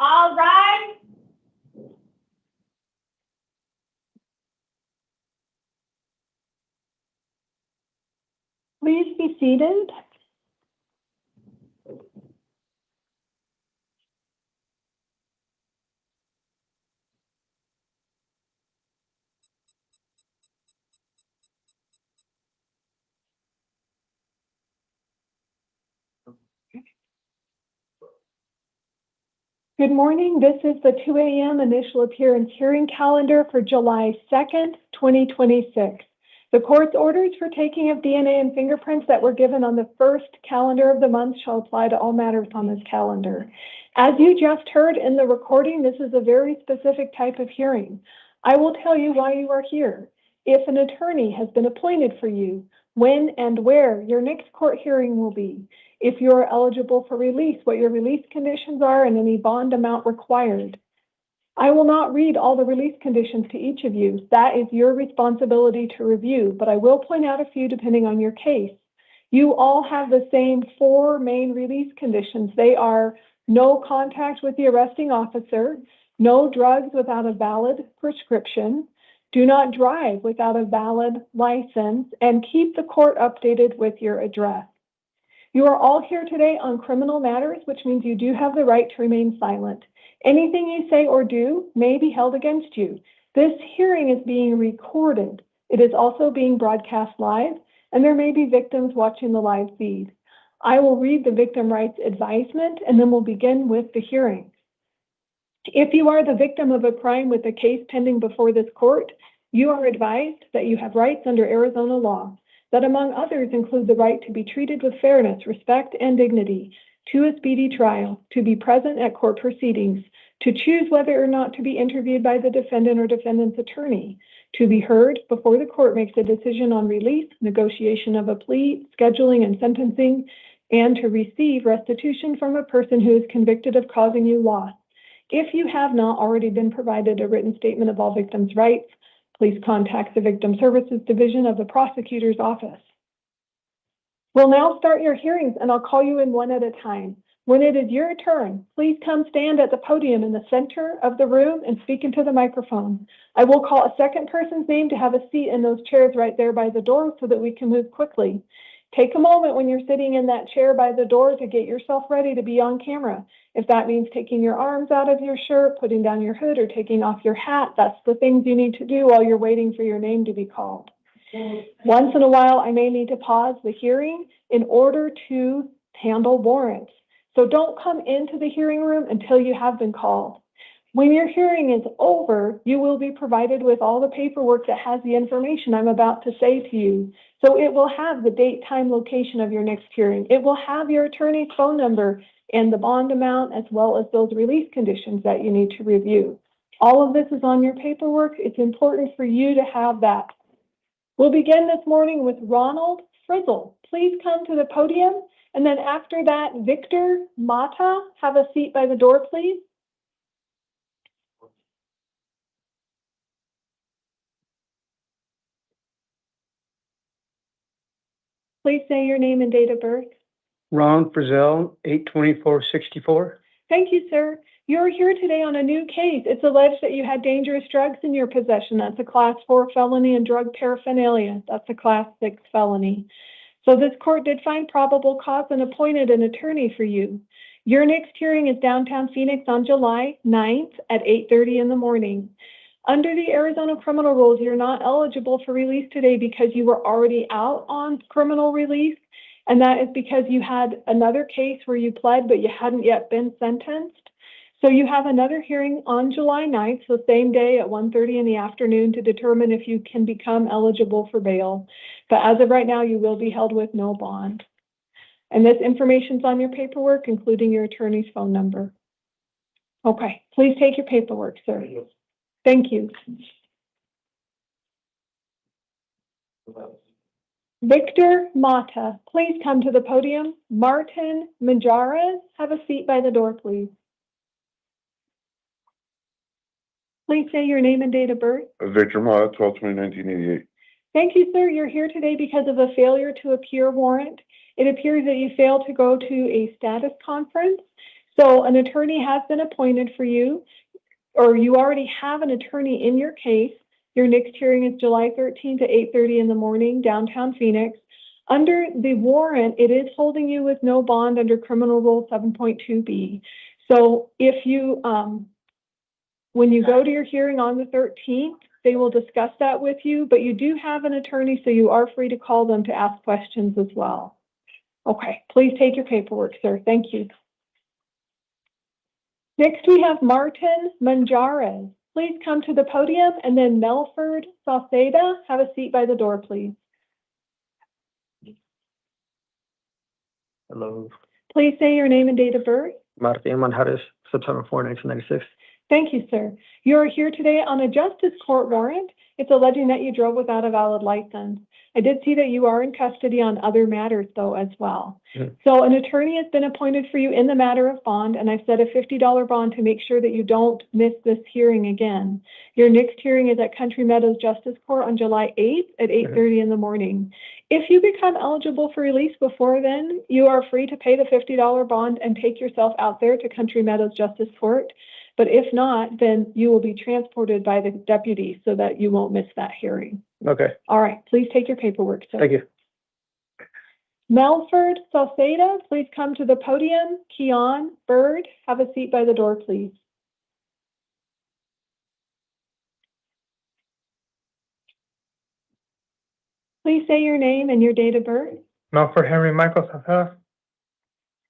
All right. Please be seated. Good morning. This is the 2 a.m. initial appearance hearing calendar for July 2nd, 2026. The court's orders for taking of DNA and fingerprints that were given on the first calendar of the month shall apply to all matters on this calendar. As you just heard in the recording, this is a very specific type of hearing. I will tell you why you are here. If an attorney has been appointed for you, when and where your next court hearing will be, if you are eligible for release, what your release conditions are, and any bond amount required. I will not read all the release conditions to each of you. That is your responsibility to review, but I will point out a few depending on your case. You all have the same 4 main release conditions. They are no contact with the arresting officer, no drugs without a valid prescription, do not drive without a valid license, and keep the court updated with your address. You are all here today on criminal matters, which means you do have the right to remain silent. Anything you say or do may be held against you. This hearing is being recorded. It is also being broadcast live, and there may be victims watching the live feed. I will read the victim rights advisement, and then we'll begin with the hearing. If you are the victim of a crime with a case pending before this court, you are advised that you have rights under Arizona law, that among others include the right to be treated with fairness, respect, and dignity, to a speedy trial, to be present at court proceedings, to choose whether or not to be interviewed by the defendant or defendant's attorney, to be heard before the court makes a decision on release, negotiation of a plea, scheduling and sentencing, and to receive restitution from a person who is convicted of causing you loss. If you have not already been provided a written statement of all victims' rights, please contact the Victim Services Division of the Prosecutor's Office. We'll now start your hearings, and I'll call you in one at a time. When it is your turn, please come stand at the podium in the center of the room and speak into the microphone. I will call a second person's name to have a seat in those chairs right there by the door so that we can move quickly. Take a moment when you're sitting in that chair by the door to get yourself ready to be on camera. If that means taking your arms out of your shirt, putting down your hood, or taking off your hat, that's the things you need to do while you're waiting for your name to be called. Once in a while, I may need to pause the hearing in order to handle warrants. So don't come into the hearing room until you have been called. When your hearing is over, you will be provided with all the paperwork that has the information I'm about to say to you. So it will have the date, time, location of your next hearing. It will have your attorney's phone number and the bond amount, as well as those release conditions that you need to review. All of this is on your paperwork. It's important for you to have that. We'll begin this morning with Ronald Frizzle. please come to the podium. And then after that, Victor Mata, have a seat by the door, please. Please say your name and date of birth. Ron Frizzell, 8/24/64. Thank you, sir. You're here today on a new case. It's alleged that you had dangerous drugs in your possession. That's a Class 4 felony, and drug paraphernalia. That's a Class 6 felony. So this court did find probable cause and appointed an attorney for you. Your next hearing is downtown Phoenix on July 9th at 8:30 in the morning. Under the Arizona criminal rules, you're not eligible for release today because you were already out on criminal release. And that is because you had another case where you pled, but you hadn't yet been sentenced. So you have another hearing on July 9th, so same day at 1:30 in the afternoon, to determine if you can become eligible for bail. But as of right now, you will be held with no bond. And this information's on your paperwork, including your attorney's phone number. Okay, please take your paperwork, sir. Thank you. Victor Mata, please come to the podium. Martin Manjares, have a seat by the door, please. Please say your name and date of birth. Victor Mata, 12/20/1988. Thank you, sir. You're here today because of a failure to appear warrant. It appears that you failed to go to a status conference. So an attorney has been appointed for you, or you already have an attorney in your case. Your next hearing is July 13th at 8:30 in the morning, downtown Phoenix. Under the warrant, it is holding you with no bond under Criminal Rule 7.2b. So if you, when you go to your hearing on the 13th, they will discuss that with you, but you do have an attorney, so you are free to call them to ask questions as well. Okay, please take your paperwork, sir. Thank you. Next, we have Martin Manjares. Please come to the podium, and then Melford Sauceda, have a seat by the door, please. Hello. Please say your name and date of birth. Martin Manjares, September 4, 1996. Thank you, sir. You are here today on a justice court warrant. It's alleging that you drove without a valid license. I did see that you are in custody on other matters, though, as well. So an attorney has been appointed for you in the matter of bond, and I've set a $50 bond to make sure that you don't miss this hearing again. Your next hearing is at Country Meadows Justice Court on July 8th at 8:30 in the morning. If you become eligible for release before then, you are free to pay the $50 bond and take yourself out there to Country Meadows Justice Court. But if not, then you will be transported by the deputy so that you won't miss that hearing. Okay. All right, please take your paperwork, sir. Thank you. Melford Sauceda, please come to the podium. Keon Bird, have a seat by the door, please. Please say your name and your date of birth Melford Henry Michael Sauceda,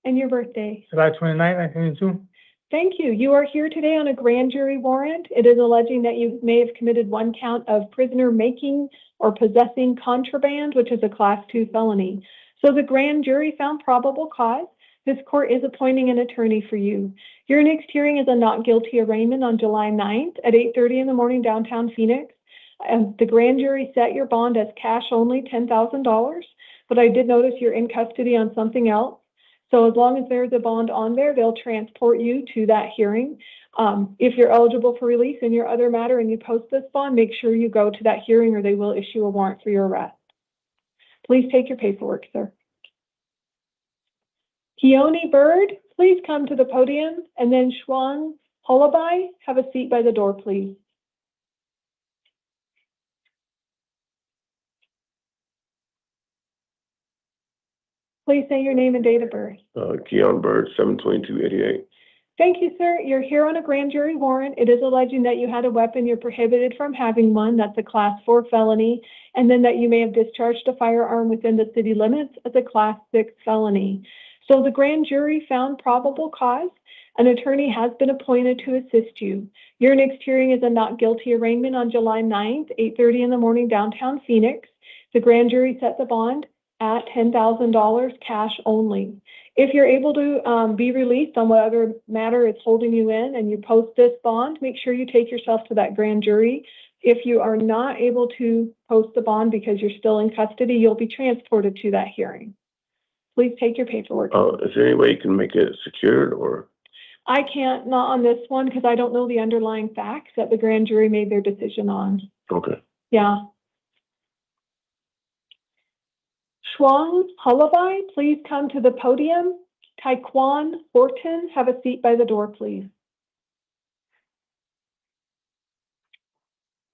and your birthday. July 29, 1982. Thank you. You are here today on a grand jury warrant. It is alleging that you may have committed one count of prisoner making or possessing contraband, which is a Class 2 felony. So the grand jury found probable cause. This court is appointing an attorney for you. Your next hearing is a not guilty arraignment on July 9th at 8:30 in the morning, downtown Phoenix. The grand jury set your bond as cash only, $10,000, but I did notice you're in custody on something else. So as long as there's a bond on there, they'll transport you to that hearing. If you're eligible for release in your other matter and you post this bond, make sure you go to that hearing or they will issue a warrant for your arrest. Please take your paperwork, sir. Keone Bird, please come to the podium, and then Schwan Holabai, have a seat by the door, please. Please say your name and date of birth. Keon Bird, 7/22/88. Thank you, sir. You're here on a grand jury warrant. It is alleging that you had a weapon. You're prohibited from having one. That's a Class 4 felony. And then that you may have discharged a firearm within the city limits as a Class 6 felony. So the grand jury found probable cause. An attorney has been appointed to assist you. Your next hearing is a not guilty arraignment on July 9th, 8:30 in the morning, downtown Phoenix. The grand jury set the bond at $10,000 cash only. If you're able to be released on whatever matter is holding you in and you post this bond, make sure you take yourself to that grand jury If you are not able to post the bond because you're still in custody, you'll be transported to that hearing. Please take your paperwork. Oh, is there any way you can make it secured or? I can't, not on this one, because I don't know the underlying facts that the grand jury made their decision on. Okay. Yeah. Shuang Halabai, please come to the podium. Taekwon Horton, have a seat by the door, please.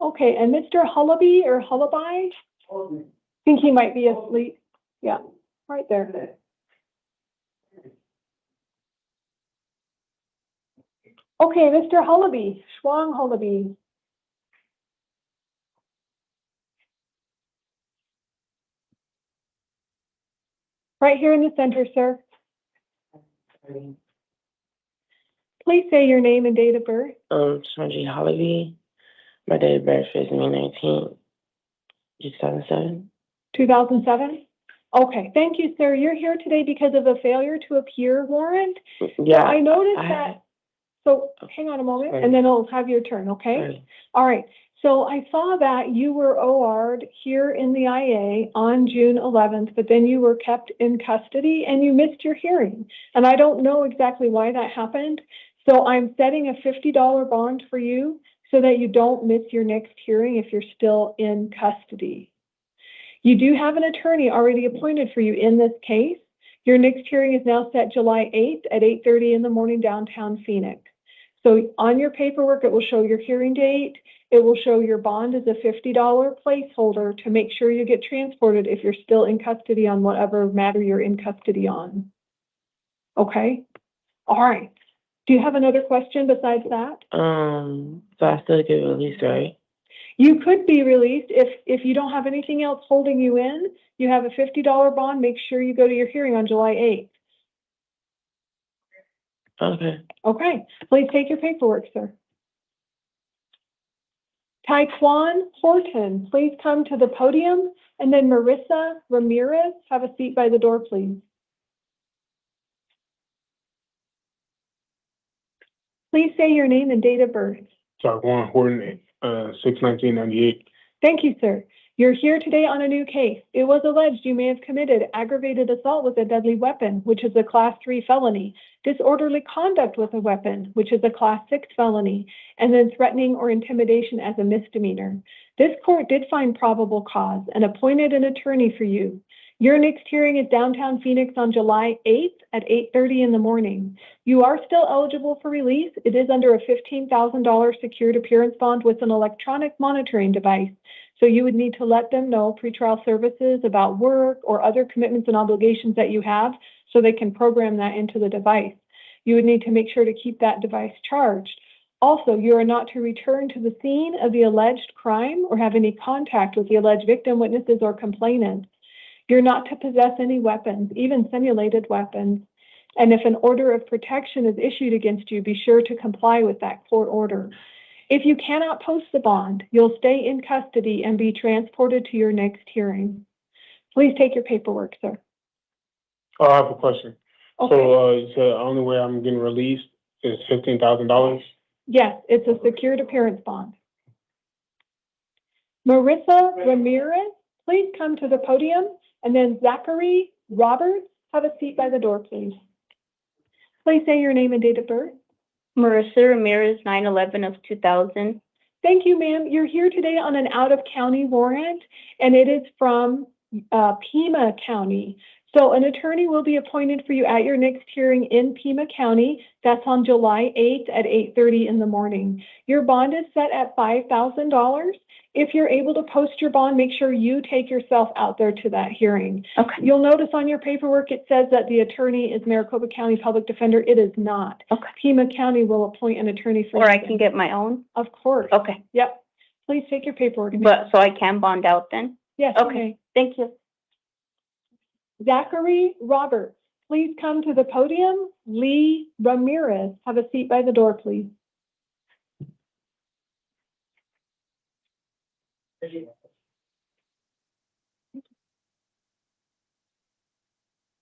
Okay, and Mr. Hullaby or Hullaby? I think he might be asleep. Yeah, right there. Okay, Mr. Hullaby, Shuang Hullaby. Right here in the center, sir. Please say your name and date of birth. Sanji Holiday. My date of birth is May 19th, 2007. 2007? Okay, thank you, sir. You're here today because of a failure to appear warrant. Yeah. I noticed that. So hang on a moment, and then I'll have your turn, okay? Sorry. All right. So I saw that you were OR'd here in the IA on June 11th, but then you were kept in custody and you missed your hearing. And I don't know exactly why that happened. So I'm setting a $50 bond for you so that you don't miss your next hearing if you're still in custody. You do have an attorney already appointed for you in this case. Your next hearing is now set July 8th at 8:30 in the morning downtown Phoenix. So on your paperwork, it will show your hearing date. It will show your bond as a $50 placeholder to make sure you get transported if you're still in custody on whatever matter you're in custody on. Okay? All right. Do you have another question besides that? So I still get released, right? You could be released if you don't have anything else holding you in. You have a $50 bond. Make sure you go to your hearing on July 8th. Okay. Okay. Please take your paperwork, sir. Taekwon Horton, please come to the podium. And then Marissa Ramirez, have a seat by the door, please. Please say your name and date of birth. Taekwon Horton, 6/1998. Thank you, sir. You're here today on a new case. It was alleged you may have committed aggravated assault with a deadly weapon, which is a Class 3 felony, disorderly conduct with a weapon, which is a Class 6 felony, and then threatening or intimidation as a misdemeanor. This court did find probable cause and appointed an attorney for you. Your next hearing is downtown Phoenix on July 8th at 8:30 in the morning. You are still eligible for release. It is under a $15,000 secured appearance bond with an electronic monitoring device. So you would need to let them know pretrial services about work or other commitments and obligations that you have so they can program that into the device. You would need to make sure to keep that device charged. Also, you are not to return to the scene of the alleged crime or have any contact with the alleged victim, witnesses, or complainant. You're not to possess any weapons, even simulated weapons. And if an order of protection is issued against you, be sure to comply with that court order. If you cannot post the bond, you'll stay in custody and be transported to your next hearing. Please take your paperwork, sir. Oh, I have a question. Okay. So, you said the only way I'm getting released is $15,000? Yes, it's a secured appearance bond. Marissa Ramirez, please come to the podium. And then Zachary Roberts, have a seat by the door, please. Please say your name and date of birth. Marissa Ramirez, 9/11/2000. Thank you, ma'am. You're here today on an out-of-county warrant, and it is from Pima County. So an attorney will be appointed for you at your next hearing in Pima County. That's on July 8th at 8:30 in the morning. Your bond is set at $5,000. If you're able to post your bond, make sure you take yourself out there to that hearing. Okay. You'll notice on your paperwork it says that the attorney is Maricopa County Public Defender. It is not. Okay. Pima County will appoint an attorney for you. Or I can get my own? Of course. Okay. Yep. Please take your paperwork. But so I can bond out then? Yes. Okay. Thank you. Zachary Roberts, please come to the podium. Lee Ramirez, have a seat by the door, please.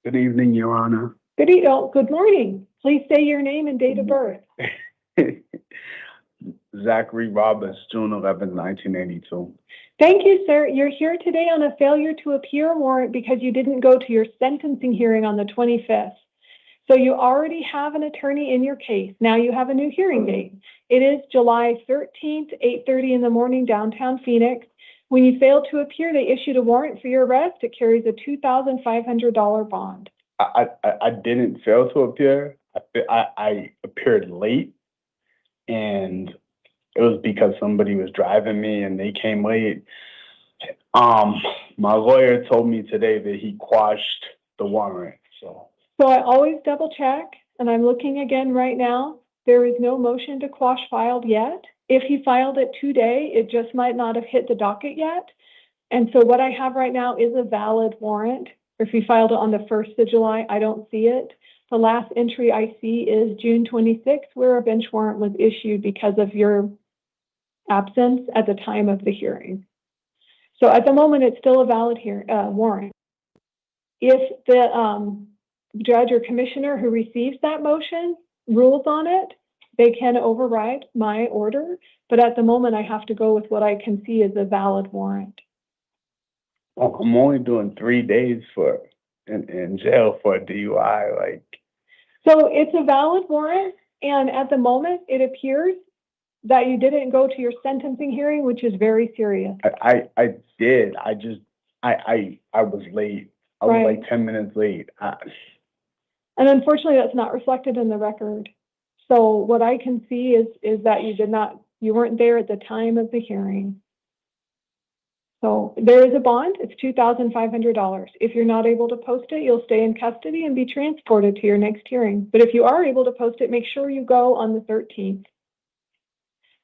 Good evening, Your Honor. Good morning. Please say your name and date of birth. Zachary Roberts, June 11, 1982. Thank you, sir. You're here today on a failure to appear warrant because you didn't go to your sentencing hearing on the 25th. So you already have an attorney in your case. Now you have a new hearing date. It is July 13th, 8:30 in the morning, downtown Phoenix. When you fail to appear, they issued a warrant for your arrest. It carries a $2,500 bond. I didn't fail to appear. I appeared late, and it was because somebody was driving me and they came late. My lawyer told me today that he quashed the warrant. So I always double check, and I'm looking again right now. There is no motion to quash filed yet. If he filed it today, it just might not have hit the docket yet. And so what I have right now is a valid warrant. If he filed it on the 1st of July, I don't see it. The last entry I see is June 26th, where a bench warrant was issued because of your absence at the time of the hearing. So at the moment, it's still a valid warrant. If the judge or commissioner who receives that motion rules on it, they can override my order. But at the moment, I have to go with what I can see as a valid warrant. Well, I'm only doing 3 days in jail for a DUI. So it's a valid warrant, and at the moment, it appears that you didn't go to your sentencing hearing, which is very serious. I did. I was late. I was Right. like 10 minutes late. And unfortunately, that's not reflected in the record. So what I can see is that you weren't there at the time of the hearing. So there is a bond. It's $2,500. If you're not able to post it, you'll stay in custody and be transported to your next hearing. But if you are able to post it, make sure you go on the 13th.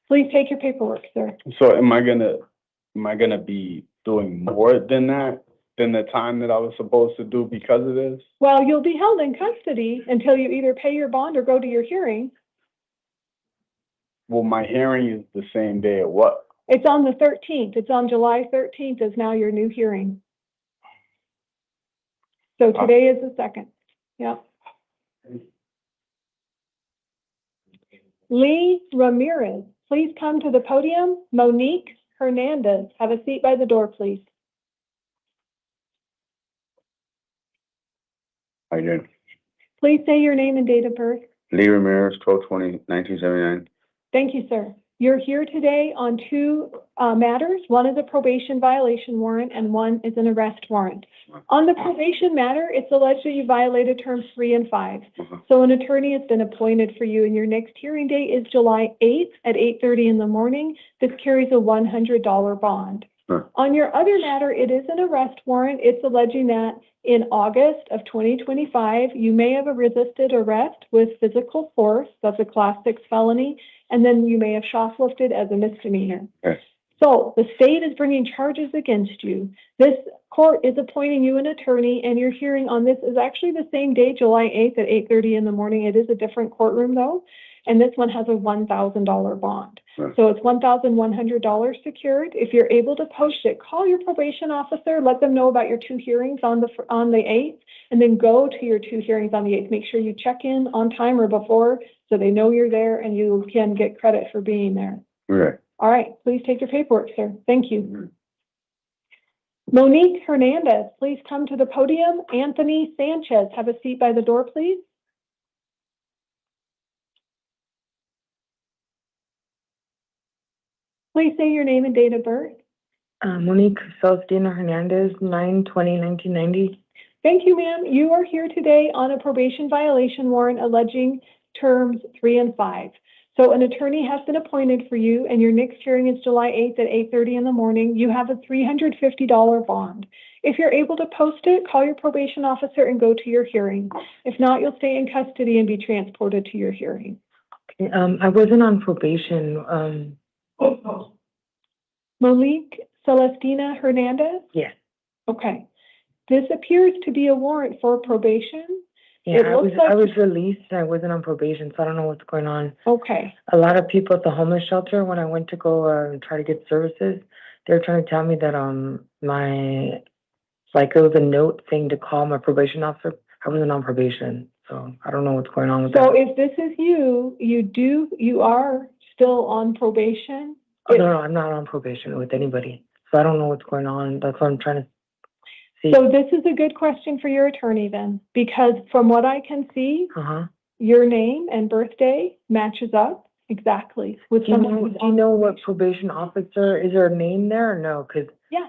Please take your paperwork, sir. So am I gonna be doing more than that, than the time that I was supposed to do because of this? Well, you'll be held in custody until you either pay your bond or go to your hearing. Well, my hearing is the same day at what? It's on the 13th. It's on July 13th is now your new hearing. So today is the 2nd. Yep. Lee Ramirez, please come to the podium. Monique Hernandez, have a seat by the door, please. I did. Please say your name and date of birth. Lee Ramirez, 12/20/1979. Thank you, sir. You're here today on two matters. One is a probation violation warrant and one is an arrest warrant. On the probation matter, it's alleged that you violated terms 3 and 5. So an attorney has been appointed for you and your next hearing date is July 8th at 8:30 in the morning. This carries a $100 bond. On your other matter, it is an arrest warrant. It's alleging that in August of 2025, you may have resisted arrest with physical force. That's a class 6 felony. And then you may have shoplifted as a misdemeanor. Yes. So the state is bringing charges against you. This court is appointing you an attorney, and your hearing on this is actually the same day, July 8th at 8:30 in the morning. It is a different courtroom, though, and this one has a $1,000 bond. Right. So it's $1,100 secured. If you're able to post it, call your probation officer, let them know about your 2 hearings on the 8th, and then go to your 2 hearings on the 8th. Make sure you check in on time or before so they know you're there and you can get credit for being there. Right. All right, please take your paperwork, sir. Thank you. Monique Hernandez, please come to the podium. Anthony Sanchez, have a seat by the door, please. Please say your name and date of birth. Monique Celestina Hernandez, 9/20/1990. Thank you, ma'am. You are here today on a probation violation warrant alleging terms 3 and 5. So an attorney has been appointed for you, and your next hearing is July 8th at 8:30 in the morning. You have a $350 bond. If you're able to post it, call your probation officer and go to your hearing. If not, you'll stay in custody and be transported to your hearing. Okay, I wasn't on probation. Monique Celestina Hernandez? Yes. Okay. This appears to be a warrant for probation. Yeah, It I looks like- was released and I wasn't on probation, so I don't know what's going on. Okay. A lot of people at the homeless shelter, when I went to go try to get services, they were trying to tell me that it was a note saying to call my probation officer. I wasn't on probation, so I don't know what's going on with So that. if this is you are still on probation. Oh, no, I'm not on probation with anybody, so I don't know what's going on. That's what I'm trying to see. So this is a good question for your attorney then, because from what I can see, your name and birthday matches up exactly with someone who's Do on you know what probation. probation officer, is there a name there or no? Yeah,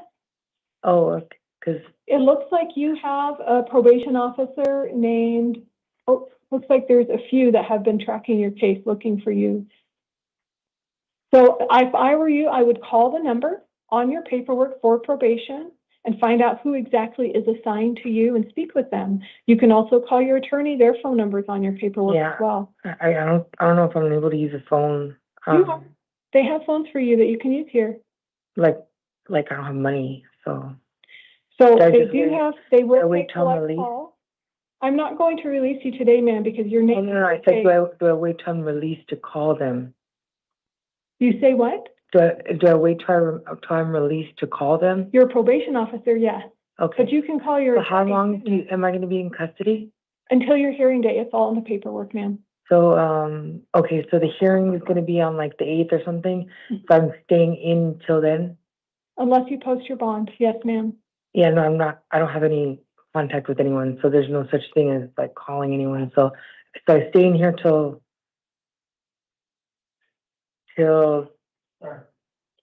Because it looks like you have a probation officer named, looks like there's a few that have been tracking your case, looking for you. So if I were you, I would call the number on your paperwork for probation and find out who exactly is assigned to you and speak with them. You can also call your attorney. Their phone number's on your paperwork as well. I don't know if I'm able to use a phone. They have phones for you that you can use here. Like I don't have money, so. So Should I they just do wait- have, they will wait take till I'm collect released? calls. I'm not going to release you today, ma'am, because your Oh, name. no, I said, do I wait till I'm released to call them? You say what? Do I wait till I'm released to call them? You're a probation officer, yes. Okay. But you can call your So how attorney long am I gonna be in custody? until your hearing date. It's all in the paperwork, ma'am. So, okay, so the hearing is gonna be on like the 8th or something, so I'm staying in till then? Unless you post your bond. Yes, ma'am. Yeah, no, I don't have any contact with anyone, so there's no such thing as like calling anyone, so I stay in here till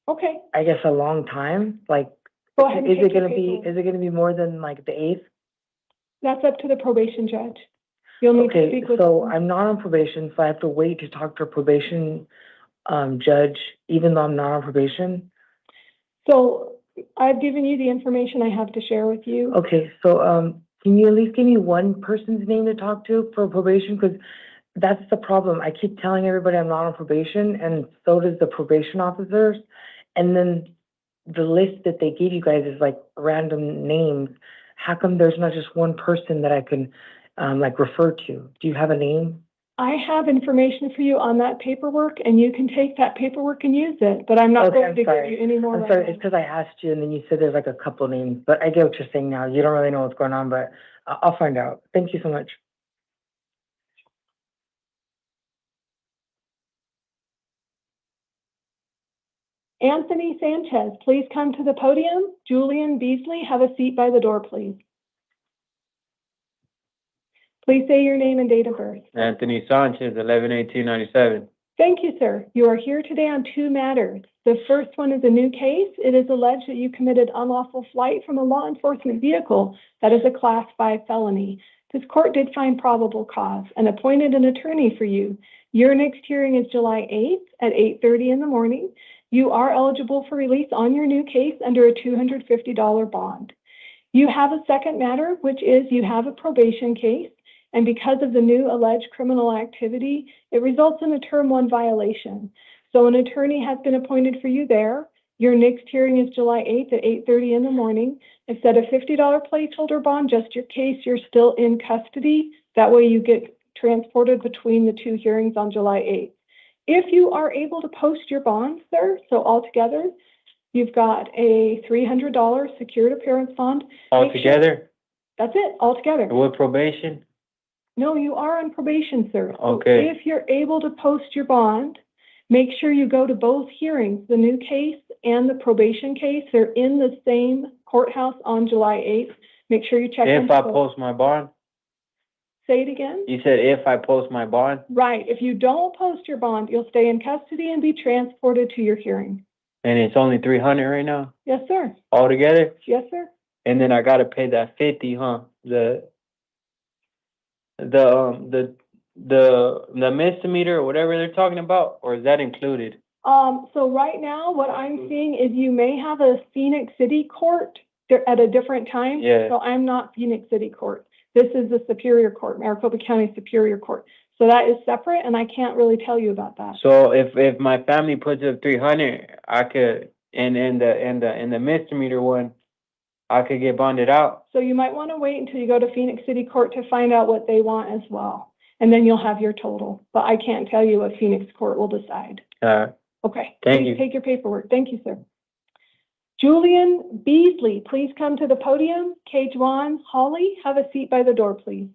Okay, I guess a long time, like, go ahead and is take it your gonna be, paperwork. is it gonna be more than like the 8th? That's up to the probation judge. You'll need to Okay, speak with. so I'm not on probation, so I have to wait to talk to a probation, judge, even though I'm not on probation? So I've given you the information I have to share with you. Okay, so, can you at least give me one person's name to talk to for probation? Because that's the problem. I keep telling everybody I'm not on probation, and so does the probation officers. And then the list that they gave you guys is like random names. How come there's not just one person that I can, like refer to? Do you have a name? I have information for you on that paperwork, and you can take that paperwork and use it, but I'm not Okay, going I'm to give sorry. you any more I'm right sorry, now. it's because I asked you and then you said there's like a couple names, but I get what you're saying now. You don't really know what's going on, but I'll find out. Thank you so much. Anthony Sanchez, please come to the podium. Julian Beasley, have a seat by the door, please. Please say your name and date of birth. Anthony Sanchez, 11/18/97. Thank you, sir. You are here today on two matters. The first one is a new case. It is alleged that you committed unlawful flight from a law enforcement vehicle. That is a Class 5 felony. This court did find probable cause and appointed an attorney for you. Your next hearing is July 8th at 8:30 in the morning. You are eligible for release on your new case under a $250 bond. You have a second matter, which is you have a probation case. And because of the new alleged criminal activity, it results in a Term 1 violation. So an attorney has been appointed for you there. Your next hearing is July 8th at 8:30 in the morning. Instead of $50 placeholder bond, just your case, you're still in custody. That way you get transported between the two hearings on July 8th. If you are able to post your bond, sir, so altogether, you've got a $300 secured appearance bond. Altogether? That's it, altogether. With probation? No, you are on probation, sir. So Okay. if you're able to post your bond, make sure you go to both hearings, the new case and the probation case. They're in the same courthouse on July 8th. Make sure you check. If I post my bond? Say it again. You said if I post my bond? Right. If you don't post your bond, you'll stay in custody and be transported to your hearing. And it's only 300 right now? Yes, sir. Altogether? Yes, sir. And then I gotta pay that 50, huh? The misdemeanor or whatever they're talking about, or is that included? So right now, what I'm seeing is you may have a Phoenix City Court at a different time. Yeah. So I'm not Phoenix City Court. This is the Superior Court, Maricopa County Superior Court. So that is separate, and I can't really tell you about that. So if my family puts up 300, I could, and the misdemeanor one, I could get bonded out. So you might want to wait until you go to Phoenix City Court to find out what they want as well. And then you'll have your total. But I can't tell you what Phoenix Court will decide. Okay. Thank Please you. take your paperwork. Thank you, sir. Julian Beasley, please come to the podium. Kjuan Hawley, have a seat by the door, please.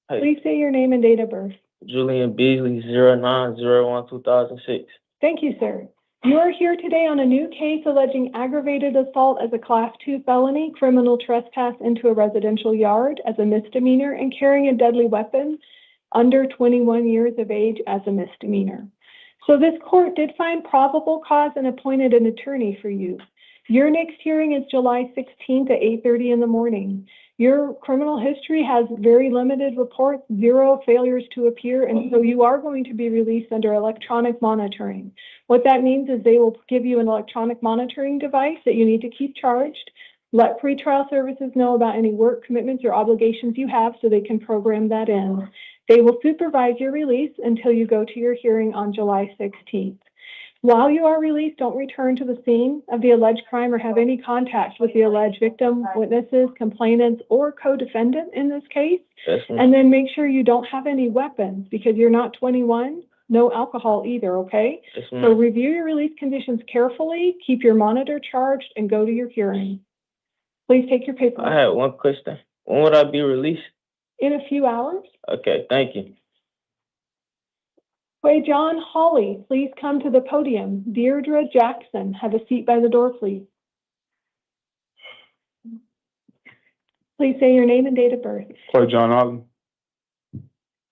Hey. Please say your name and date of birth. Julian Beasley, 09/01/2006. Thank you, sir. You are here today on a new case alleging aggravated assault as a Class 2 felony, criminal trespass into a residential yard as a misdemeanor, and carrying a deadly weapon under 21 years of age as a misdemeanor. So this court did find probable cause and appointed an attorney for you. Your next hearing is July 16th at 8:30 in the morning. Your criminal history has very limited reports, 0 failures to appear, and so you are going to be released under electronic monitoring. What that means is they will give you an electronic monitoring device that you need to keep charged. Let pretrial services know about any work commitments or obligations you have so they can program that in. They will supervise your release until you go to your hearing on July 16th. While you are released, don't return to the scene of the alleged crime or have any contact with the alleged victim, witnesses, complainants, or co-defendant in this case. And then make sure you don't have any weapons because you're not 21, no alcohol either, okay? So review your release conditions carefully, keep your monitor charged, and go to your hearing. Please take your paperwork. I had one question. When would I be released? In a few hours. Okay, thank you. Wait, John Hawley, please come to the podium. Deirdre Jackson, have a seat by the door, please. Please say your name and date of birth. Clay John Allen,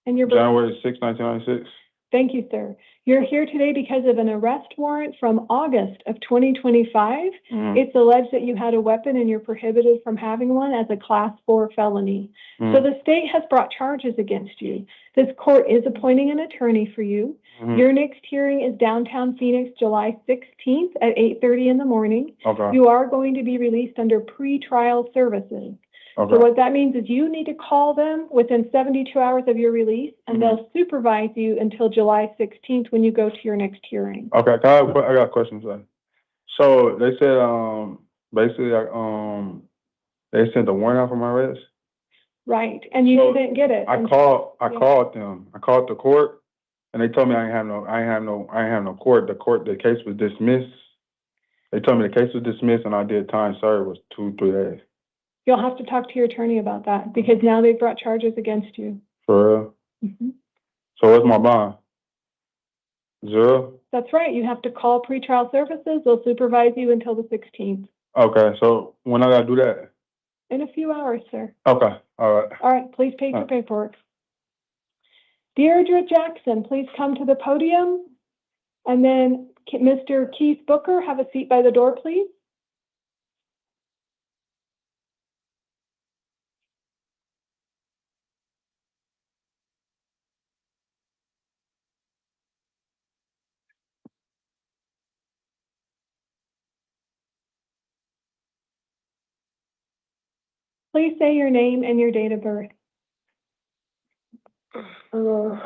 And your birth. January 6, 1996. Thank you, sir. You're here today because of an arrest warrant from August of 2025. It's alleged that you had a weapon and you're prohibited from having one as a Class 4 felony. So the state has brought charges against you. This court is appointing an attorney for you. Your next hearing is downtown Phoenix, July 16th at 8:30 in the morning. Okay. You are going to be released under pretrial services. Okay. So what that means is you need to call them within 72 hours of your release, and they'll supervise you until July 16th when you go to your next hearing. Okay. I got questions. So they said, basically, they sent a warrant out for my arrest. Right, and you So, didn't get it. I called them. I called the court, and they told me I ain't have no court. The case was dismissed. They told me the case was dismissed, and I did time served was 2-3 days. You'll have to talk to your attorney about that because now they've brought charges against you. For real? So what's my bond? 0? That's right. You have to call pretrial services. They'll supervise you until the 16th. Okay. So when I gotta do that? In a few hours, sir. Okay. All right. All right. Please pay your paperwork. Deirdre Jackson, please come to the podium. And then Mr. Keith Booker, have a seat by the door, please. Please say your name and your date of birth. We'll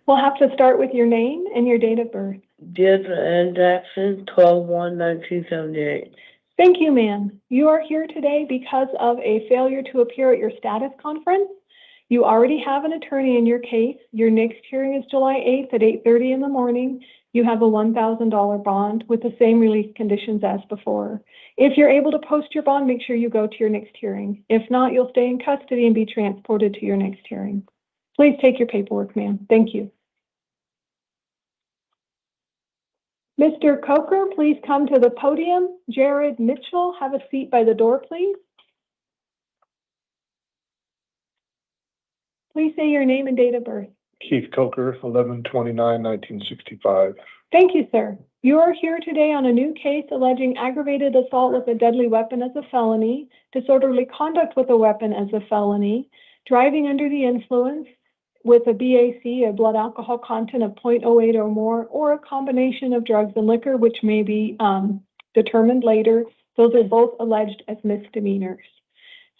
have to start with your name and your date of birth. Deirdre Ann Jackson, 12/1/1978. Thank you, ma'am. You are here today because of a failure to appear at your status conference. You already have an attorney in your case. Your next hearing is July 8th at 8:30 in the morning. You have a $1,000 bond with the same release conditions as before. If you're able to post your bond, make sure you go to your next hearing. If not, you'll stay in custody and be transported to your next hearing. Please take your paperwork, ma'am. Thank you. Mr. Coker, please come to the podium. Jared Mitchell, have a seat by the door, please. Please say your name and date of birth. Keith Coker, 11/29/1965. Thank you, sir. You are here today on a new case alleging aggravated assault with a deadly weapon as a felony, disorderly conduct with a weapon as a felony, driving under the influence with a BAC, a blood alcohol content of 0.08 or more, or a combination of drugs and liquor, which may be determined later. Those are both alleged as misdemeanors.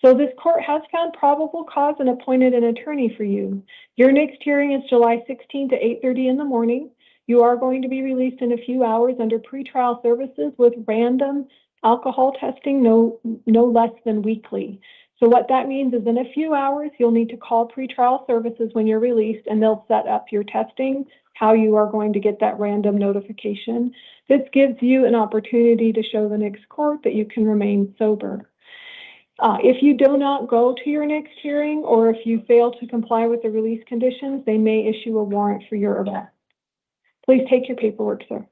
So this court has found probable cause and appointed an attorney for you. Your next hearing is July 16th at 8:30 in the morning. You are going to be released in a few hours under pretrial services with random alcohol testing, no less than weekly. So what that means is in a few hours, you'll need to call pretrial services when you're released, and they'll set up your testing, how you are going to get that random notification. This gives you an opportunity to show the next court that you can remain sober. If you do not go to your next hearing, or if you fail to comply with the release conditions, they may issue a warrant for your arrest. Please take your paperwork, sir.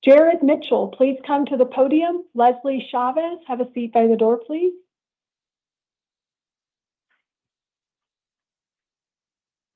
Jared Mitchell, please come to the podium. Leslie Chavez, have a seat by the door, please.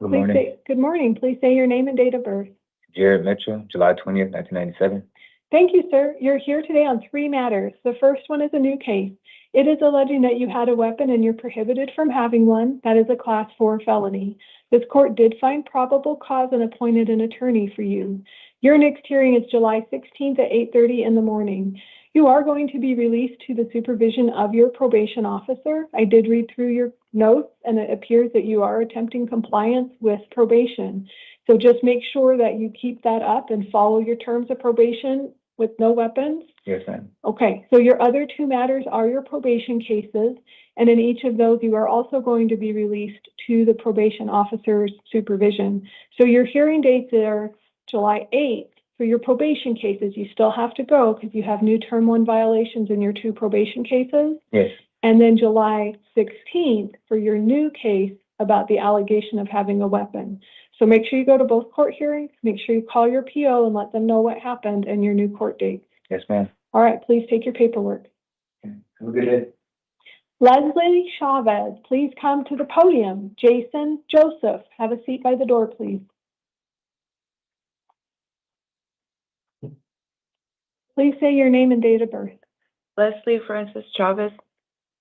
Good morning. Good morning. Please say your name and date of birth. Jared Mitchell, July 20th, 1997. Thank you, sir. You're here today on 3 matters. The first one is a new case. It is alleging that you had a weapon and you're prohibited from having one. That is a Class 4 felony. This court did find probable cause and appointed an attorney for you. Your next hearing is July 16th at 8:30 in the morning. You are going to be released to the supervision of your probation officer. I did read through your notes, and it appears that you are attempting compliance with probation. So just make sure that you keep that up and follow your terms of probation with no weapons. Yes, ma'am. Okay, so your other 2 matters are your probation cases, and in each of those, you are also going to be released to the probation officer's supervision. So your hearing dates are July 8th for your probation cases. You still have to go because you have new term 1 violations in your 2 probation cases. Yes. And then July 16th for your new case about the allegation of having a weapon. So make sure you go to both court hearings, make sure you call your PO and let them know what happened and your new court date. Yes, ma'am. All right, please take your paperwork. Have a good day. Leslie Chavez, please come to the podium. Jason Joseph, have a seat by the door, please. Please say your name and date of birth. Leslie Francis Chavez,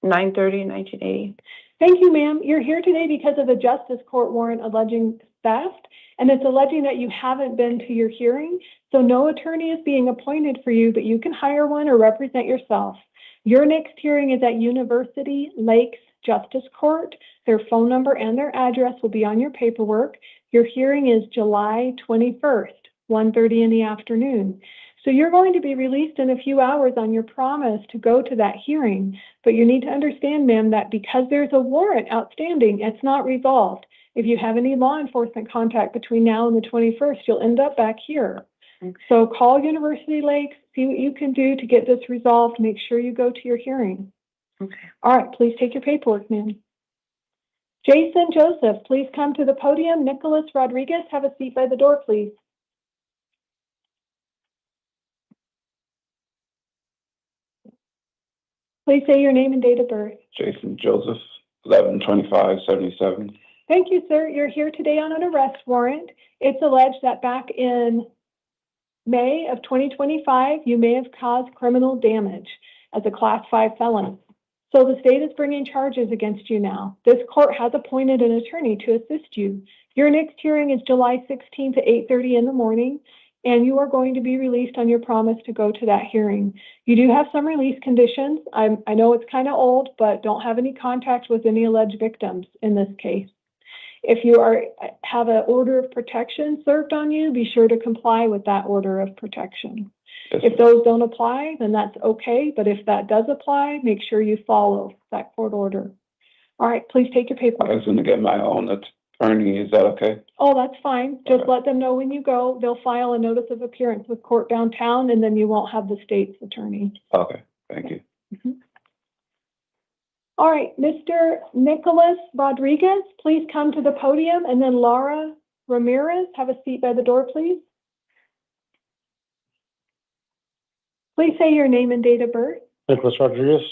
9/30/1980. Thank you, ma'am. You're here today because of a justice court warrant alleging theft, and it's alleging that you haven't been to your hearing. So no attorney is being appointed for you, but you can hire one or represent yourself. Your next hearing is at University Lakes Justice Court. Their phone number and their address will be on your paperwork. Your hearing is July 21st, 1:30 in the afternoon. So you're going to be released in a few hours on your promise to go to that hearing. But you need to understand, ma'am, that because there's a warrant outstanding, it's not resolved. If you have any law enforcement contact between now and the 21st, you'll end up back here. Okay. So call University Lakes, see what you can do to get this resolved. Make sure you go to your hearing. Okay. All right, please take your paperwork, ma'am. Jason Joseph, please come to the podium. Nicholas Rodriguez, have a seat by the door, please. Please say your name and date of birth. Jason Joseph, 11/25/77. Thank you, sir. You're here today on an arrest warrant. It's alleged that back in May of 2025, you may have caused criminal damage as a Class 5 felon. So the state is bringing charges against you now. This court has appointed an attorney to assist you. Your next hearing is July 16th at 8:30 in the morning, and you are going to be released on your promise to go to that hearing. You do have some release conditions. I know it's kind of old, but don't have any contact with any alleged victims in this case. If you have an order of protection served on you, be sure to comply with that order of protection. Yes, if those don't apply, then that's okay. But if that does apply, make sure you follow that court order. All right, please take your paperwork. I was going to get my own attorney. Is that okay? Oh, that's fine. Just Okay. let them know when you go. They'll file a notice of appearance with court downtown, and then you won't have the state's attorney. Okay, thank you. Mm-hmm. All right, Mr. Nicholas Rodriguez, please come to the podium, and then Laura Ramirez, have a seat by the door, please. Please say your name and date of birth. Nicholas Rodriguez,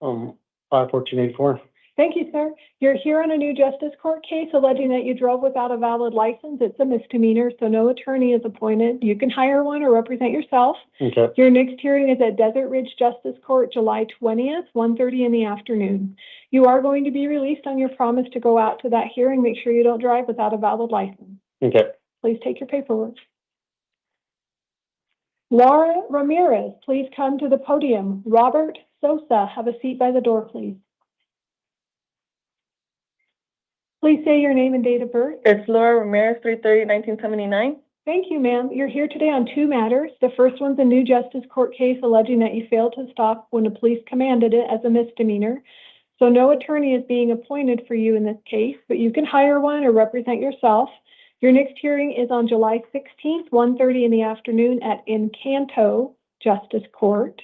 5/14/84. Thank you, sir. You're here on a new justice court case alleging that you drove without a valid license. It's a misdemeanor, so no attorney is appointed. You can hire one or represent yourself. Okay. Your next hearing is at Desert Ridge Justice Court, July 20th, 1:30 in the afternoon. You are going to be released on your promise to go out to that hearing. Make sure you don't drive without a valid license. Okay. Please take your paperwork. Laura Ramirez, please come to the podium. Robert Sosa, have a seat by the door, please. Please say your name and date of birth. It's Laura Ramirez, 3/30/1979. Thank you, ma'am. You're here today on 2 matters. The first one's a new justice court case alleging that you failed to stop when the police commanded it as a misdemeanor. So no attorney is being appointed for you in this case, but you can hire one or represent yourself. Your next hearing is on July 16th, 1:30 in the afternoon at Encanto Justice Court.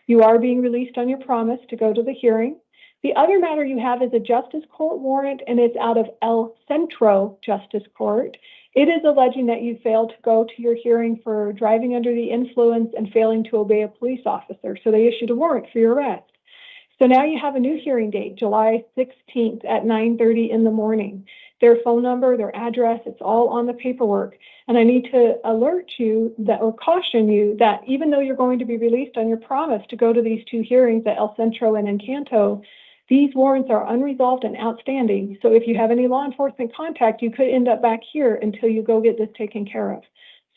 You are being released on your promise to go to the hearing. The other matter you have is a justice court warrant, and it's out of El Centro Justice Court. It is alleging that you failed to go to your hearing for driving under the influence and failing to obey a police officer. So they issued a warrant for your arrest. So now you have a new hearing date, July 16th at 9:30 in the morning. Their phone number, their address, it's all on the paperwork. And I need to alert you that, or caution you that even though you're going to be released on your promise to go to these two hearings at El Centro and Encanto, these warrants are unresolved and outstanding. So if you have any law enforcement contact, you could end up back here until you go get this taken care of.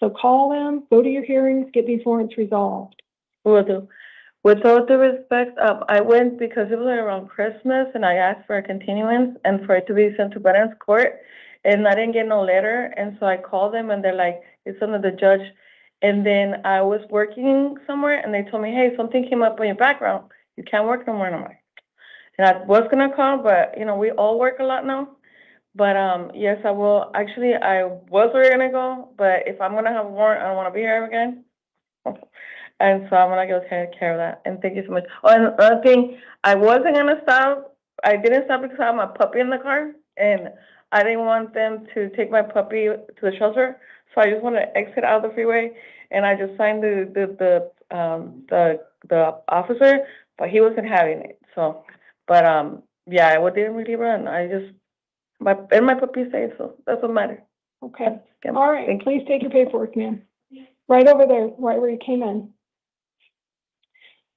So call them, go to your hearings, get these warrants resolved. Will do. With all due respect, I went because it was around Christmas and I asked for a continuance and for it to be sent to Veterans Court, and I didn't get no letter. And so I called them and they're like, it's under the judge. And then I was working somewhere and they told me, hey, something came up on your background. You can't work no more. And I'm like, and I was gonna call, but you know, we all work a lot now. But yes, I will. Actually, I was already gonna go, but if I'm gonna have a warrant, I don't wanna be here again. And so I'm gonna go take care of that. And thank you so much. Oh, and another thing, I wasn't gonna stop. I didn't stop because I have my puppy in the car, and I didn't want them to take my puppy to the shelter. So I just wanted to exit out of the freeway, and I just signed the officer, but he wasn't having it. So, but yeah, I didn't really run. I just my puppy safe, so that's what matters. Okay. Yeah. All right. Please take your paperwork, ma'am. Right over there, right where you came in.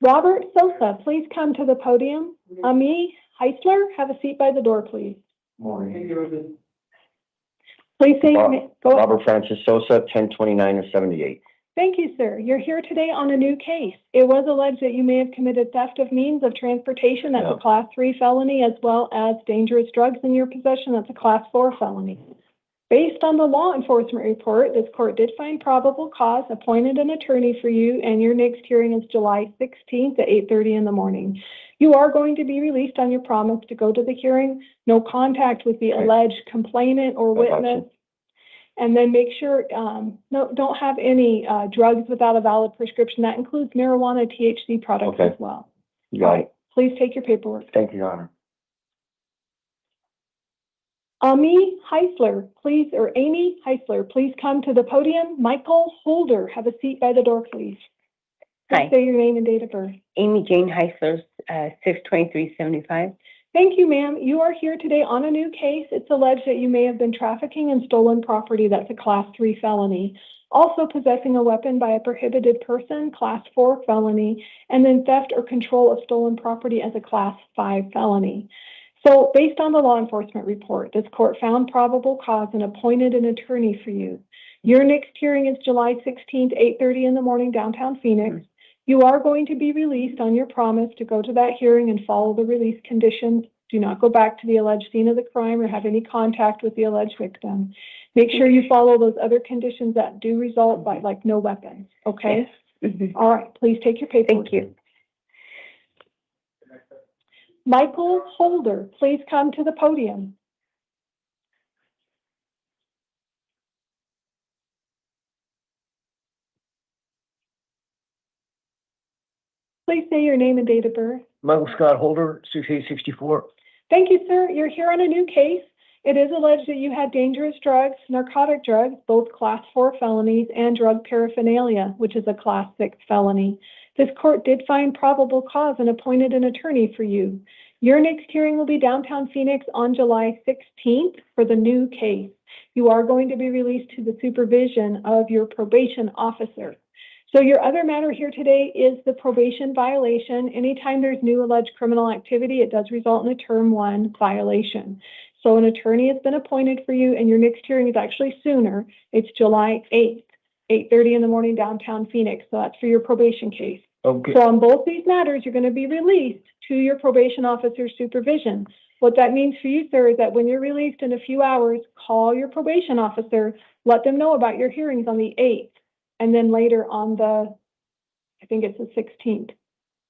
Robert Sosa, please come to the podium. Ami Heisler, have a seat by the door, please. Morning. Please say your name. Go ahead. Robert Francis Sosa, 1029-78. Thank you, sir. You're here today on a new case. It was alleged that you may have committed theft of means of transportation. That's a Class 3 felony, as well as dangerous drugs in your possession. That's a Class 4 felony. Based on the law enforcement report, this court did find probable cause, appointed an attorney for you, and your next hearing is July 16th at 8:30 in the morning. You are going to be released on your promise to go to the hearing, no contact with the alleged complainant or witness. And then make sure, don't have any drugs without a valid prescription. That includes marijuana, THC products as well. You got it. Please take your paperwork. Thank you, Your Honor. Amy Heisler, please come to the podium. Michael Holder, have a seat by the door, please. Hi. Say your name and date of birth. Amy Jane Heisler, 62375. Thank you, ma'am. You are here today on a new case. It's alleged that you may have been trafficking in stolen property. That's a Class 3 felony. Also possessing a weapon by a prohibited person, Class 4 felony, and then theft or control of stolen property as a Class 5 felony. So based on the law enforcement report, this court found probable cause and appointed an attorney for you. Your next hearing is July 16th, 8:30 in the morning, downtown Phoenix. You are going to be released on your promise to go to that hearing and follow the release conditions. Do not go back to the alleged scene of the crime or have any contact with the alleged victim. Make sure you follow those other conditions that do result by, like, no weapons, okay? Yes. Mm-hmm. All right, please take your paperwork. Thank you. Michael Holder, please come to the podium. Please say your name and date of birth. Michael Scott Holder, 6864. Thank you, sir. You're here on a new case. It is alleged that you had dangerous drugs, narcotic drugs, both Class 4 felonies, and drug paraphernalia, which is a Class 6 felony. This court did find probable cause and appointed an attorney for you. Your next hearing will be downtown Phoenix on July 16th for the new case. You are going to be released to the supervision of your probation officer. So your other matter here today is the probation violation. Anytime there's new alleged criminal activity, it does result in a Term 1 violation. So an attorney has been appointed for you, and your next hearing is actually sooner. It's July 8th, 8:30 in the morning, downtown Phoenix. So that's for your probation case. Okay. So on both these matters, you're going to be released to your probation officer's supervision. What that means for you, sir, is that when you're released in a few hours, call your probation officer, let them know about your hearings on the 8th, and then later on the, I think it's the 16th.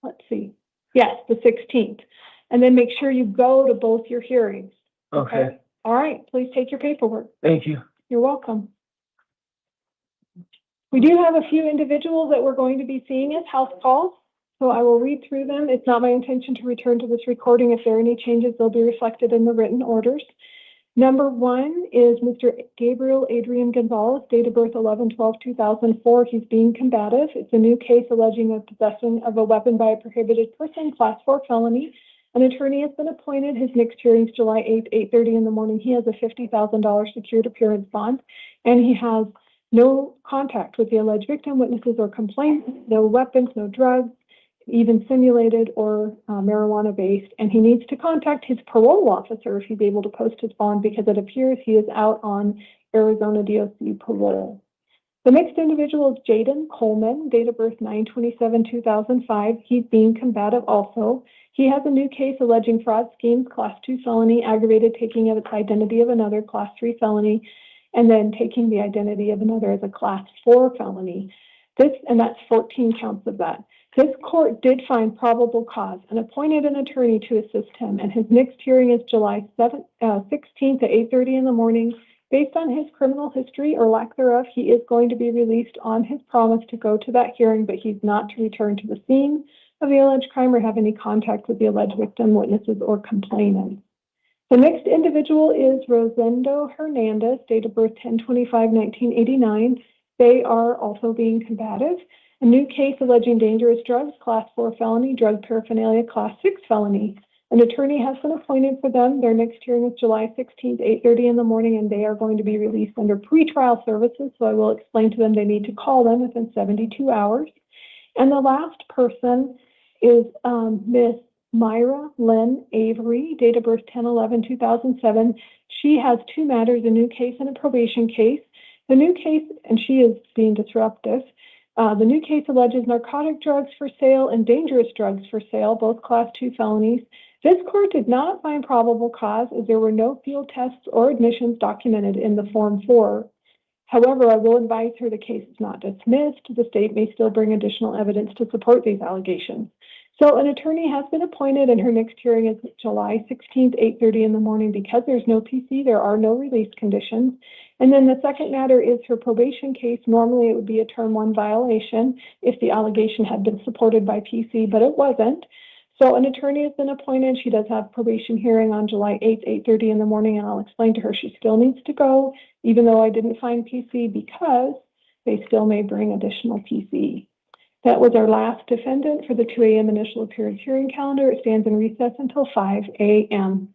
Let's see. Yes, the 16th. And then make sure you go to both your hearings. Okay. All right. Please take your paperwork. Thank you. You're welcome. We do have a few individuals that we're going to be seeing as house calls. So I will read through them. It's not my intention to return to this recording. If there are any changes, they'll be reflected in the written orders. Number 1 is Mr. Gabriel Adrian Gonzalez, date of birth 11/12/2004. He's being combative. It's a new case alleging a possession of a weapon by a prohibited person, class 4 felony. An attorney has been appointed. His next hearing is July 8th, 8:30 in the morning. He has a $50,000 secured appearance bond, and he has no contact with the alleged victim, witnesses, or complaints, no weapons, no drugs, even simulated or marijuana-based, and he needs to contact his parole officer if he's able to post his bond, because it appears he is out on Arizona DOC parole. The next individual is Jaden Coleman, date of birth 9/27/2005. He's being combative also. He has a new case alleging fraud schemes, class 2 felony, aggravated taking of its identity of another, class 3 felony, and then taking the identity of another as a class 4 felony. And that's 14 counts of that. This court did find probable cause and appointed an attorney to assist him, and his next hearing is July 16th at 8:30 in the morning. Based on his criminal history or lack thereof, he is going to be released on his promise to go to that hearing, but he's not to return to the scene of the alleged crime or have any contact with the alleged victim, witnesses, or complainants. The next individual is Rosendo Hernandez, date of birth 10/25/1989. They are also being combative. A new case alleging dangerous drugs, class 4 felony, drug paraphernalia, class 6 felony. An attorney has been appointed for them. Their next hearing is July 16th, 8:30 in the morning, and they are going to be released under pretrial services. So I will explain to them they need to call them within 72 hours. And the last person is Miss Myra Lynn Avery, date of birth 10/11/2007. She has 2 matters, a new case and a probation case. The new case, and she is being disruptive. The new case alleges narcotic drugs for sale and dangerous drugs for sale, both class 2 felonies. This court did not find probable cause as there were no field tests or admissions documented in the Form 4. However, I will advise her the case is not dismissed. The state may still bring additional evidence to support these allegations. So an attorney has been appointed, and her next hearing is July 16th, 8:30 in the morning. Because there's no PC, there are no release conditions. And then the second matter is her probation case. Normally, it would be a Term 1 violation if the allegation had been supported by PC, but it wasn't. So an attorney has been appointed. She does have probation hearing on July 8th, 8:30 in the morning, and I'll explain to her she still needs to go, even though I didn't find PC, because they still may bring additional PC. That was our last defendant for the 2 a.m. initial appearance hearing calendar. It stands in recess until 5 a.m.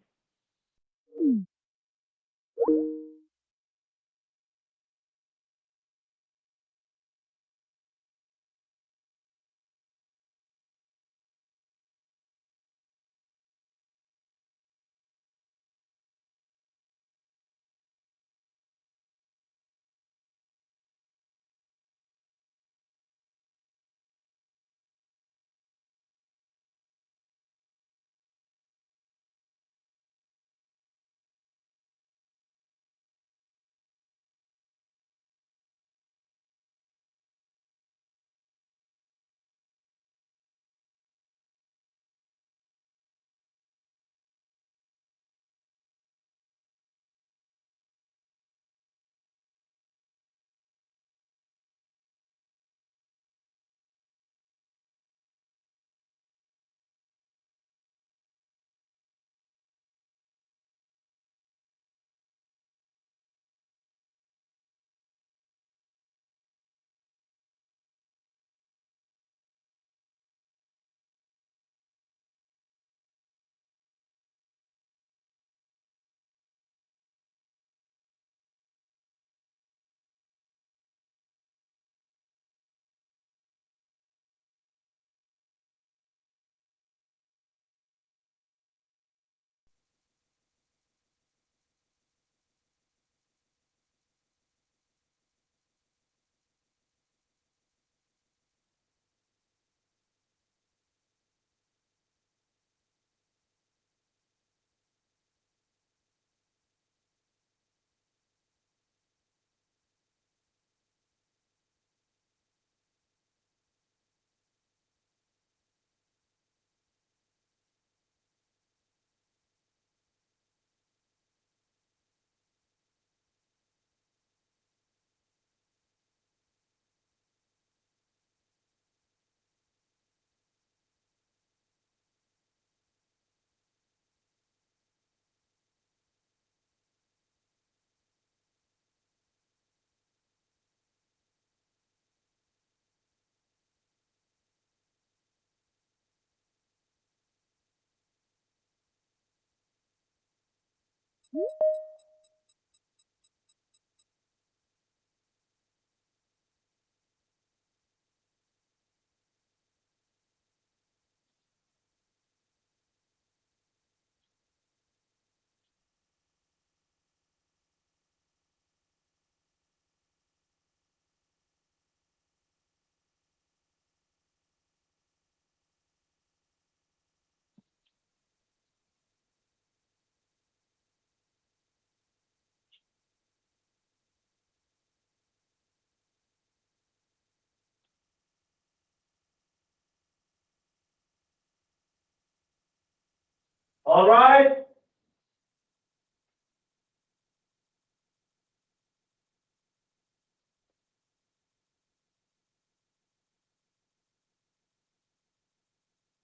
All right.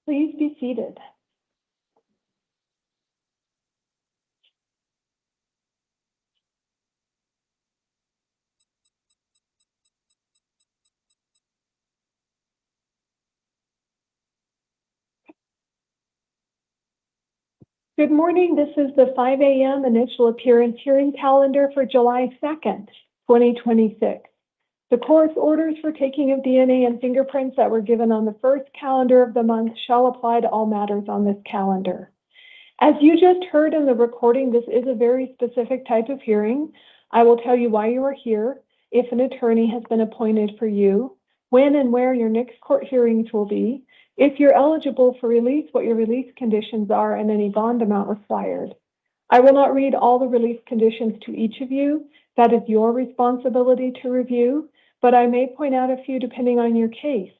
Please be seated. Good morning. This is the 5 a.m. initial appearance hearing calendar for July 2nd, 2026. The court's orders for taking of DNA and fingerprints that were given on the first calendar of the month shall apply to all matters on this calendar. As you just heard in the recording, this is a very specific type of hearing. I will tell you why you are here, if an attorney has been appointed for you, when and where your next court hearings will be, if you're eligible for release, what your release conditions are, and any bond amount required. I will not read all the release conditions to each of you. That is your responsibility to review, but I may point out a few depending on your case.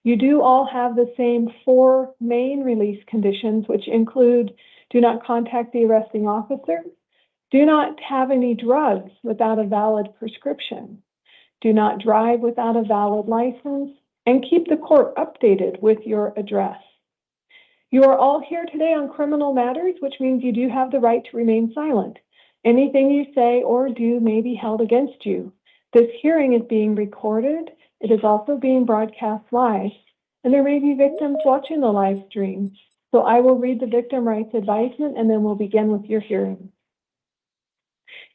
You do all have the same 4 main release conditions, which include: do not contact the arresting officer, do not have any drugs without a valid prescription, do not drive without a valid license, and keep the court updated with your address. You are all here today on criminal matters, which means you do have the right to remain silent. Anything you say or do may be held against you. This hearing is being recorded. It is also being broadcast live, and there may be victims watching the live stream. So I will read the victim rights advisement, and then we'll begin with your hearing.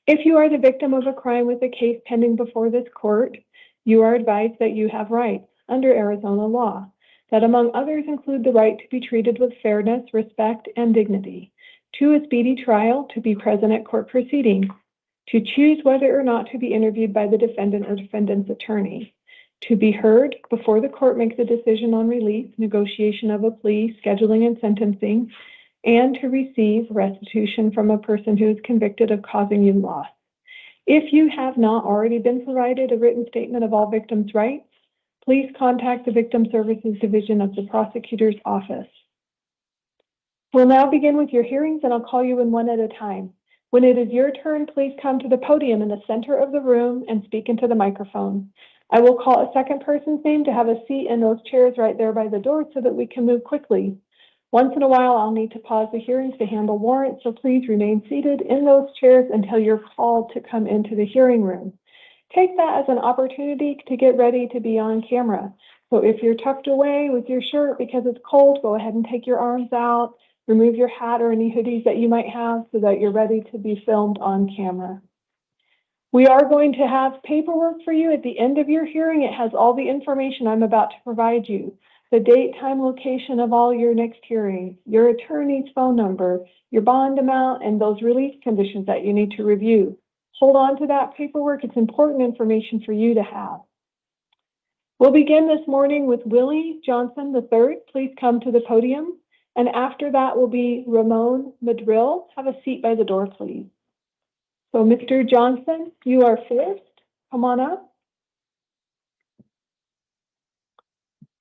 If you are the victim of a crime with a case pending before this court, you are advised that you have rights under Arizona law that, among others, include the right to be treated with fairness, respect, and dignity, to a speedy trial, to be present at court proceedings, to choose whether or not to be interviewed by the defendant or defendant's attorney, to be heard before the court makes a decision on release, negotiation of a plea, scheduling and sentencing, and to receive restitution from a person who is convicted of causing you loss. If you have not already been provided a written statement of all victims' rights, please contact the Victim Services Division of the Prosecutor's Office. We'll now begin with your hearings, and I'll call you in one at a time. When it is your turn, please come to the podium in the center of the room and speak into the microphone. I will call a second person's name to have a seat in those chairs right there by the door so that we can move quickly. Once in a while, I'll need to pause the hearings to handle warrants, so please remain seated in those chairs until you're called to come into the hearing room. Take that as an opportunity to get ready to be on camera. So if you're tucked away with your shirt because it's cold, go ahead and take your arms out, remove your hat or any hoodies that you might have so that you're ready to be filmed on camera. We are going to have paperwork for you at the end of your hearing. It has all the information I'm about to provide you: the date, time, location of all your next hearings, your attorney's phone number, your bond amount, and those release conditions that you need to review. Hold on to that paperwork. It's important information for you to have. We'll begin this morning with Willie Johnson III. Please come to the podium. And after that will be Ramon Madrill. Have a seat by the door, please. So Mr. Johnson, you are first. Come on up.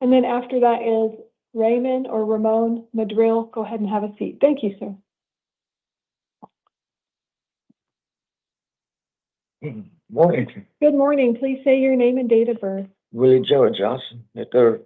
And then after that is Raymond or Ramon Madrill. Go ahead and have a seat. Thank you, sir. Morning. Good morning. Please say your name and date of birth. Willie Joe Johnson, the third,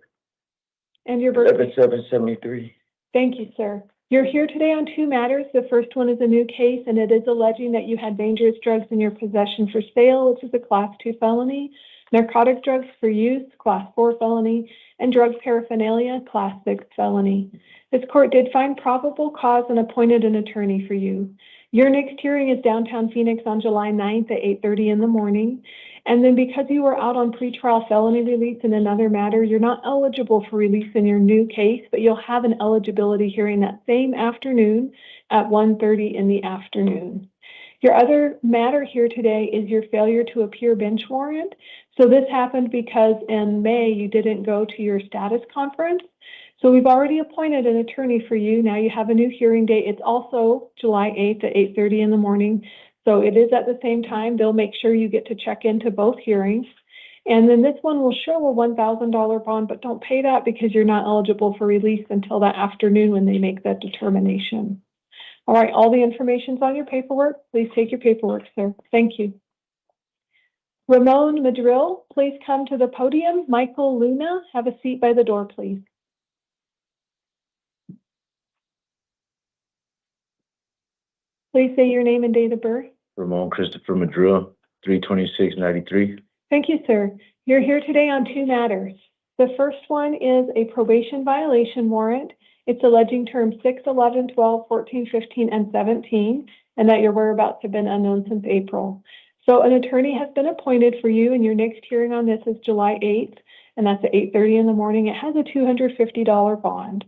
And your birthday. 11/7/73. Thank you, sir. You're here today on 2 matters. The first one is a new case, and it is alleging that you had dangerous drugs in your possession for sale, which is a Class 2 felony, narcotic drugs for use, Class 4 felony, and drug paraphernalia, Class 6 felony. This court did find probable cause and appointed an attorney for you. Your next hearing is downtown Phoenix on July 9th at 8:30 in the morning. And then because you were out on pretrial felony release in another matter, you're not eligible for release in your new case, but you'll have an eligibility hearing that same afternoon at 1:30 in the afternoon. Your other matter here today is your failure to appear bench warrant. So this happened because in May you didn't go to your status conference. So we've already appointed an attorney for you. Now you have a new hearing date. It's also July 8th at 8:30 in the morning. So it is at the same time. They'll make sure you get to check into both hearings. And then this one will show a $1,000 bond, but don't pay that because you're not eligible for release until that afternoon when they make that determination. All right, all the information's on your paperwork. Please take your paperwork, sir. Thank you. Ramon Madril, please come to the podium. Michael Luna, have a seat by the door, please. Please say your name and date of birth. Ramon Christopher Madrua, 32693. Thank you, sir. You're here today on two matters. The first one is a probation violation warrant. It's alleging terms 6, 11, 12, 14, 15, and 17, and that your whereabouts have been unknown since April. So an attorney has been appointed for you, and your next hearing on this is July 8th, and that's at 8:30 in the morning. It has a $250 bond.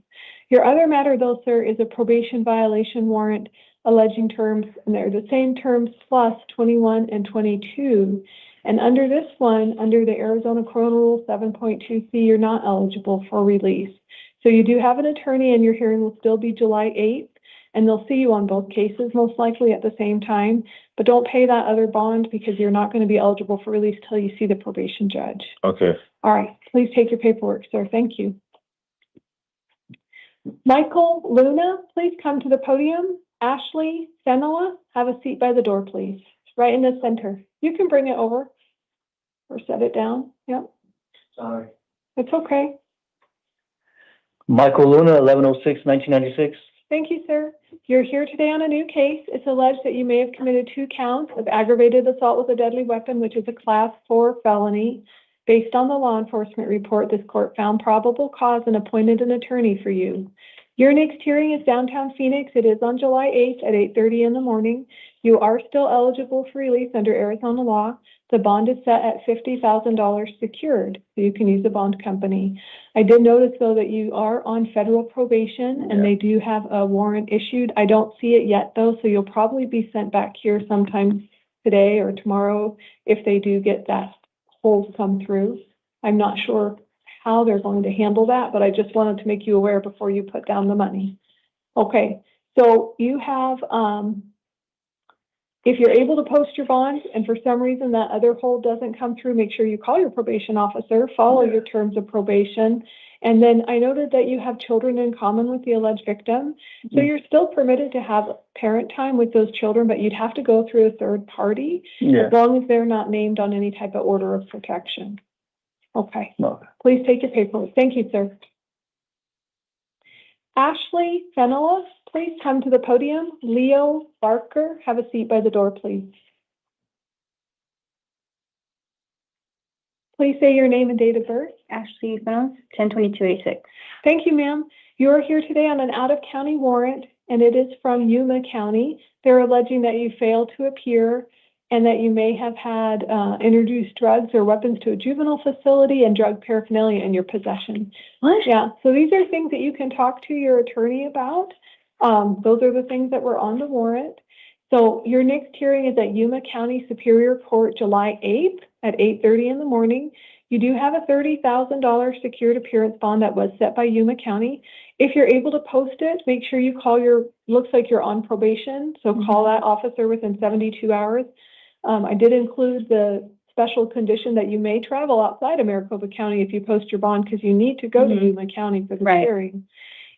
Your other matter, though, sir, is a probation violation warrant alleging terms, and they're the same terms plus 21 and 22. And under this one, under the Arizona Coroner Rule 7.2C, you're not eligible for release. So you do have an attorney, and your hearing will still be July 8th, and they'll see you on both cases most likely at the same time. But don't pay that other bond because you're not going to be eligible for release till you see the probation judge. Okay. All right, please take your paperwork, sir. Thank you. Michael Luna, please come to the podium. Ashley Fenella, have a seat by the door, please. Right in the center. You can bring it over or set it down. Yep. Sorry. It's okay. Michael Luna, 1106-1996. Thank you, sir. You're here today on a new case. It's alleged that you may have committed 2 counts of aggravated assault with a deadly weapon, which is a Class 4 felony. Based on the law enforcement report, this court found probable cause and appointed an attorney for you. Your next hearing is downtown Phoenix. It is on July 8th at 8:30 in the morning. You are still eligible for release under Arizona law. The bond is set at $50,000 secured, so you can use a bond company. I did notice, though, that you are on federal probation, and they do have a warrant issued. I don't see it yet, though, so you'll probably be sent back here sometime today or tomorrow if they do get that hold come through. I'm not sure how they're going to handle that, but I just wanted to make you aware before you put down the money. Okay, so you have, if you're able to post your bond and for some reason that other hold doesn't come through, make sure you call your probation officer, follow your terms of probation. And then I noted that you have children in common with the alleged victim. So you're still permitted to have parent time with those children, but you'd have to go through a third party as long as they're not named on any type of order of protection. Okay. Please take your paperwork. Thank you, sir. Ashley Fenella, please come to the podium. Leo Barker, have a seat by the door, please. Please say your name and date of birth. Ashley Fennels, 10/22/86. Thank you, ma'am. You are here today on an out-of-county warrant, and it is from Yuma County. They're alleging that you failed to appear and that you may have had introduced drugs or weapons to a juvenile facility and drug paraphernalia in your possession. What? Yeah, so these are things that you can talk to your attorney about. Those are the things that were on the warrant. So your next hearing is at Yuma County Superior Court, July 8th at 8:30 in the morning. You do have a $30,000 secured appearance bond that was set by Yuma County. If you're able to post it, make sure you call looks like you're on probation, so call that officer within 72 hours. I did include the special condition that you may travel outside of Maricopa County if you post your bond because you need to go to Yuma County for the hearing.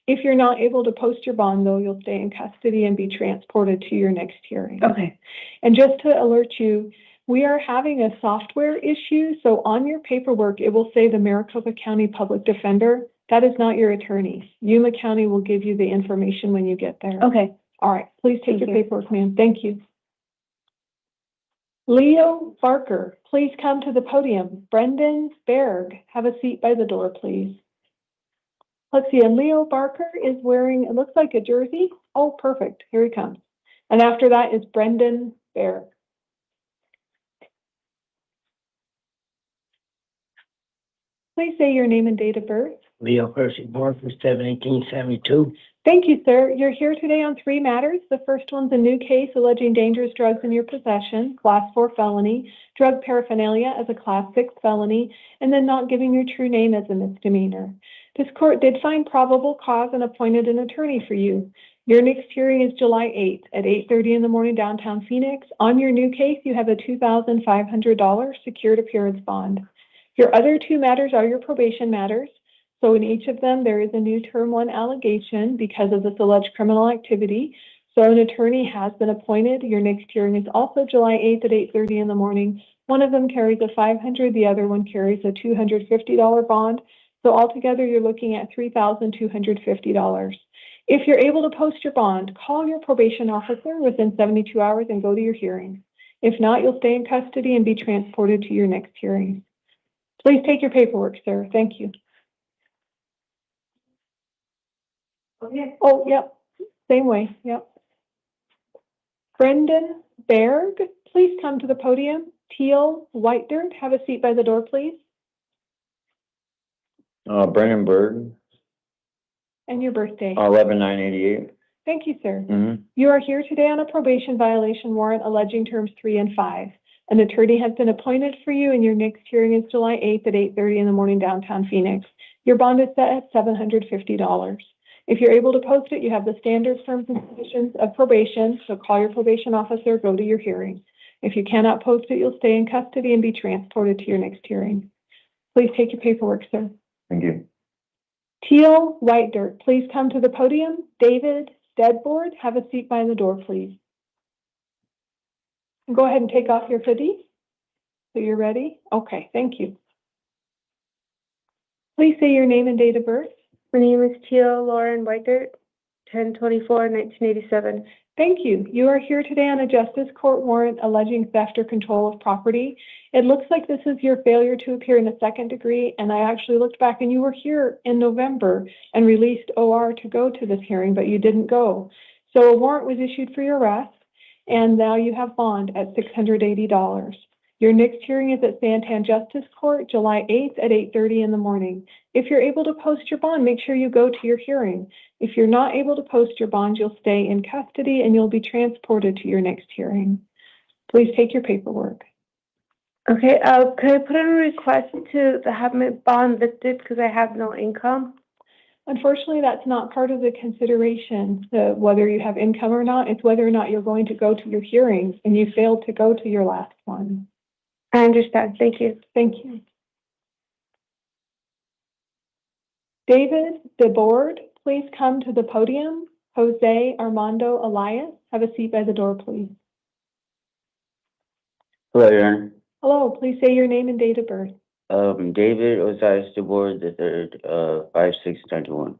If you're not able to post your bond, though, you'll stay in custody and be transported to your next hearing. Okay. And just to alert you, we are having a software issue. So on your paperwork, it will say the Maricopa County Public Defender. That is not your attorney. Yuma County will give you the information when you get there. Okay. All right. Please take your paperwork, ma'am. Thank you. Leo Barker, please come to the podium. Brendan Berg, have a seat by the door, please. Let's see, and Leo Barker is wearing, it looks like a jersey. Oh, perfect. Here he comes. And after that is Brendan Bear. Please say your name and date of birth. Leo Percy, born for 7/18/72. Thank you, sir. You're here today on 3 matters. The first one's a new case alleging dangerous drugs in your possession, Class 4 felony, drug paraphernalia as a Class 6 felony, and then not giving your true name as a misdemeanor. This court did find probable cause and appointed an attorney for you. Your next hearing is July 8th at 8:30 in the morning downtown Phoenix. On your new case, you have a $2,500 secured appearance bond. Your other 2 matters are your probation matters. So in each of them, there is a new term 1 allegation because of this alleged criminal activity. So an attorney has been appointed. Your next hearing is also July 8th at 8:30 in the morning. One of them carries a $500, the other one carries a $250 bond. So altogether, you're looking at $3,250. If you're able to post your bond, call your probation officer within 72 hours and go to your hearing. If not, you'll stay in custody and be transported to your next hearing. Please take your paperwork, sir. Thank you. Okay. Oh, yep. Same way. Yep. Brendan Berg, please come to the podium. Teal White Dirt, have a seat by the door, please. Brennan Berg, And your birthday. 11/9/88. Thank you, sir. Mm-hmm. You are here today on a probation violation warrant alleging terms 3 and 5. An attorney has been appointed for you, and your next hearing is July 8th at 8:30 in the morning downtown Phoenix. Your bond is set at $750. If you're able to post it, you have the standard terms and conditions of probation, so call your probation officer, go to your hearing. If you cannot post it, you'll stay in custody and be transported to your next hearing. Please take your paperwork, sir. Thank you. Teal White Dirt, please come to the podium. David Steadboard, have a seat by the door, please. Go ahead and take off your hoodie. So you're ready? Okay, thank you. Please say your name and date of birth. My name is Teal Lauren Whitedirt, 10/24/1987. Thank you. You are here today on a justice court warrant alleging theft or control of property. It looks like this is your failure to appear in a second degree, and I actually looked back and you were here in November and released OR to go to this hearing, but you didn't go. So a warrant was issued for your arrest, and now you have bond at $680. Your next hearing is at Santan Justice Court, July 8th at 8:30 in the morning. If you're able to post your bond, make sure you go to your hearing. If you're not able to post your bond, you'll stay in custody and you'll be transported to your next hearing. Please take your paperwork. Okay, could I put in a request to have my bond lifted because I have no income? Unfortunately, that's not part of the consideration, whether you have income or not. It's whether or not you're going to go to your hearings, and you failed to go to your last one. I understand. Thank you. Thank you. David DeBoard, please come to the podium. Jose Armando Elias, have a seat by the door, please. Hello, Your Honor. Hello, please say your name and date of birth. David Osiris DeBoard III, 5/6/91.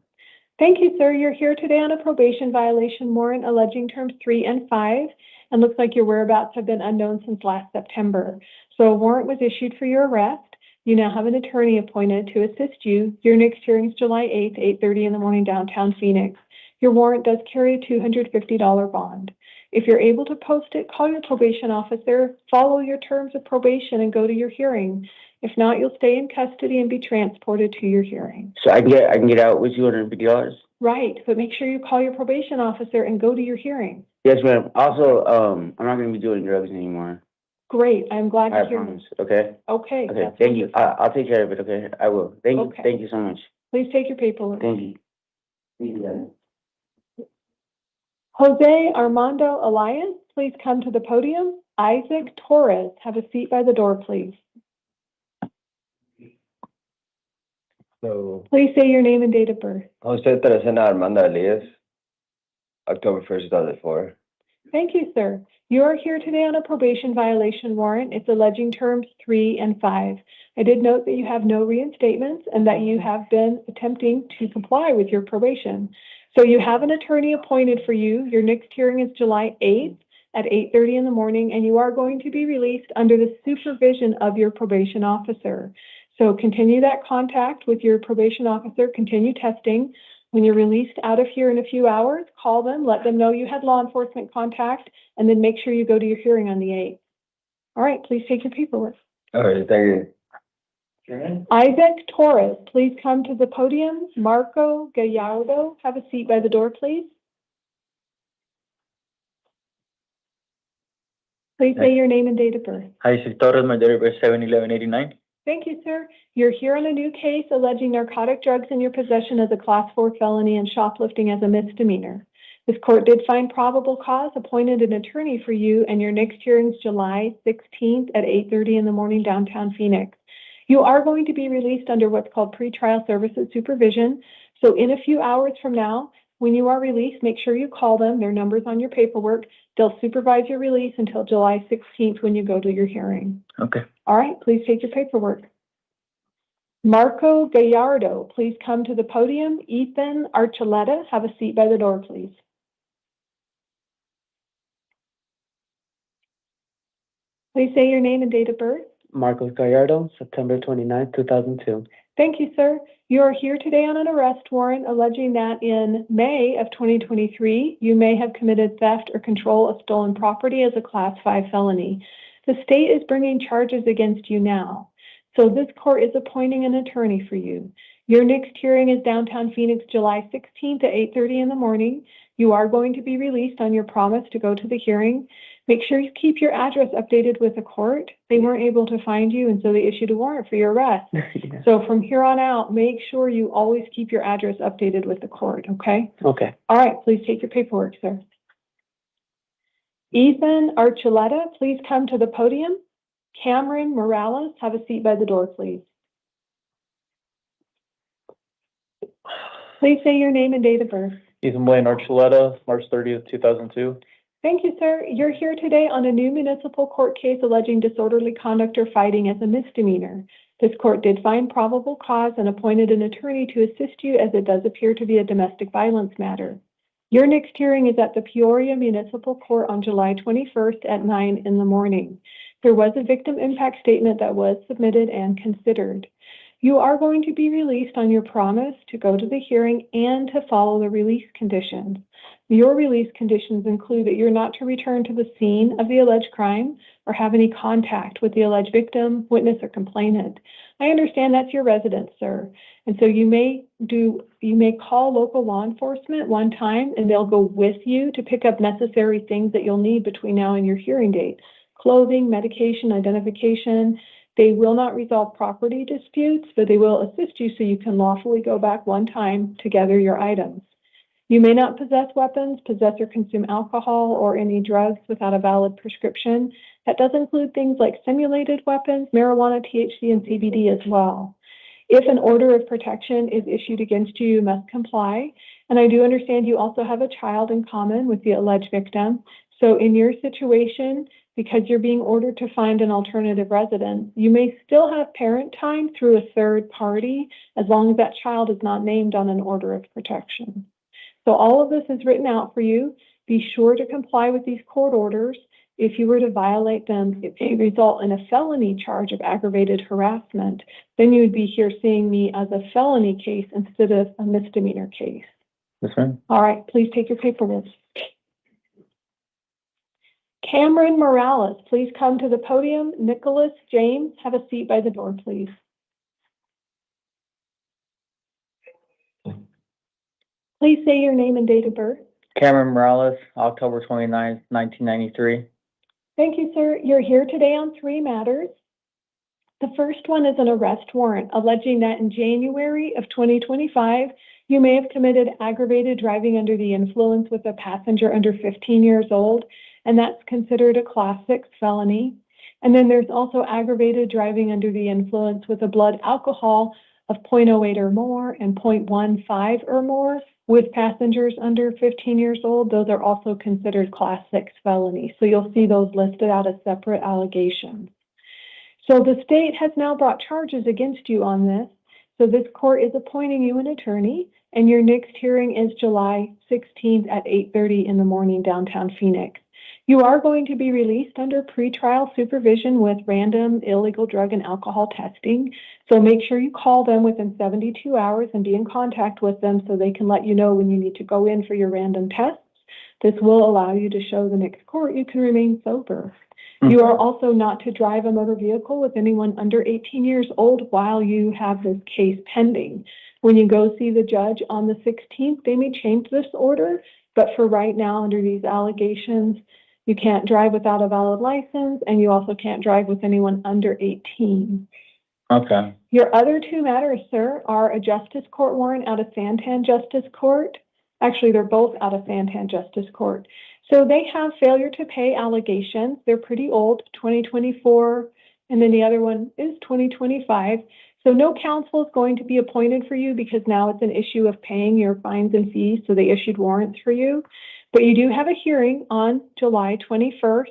Thank you, sir. You're here today on a probation violation warrant alleging terms 3 and 5, and looks like your whereabouts have been unknown since last September. So a warrant was issued for your arrest. You now have an attorney appointed to assist you. Your next hearing is July 8th, 8:30 in the morning downtown Phoenix. Your warrant does carry a $250 bond. If you're able to post it, call your probation officer, follow your terms of probation, and go to your hearing. If not, you'll stay in custody and be transported to your hearing. So I can get out with $250? Right, but make sure you call your probation officer and go to your hearing. Yes, ma'am. Also, I'm not going to be doing drugs anymore. Great, I'm glad to I hear promise. Okay. Okay. Okay. Thank you. I'll take care of it. Okay. I will. Thank you. Okay. Thank you so much. Please take your paperwork. Thank you. Thank you. Jose Armando Elias, please come to the podium. Isaac Torres, have a seat by the door, please. So, Please say your name and date of birth. Jose Teresina Armando Elias, October 1st, 2004. Thank you, sir. You are here today on a probation violation warrant. It's alleging terms 3 and 5. I did note that you have no reinstatements and that you have been attempting to comply with your probation. So you have an attorney appointed for you. Your next hearing is July 8th at 8:30 in the morning, and you are going to be released under the supervision of your probation officer. So continue that contact with your probation officer, continue testing. When you're released out of here in a few hours, call them, let them know you had law enforcement contact, and then make sure you go to your hearing on the 8th. All right, please take your paperwork. All right, thank you. Isaac Torres, please come to the podium. Marco Gallardo, have a seat by the door, please. Please say your name and date of birth. Isaac Torres, my date of birth 7/11/89. Thank you, sir. You're here on a new case alleging narcotic drugs in your possession as a Class 4 felony and shoplifting as a misdemeanor. This court did find probable cause, appointed an attorney for you, and your next hearing is July 16th at 8:30 in the morning, downtown Phoenix. You are going to be released under what's called pretrial services supervision. So in a few hours from now, when you are released, make sure you call them. Their number's on your paperwork. They'll supervise your release until July 16th when you go to your hearing. Okay. All right, please take your paperwork. Marco Gallardo, please come to the podium. Ethan Archuleta, have a seat by the door, please. Please say your name and date of birth. Marcos Gallardo, September 29th, 2002. Thank you, sir. You are here today on an arrest warrant alleging that in May of 2023, you may have committed theft or control of stolen property as a Class 5 felony. The state is bringing charges against you now. So this court is appointing an attorney for you. Your next hearing is downtown Phoenix, July 16th at 8:30 in the morning. You are going to be released on your promise to go to the hearing. Make sure you keep your address updated with the court. They weren't able to find you, and so they issued a warrant for your arrest. Yeah. So from here on out, make sure you always keep your address updated with the court, okay? Okay. All right, please take your paperwork, sir. Ethan Archuleta, please come to the podium. Cameron Morales, have a seat by the door, please. Please say your name and date of birth. Ethan Blaine Archuleta, March 30th, 2002. Thank you, sir. You're here today on a new municipal court case alleging disorderly conduct or fighting as a misdemeanor. This court did find probable cause and appointed an attorney to assist you, as it does appear to be a domestic violence matter. Your next hearing is at the Peoria Municipal Court on July 21st at 9 in the morning. There was a victim impact statement that was submitted and considered. You are going to be released on your promise to go to the hearing and to follow the release conditions. Your release conditions include that you're not to return to the scene of the alleged crime or have any contact with the alleged victim, witness, or complainant. I understand that's your residence, sir. And so you may call local law enforcement one time, and they'll go with you to pick up necessary things that you'll need between now and your hearing date. Clothing, medication, identification. They will not resolve property disputes, but they will assist you so you can lawfully go back one time to gather your items. You may not possess weapons, possess or consume alcohol, or any drugs without a valid prescription. That does include things like simulated weapons, marijuana, THC, and CBD as well. If an order of protection is issued against you, you must comply. And I do understand you also have a child in common with the alleged victim. So in your situation, because you're being ordered to find an alternative residence, you may still have parent time through a third party, as long as that child is not named on an order of protection. So all of this is written out for you. Be sure to comply with these court orders. If you were to violate them, it may result in a felony charge of aggravated harassment. Then you would be here seeing me as a felony case instead of a misdemeanor case. That's right. All right, please take your paperwork. Cameron Morales, please come to the podium. Nicholas James, have a seat by the door, please. Please say your name and date of birth. Cameron Morales, October 29th, 1993. Thank you, sir. You're here today on 3 matters. The first one is an arrest warrant alleging that in January of 2025, you may have committed aggravated driving under the influence with a passenger under 15 years old, and that's considered a Class 6 felony. And then there's also aggravated driving under the influence with a blood alcohol of 0.08 or more and 0.15 or more with passengers under 15 years old. Those are also considered Class 6 felonies. So you'll see those listed out as separate allegations. So the state has now brought charges against you on this. So this court is appointing you an attorney, and your next hearing is July 16th at 8:30 in the morning, downtown Phoenix. You are going to be released under pretrial supervision with random illegal drug and alcohol testing. So make sure you call them within 72 hours and be in contact with them so they can let you know when you need to go in for your random tests. This will allow you to show the next court you can remain sober. You are also not to drive a motor vehicle with anyone under 18 years old while you have this case pending. When you go see the judge on the 16th, they may change this order, but for right now, under these allegations, you can't drive without a valid license, and you also can't drive with anyone under 18. Okay. Your other two matters, sir, are a justice court warrant out of Santan Justice Court. Actually, they're both out of Santan Justice Court. So they have failure to pay allegations. They're pretty old, 2024, and then the other one is 2025. So no counsel is going to be appointed for you because now it's an issue of paying your fines and fees, so they issued warrants for you. But you do have a hearing on July 21st,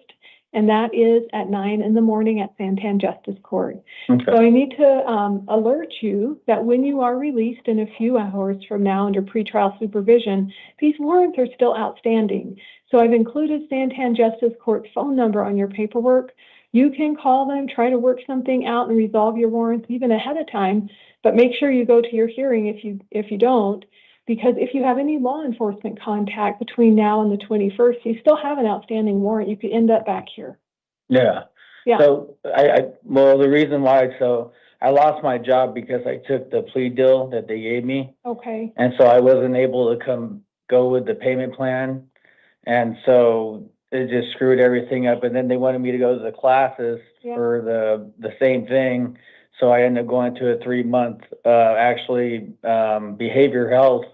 and that is at 9 in the morning at Santan Justice Court. Okay. So I need to alert you that when you are released in a few hours from now under pretrial supervision, these warrants are still outstanding. So I've included Santan Justice Court phone number on your paperwork. You can call them, try to work something out and resolve your warrants even ahead of time, but make sure you go to your hearing if you don't, because if you have any law enforcement contact between now and the 21st, you still have an outstanding warrant. You could end up back here. Yeah. Yeah. So well, the reason why, so I lost my job because I took the plea deal that they gave me. Okay. And so I wasn't able to go with the payment plan. And so it just screwed everything up. And then they wanted me to go to the classes for the same thing. So I ended up going to a 3-month, behavior health,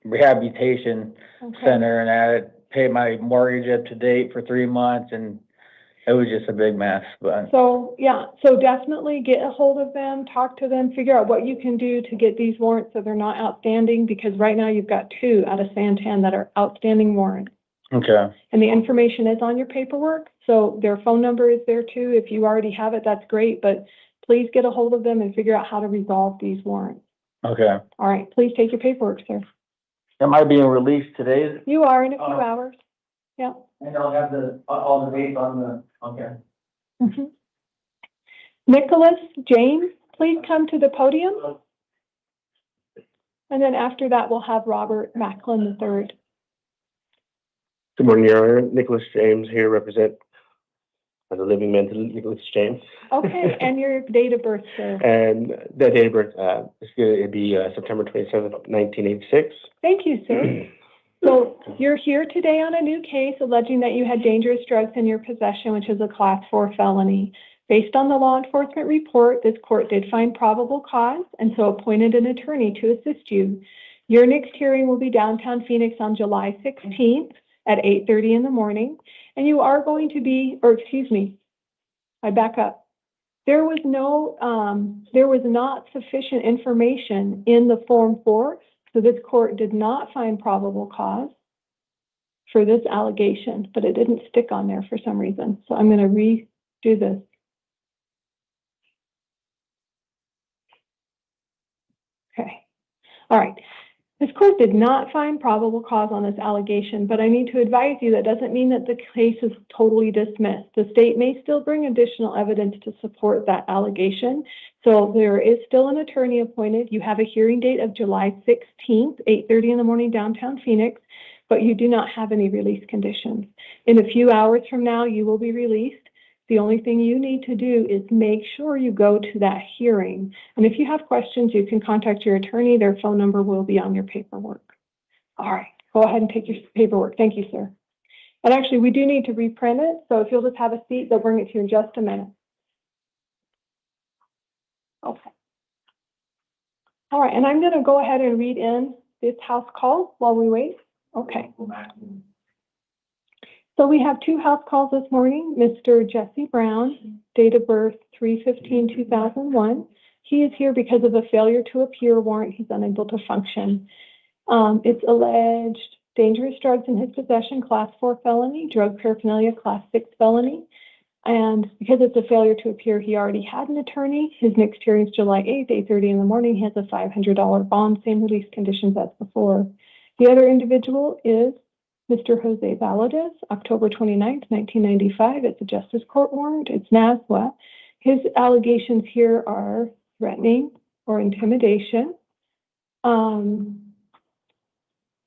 rehabilitation center, and I had to pay my mortgage up to date for 3 months, and it was just a big mess. But So definitely get a hold of them, talk to them, figure out what you can do to get these warrants so they're not outstanding, because right now you've got 2 out of Santan that are outstanding warrants. okay. And the information is on your paperwork, so their phone number is there too. If you already have it, that's great, but please get a hold of them and figure out how to resolve these warrants. Okay. All right, please take your paperwork, sir. Am I being released today? You are in a few hours. Yeah. And I'll have all the dates on the, okay. Mm-hmm. Nicholas James, please come to the podium. And then after that, we'll have Robert Macklin III. Good morning, Your Honor. Nicholas James here, represent as a living man to Nicholas James. Okay, and your date of birth, sir? And the date of birth, it'd be September 27th, 1986. Thank you, sir. So you're here today on a new case alleging that you had dangerous drugs in your possession, which is a Class 4 felony. Based on the law enforcement report, this court did find probable cause and so appointed an attorney to assist you. Your next hearing will be downtown Phoenix on July 16th at 8:30 in the morning. And you are going to be, I back up. There was not sufficient information in the Form 4, so this court did not find probable cause for this allegation, but it didn't stick on there for some reason. So I'm going to redo this. Okay. All right. This court did not find probable cause on this allegation, but I need to advise you that doesn't mean that the case is totally dismissed. The state may still bring additional evidence to support that allegation. So there is still an attorney appointed. You have a hearing date of July 16th, 8:30 in the morning, downtown Phoenix, but you do not have any release conditions. In a few hours from now, you will be released. The only thing you need to do is make sure you go to that hearing. And if you have questions, you can contact your attorney. Their phone number will be on your paperwork. All right, go ahead and take your paperwork. Thank you, sir. And actually, we do need to reprint it. So if you'll just have a seat, they'll bring it to you in just a minute. Okay. All right, and I'm going to go ahead and read in this house call while we wait. Okay. So we have 2 house calls this morning. Mr. Jesse Brown, date of birth 3/15/2001. He is here because of a failure to appear warrant. He's unable to function. It's alleged dangerous drugs in his possession, Class 4 felony, drug paraphernalia, Class 6 felony. And because it's a failure to appear, he already had an attorney. His next hearing is July 8th, 8:30 in the morning. He has a $500 bond, same release conditions as before. The other individual is Mr. Jose Valadez, October 29th, 1995. It's a justice court warrant. It's NASWA. His allegations here are threatening or intimidation. And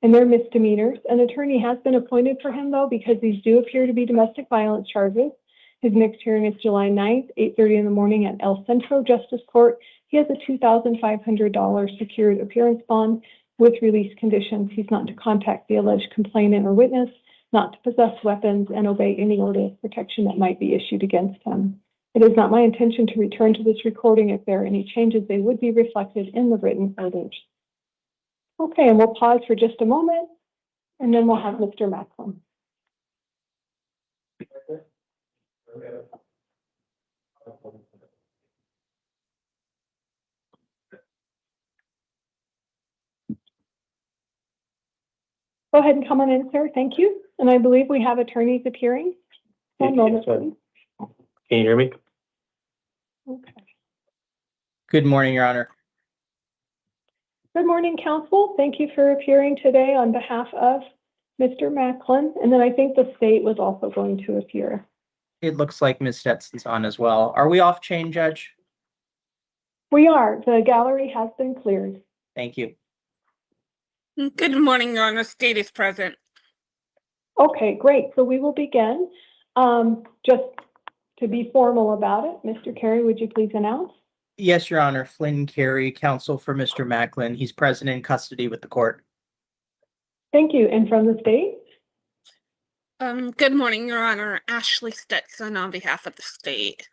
they're misdemeanors. An attorney has been appointed for him, though, because these do appear to be domestic violence charges. His next hearing is July 9th, 8:30 in the morning at El Centro Justice Court. He has a $2,500 secured appearance bond with release conditions. He's not to contact the alleged complainant or witness, not to possess weapons, and obey any order of protection that might be issued against him. It is not my intention to return to this recording. If there are any changes, they would be reflected in the written orders. Okay, and we'll pause for just a moment, and then we'll have Mr. Macklin. Go ahead and come on in, sir. Thank you. And I believe we have attorneys appearing. One moment, please. Can you hear me? Okay. Good morning, Your Honor. Good morning, counsel. Thank you for appearing today on behalf of Mr. Macklin. And then I think the state was also going to appear. It looks like Ms. Stetson's on as well. Are we off chain, Judge? We are. The gallery has been cleared. Thank you. Good morning, Your Honor. State is present. Okay, great. So we will begin. Just to be formal about it, Mr. Carey, would you please announce? Yes, Your Honor. Flynn Carey, counsel for Mr. Macklin. He's present in custody with the court. Thank you. And from the state? Good morning, Your Honor. Ashley Stetson on behalf of the state.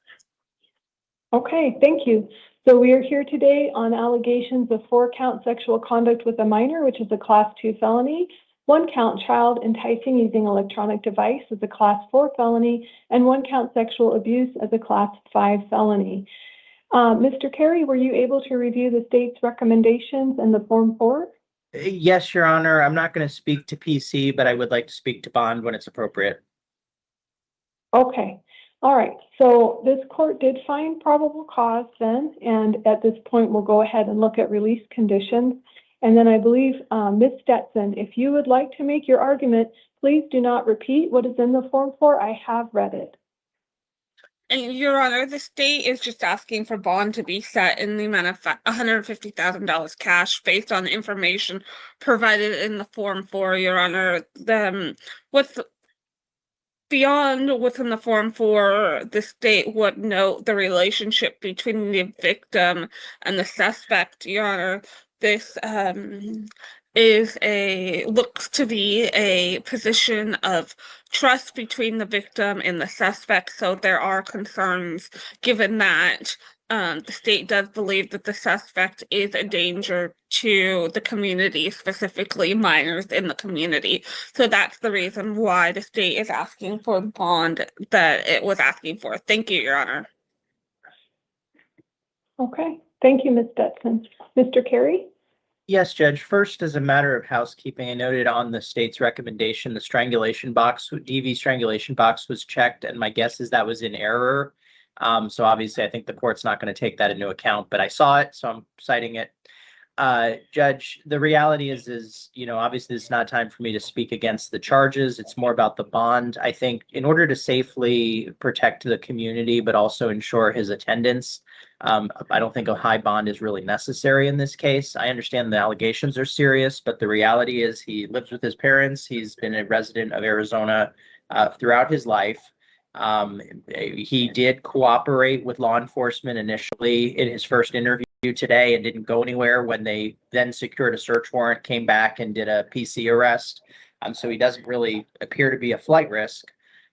Okay, thank you. So we are here today on allegations of 4-count sexual conduct with a minor, which is a Class 2 felony, 1-count child enticing using electronic device as a Class 4 felony, and 1-count sexual abuse as a Class 5 felony. Mr. Carey, were you able to review the state's recommendations and the Form 4? Yes, Your Honor. I'm not going to speak to PC, but I would like to speak to bond when it's appropriate. Okay. All right. So this court did find probable cause then, and at this point, we'll go ahead and look at release conditions. And then I believe, Ms. Stetson, if you would like to make your argument, please do not repeat what is in the Form 4. I have read it. And Your Honor, the state is just asking for bond to be set in the amount of $150,000 cash based on the information provided in the Form 4, Your Honor. Beyond within the Form 4, the state would note the relationship between the victim and the suspect, Your Honor. This looks to be a position of trust between the victim and the suspect, so there are concerns given that the state does believe that the suspect is a danger to the community, specifically minors in the community. So that's the reason why the state is asking for the bond that it was asking for. Thank you, Your Honor. Okay. Thank you, Ms. Stetson. Mr. Carey? Yes, Judge. First, as a matter of housekeeping, I noted on the state's recommendation, the strangulation box, DV strangulation box was checked, and my guess is that was in error. So obviously, I think the court's not going to take that into account, but I saw it, so I'm citing it. Judge, the reality is, obviously it's not time for me to speak against the charges. It's more about the bond. I think in order to safely protect the community, but also ensure his attendance, I don't think a high bond is really necessary in this case. I understand the allegations are serious, but the reality is he lives with his parents. He's been a resident of Arizona throughout his life. He did cooperate with law enforcement initially in his first interview today and didn't go anywhere when they then secured a search warrant, came back and did a PC arrest. So he doesn't really appear to be a flight risk.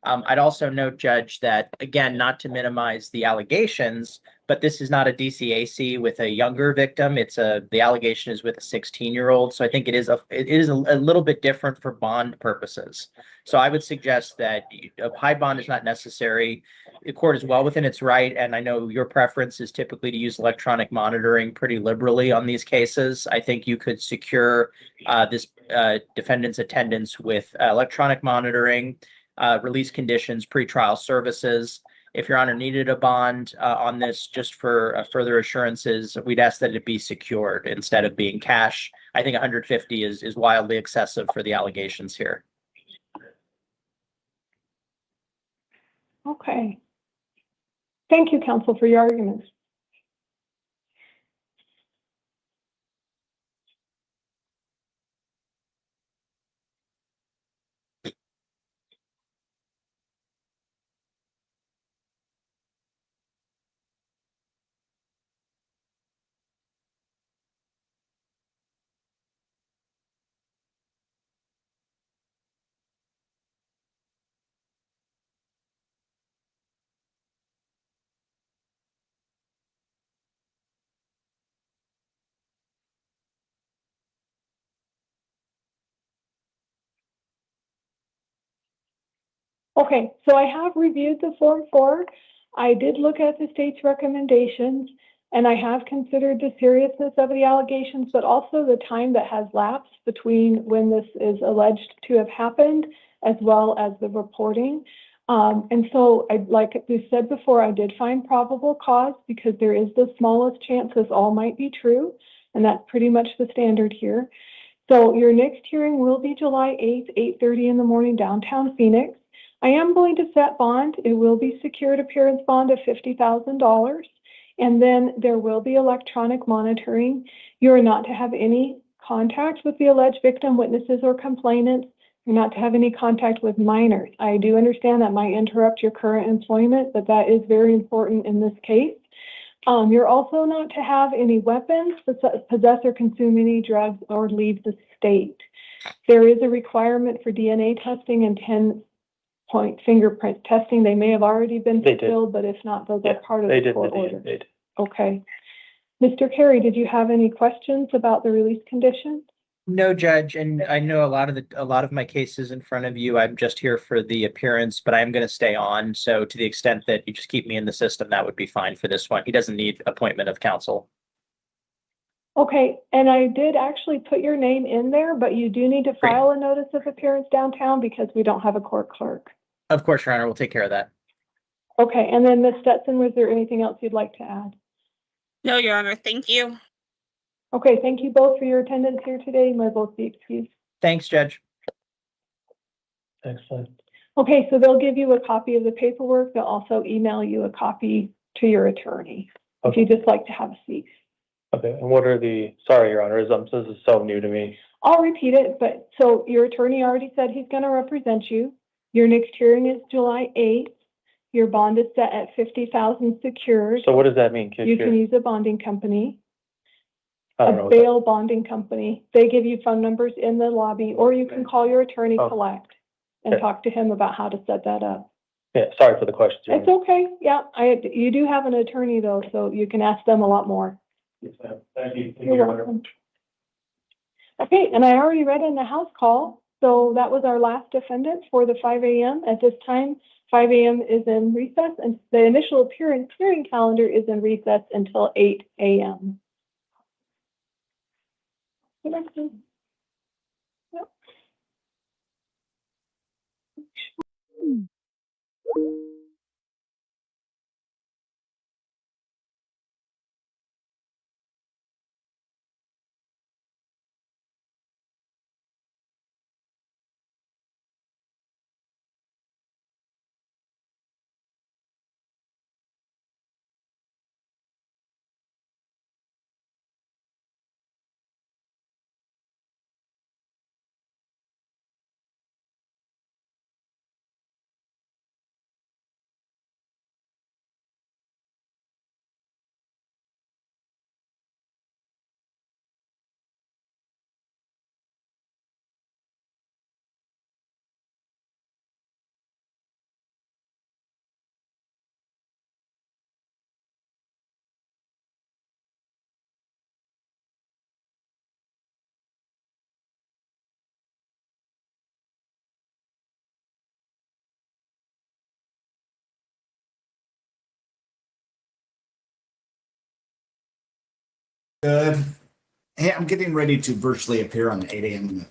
I'd also note, Judge, that again, not to minimize the allegations, but this is not a DCAC with a younger victim. The allegation is with a 16-year-old. So I think it is a little bit different for bond purposes. So I would suggest that a high bond is not necessary. The court is well within its right, and I know your preference is typically to use electronic monitoring pretty liberally on these cases. I think you could secure this defendant's attendance with electronic monitoring, release conditions, pretrial services. If Your Honor needed a bond on this just for further assurances, we'd ask that it be secured instead of being cash. I think 150 is wildly excessive for the allegations here. Okay. Thank you, counsel, for your arguments. Okay, so I have reviewed the Form 4. I did look at the state's recommendations, and I have considered the seriousness of the allegations, but also the time that has lapsed between when this is alleged to have happened, as well as the reporting. And so, like we said before, I did find probable cause because there is the smallest chance this all might be true, and that's pretty much the standard here. So your next hearing will be July 8th, 8:30 in the morning, downtown Phoenix. I am going to set bond. It will be secured appearance bond of $50,000. And then there will be electronic monitoring. You are not to have any contact with the alleged victim, witnesses, or complainants. You're not to have any contact with minors. I do understand that might interrupt your current employment, but that is very important in this case. You're also not to have any weapons, possess or consume any drugs, or leave the state. There is a requirement for DNA testing and 10-point fingerprint testing. They may have already been fulfilled, but if not, those are part of the court order. Okay. Mr. Carey, did you have any questions about the release conditions? No, Judge, and I know a lot of my cases in front of you. I'm just here for the appearance, but I'm going to stay on. So to the extent that you just keep me in the system, that would be fine for this one. He doesn't need appointment of counsel. Okay, and I did actually put your name in there, but you do need to file a notice of appearance downtown because we don't have a court clerk. Of course, Your Honor, we'll take care of that. Okay, and then Ms. Stetson, was there anything else you'd like to add? No, Your Honor, thank you. Okay, thank you both for your attendance here today. You may both be excused. Thanks, Judge. Excellent. Okay, so they'll give you a copy of the paperwork. They'll also email you a copy to your attorney if you'd just like to have a seat. Okay, and what are sorry, Your Honor, this is so new to me. I'll repeat it, but so your attorney already said he's going to represent you. Your next hearing is July 8th. Your bond is set at $50,000 secured. So what does that mean? You can use a bonding company. I don't know. A bail bonding company. They give you phone numbers in the lobby, or you can call your attorney collect and talk to him about how to set that up. Yeah, sorry for the question. It's okay. Yeah, you do have an attorney though, so you can ask them a lot more. Yes, ma'am. Thank you. You're welcome. Okay, and I already read in the house call, so that was our last defendant for the 5 a.m. At this time, 5 a.m. is in recess, and the initial appearance hearing calendar is in recess until 8 a.m. Yep. Hey, I'm getting ready to virtually appear on the 8 a.m.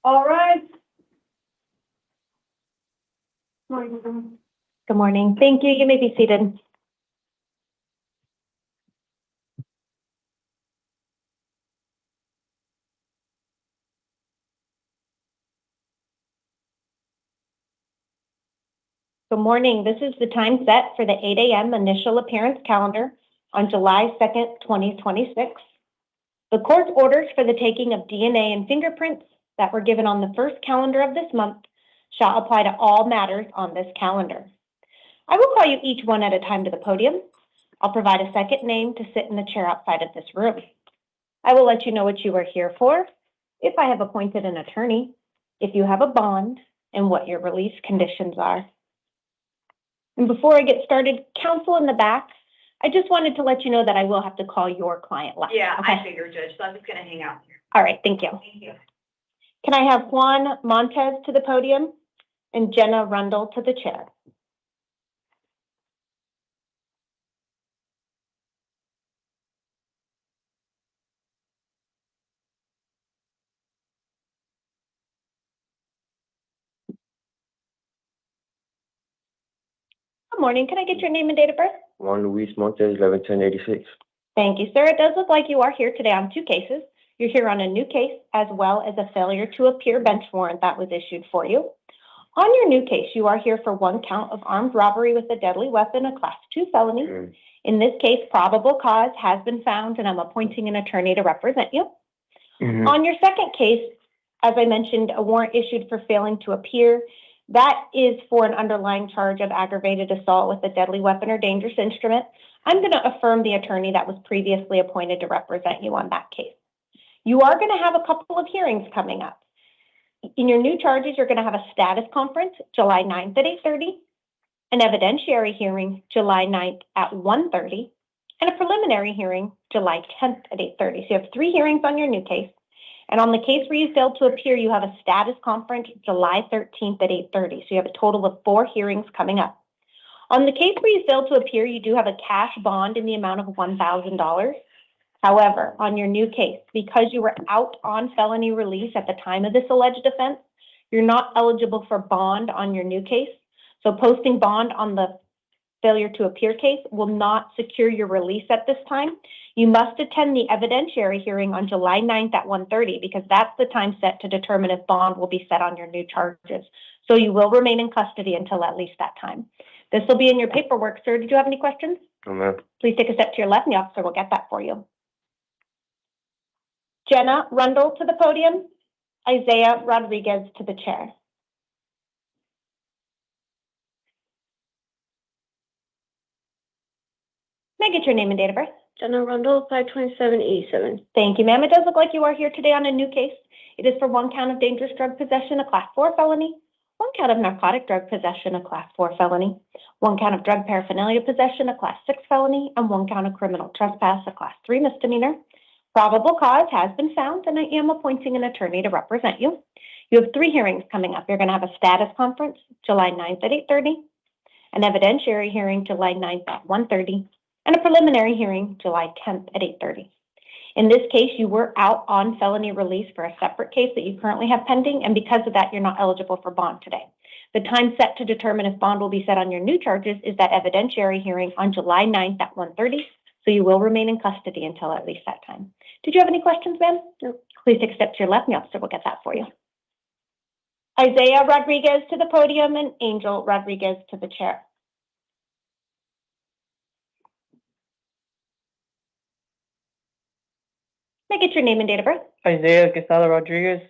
All right. Good morning. Thank you. You may be seated. Good morning. This is the time set for the 8 a.m. initial appearance calendar on July 2nd, 2026. The court's orders for the taking of DNA and fingerprints that were given on the first calendar of this month shall apply to all matters on this calendar. I will call you each one at a time to the podium. I'll provide a second name to sit in the chair outside of this room. I will let you know what you are here for, if I have appointed an attorney, if you have a bond, and what your release conditions are. And before I get started, counsel in the back, I just wanted to let you know that I will have to call your client last. Yeah, Okay. I figured, Judge, so I'm just gonna hang out here. All right, thank you. Thank you. Can I have Juan Montez to the podium and Jenna Rundle to the chair? Good morning. Can I get your name and date of birth? Juan Luis Montes, 11/10/86. Thank you, sir. It does look like you are here today on two cases. You're here on a new case as well as a failure to appear bench warrant that was issued for you. On your new case, you are here for one count of armed robbery with a deadly weapon, a class 2 felony. In this case, probable cause has been found and I'm appointing an attorney to represent you. On your second case, as I mentioned, a warrant issued for failing to appear. That is for an underlying charge of aggravated assault with a deadly weapon or dangerous instrument. I'm going to affirm the attorney that was previously appointed to represent you on that case. You are going to have a couple of hearings coming up. In your new charges, you're going to have a status conference July 9th at 8:30, an evidentiary hearing July 9th at 1:30, and a preliminary hearing July 10th at 8:30. So you have 3 hearings on your new case. And on the case where you failed to appear, you have a status conference July 13th at 8:30. So you have a total of 4 hearings coming up. On the case where you failed to appear, you do have a cash bond in the amount of $1,000. However, on your new case, because you were out on felony release at the time of this alleged offense, you're not eligible for bond on your new case. So posting bond on the failure to appear case will not secure your release at this time. You must attend the evidentiary hearing on July 9th at 1:30 because that's the time set to determine if bond will be set on your new charges. So you will remain in custody until at least that time. This will be in your paperwork, sir. Did you have any questions? No, ma'am. Please take a step to your left and the officer will get that for you. Jenna Rundle to the podium, Isaiah Rodriguez to the chair. May I get your name and date of birth? Jenna Rundle, 5/27/87. Thank you, ma'am. It does look like you are here today on a new case. It is for one count of dangerous drug possession, a class 4 felony, one count of narcotic drug possession, a class 4 felony, one count of drug paraphernalia possession, a class 6 felony, and one count of criminal trespass, a class 3 misdemeanor. Probable cause has been found, and I am appointing an attorney to represent you. You have 3 hearings coming up. You're going to have a status conference July 9th at 8:30, an evidentiary hearing July 9th at 1:30, and a preliminary hearing July 10th at 8:30. In this case, you were out on felony release for a separate case that you currently have pending, and because of that, you're not eligible for bond today. The time set to determine if bond will be set on your new charges is that evidentiary hearing on July 9th at 1:30, so you will remain in custody until at least that time. Did you have any questions, ma'am? No. Please take a step to your left, and the officer will get that for you. Isaiah Rodriguez to the podium and Angel Rodriguez to the chair. May I get your name and date of birth? Isaiah Quesada Rodriguez,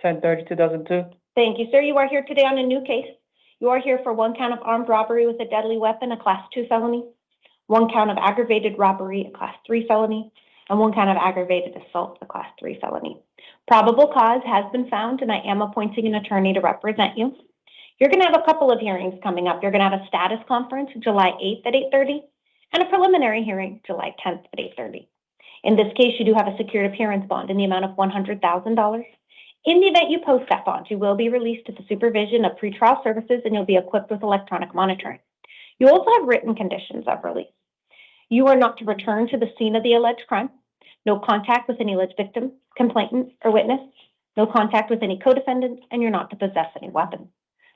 10/30/2002. Thank you, sir. You are here today on a new case. You are here for one count of armed robbery with a deadly weapon, a class 2 felony, one count of aggravated robbery, a class 3 felony, and one count of aggravated assault, a class 3 felony. Probable cause has been found, and I am appointing an attorney to represent you. You're going to have a couple of hearings coming up. You're going to have a status conference July 8th at 8:30 and a preliminary hearing July 10th at 8:30. In this case, you do have a secured appearance bond in the amount of $100,000. In the event you post that bond, you will be released to the supervision of pretrial services and you'll be equipped with electronic monitoring. You also have written conditions of release. You are not to return to the scene of the alleged crime, no contact with any alleged victim, complainant, or witness, no contact with any co-defendants, and you're not to possess any weapons.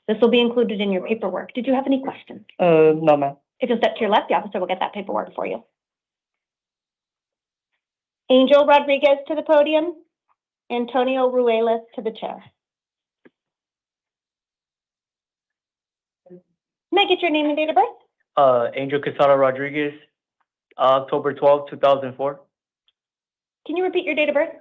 This will be included in your paperwork. Did you have any questions? No, ma'am. If you'll step to your left, the officer will get that paperwork for you. Angel Rodriguez to the podium. Antonio Ruelas to the chair. May I get your name and date of birth? Angel Quesada Rodriguez, October 12th, 2004. Can you repeat your date of birth?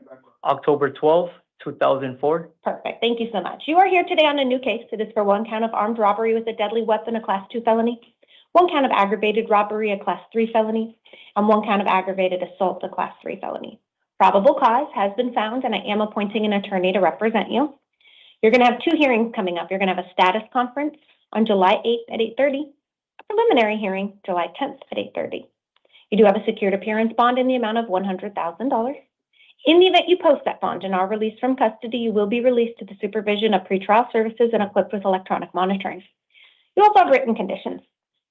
October 12th, 2004. Perfect. Thank you so much. You are here today on a new case. It is for 1 count of armed robbery with a deadly weapon, a Class 2 felony, 1 count of aggravated robbery, a Class 3 felony, and 1 count of aggravated assault, a Class 3 felony. Probable cause has been found, and I am appointing an attorney to represent you. You're going to have 2 hearings coming up. You're going to have a status conference on July 8th at 8:30, a preliminary hearing July 10th at 8:30. You do have a secured appearance bond in the amount of $100,000. In the event you post that bond and are released from custody, you will be released to the supervision of pretrial services and equipped with electronic monitoring. You also have written conditions.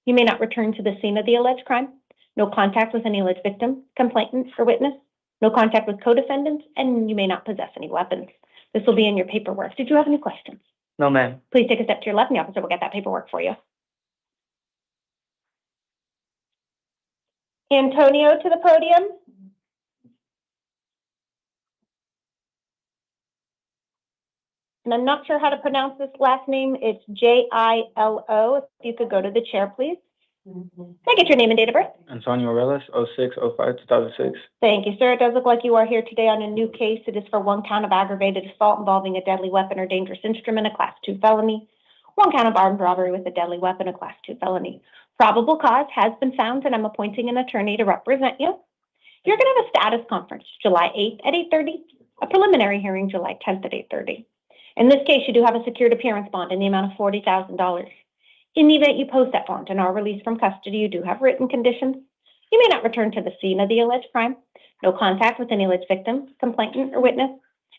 You may not return to the scene of the alleged crime, no contact with any alleged victim, complainant, or witness, no contact with co-defendants, and you may not possess any weapons. This will be in your paperwork. Did you have any questions? No, ma'am. Please take a step to your left, and the officer will get that paperwork for you. Antonio to the podium. And I'm not sure how to pronounce this last name. It's Jilo. If you could go to the chair, please. Can I get your name and date of birth? Antonio Relis, 06/05/2006. Thank you, sir. It does look like you are here today on a new case. It is for 1 count of aggravated assault involving a deadly weapon or dangerous instrument, a Class 2 felony, 1 count of armed robbery with a deadly weapon, a Class 2 felony. Probable cause has been found, and I'm appointing an attorney to represent you. You're going to have a status conference July 8th at 8:30, a preliminary hearing July 10th at 8:30. In this case, you do have a secured appearance bond in the amount of $40,000. In the event you post that bond and are released from custody, you do have written conditions. You may not return to the scene of the alleged crime, no contact with any alleged victim, complainant, or witness,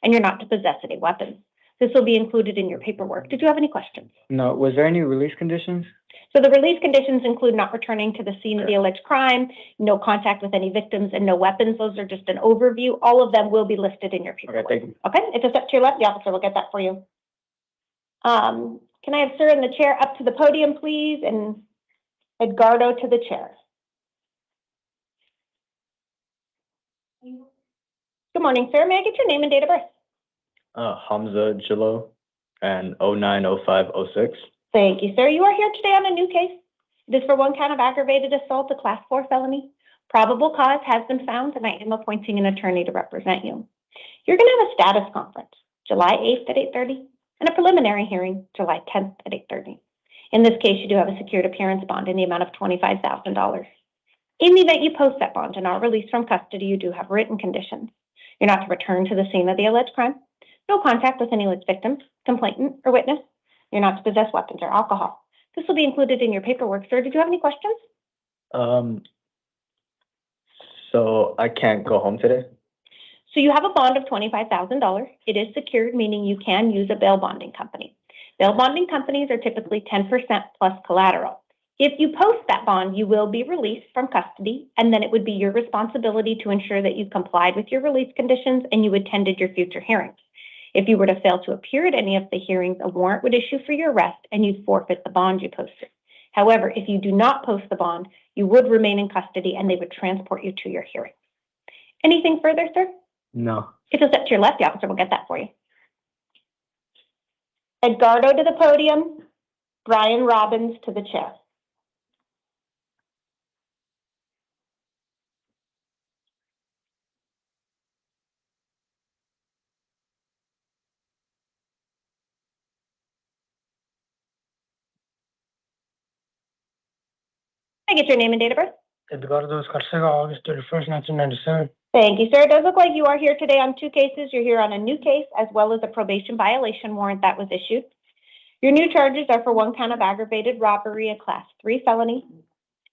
and you're not to possess any weapons. This will be included in your paperwork. Did you have any questions? No. Was there any release conditions? So the release conditions include not returning to the scene of the alleged crime, no contact with any victims, and no weapons. Those are just an overview. All of them will be listed in your paperwork. Okay, thank you. Okay, if it's up to your left, the officer will get that for you. Can I have sir in the chair up to the podium, please, and Edgardo to the chair. Good morning, sir. May I get your name and date of birth? Hamza Jilo, and 09/05/06. Thank you, sir. You are here today on a new case. It is for 1 count of aggravated assault, a Class 4 felony. Probable cause has been found, and I am appointing an attorney to represent you. You're going to have a status conference July 8th at 8:30 and a preliminary hearing July 10th at 8:30. In this case, you do have a secured appearance bond in the amount of $25,000. In the event you post that bond and are released from custody, you do have written conditions. You're not to return to the scene of the alleged crime, no contact with any alleged victim, complainant, or witness. You're not to possess weapons or alcohol. This will be included in your paperwork, sir. Did you have any questions? So I can't go home today? So you have a bond of $25,000. It is secured, meaning you can use a bail bonding company. Bail bonding companies are typically 10% plus collateral. If you post that bond, you will be released from custody, and then it would be your responsibility to ensure that you complied with your release conditions and you attended your future hearings. If you were to fail to appear at any of the hearings, a warrant would issue for your arrest and you'd forfeit the bond you posted. However, if you do not post the bond, you would remain in custody and they would transport you to your hearing. Anything further, sir? No. If you'll step to your left, the officer will get that for you. Edgardo to the podium, Brian Robbins to the chair. Can I get your name and date of birth? Edgardo Escarcega, August 31st, 1997. Thank you, sir. It does look like you are here today on 2 cases. You're here on a new case as well as a probation violation warrant that was issued. Your new charges are for 1 count of aggravated robbery, a Class 3 felony.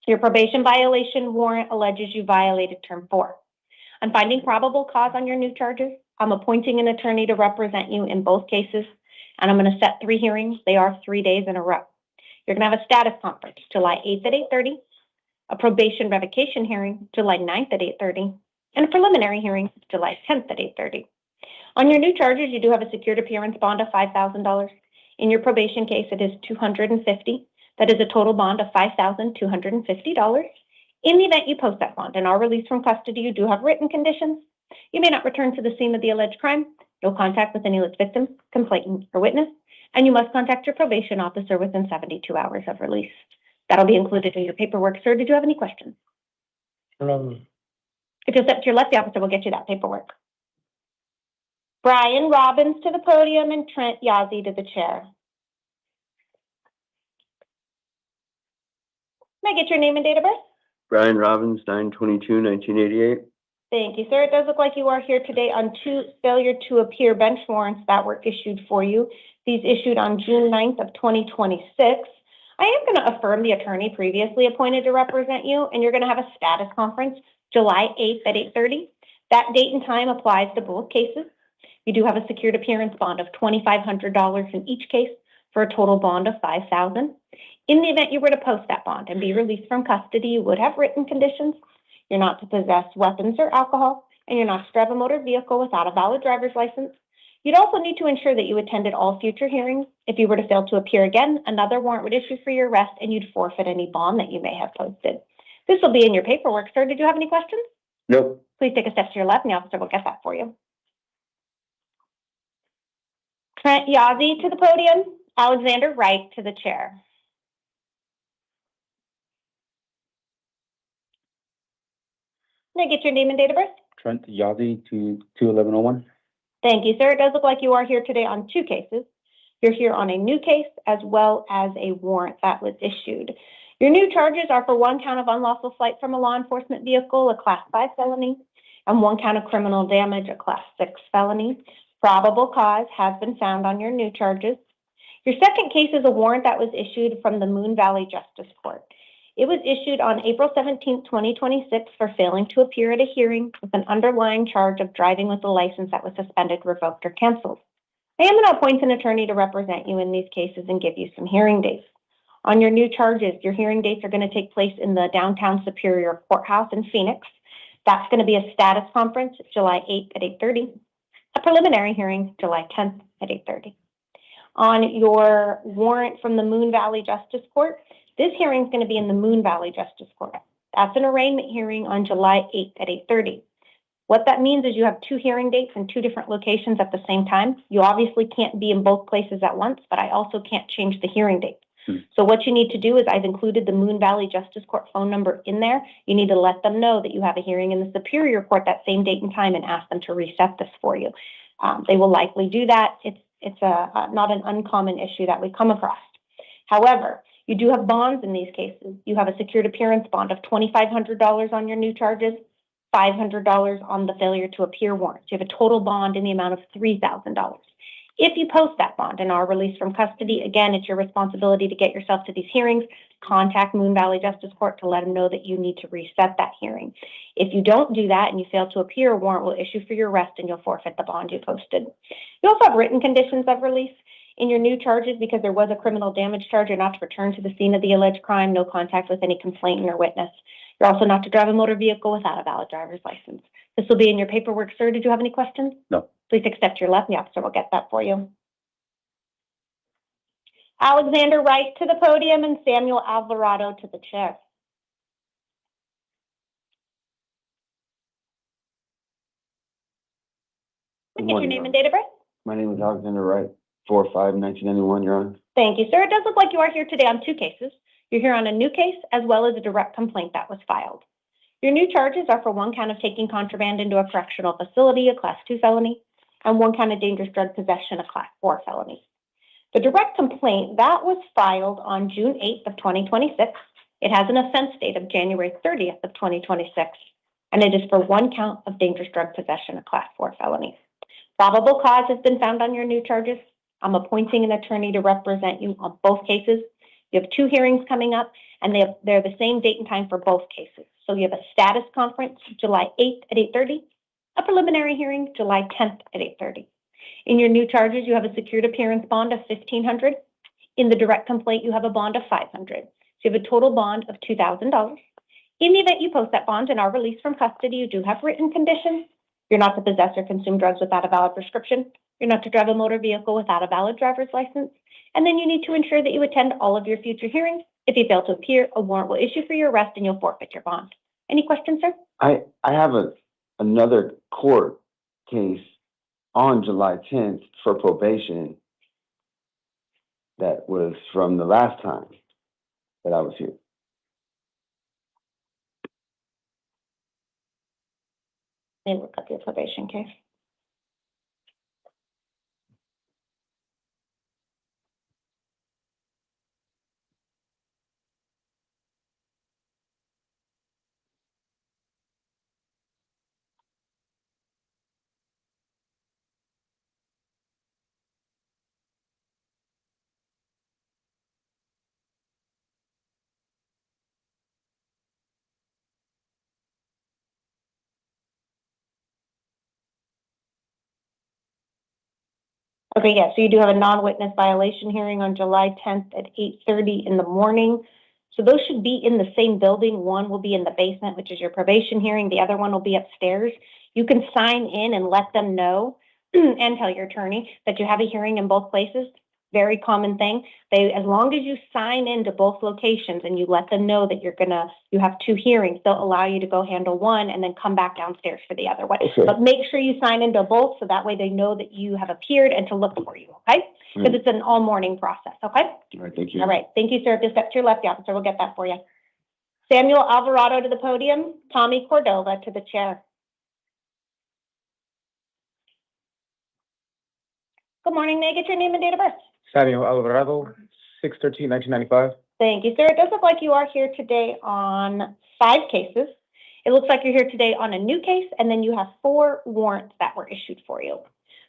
Your probation violation warrant alleges you violated Term 4. I'm finding probable cause on your new charges. I'm appointing an attorney to represent you in both cases, and I'm going to set 3 hearings. They are 3 days in a row. You're going to have a status conference July 8th at 8:30, a probation revocation hearing July 9th at 8:30, and a preliminary hearing July 10th at 8:30. On your new charges, you do have a secured appearance bond of $5,000. In your probation case, it is $250. That is a total bond of $5,250. In the event you post that bond and are released from custody, you do have written conditions. You may not return to the scene of the alleged crime, no contact with any alleged victim, complainant, or witness, and you must contact your probation officer within 72 hours of release. That'll be included in your paperwork, sir. Did you have any questions? If you'll step to your left, the officer will get you that paperwork. Brian Robbins to the podium and Trent Yazzie to the chair. May I get your name and date of birth? Brian Robbins, 9/22/1988. Thank you, sir. It does look like you are here today on 2 failure to appear bench warrants that were issued for you. These issued on June 9th of 2026. I am going to affirm the attorney previously appointed to represent you, and you're going to have a status conference July 8th at 8:30. That date and time applies to both cases. You do have a secured appearance bond of $2,500 in each case for a total bond of $5,000. In the event you were to post that bond and be released from custody, you would have written conditions. You're not to possess weapons or alcohol, and you're not to drive a motor vehicle without a valid driver's license. You'd also need to ensure that you attended all future hearings. If you were to fail to appear again, another warrant would issue for your arrest, and you'd forfeit any bond that you may have posted. This will be in your paperwork, sir. Did you have any questions? Nope. Please take a step to your left, and the officer will get that for you. Trent Yazzie to the podium, Alexander Wright to the chair. May I get your name and date of birth? Trent Yazzie to 2/11/01. Thank you, sir. It does look like you are here today on 2 cases. You're here on a new case as well as a warrant that was issued. Your new charges are for 1 count of unlawful flight from a law enforcement vehicle, a Class 5 felony, and 1 count of criminal damage, a Class 6 felony. Probable cause has been found on your new charges. Your second case is a warrant that was issued from the Moon Valley Justice Court. It was issued on April 17th, 2026 for failing to appear at a hearing with an underlying charge of driving with a license that was suspended, revoked, or canceled. I am going to appoint an attorney to represent you in these cases and give you some hearing dates. On your new charges, your hearing dates are going to take place in the downtown Superior Courthouse in Phoenix. That's going to be a status conference July 8th at 8:30, a preliminary hearing July 10th at 8:30. On your warrant from the Moon Valley Justice Court, this hearing is going to be in the Moon Valley Justice Court. That's an arraignment hearing on July 8th at 8:30. What that means is you have 2 hearing dates in 2 different locations at the same time. You obviously can't be in both places at once, but I also can't change the hearing date. So what you need to do is I've included the Moon Valley Justice Court phone number in there. You need to let them know that you have a hearing in the Superior Court that same date and time and ask them to reset this for you. They will likely do that. It's not an uncommon issue that we come across. However, you do have bonds in these cases. You have a secured appearance bond of $2,500 on your new charges, $500 on the failure to appear warrant. You have a total bond in the amount of $3,000. If you post that bond and are released from custody, again, it's your responsibility to get yourself to these hearings. Contact Moon Valley Justice Court to let them know that you need to reset that hearing. If you don't do that and you fail to appear, a warrant will issue for your arrest and you'll forfeit the bond you posted. You also have written conditions of release in your new charges because there was a criminal damage charge. You're not to return to the scene of the alleged crime, no contact with any complainant or witness. You're also not to drive a motor vehicle without a valid driver's license. This will be in your paperwork, sir. Did you have any questions? No. Please take a step to your left and the officer will get that for you. Alexander Wright to the podium and Samuel Alvarado to the chair. Get your name and date of birth. My name is Alexander Wright, 4/5/1991, Your Honor. Thank you, sir. It does look like you are here today on 2 cases. You're here on a new case as well as a direct complaint that was filed. Your new charges are for 1 count of taking contraband into a correctional facility, a Class 2 felony, and 1 count of dangerous drug possession, a Class 4 felony. The direct complaint, that was filed on June 8th of 2026. It has an offense date of January 30th of 2026, and it is for 1 count of dangerous drug possession, a Class 4 felony. Probable cause has been found on your new charges. I'm appointing an attorney to represent you on both cases. You have 2 hearings coming up, and they're the same date and time for both cases. So you have a status conference July 8th at 8:30, a preliminary hearing July 10th at 8:30. In your new charges, you have a secured appearance bond of $1,500. In the direct complaint, you have a bond of $500. So you have a total bond of $2,000. In the event you post that bond and are released from custody, you do have written conditions. You're not to possess or consume drugs without a valid prescription. You're not to drive a motor vehicle without a valid driver's license. And then you need to ensure that you attend all of your future hearings. If you fail to appear, a warrant will issue for your arrest and you'll forfeit your bond. Any questions, sir? I have another court case on July 10th for probation that was from the last time that I was here. Let me look up your probation case. Okay, yeah, so you do have a non-witness violation hearing on July 10th at 8:30 in the morning. So those should be in the same building. One will be in the basement, which is your probation hearing. The other one will be upstairs. You can sign in and let them know and tell your attorney that you have a hearing in both places. Very common thing. As long as you sign into both locations and you let them know that you have two hearings, they'll allow you to go handle one and then come back downstairs for the other one. Okay. But make sure you sign into both so that way they know that you have appeared and to look for you, okay? Because it's an all morning process, okay? All right, thank you. All right, thank you, sir. Just step to your left, the officer will get that for you. Samuel Alvarado to the podium, Tommy Cordova to the chair. Good morning, may I get your name and date of birth? Samuel Alvarado, 6/13/1995. Thank you, sir. It does look like you are here today on 5 cases. It looks like you're here today on a new case, and then you have 4 warrants that were issued for you.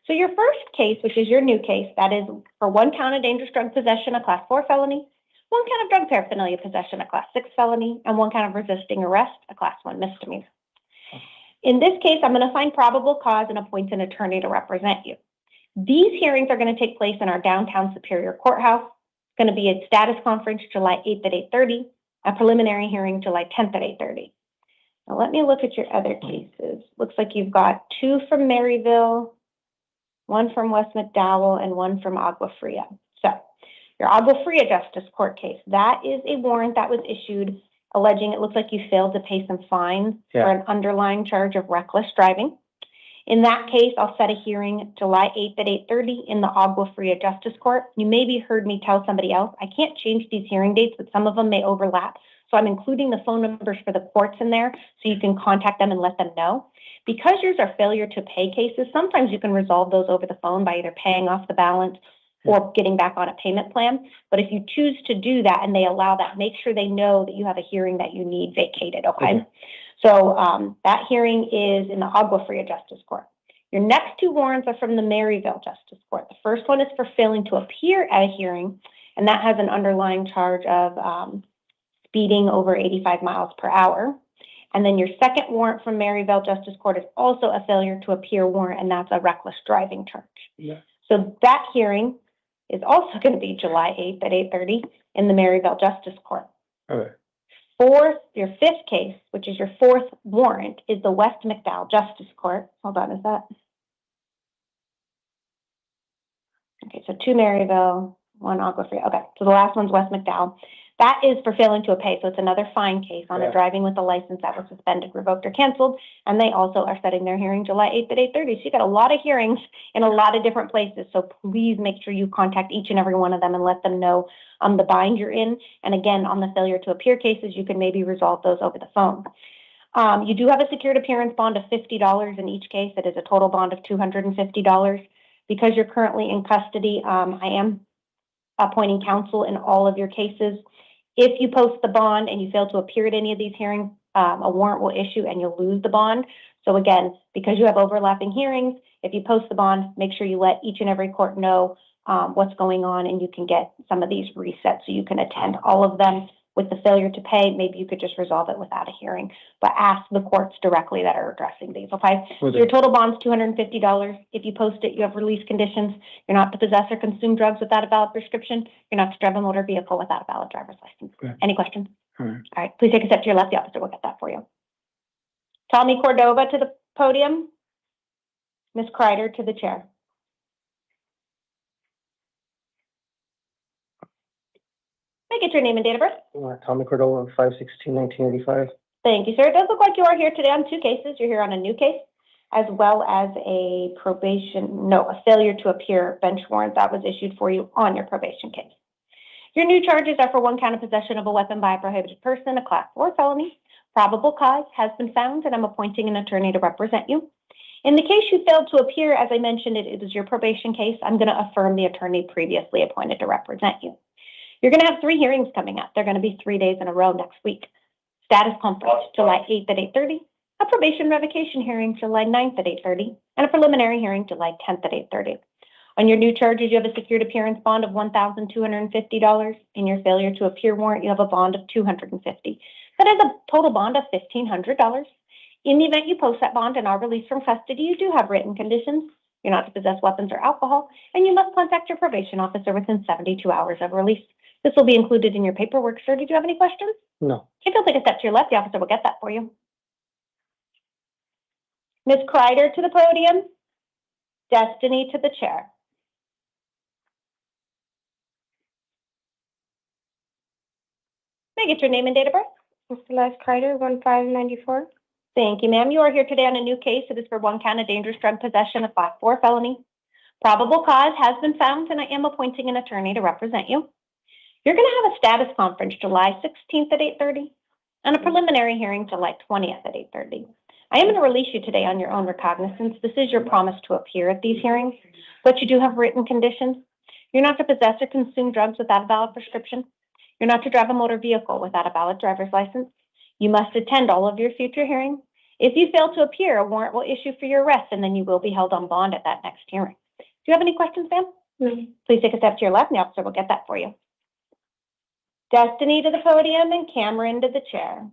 So your first case, which is your new case, that is for 1 count of dangerous drug possession, a class 4 felony, 1 count of drug paraphernalia possession, a class 6 felony, and 1 count of resisting arrest, a class 1 misdemeanor. In this case, I'm going to find probable cause and appoint an attorney to represent you. These hearings are going to take place in our downtown Superior Courthouse. It's going to be a status conference July 8th at 8:30, a preliminary hearing July 10th at 8:30. Now let me look at your other cases. Looks like you've got 2 from Maryville, 1 from West McDowell, and 1 from Agua Fria. So your Agua Fria Justice Court case, that is a warrant that was issued alleging it looks like you failed to pay some fines for an underlying charge of reckless driving. In that case, I'll set a hearing July 8th at 8:30 in the Agua Fria Justice Court. You maybe heard me tell somebody else, I can't change these hearing dates, but some of them may overlap. So I'm including the phone numbers for the courts in there so you can contact them and let them know. Because yours are failure to pay cases, sometimes you can resolve those over the phone by either paying off the balance or getting back on a payment plan. But if you choose to do that and they allow that, make sure they know that you have a hearing that you need vacated, okay? So that hearing is in the Agua Fria Justice Court. Your next 2 warrants are from the Maryville Justice Court. The first one is for failing to appear at a hearing, and that has an underlying charge of speeding over 85 miles per hour. And then your second warrant from Maryville Justice Court is also a failure to appear warrant, and that's a reckless driving charge. Yeah. So that hearing is also going to be July 8th at 8:30 in the Maryville Justice Court. Okay. Your 5th case, which is your 4th warrant, is the West McDowell Justice Court. Hold on, is that? Okay, so 2 Maryville, 1 Agua Fria. Okay, so the last one's West McDowell. That is for failing to pay, so it's another fine case on a driving with a license that was suspended, revoked, or canceled. And they also are setting their hearing July 8th at 8:30. So you got a lot of hearings in a lot of different places. So please make sure you contact each and every one of them and let them know the bind you're in. And again, on the failure to appear cases, you can maybe resolve those over the phone. You do have a secured appearance bond of $50 in each case. It is a total bond of $250. Because you're currently in custody, I am appointing counsel in all of your cases. If you post the bond and you fail to appear at any of these hearings, a warrant will issue and you'll lose the bond. So again, because you have overlapping hearings, if you post the bond, make sure you let each and every court know what's going on, and you can get some of these reset so you can attend all of them. With the failure to pay, maybe you could just resolve it without a hearing, but ask the courts directly that are addressing these, okay? So your total bond's $250. If you post it, you have release conditions. You're not to possess or consume drugs without a valid prescription. You're not to drive a motor vehicle without a valid driver's license. Okay. Any questions? All right. All right, please take a step to your left. The officer will get that for you. Tommy Cordova to the podium. Ms. Kreider to the chair. May I get your name and date of birth? Tommy Cordova, 5/16/1985. Thank you, sir. It does look like you are here today on two cases. You're here on a new case, as well as a failure to appear bench warrant that was issued for you on your probation case. Your new charges are for one count of possession of a weapon by a prohibited person, a class 4 felony. Probable cause has been found, and I'm appointing an attorney to represent you. In the case you failed to appear, as I mentioned, it is your probation case. I'm going to affirm the attorney previously appointed to represent you. You're going to have 3 hearings coming up. They're going to be 3 days in a row next week. Status conference, July 8th at 8:30. A probation revocation hearing, July 9th at 8:30. And a preliminary hearing, July 10th at 8:30. On your new charges, you have a secured appearance bond of $1,250. In your failure to appear warrant, you have a bond of $250. That is a total bond of $1,500. In the event you post that bond and are released from custody, you do have written conditions. You're not to possess weapons or alcohol, and you must contact your probation officer within 72 hours of release. This will be included in your paperwork, sir. Did you have any questions? No. If you'll take a step to your left, the officer will get that for you. Ms. Kreider to the podium. Destiny to the chair. May I get your name and date of birth? Mr. Les Kreider, 1/5/94. Thank you, ma'am. You are here today on a new case. It is for one count of dangerous drug possession, a class 4 felony. Probable cause has been found, and I am appointing an attorney to represent you. You're going to have a status conference July 16th at 8:30 and a preliminary hearing July 20th at 8:30. I am going to release you today on your own recognizance. This is your promise to appear at these hearings, but you do have written conditions. You're not to possess or consume drugs without a valid prescription. You're not to drive a motor vehicle without a valid driver's license. You must attend all of your future hearings. If you fail to appear, a warrant will issue for your arrest, and then you will be held on bond at that next hearing. Do you have any questions, ma'am? No. Please take a step to your left, and the officer will get that for you. Destiny to the podium and Cameron to the chair.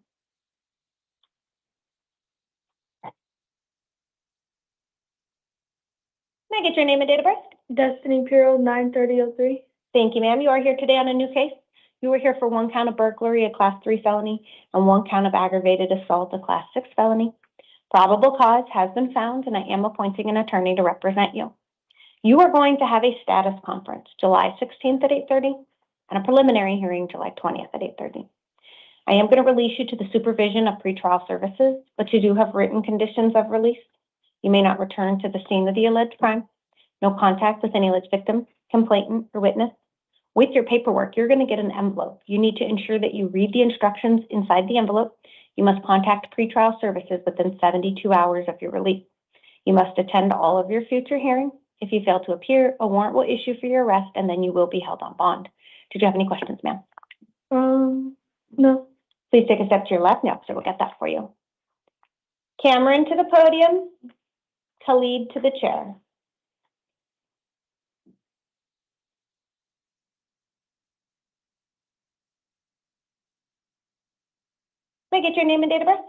May I get your name and date of birth? Destiny Pirro, 9/30/03. Thank you, ma'am. You are here today on a new case. You were here for one count of burglary, a class 3 felony, and one count of aggravated assault, a class 6 felony. Probable cause has been found, and I am appointing an attorney to represent you. You are going to have a status conference July 16th at 8:30 and a preliminary hearing July 20th at 8:30. I am going to release you to the supervision of pretrial services, but you do have written conditions of release. You may not return to the scene of the alleged crime. No contact with any alleged victim, complainant, or witness. With your paperwork, you're going to get an envelope. You need to ensure that you read the instructions inside the envelope. You must contact pretrial services within 72 hours of your release. You must attend all of your future hearings. If you fail to appear, a warrant will issue for your arrest, and then you will be held on bond. Did you have any questions, ma'am? No. Please take a step to your left, and the officer will get that for you. Cameron to the podium. Khalid to the chair. May I get your name and date of birth?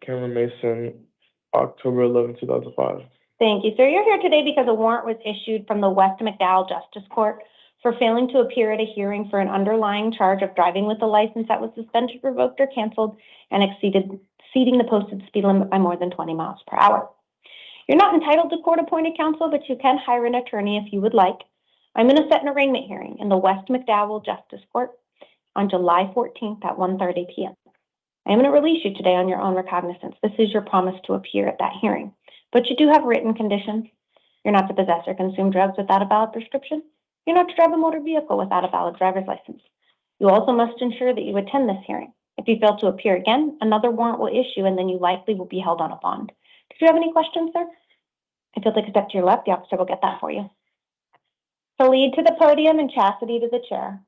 Cameron Mason, October 11, 2005. Thank you, sir. You're here today because a warrant was issued from the West McDowell Justice Court for failing to appear at a hearing for an underlying charge of driving with a license that was suspended, revoked, or canceled and exceeding the posted speed limit by more than 20 miles per hour. You're not entitled to court-appointed counsel, but you can hire an attorney if you would like. I'm going to set an arraignment hearing in the West McDowell Justice Court on July 14th at 1:30 p.m. I am going to release you today on your own recognizance. This is your promise to appear at that hearing, but you do have written conditions. You're not to possess or consume drugs without a valid prescription. You're not to drive a motor vehicle without a valid driver's license. You also must ensure that you attend this hearing. If you fail to appear again, another warrant will issue, and then you likely will be held on a bond. Did you have any questions, sir? If you'll take a step to your left, the officer will get that for you. Khalid to the podium and Chastity to the chair.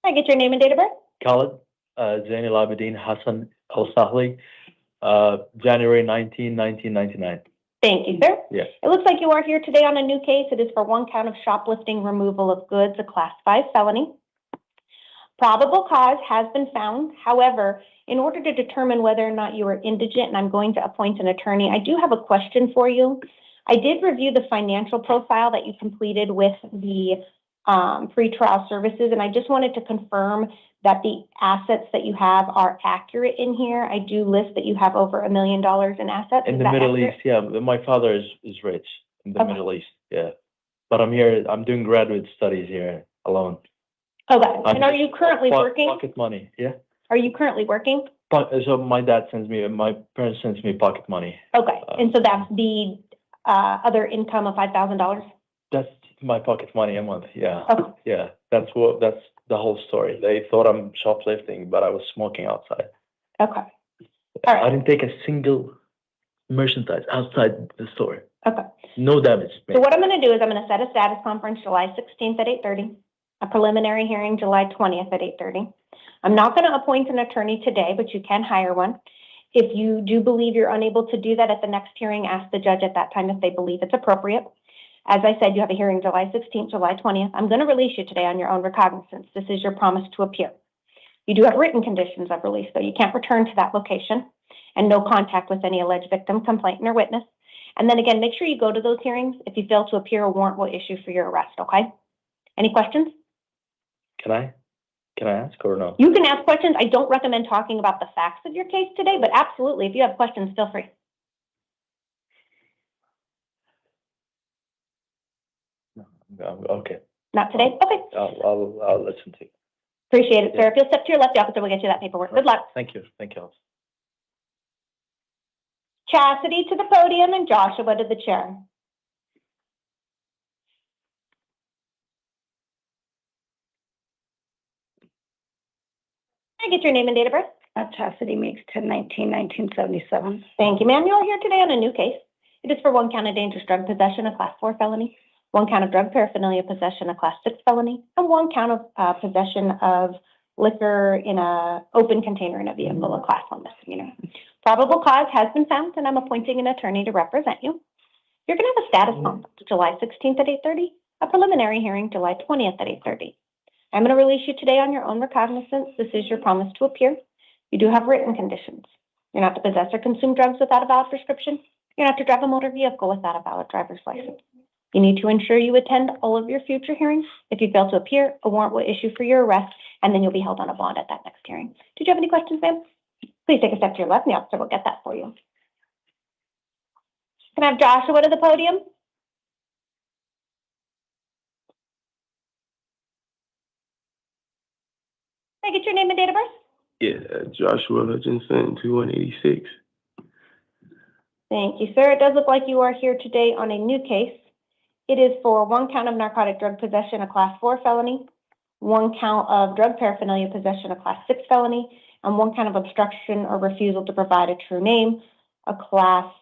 Can I get your name and date of birth? Khalid, Zainul Abidin Hassan Al Sahli, January 19, 1999. Thank you, sir. Yes. It looks like you are here today on a new case. It is for one count of shoplifting, removal of goods, a class 5 felony. Probable cause has been found. However, in order to determine whether or not you are indigent, and I'm going to appoint an attorney, I do have a question for you. I did review the financial profile that you completed with the pretrial services, and I just wanted to confirm that the assets that you have are accurate in here. I do list that you have over $1 million in assets. In Is the that Middle accurate? East, yeah, my father is rich in the Okay. Middle East, yeah. But I'm here, I'm doing graduate studies here alone. Okay, and are you currently Po- working? Pocket money, yeah. Are you currently working? So my parents sends me pocket money. Okay, and so that's the other income of $5,000? That's my pocket money a month, yeah. Okay. Yeah, that's the whole story. They thought I'm shoplifting, but I was smoking outside. Okay. All right. I didn't take a single merchandise outside the store. Okay. No damage So made. what I'm going to do is I'm going to set a status conference July 16th at 8:30, a preliminary hearing July 20th at 8:30. I'm not going to appoint an attorney today, but you can hire one. If you do believe you're unable to do that at the next hearing, ask the judge at that time if they believe it's appropriate. As I said, you have a hearing July 16th, July 20th. I'm going to release you today on your own recognizance. This is your promise to appear. You do have written conditions of release, though. You can't return to that location, and no contact with any alleged victim, complainant, or witness. And then again, make sure you go to those hearings. If you fail to appear, a warrant will issue for your arrest, okay? Any questions? Can I ask or no? You can ask questions. I don't recommend talking about the facts of your case today, but absolutely, if you have questions, feel free. Okay. Not today? Okay. I'll listen to you. Appreciate it, sir. If you'll step to your left, the officer will get you that paperwork. Good luck. Thank you. Chastity to the podium and Joshua to the chair. Can I get your name and date of birth? Chastity Meeks, 10/19/1977. Thank you, ma'am. You're here today on a new case. It is for 1 count of dangerous drug possession, a class 4 felony, 1 count of drug paraphernalia possession, a class 6 felony, and 1 count of possession of liquor in an open container in a vehicle, a class 1 misdemeanor. Probable cause has been found, and I'm appointing an attorney to represent you. You're going to have a status conference July 16th at 8:30, a preliminary hearing July 20th at 8:30. I'm going to release you today on your own recognizance. This is your promise to appear. You do have written conditions. You're not to possess or consume drugs without a valid prescription. You're not to drive a motor vehicle without a valid driver's license. You need to ensure you attend all of your future hearings. If you fail to appear, a warrant will issue for your arrest, and then you'll be held on a bond at that next hearing. Did you have any questions, ma'am? Please take a step to your left, and the officer will get that for you. Can I have Joshua to the podium? Can I get your name and date of birth? Yeah, Joshua Hutchinson, 2186. Thank you, sir. It does look like you are here today on a new case. It is for 1 count of narcotic drug possession, a class 4 felony, 1 count of drug paraphernalia possession, a class 6 felony, and 1 count of obstruction or refusal to provide a true name, a class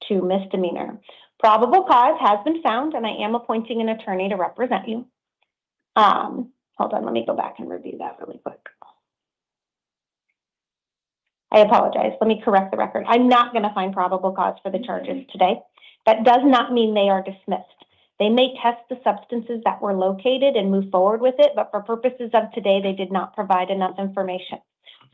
2 misdemeanor. Probable cause has been found, and I am appointing an attorney to represent you. Hold on, let me go back and review that really quick. I apologize. Let me correct the record. I'm not going to find probable cause for the charges today. That does not mean they are dismissed. They may test the substances that were located and move forward with it, but for purposes of today, they did not provide enough information.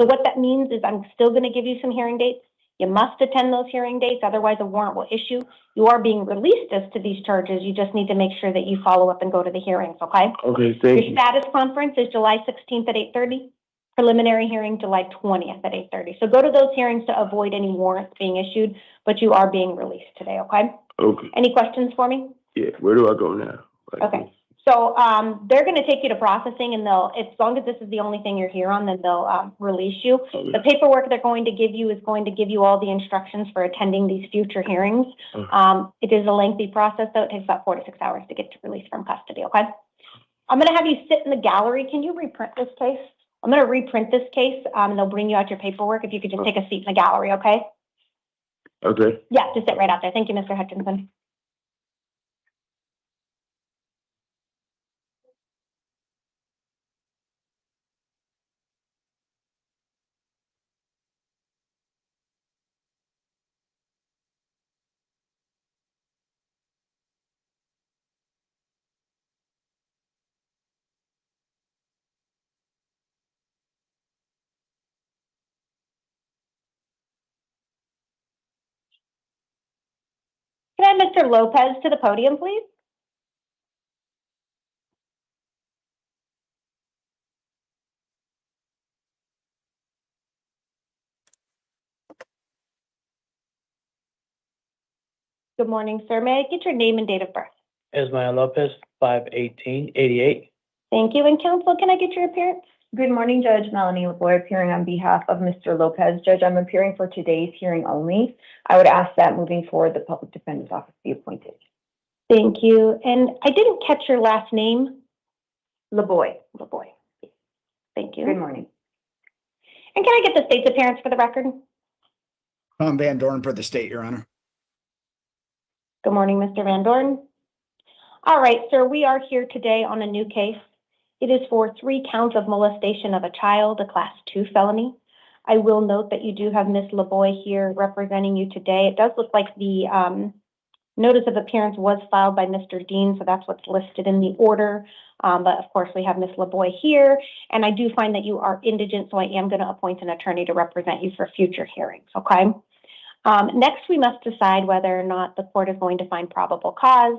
So what that means is I'm still going to give you some hearing dates. You must attend those hearing dates, otherwise a warrant will issue. You are being released as to these charges. You just need to make sure that you follow up and go to the hearings, okay? Okay, thank Your you. status conference is July 16th at 8:30. Preliminary hearing July 20th at 8:30. So go to those hearings to avoid any warrants being issued, but you are being released today, okay? Okay. Any questions for me? Yeah, where do I go now? Okay. So they're going to take you to processing, and they'll, as long as this is the only thing you're here on, then they'll release you. Okay. The paperwork they're going to give you is going to give you all the instructions for attending these future hearings. It is a lengthy process, though. It takes about 4 to 6 hours to get to release from custody, okay? I'm going to have you sit in the gallery. Can you reprint this case? I'm going to reprint this case, and they'll bring you out your paperwork. If you could just take a seat in the gallery, okay? Okay. Yeah, just sit right out there. Thank you, Mr. Hutchinson. Can I have Mr. Lopez to the podium, please? Good morning, sir. May I get your name and date of birth? Ismael Lopez, 5/18/88. Thank you. And counsel, can I get your appearance? Good morning, Judge Melanie LaBoy, appearing on behalf of Mr. Lopez. Judge, I'm appearing for today's hearing only. I would ask that moving forward, the Public Defender's Office be appointed. Thank you. And I didn't catch your last name. LaBoy. LaBoy. Thank you. Good morning. And can I get the state's appearance for the record? Tom Van Dorn for the state, Your Honor. Good morning, Mr. Van Dorn. All right, sir, we are here today on a new case. It is for 3 counts of molestation of a child, a Class 2 felony. I will note that you do have Ms. LaBoy here representing you today. It does look like the notice of appearance was filed by Mr. Dean, so that's what's listed in the order. But of course, we have Ms. LaBoy here, and I do find that you are indigent, so I am going to appoint an attorney to represent you for future hearings, okay? Next, we must decide whether or not the court is going to find probable cause.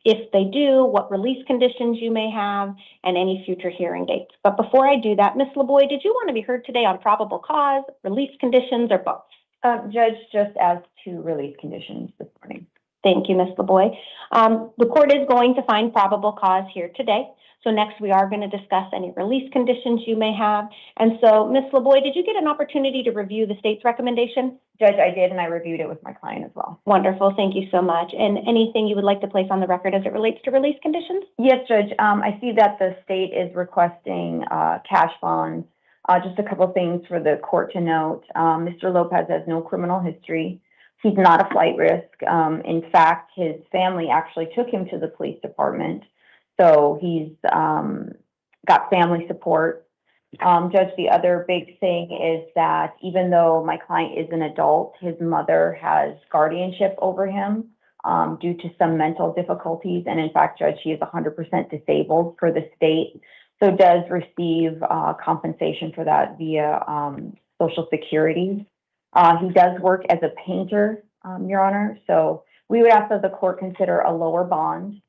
If they do, what release conditions you may have, and any future hearing dates. But before I do that, Ms. LaBoy, did you want to be heard today on probable cause, release conditions, or both? Judge, just as to release conditions this morning. Thank you, Ms. LaBoy. The court is going to find probable cause here today. So next we are going to discuss any release conditions you may have. And so, Ms. LaBoy, did you get an opportunity to review the state's recommendation? Judge, I did, and I reviewed it with my client as well. Wonderful. Thank you so much. And anything you would like to place on the record as it relates to release conditions? Yes, Judge. I see that the state is requesting cash bonds. Just a couple things for the court to note. Mr. Lopez has no criminal history. He's not a flight risk. In fact, his family actually took him to the police department. So he's got family support. Judge, the other big thing is that even though my client is an adult, his mother has guardianship over him due to some mental difficulties. And in fact, Judge, he is 100% disabled for the state. So does receive compensation for that via Social Security. He does work as a painter, Your Honor. So we would ask that the court consider a lower bond.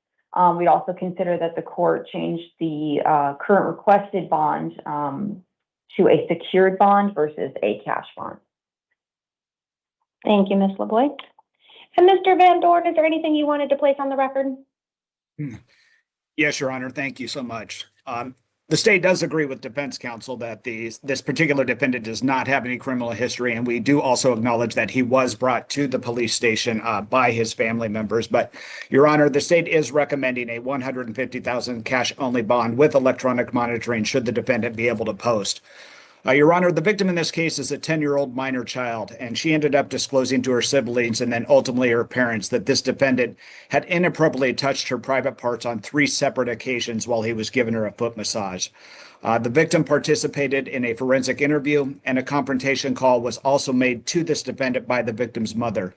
We'd also consider that the court change the current requested bond to a secured bond versus a cash bond. Thank you, Ms. LaBoy. And Mr. Van Dorn, is there anything you wanted to place on the record? Yes, Your Honor. Thank you so much. The state does agree with defense counsel that this particular defendant does not have any criminal history, and we do also acknowledge that he was brought to the police station by his family members. But, Your Honor, the state is recommending a $150,000 cash-only bond with electronic monitoring should the defendant be able to post. Your Honor, the victim in this case is a 10-year-old minor child, and she ended up disclosing to her siblings and then ultimately her parents that this defendant had inappropriately touched her private parts on 3 separate occasions while he was giving her a foot massage. The victim participated in a forensic interview, and a confrontation call was also made to this defendant by the victim's mother.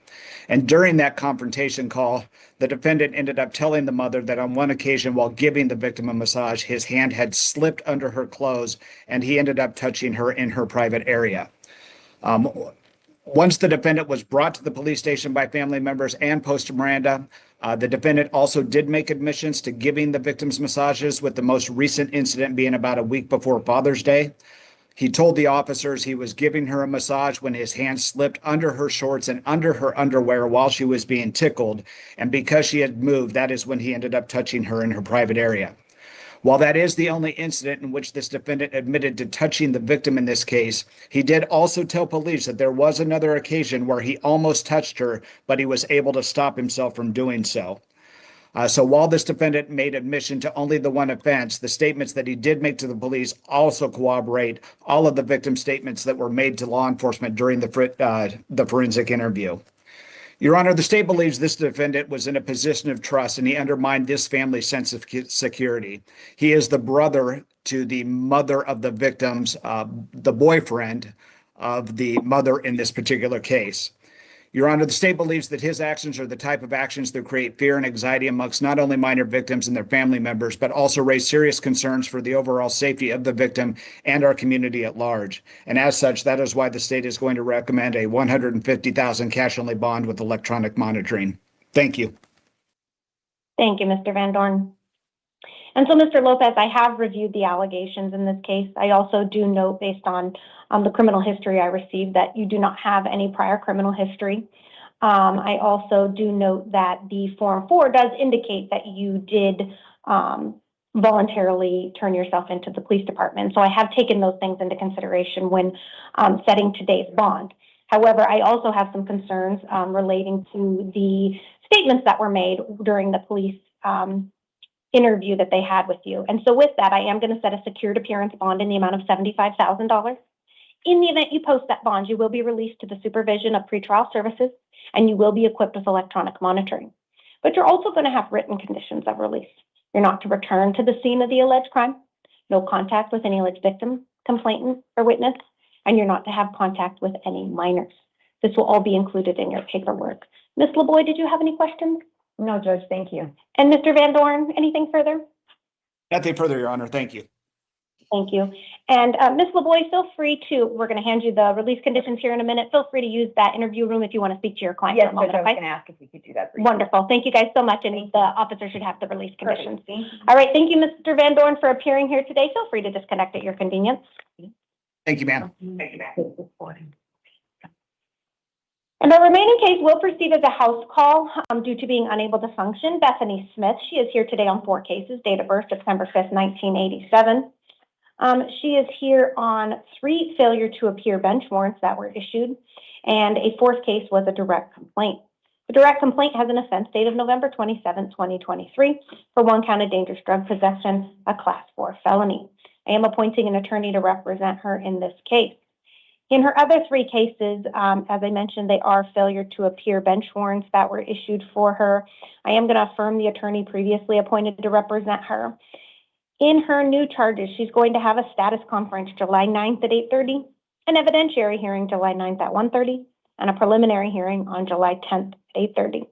And during that confrontation call, the defendant ended up telling the mother that on one occasion while giving the victim a massage, his hand had slipped under her clothes, and he ended up touching her in her private area. Once the defendant was brought to the police station by family members and post Miranda, the defendant also did make admissions to giving the victim's massages, with the most recent incident being about a week before Father's Day. He told the officers he was giving her a massage when his hand slipped under her shorts and under her underwear while she was being tickled. And because she had moved, that is when he ended up touching her in her private area. While that is the only incident in which this defendant admitted to touching the victim in this case, he did also tell police that there was another occasion where he almost touched her, but he was able to stop himself from doing so. So while this defendant made admission to only the one offense, the statements that he did make to the police also corroborate all of the victim's statements that were made to law enforcement during the forensic interview. Your Honor, the state believes this defendant was in a position of trust, and he undermined this family's sense of security. He is the brother to the mother of the victim's, the boyfriend of the mother in this particular case. Your Honor, the state believes that his actions are the type of actions that create fear and anxiety amongst not only minor victims and their family members, but also raise serious concerns for the overall safety of the victim and our community at large. And as such, that is why the state is going to recommend a $150,000 cash-only bond with electronic monitoring. Thank you. Thank you, Mr. Van Dorn. And so, Mr. Lopez, I have reviewed the allegations in this case. I also do note, based on the criminal history I received, that you do not have any prior criminal history. I also do note that the Form 4 does indicate that you did voluntarily turn yourself into the police department. So I have taken those things into consideration when setting today's bond. However, I also have some concerns relating to the statements that were made during the police interview that they had with you. And so with that, I am going to set a secured appearance bond in the amount of $75,000. In the event you post that bond, you will be released to the supervision of pretrial services, and you will be equipped with electronic monitoring. But you're also going to have written conditions of release. You're not to return to the scene of the alleged crime, no contact with any alleged victim, complainant, or witness, and you're not to have contact with any minors. This will all be included in your paperwork. Ms. LeBoy, did you have any questions? No, Judge, thank you. And Mr. Van Dorn, anything further? Nothing further, Your Honor. Thank you. Thank you. And Ms. LeBoy, feel free to, we're going to hand you the release conditions here in a minute. Feel free to use that interview room if you want to speak to your client Yes, for a moment. Judge, I was Okay? going to ask if we could do that. Wonderful. Thank you guys so much. And the officer should have the release conditions. Perfect. All right. Thank you, Mr. Van Dorn, for appearing here today. Feel free to disconnect at your convenience. Thank you, ma'am. And our remaining case will proceed as a house call due to being unable to function. Bethany Smith, she is here today on 4 cases, date of birth September 5th, 1987. She is here on 3 failure to appear bench warrants that were issued, and a 4th case was a direct complaint. The direct complaint has an offense date of November 27, 2023 for 1 count of dangerous drug possession, a class 4 felony. I am appointing an attorney to represent her in this case. In her other 3 cases, as I mentioned, they are failure to appear bench warrants that were issued for her. I am going to affirm the attorney previously appointed to represent her. In her new charges, she's going to have a status conference July 9th at 8:30, an evidentiary hearing July 9th at 1:30, and a preliminary hearing on July 10th at 8:30.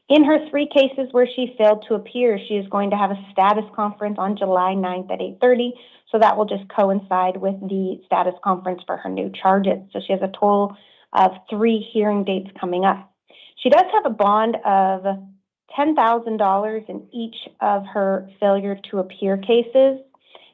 In her 3 cases where she failed to appear, she is going to have a status conference on July 9th at 8:30. So that will just coincide with the status conference for her new charges. So she has a total of 3 hearing dates coming up. She does have a bond of $10,000 in each of her failure to appear cases.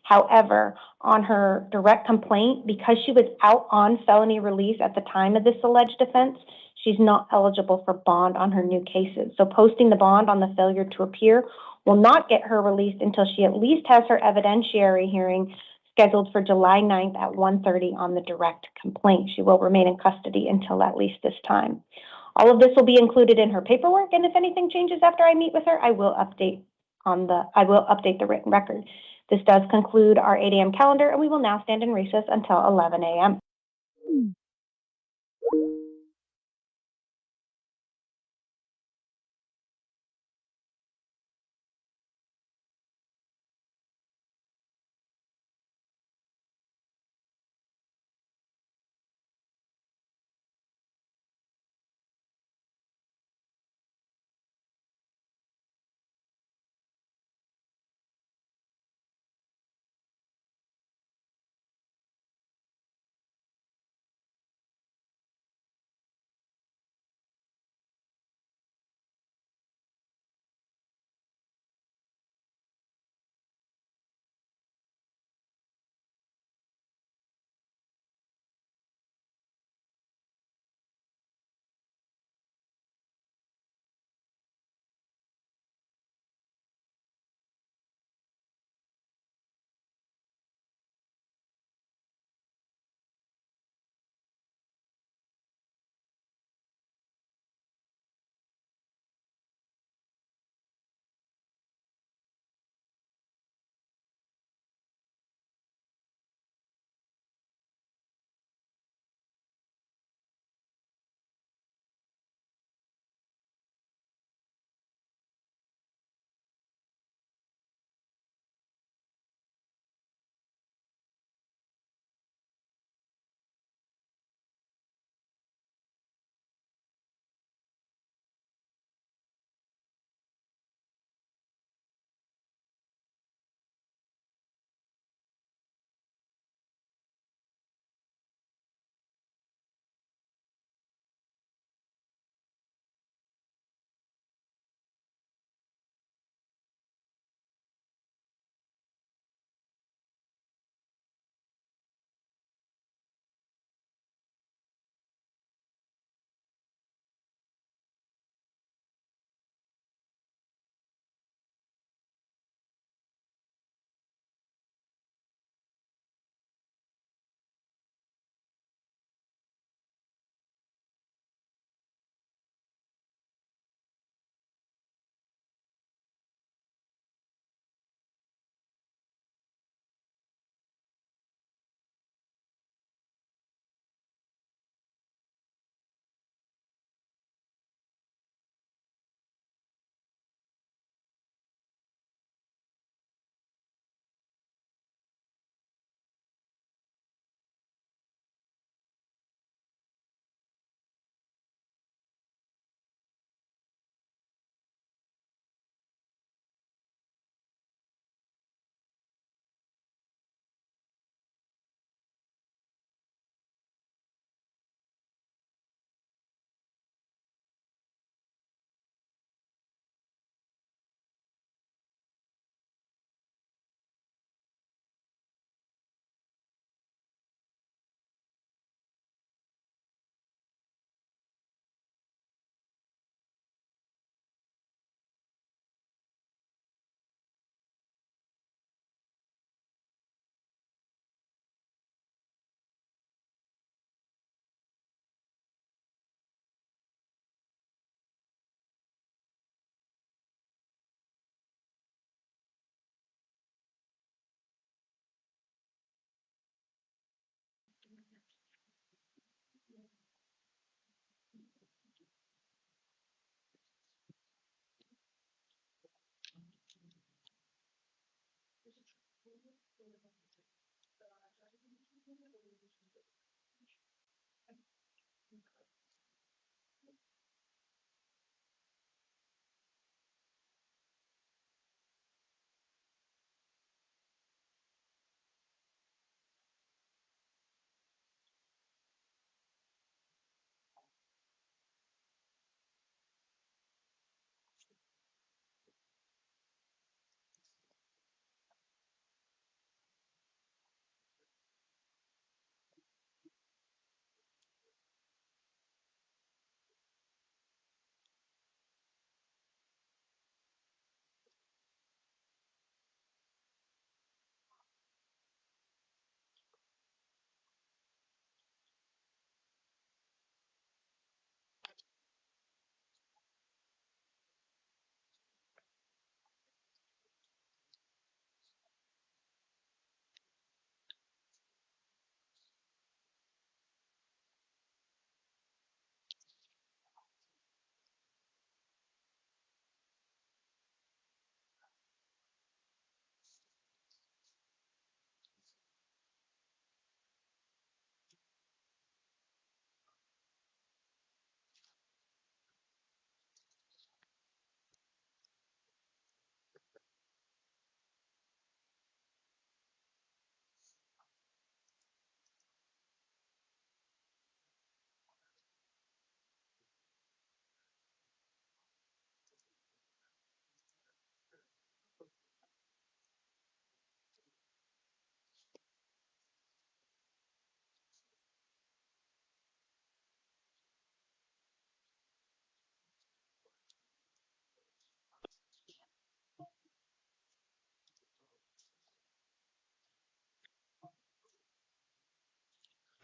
However, on her direct complaint, because she was out on felony release at the time of this alleged offense, she's not eligible for bond on her new cases. So posting the bond on the failure to appear will not get her released until she at least has her evidentiary hearing scheduled for July 9th at 1:30 on the direct complaint. She will remain in custody until at least this time. All of this will be included in her paperwork, and if anything changes after I meet with her, I will update the written record. This does conclude our 8 a.m. calendar, and we will now stand in recess until 11 a.m.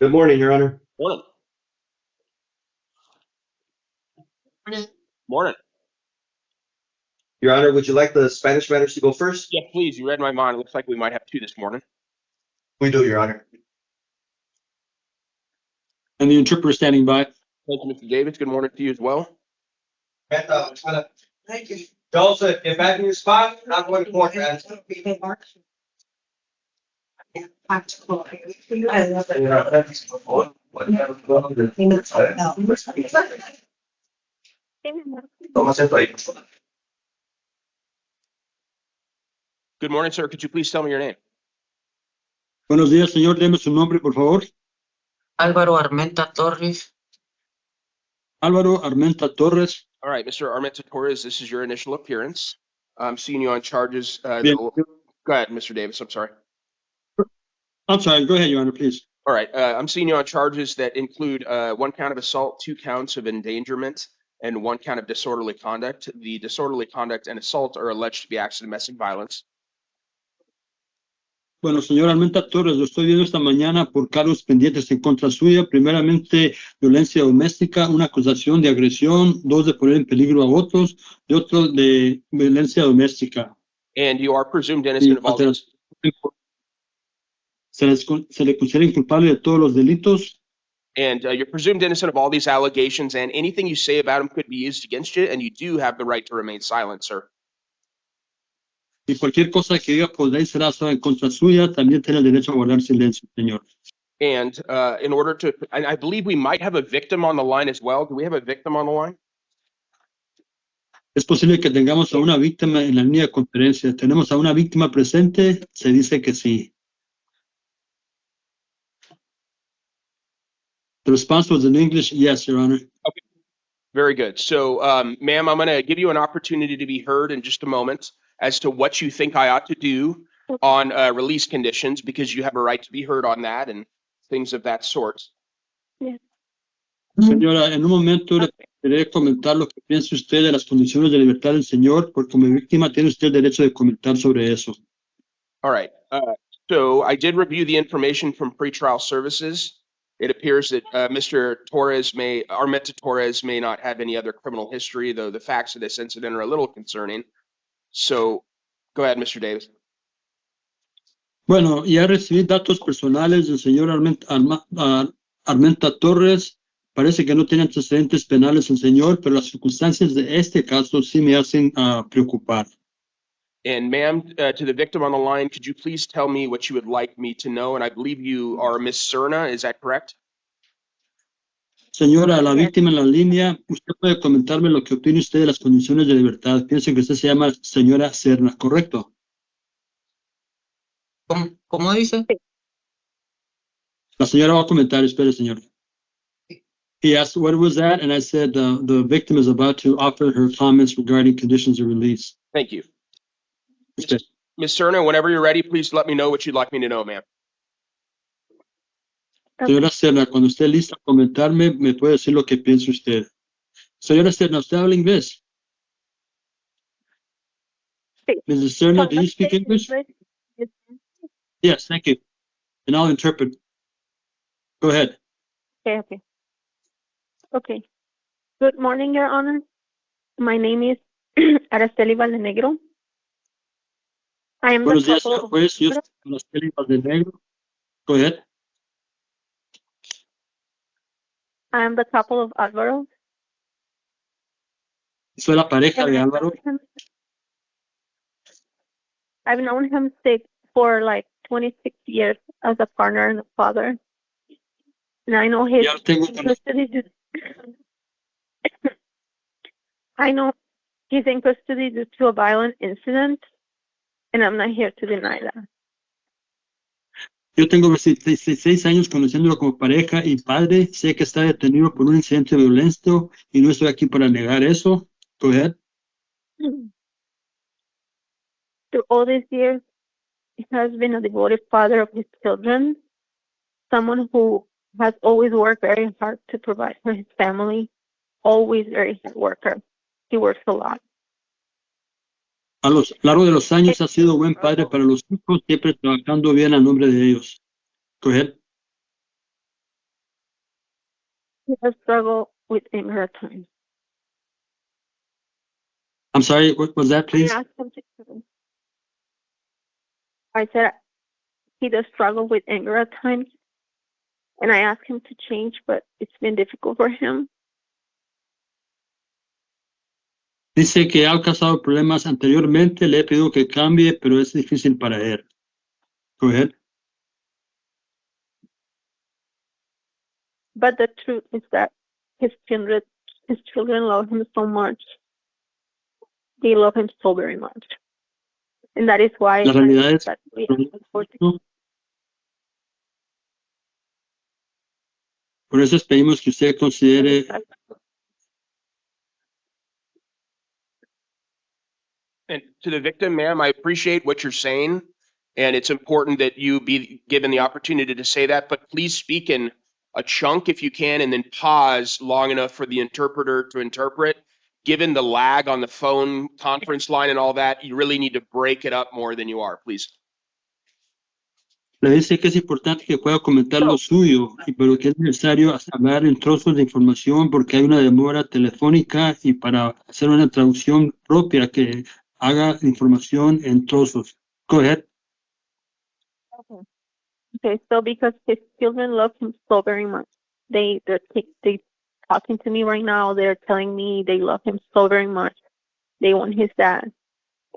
Good morning, Your Honor. Morning. Morning. Your Honor, would you like the Spanish matters to go first? Yeah, please. You read my mind. It looks like we might have two this morning. We do, Your Honor. And the interpreter standing by. Thank you, Mr. Davis. Good morning to you as well. Thank you. Joseph, get back in your spot. You're not going to court, man. Good morning, sir. Could you please tell me your name? Buenos días, señor. Deme su nombre, por favor. Álvaro Armenta Torres. Álvaro Armenta Torres. All right, Mr. Armenta Torres, this is your initial appearance. I'm seeing you on charges. Bien. Go ahead, Mr. Davis. I'm sorry. I'm sorry. Go ahead, Your Honor, please. All right. I'm seeing you on charges that include 1 count of assault, 2 counts of endangerment, and 1 count of disorderly conduct. The disorderly conduct and assault are alleged to be acts of domestic violence. Bueno, señor Armenta Torres, lo estoy viendo esta mañana por cargos pendientes en contra suya. Primeramente, violencia doméstica, una acusación de agresión, 2 de poner en peligro a otros, y otro de violencia doméstica. And you are presumed innocent of all these. Se le considera culpable de todos los delitos. And you're presumed innocent of all these allegations, and anything you say about them could be used against you, and you do have the right to remain silent, sir. Y cualquier cosa que diga podrá ser usada en contra suya, también tiene el derecho a guardar silencio, señor. And in order to, and I believe we might have a victim on the line as well. Do we have a victim on the line? Es posible que tengamos a una víctima en la línea de conferencia. ¿Tenemos a una víctima presente? Se dice que sí. The response was in English, yes, Your Honor. Okay, very good. So, ma'am, I'm going to give you an opportunity to be heard in just a moment as to what you think I ought to do on release conditions, because you have a right to be heard on that and things of that sort. Yes. Señora, en un momento le quería comentar lo que piensa usted de las condiciones de libertad del señor, porque como víctima tiene usted el derecho de comentar sobre eso. All right. So I did review the information from pretrial services. It appears that Mr. Armenta Torres may not have any other criminal history, though the facts of this incident are a little concerning. So, go ahead, Mr. Davis. Bueno, ya recibí datos personales del señor Armenta Torres. Parece que no tiene antecedentes penales el señor, pero las circunstancias de este caso sí me hacen preocupar. And ma'am, to the victim on the line, could you please tell me what you would like me to know? And I believe you are Miss Serna, is that correct? Señora, la víctima en la línea, usted puede comentarme lo que opina usted de las condiciones de libertad. Pienso que usted se llama señora Serna, ¿correcto? ¿Cómo dice? La señora va a comentar, espere, señor. He asked, what was that? And I said, the victim is about to offer her comments regarding conditions of release. Thank you. Ms. Serna, whenever you're ready, please let me know what you'd like me to know, ma'am. Señora Serna, cuando esté lista a comentarme, me puede decir lo que piensa usted. Señora Serna, ¿usted habla inglés? Sí. Mrs. Serna, do you speak English? Yes, thank you. And I'll interpret. Go ahead. Okay. Okay. Good morning, Your Honor. My name is Araceli Valdenegro. I am Buenos the días, couple. juez. Yo soy Araceli Valdenegro. Go ahead. I am the couple of Álvaro. Soy la pareja de Álvaro. I've known him for like 26 years as a partner and a father. And I know he's in custody. I know he's in custody due to a violent incident, and I'm not here to deny that. Yo tengo 16 años conociéndolo como pareja y padre. Sé que está detenido por un incidente violento y no estoy aquí para negar eso. Go ahead. Through all these years, he has been a devoted father of his children, someone who has always worked very hard to provide for his family, always very hard worker. He works a lot. A lo largo de los años ha sido buen padre para los hijos, siempre trabajando bien a nombre de ellos. Go ahead. He does struggle with anger at times. I'm sorry, what was that, please? I asked him to. I said he does struggle with anger at times, and I asked him to change, but it's been difficult for him. Dice que ha causado problemas anteriormente, le he pedido que cambie, pero es difícil para él. Go ahead. But the truth is that his children love him so much. They love him so very much. And that is why La realidad es, por eso pedimos que usted considere. And to the victim, ma'am, I appreciate what you're saying, and it's important that you be given the opportunity to say that, but please speak in a chunk if you can, and then pause long enough for the interpreter to interpret. Given the lag on the phone conference line and all that, you really need to break it up more than you are, please. Le dice que es importante que pueda comentar lo suyo, pero que es necesario hablar en trozos de información porque hay una demora telefónica y para hacer una traducción propia que haga información en trozos. Go ahead. Okay, so because his children love him so very much, they're talking to me right now. They're telling me they love him so very much. They want his dad.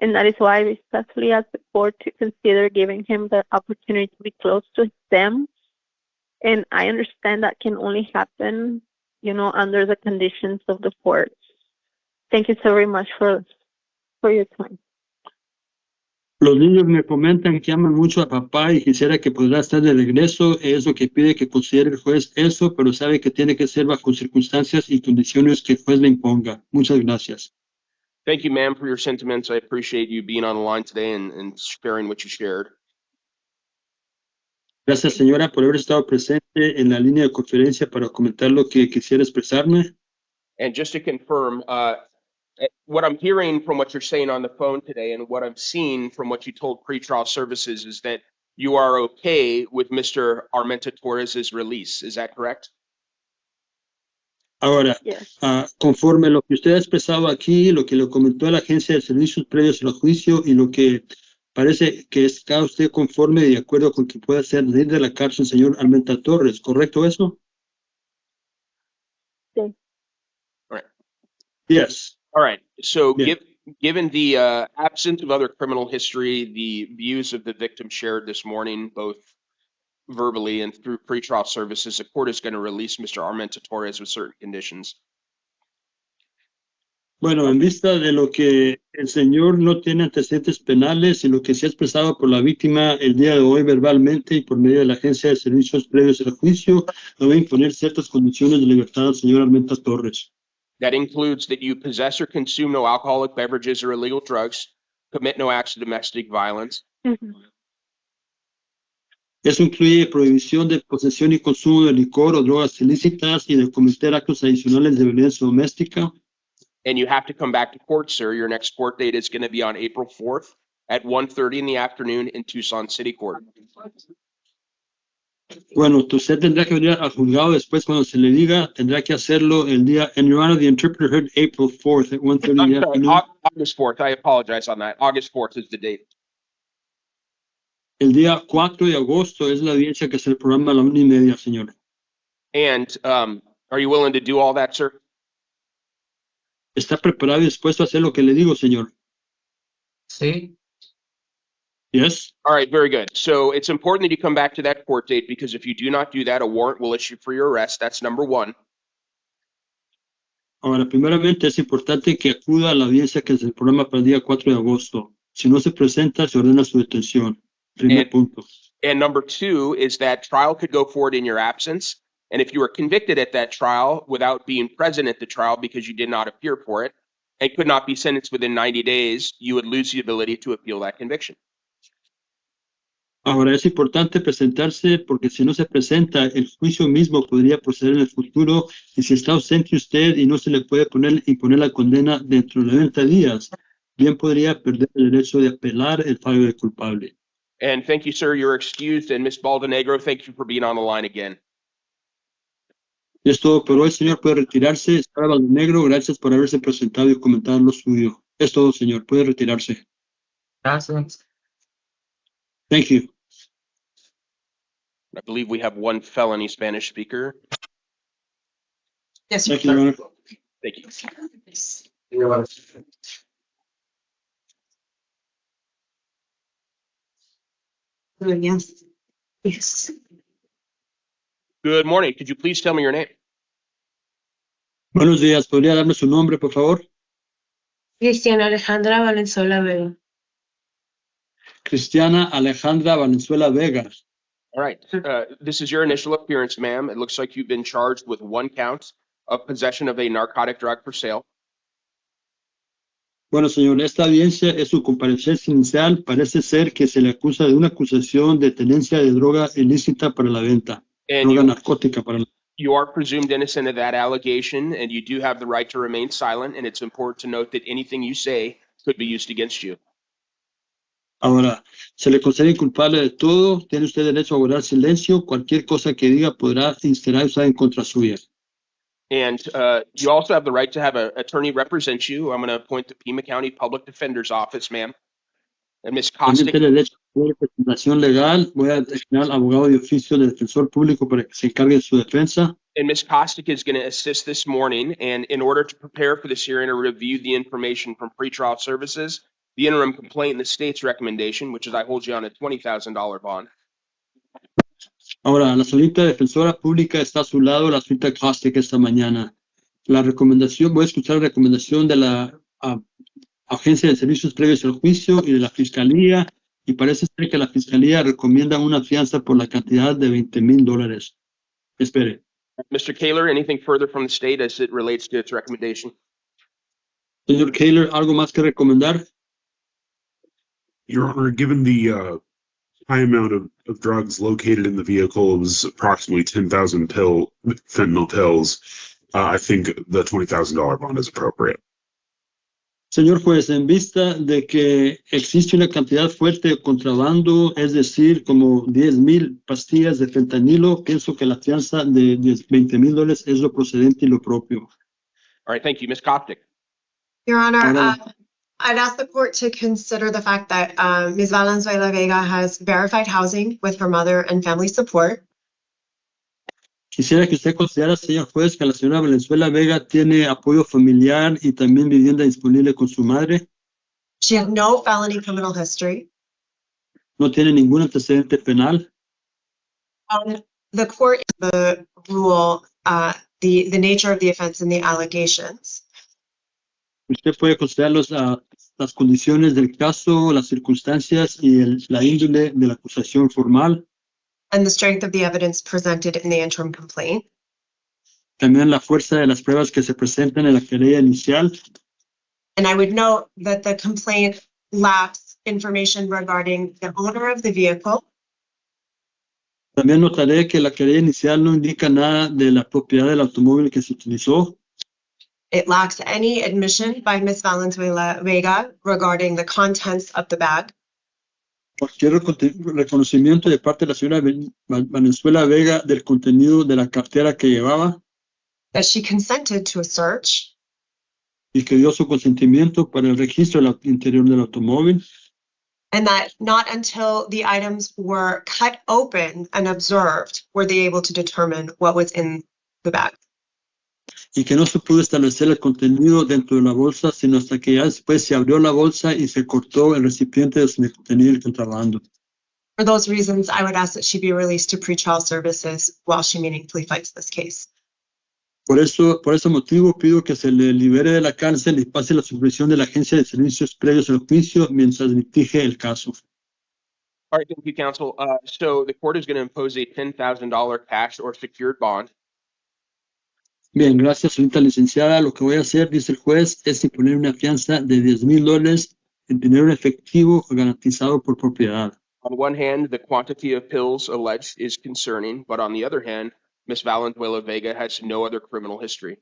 And that is why I respectfully ask the court to consider giving him the opportunity to be close to them. And I understand that can only happen, under the conditions of the court. Thank you so very much for your time. Los niños me comentan que aman mucho a papá y quisiera que pudiera estar de regreso. Es lo que pide que considere el juez eso, pero sabe que tiene que ser bajo circunstancias y condiciones que el juez le imponga. Muchas gracias. Thank you, ma'am, for your sentiments. I appreciate you being on the line today and sharing what you shared. Gracias, señora, por haber estado presente en la línea de conferencia para comentar lo que quisiera expresarme. And just to confirm, what I'm hearing from what you're saying on the phone today and what I'm seeing from what you told pretrial services is that you are okay with Mr. Armenta Torres's release. Is that correct? Ahora, conforme lo que usted ha expresado aquí, lo que le comentó a la Agencia de Servicios previos al juicio y lo que parece que está usted conforme y de acuerdo con que pueda salir de la cárcel, señor Armenta Torres, ¿correcto eso? Sí. All right. Yes. All right. So given the absence of other criminal history, the views of the victim shared this morning, both verbally and through pretrial services, the court is going to release Mr. Armenta Torres with certain conditions. Bueno, en vista de lo que el señor no tiene antecedentes penales y lo que se ha expresado por la víctima el día de hoy verbalmente y por medio de la Agencia de Servicios previos al juicio, le voy a imponer ciertas condiciones de libertad al señor Armenta Torres. That includes that you possess or consume no alcoholic beverages or illegal drugs, commit no acts of domestic violence. Eso incluye prohibición de posesión y consumo de licor o drogas ilícitas y de cometer actos adicionales de violencia doméstica. And you have to come back to court, sir. Your next court date is going to be on April 4th at 1:30 in the afternoon in Tucson City Court. Bueno, usted tendrá que venir al juzgado después cuando se le diga, tendrá que hacerlo el día, and Your Honor, the interpreter heard April 4th at 1:30 in the afternoon. August 4th. I apologize on that. August 4th is the date. El día 4 de agosto es la audiencia que se programa a la 1:30, señor. And are you willing to do all that, sir? ¿Está preparado y dispuesto a hacer lo que le digo, señor? Sí. Yes. All right, very good. So it's important that you come back to that court date because if you do not do that, a warrant will issue for your arrest. That's number one. Ahora, primeramente es importante que acuda a la audiencia que se programa para el día 4 de agosto. Si no se presenta, se ordena su detención. Primer punto. And number two is that trial could go forward in your absence. And if you were convicted at that trial without being present at the trial because you did not appear for it and could not be sentenced within 90 days, you would lose the ability to appeal that conviction. Ahora, es importante presentarse porque si no se presenta, el juicio mismo podría proceder en el futuro y si está ausente usted y no se le puede imponer la condena dentro de 90 días, bien podría perder el derecho de apelar el fallo de culpable. And thank you, sir. You're excused. And Ms. Baldenegro, thank you for being on the line again. Y es todo por hoy, señor. Puede retirarse. Estaba negro. Gracias por haberse presentado y comentar lo suyo. Es todo, señor. Puede retirarse. Gracias. Thank you. I believe we have one felony Spanish speaker. Yes, Thank you, Your Honor. Thank you. Yes. Yes. Good morning. Could you please tell me your name? Buenos días. ¿Podría darme su nombre, por favor? Cristiana Alejandra Valenzuela Vega. Cristiana Alejandra Valenzuela Vega. All right. This is your initial appearance, ma'am. It looks like you've been charged with one count of possession of a narcotic drug for sale. Bueno, señor, esta audiencia es su comparecencia inicial. Parece ser que se le acusa de una acusación de tenencia de droga ilícita para la venta, And droga you, narcótica para la you are presumed innocent of that allegation, and you do have the right to remain silent. And it's important to note that anything you say could be used against you. Ahora, se le considera culpable de todo. Tiene usted derecho a guardar silencio. Cualquier cosa que diga podrá será usada en contra suya. And you also have the right to have an attorney represent you. I'm going to appoint the Pima County Public Defender's Office, ma'am. And Ms. También Kostick, tiene derecho a representación legal. Voy a designar al abogado de oficio del defensor público para que se encargue de su defensa. and Ms. Kostick is going to assist this morning. And in order to prepare for this hearing and review the information from pretrial services, the interim complaint and the state's recommendation, which is I hold you on a $20,000 bond. Ahora, la señorita defensora pública está a su lado, la señorita Kostick, esta mañana. La recomendación, voy a escuchar la recomendación de la Agencia de Servicios Previos al Juicio y de la Fiscalía, y parece ser que la Fiscalía recomienda una fianza por la cantidad de $20,000. Espere. Mr. Kaler, anything further from the state as it relates to its recommendation? Señor Kaler, ¿algo más que recomendar? Your Honor, given the high amount of drugs located in the vehicle, it was approximately 10,000 fentanyl pills. I think the $20,000 bond is appropriate. Señor juez, en vista de que existe una cantidad fuerte de contrabando, es decir, como 10,000 pastillas de fentanilo, pienso que la fianza de $20,000 es lo procedente y lo propio. All right, thank you. Ms. Kostick. Your Honor, Ahora, I'd ask the court to consider the fact that Ms. Valenzuela Vega has verified housing with her mother and family support. quisiera que usted considerara, señor juez, que la señora Valenzuela Vega tiene apoyo familiar y también vivienda disponible con su madre. She has no felony criminal history. No tiene ningún antecedente penal. The court the rule the nature of the offense and the allegations. Usted puede considerar las condiciones del caso, las circunstancias y la índole de la acusación formal. And the strength of the evidence presented in the interim complaint. También la fuerza de las pruebas que se presentan en la querella inicial. And I would note that the complaint lacks information regarding the owner of the vehicle, También notaré que la querella inicial no indica nada de la propiedad del automóvil que se utilizó. it lacks any admission by Ms. Valenzuela Vega regarding the contents of the bag, Cualquier reconocimiento de parte de la señora Valenzuela Vega del contenido de la cartera que llevaba that she consented to a search, y que dio su consentimiento para el registro del interior del automóvil. and that not until the items were cut open and observed were they able to determine what was in the bag. Y que no se pudo establecer el contenido dentro de la bolsa, sino hasta que ya después se abrió la bolsa y se cortó el recipiente donde contenía el contrabando. For those reasons, I would ask that she be released to pretrial services while she meaningfully fights this case. Por ese motivo pido que se le libere de la cárcel y pase la supervisión de la Agencia de Servicios Previos al Juicio mientras litige el caso. All right, thank you, counsel. So the court is going to impose a $10,000 cash or secured bond. Bien, gracias, señorita licenciada. Lo que voy a hacer, dice el juez, es imponer una fianza de $10,000 en dinero efectivo garantizado por propiedad. On one hand, the quantity of pills alleged is concerning, but on the other hand, Ms. Valenzuela Vega has no other criminal history.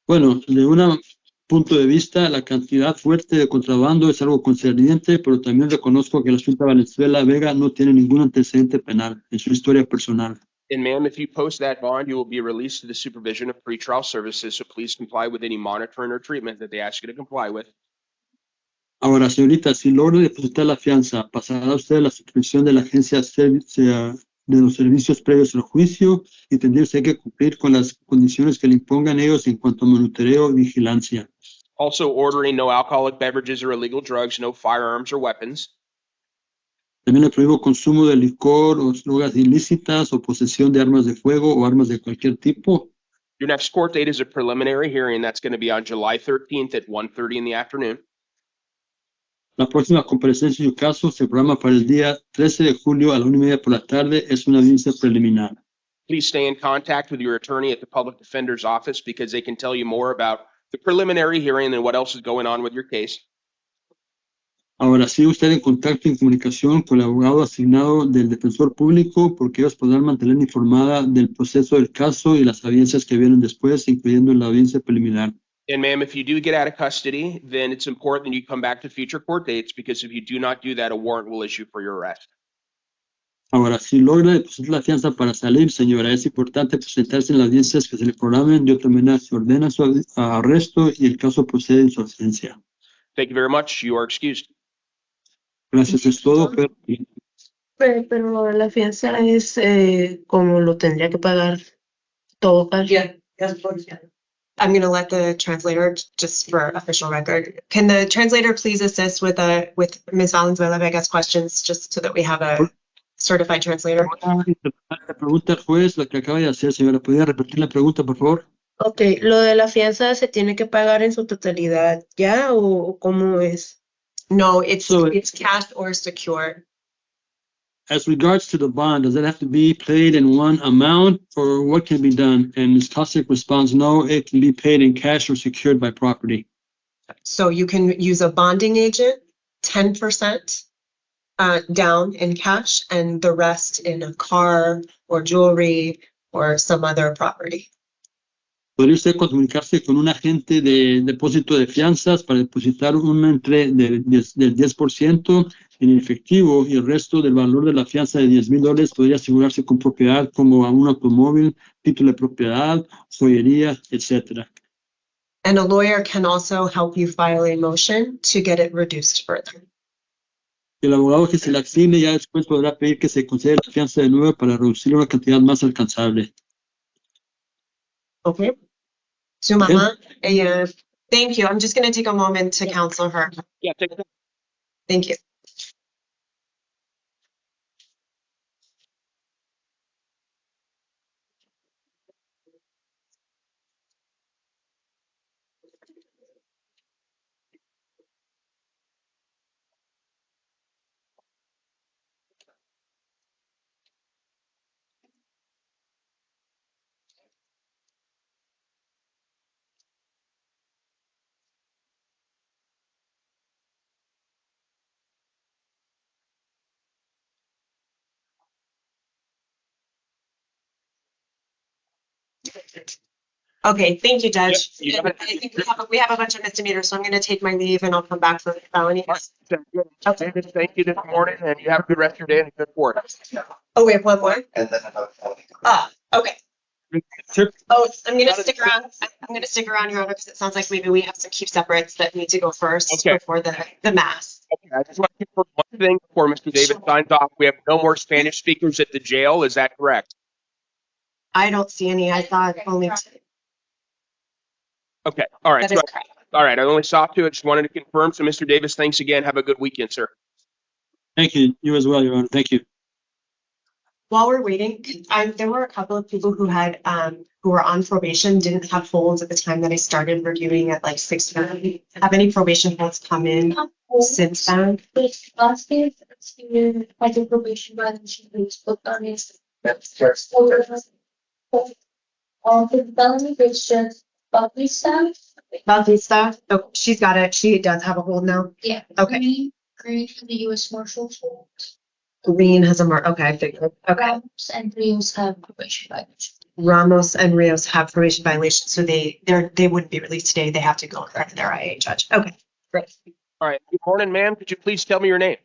Bueno, de un punto de vista, la cantidad fuerte de contrabando es algo concerniente, pero también reconozco que la señorita Valenzuela Vega no tiene ningún antecedente penal en su historia personal. And ma'am, if you post that bond, you will be released to the supervision of pretrial services, so please comply with any monitoring or treatment that they ask you to comply with. Ahora, señorita, si logra depositar la fianza, pasará usted a la supervisión de la agencia de los servicios previos al juicio y tendría usted que cumplir con las condiciones que le impongan ellos en cuanto a monitoreo y vigilancia. Also ordering no alcoholic beverages or illegal drugs, no firearms or weapons. También le prohíbo consumo de licor o drogas ilícitas o posesión de armas de fuego o armas de cualquier tipo. Your next court date is a preliminary hearing. That's going to be on July 13th at 1:30 in the afternoon. La próxima comparecencia en su caso se programa para el día 13 de julio a la 1:30 por la tarde. Es una audiencia preliminar. Please stay in contact with your attorney at the public defender's office because they can tell you more about the preliminary hearing and what else is going on with your case. Ahora, sigue usted en contacto y en comunicación con el abogado asignado del defensor público porque ellos podrán mantener informada del proceso del caso y las audiencias que vienen después, incluyendo la audiencia preliminar. And ma'am, if you do get out of custody, then it's important that you come back to future court dates because if you do not do that, a warrant will issue for your arrest. Ahora, si logra depositar la fianza para salir, señora, es importante presentarse en las audiencias que se le programen. De otra manera, se ordena su arresto y el caso procede en su ausencia. Thank you very much. You are excused. Gracias, es todo. Pero lo de la fianza es como lo tendría que pagar todo. I'm going to let the translator, just for official record, can the translator please assist with Ms. Valenzuela Vega's questions, just so that we have a certified translator? La pregunta al juez, la que acaba de hacer, señora, ¿podría repetir la pregunta, por favor? Okay, lo de la fianza se tiene que pagar en su totalidad, ¿ya? ¿O cómo es? No, it's cash or secured. As regards to the bond, does it have to be paid in one amount or what can be done? And Ms. Kosick responds, no, it can be paid in cash or secured by property. So you can use a bonding agent, 10% down in cash and the rest in a car or jewelry or some other property. ¿Podría usted comunicarse con un agente de depósito de fianzas para depositar un entre del 10% en efectivo y el resto del valor de la fianza de $10,000 podría asegurarse con propiedad como a un automóvil, título de propiedad, joyería, etc.? And a lawyer can also help you file a motion to get it reduced further. El abogado que se le asigne ya después podrá pedir que se considere la fianza de nuevo para reducir una cantidad más alcanzable. Okay. Su mamá, ella, thank you. I'm just going to take a moment to counsel her. Yeah, take it. Thank you. Okay, thank you, Judge. Yep, I think we have a bunch of misdemeanors, so I'm going to take my leave and I'll come back for the felony. Okay. Thank you this morning, and you have a good rest of your day and a good court. Oh, wait, one more? Okay. Oh, I'm going to stick around. I'm going to stick around, Your Honor, because it sounds like maybe we have some keep separates that need to go first before the mass. Okay, I just want to confirm one thing before Mr. Davis signs off. We have no more Spanish speakers at the jail. Is that correct? I don't see any. I thought only two. Okay, all right. That is correct. All right, I only saw two. I just wanted to confirm. So, Mr. Davis, thanks again. Have a good weekend, sir. Thank you. You as well, Your Honor. Thank you. While we're waiting, there were a couple of people who had who were on probation, didn't have holds at the time that I started reviewing at like 6:30. Have any probation holds come in since then? Last day, I did probation violation, was booked on his the felony based Bautista. Oh, she's got it. She does have a hold now. Yeah. Okay. Green from the U.S. Marshals hold. Green has a mark. Okay, I figured. Okay. Ramos and Rios have probation violation. Ramos and Rios have probation violations, so they wouldn't be released today. They have to go in front of their IA judge. Okay, great. All right. Good morning, ma'am. Could you please tell me your name?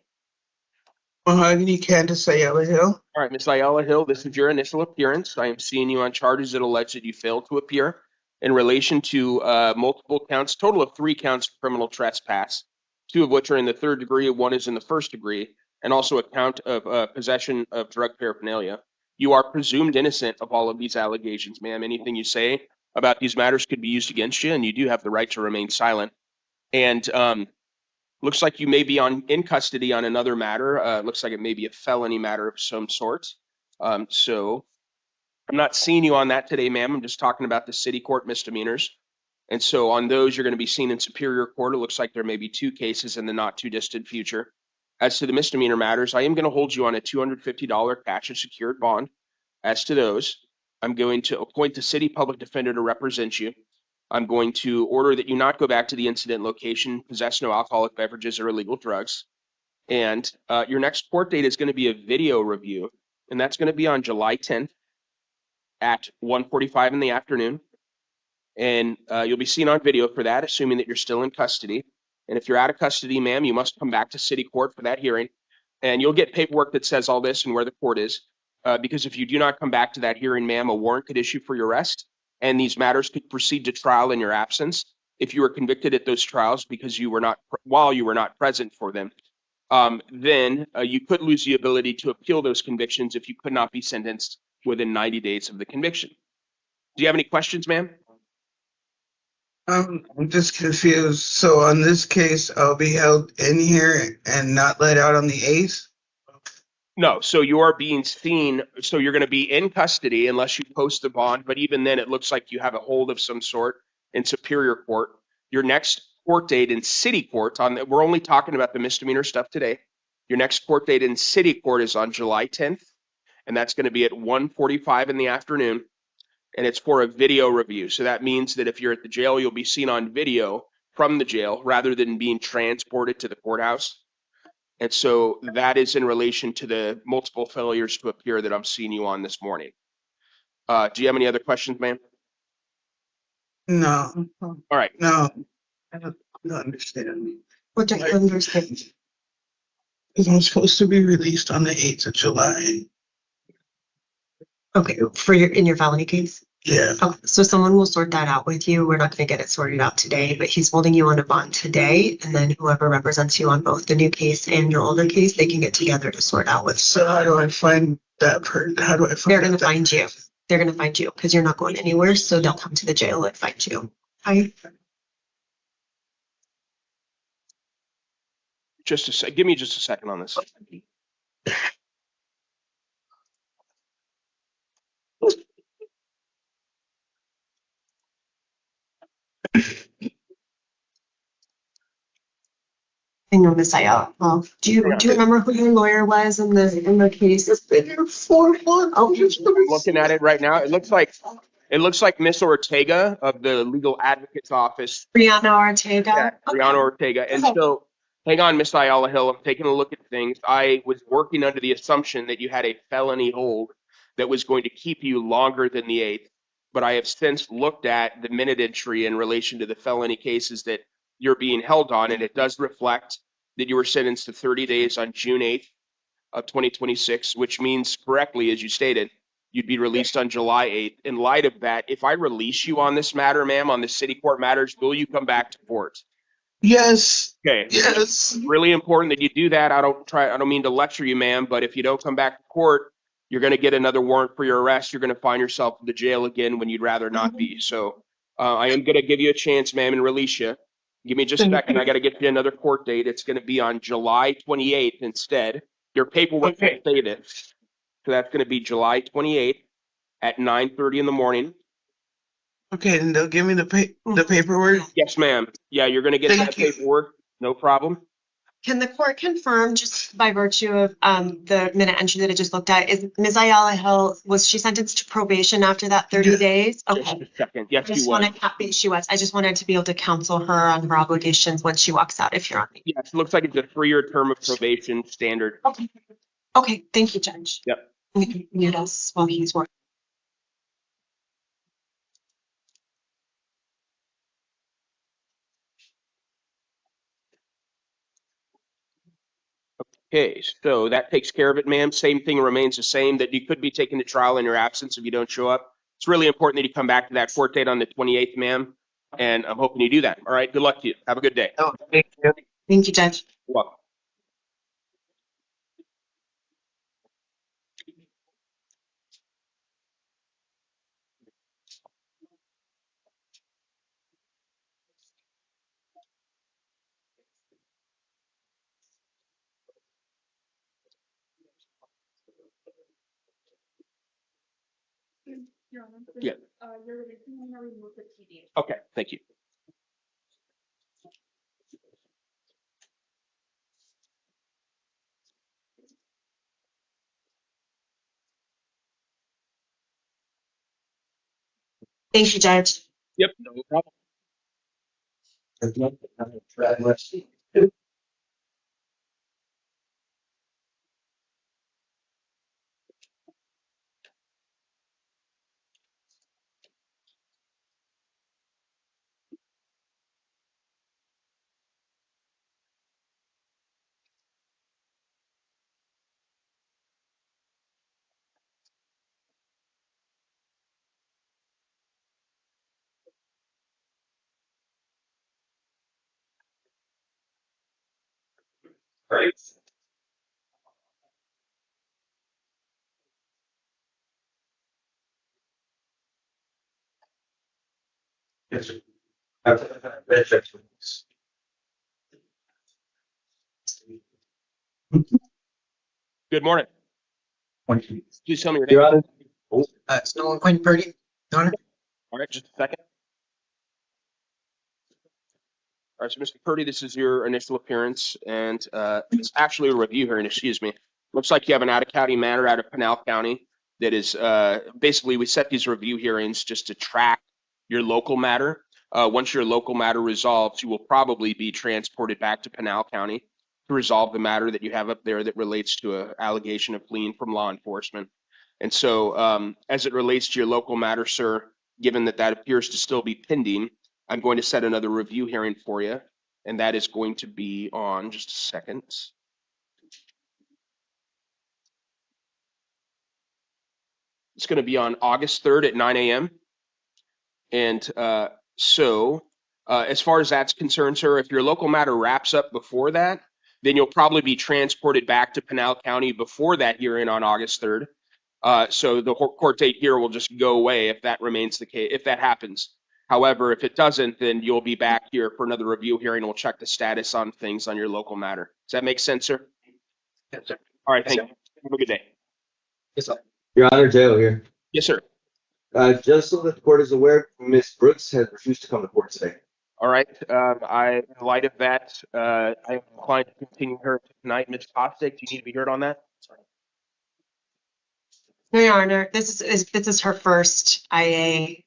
Mahogany Candace Ayala Hill. All right, Ms. Ayala Hill, this is your initial appearance. I am seeing you on charges that allege that you failed to appear in relation to multiple counts, total of 3 counts of criminal trespass, 2 of which are in the 3rd degree, 1 is in the 1st degree, and also a count of possession of drug paraphernalia. You are presumed innocent of all of these allegations, ma'am. Anything you say about these matters could be used against you, and you do have the right to remain silent. And looks like you may be in custody on another matter. Looks like it may be a felony matter of some sort. So I'm not seeing you on that today, ma'am. I'm just talking about the city court misdemeanors. And so on those, you're going to be seen in Superior Court. It looks like there may be 2 cases in the not too distant future. As to the misdemeanor matters, I am going to hold you on a $250 cash and secured bond. As to those, I'm going to appoint the city public defender to represent you. I'm going to order that you not go back to the incident location, possess no alcoholic beverages or illegal drugs. And your next court date is going to be a video review, and that's going to be on July 10th at 1:45 in the afternoon. And you'll be seen on video for that, assuming that you're still in custody. And if you're out of custody, ma'am, you must come back to city court for that hearing. And you'll get paperwork that says all this and where the court is. Because if you do not come back to that hearing, ma'am, a warrant could issue for your arrest, and these matters could proceed to trial in your absence if you were convicted at those trials because you were not while you were not present for them. Then you could lose the ability to appeal those convictions if you could not be sentenced within 90 days of the conviction. Do you have any questions, ma'am? I'm just confused. So on this case, I'll be held in here and not let out on the 8th? No, so you are being seen, so you're going to be in custody unless you post a bond, but even then it looks like you have a hold of some sort in Superior Court. Your next court date in City Court, we're only talking about the misdemeanor stuff today. Your next court date in City Court is on July 10th, and that's going to be at 1:45 in the afternoon, and it's for a video review. So that means that if you're at the jail, you'll be seen on video from the jail rather than being transported to the courthouse. And so that is in relation to the multiple failures to appear that I'm seeing you on this morning. Do you have any other questions, ma'am? No. All right. No. I don't understand. What do you understand? Because I'm supposed to be released on the 8th of July. Okay, in your felony case? Yeah. Okay, so someone will sort that out with you. We're not going to get it sorted out today, but he's holding you on a bond today, and then whoever represents you on both the new case and your older case, they can get together to sort out with. So how do I find that person? How do I find They're going to find you. They're going to find you because you're not going anywhere, so they'll come to the jail and find you. Hi. Give me just a second on this. I know Miss Ayala. Well, do you remember who your lawyer was in the case? It's been here 4 months. I'm looking at it right now. It looks like Miss Ortega of the legal advocate's office. Brianna Ortega. Yeah, Brianna Ortega. And so, hang on, Miss Ayala Hill. I'm taking a look at things. I was working under the assumption that you had a felony hold that was going to keep you longer than the 8th. But I have since looked at the minute entry in relation to the felony cases that you're being held on, and it does reflect that you were sentenced to 30 days on June 8th of 2026, which means correctly, as you stated, you'd be released on July 8th. In light of that, if I release you on this matter, ma'am, on the city court matters, will you come back to court? Yes. Okay. Yes. Really important that you do that. I don't mean to lecture you, ma'am, but if you don't come back to court, you're going to get another warrant for your arrest. You're going to find yourself in the jail again when you'd rather not be. So I am going to give you a chance, ma'am, and release you. Give me just a second. I got to get you another court date. It's going to be on July 28th instead. Your paperwork will state it. So that's going to be July 28th at 9:30 in the morning. Okay, and they'll give me the paperwork? Yes, ma'am. Yeah, you're going to get that paperwork. No problem. Can the court confirm, just by virtue of the minute entry that I just looked at, is Ms. Ayala Hill, was she sentenced to probation after that 30 days? Okay. Just a second. Yes, She was. I just wanted to be able to counsel her on her obligations when she walks out, if you're on. Yes, it looks like it's a 3-year term of probation standard. Okay. Okay, thank you, Judge. Yep. We can mute us while he's working. Okay, so that takes care of it, ma'am. Same thing remains the same, that you could be taken to trial in your absence if you don't show up. It's really important that you come back to that court date on the 28th, ma'am, and I'm hoping you do that. All right, good luck to you. Have a good day. Oh, thank you. Thank you, Judge. You're welcome. Yeah. Okay, thank you. Thank you, Judge. Yep, no problem. Great. Yes, sir. Good morning. Please tell me your name. Your Honor. It's Nolan Quinn Purdy, Your Honor. All right, just a second. All right, so Mr. Purdy, this is your initial appearance, and it's actually a review hearing, excuse me. Looks like you have an out-of-county matter out of Pinal County that is, basically, we set these review hearings just to track your local matter. Once your local matter resolves, you will probably be transported back to Pinal County to resolve the matter that you have up there that relates to an allegation of fleeing from law enforcement. And so, as it relates to your local matter, sir, given that that appears to still be pending, I'm going to set another review hearing for you, and that is going to be on just a second. It's going to be on August 3rd at 9 a.m. And as far as that's concerned, sir, if your local matter wraps up before that, then you'll probably be transported back to Pinal County before that hearing on August 3rd. So the court date here will just go away if that remains the case, if that happens. However, if it doesn't, then you'll be back here for another review hearing. We'll check the status on things on your local matter. Does that make sense, sir? Yes, sir. All right, thank you. Have a good day. Yes, sir. Your Honor, Jail here. Yes, sir. Just so that the court is aware, Ms. Brooks has refused to come to court today. All right. In light of that, I am inclined to continue her tonight. Ms. Costick, do you need to be heard on that? No, Your Honor, this is her first IA,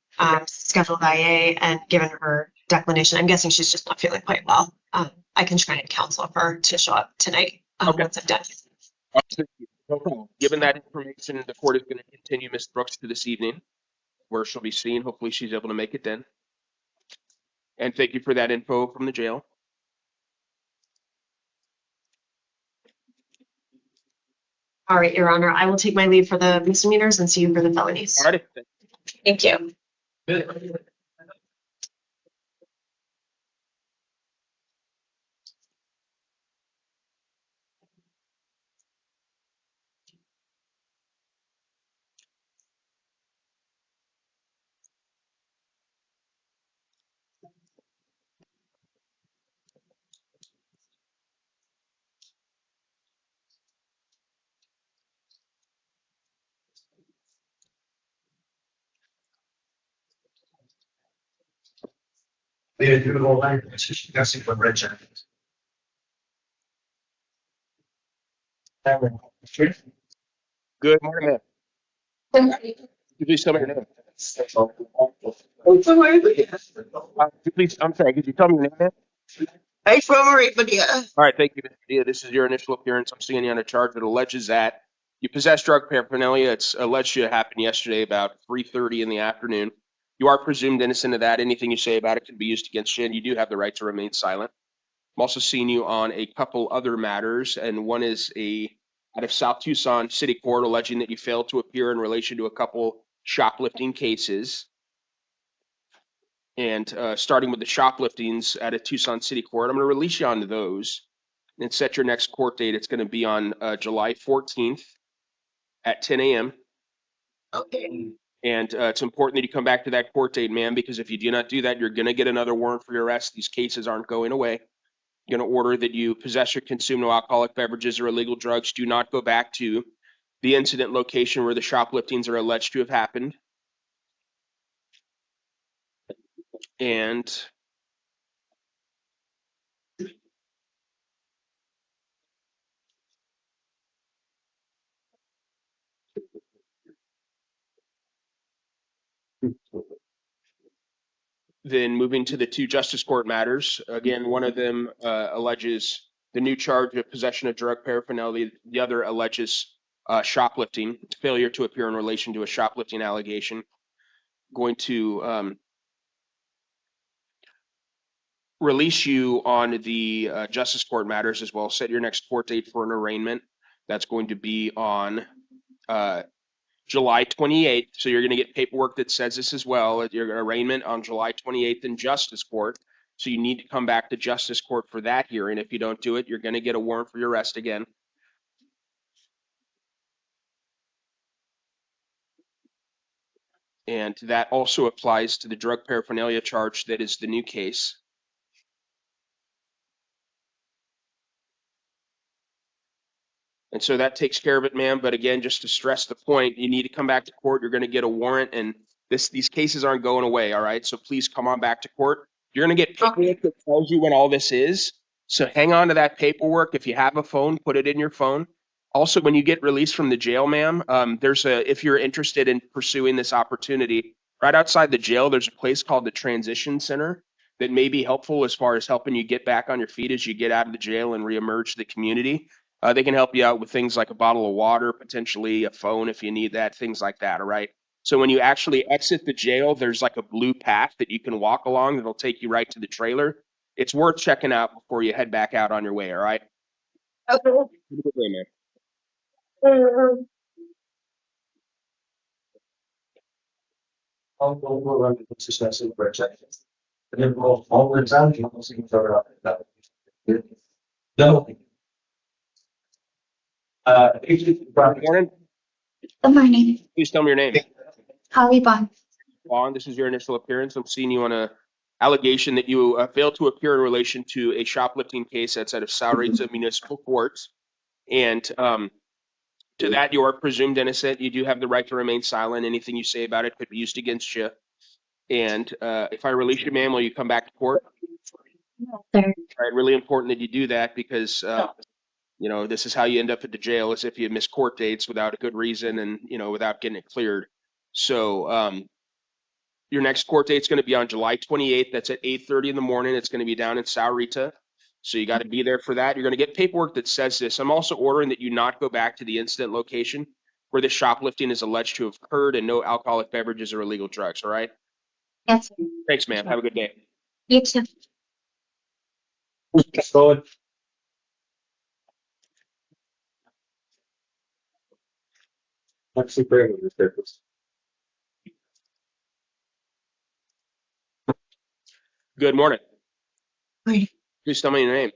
scheduled IA, and given her declination, I'm guessing she's just not feeling quite well. I can try and counsel her to show up tonight once I'm done. No problem. Given that information, the court is going to continue Ms. Brooks to this evening, where she'll be seen. Hopefully she's able to make it then. And thank you for that info from the jail. All right, Your Honor, I will take my leave for the misdemeanors and see you for the felonies. All right. Thank you. Good morning, ma'am. Could you please tell me your name? Please, I'm sorry, could you tell me your name, ma'am? Hey, from Maricopa. All right, thank you, Ms. Padilla. This is your initial appearance. I'm seeing you on a charge that alleges that you possess drug paraphernalia. It's alleged to have happened yesterday about 3:30 in the afternoon. You are presumed innocent of that. Anything you say about it can be used against you, and you do have the right to remain silent. I'm also seeing you on a couple other matters, and one is out of South Tucson City Court alleging that you failed to appear in relation to a couple shoplifting cases. And starting with the shopliftings at a Tucson City Court, I'm going to release you onto those and set your next court date. It's going to be on July 14th at 10 a.m. Okay. And it's important that you come back to that court date, ma'am, because if you do not do that, you're going to get another warrant for your arrest. These cases aren't going away. I'm going to order that you possess or consume no alcoholic beverages or illegal drugs. Do not go back to the incident location where the shopliftings are alleged to have happened. And then moving to the two justice court matters. Again, one of them alleges the new charge of possession of drug paraphernalia. The other alleges shoplifting, failure to appear in relation to a shoplifting allegation. Going to release you on the justice court matters as well. Set your next court date for an arraignment. That's going to be on July 28th. So you're going to get paperwork that says this as well. Your arraignment on July 28th in justice court. So you need to come back to justice court for that hearing. If you don't do it, you're going to get a warrant for your arrest again. And that also applies to the drug paraphernalia charge that is the new case. And so that takes care of it, ma'am. But again, just to stress the point, you need to come back to court. You're going to get a warrant, and these cases aren't going away, all right? So please come on back to court. You're going to get paperwork that tells you when all this is. So hang on to that paperwork. If you have a phone, put it in your phone. Also, when you get released from the jail, ma'am, if you're interested in pursuing this opportunity, right outside the jail, there's a place called the Transition Center that may be helpful as far as helping you get back on your feet as you get out of the jail and reemerge to the community. They can help you out with things like a bottle of water, potentially a phone if you need that, things like that, all right? So when you actually exit the jail, there's like a blue path that you can walk along that'll take you right to the trailer. It's worth checking out before you head back out on your way, all right? Okay. Have a good day, man. Good morning. Good morning. Please tell me your name. Holly Bond. Vaughn, this is your initial appearance. I'm seeing you on a allegation that you failed to appear in relation to a shoplifting case that's out of Sahuarita Municipal Court. And to that, you are presumed innocent. You do have the right to remain silent. Anything you say about it could be used against you. And if I release you, ma'am, will you come back to court? No, sir. All right, really important that you do that because, this is how you end up at the jail, is if you miss court dates without a good reason and, without getting it cleared. So your next court date is going to be on July 28th. That's at 8:30 in the morning. It's going to be down in Sahuarita. So you got to be there for that. You're going to get paperwork that says this. I'm also ordering that you not go back to the incident location where the shoplifting is alleged to have occurred and no alcoholic beverages or illegal drugs, all right? Yes, sir. Thanks, ma'am. Have a good day. You too. Good morning. Morning. Please tell me your name.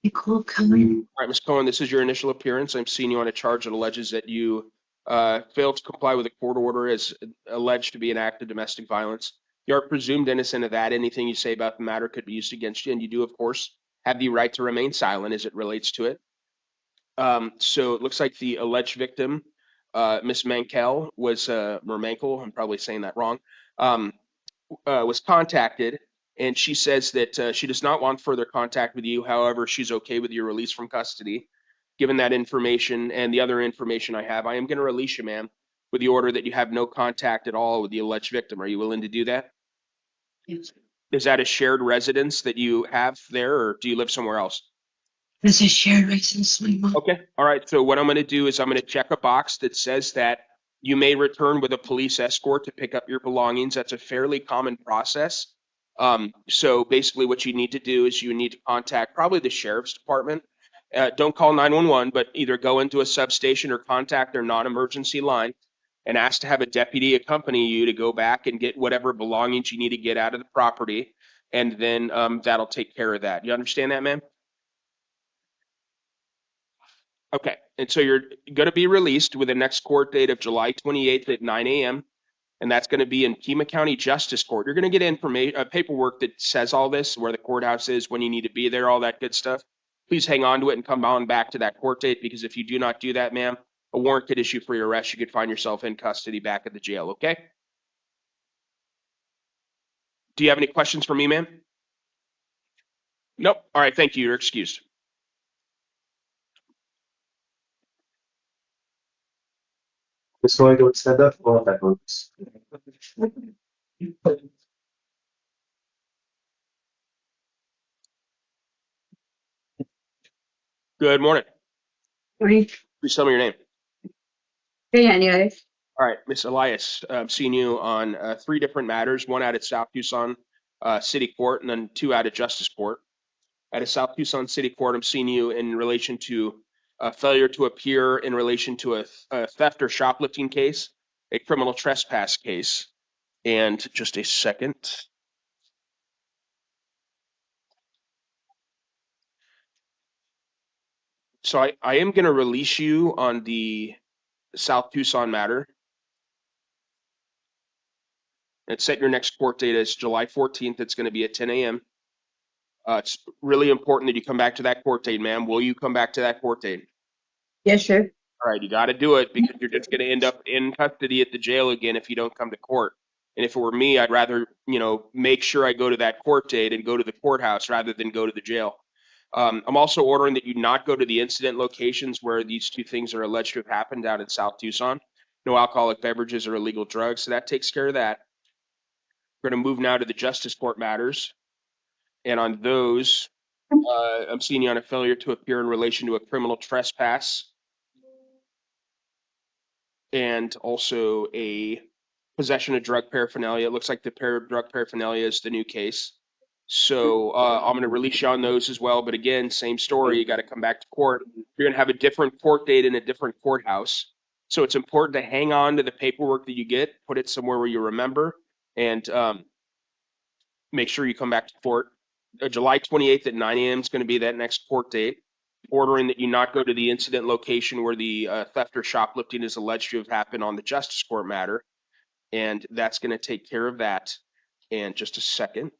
Nicole Cohen. All right, Ms. Cohen, this is your initial appearance. I'm seeing you on a charge that alleges that you failed to comply with a court order as alleged to be an act of domestic violence. You are presumed innocent of that. Anything you say about the matter could be used against you, and you do, of course, have the right to remain silent as it relates to it. So it looks like the alleged victim, Miss Mankel, or Mankel, I'm probably saying that wrong, was contacted, and she says that she does not want further contact with you. However, she's okay with your release from custody. Given that information and the other information I have, I am going to release you, ma'am, with the order that you have no contact at all with the alleged victim. Are you willing to do that? Yes. Is that a shared residence that you have there, or do you live somewhere else? It's a shared residence, my mom. Okay. All right. So what I'm going to do is I'm going to check a box that says that you may return with a police escort to pick up your belongings. That's a fairly common process. So basically what you need to do is you need to contact probably the sheriff's department. Don't call 911, but either go into a substation or contact their non-emergency line and ask to have a deputy accompany you to go back and get whatever belongings you need to get out of the property. And then that'll take care of that. You understand that, ma'am? Okay. And so you're going to be released with the next court date of July 28th at 9 a.m. And that's going to be in Pima County Justice Court. You're going to get information, paperwork that says all this, where the courthouse is, when you need to be there, all that good stuff. Please hang on to it and come on back to that court date, because if you do not do that, ma'am, a warrant could issue for your arrest. You could find yourself in custody back at the jail, okay? Do you have any questions for me, ma'am? Nope. All right, thank you. You're excused. Ms. Lloyd, do you stand up? Or back, please? Good morning. Morning. Please tell me your name. Hey, anyways. All right, Miss Elias, I'm seeing you on 3 different matters, one out at South Tucson City Court and then 2 out at Justice Court. At a South Tucson City Court, I'm seeing you in relation to a failure to appear in relation to a theft or shoplifting case, a criminal trespass case. And just a second. So I am going to release you on the South Tucson matter. And set your next court date as July 14th. It's going to be at 10 a.m. It's really important that you come back to that court date, ma'am. Will you come back to that court date? Yes, sure. All right, you got to do it, because you're just going to end up in custody at the jail again if you don't come to court. And if it were me, I'd rather, make sure I go to that court date and go to the courthouse rather than go to the jail. I'm also ordering that you not go to the incident locations where these 2 things are alleged to have happened out in South Tucson. No alcoholic beverages or illegal drugs. So that takes care of that. We're going to move now to the Justice Court matters. And on those, I'm seeing you on a failure to appear in relation to a criminal trespass and also a possession of drug paraphernalia. It looks like the drug paraphernalia is the new case. So I'm going to release you on those as well. But again, same story. You got to come back to court. You're going to have a different court date in a different courthouse. So it's important to hang on to the paperwork that you get, put it somewhere where you remember, and make sure you come back to court. July 28th at 9 a.m. is going to be that next court date. Ordering that you not go to the incident location where the theft or shoplifting is alleged to have happened on the Justice Court matter. And that's going to take care of that. And just a second.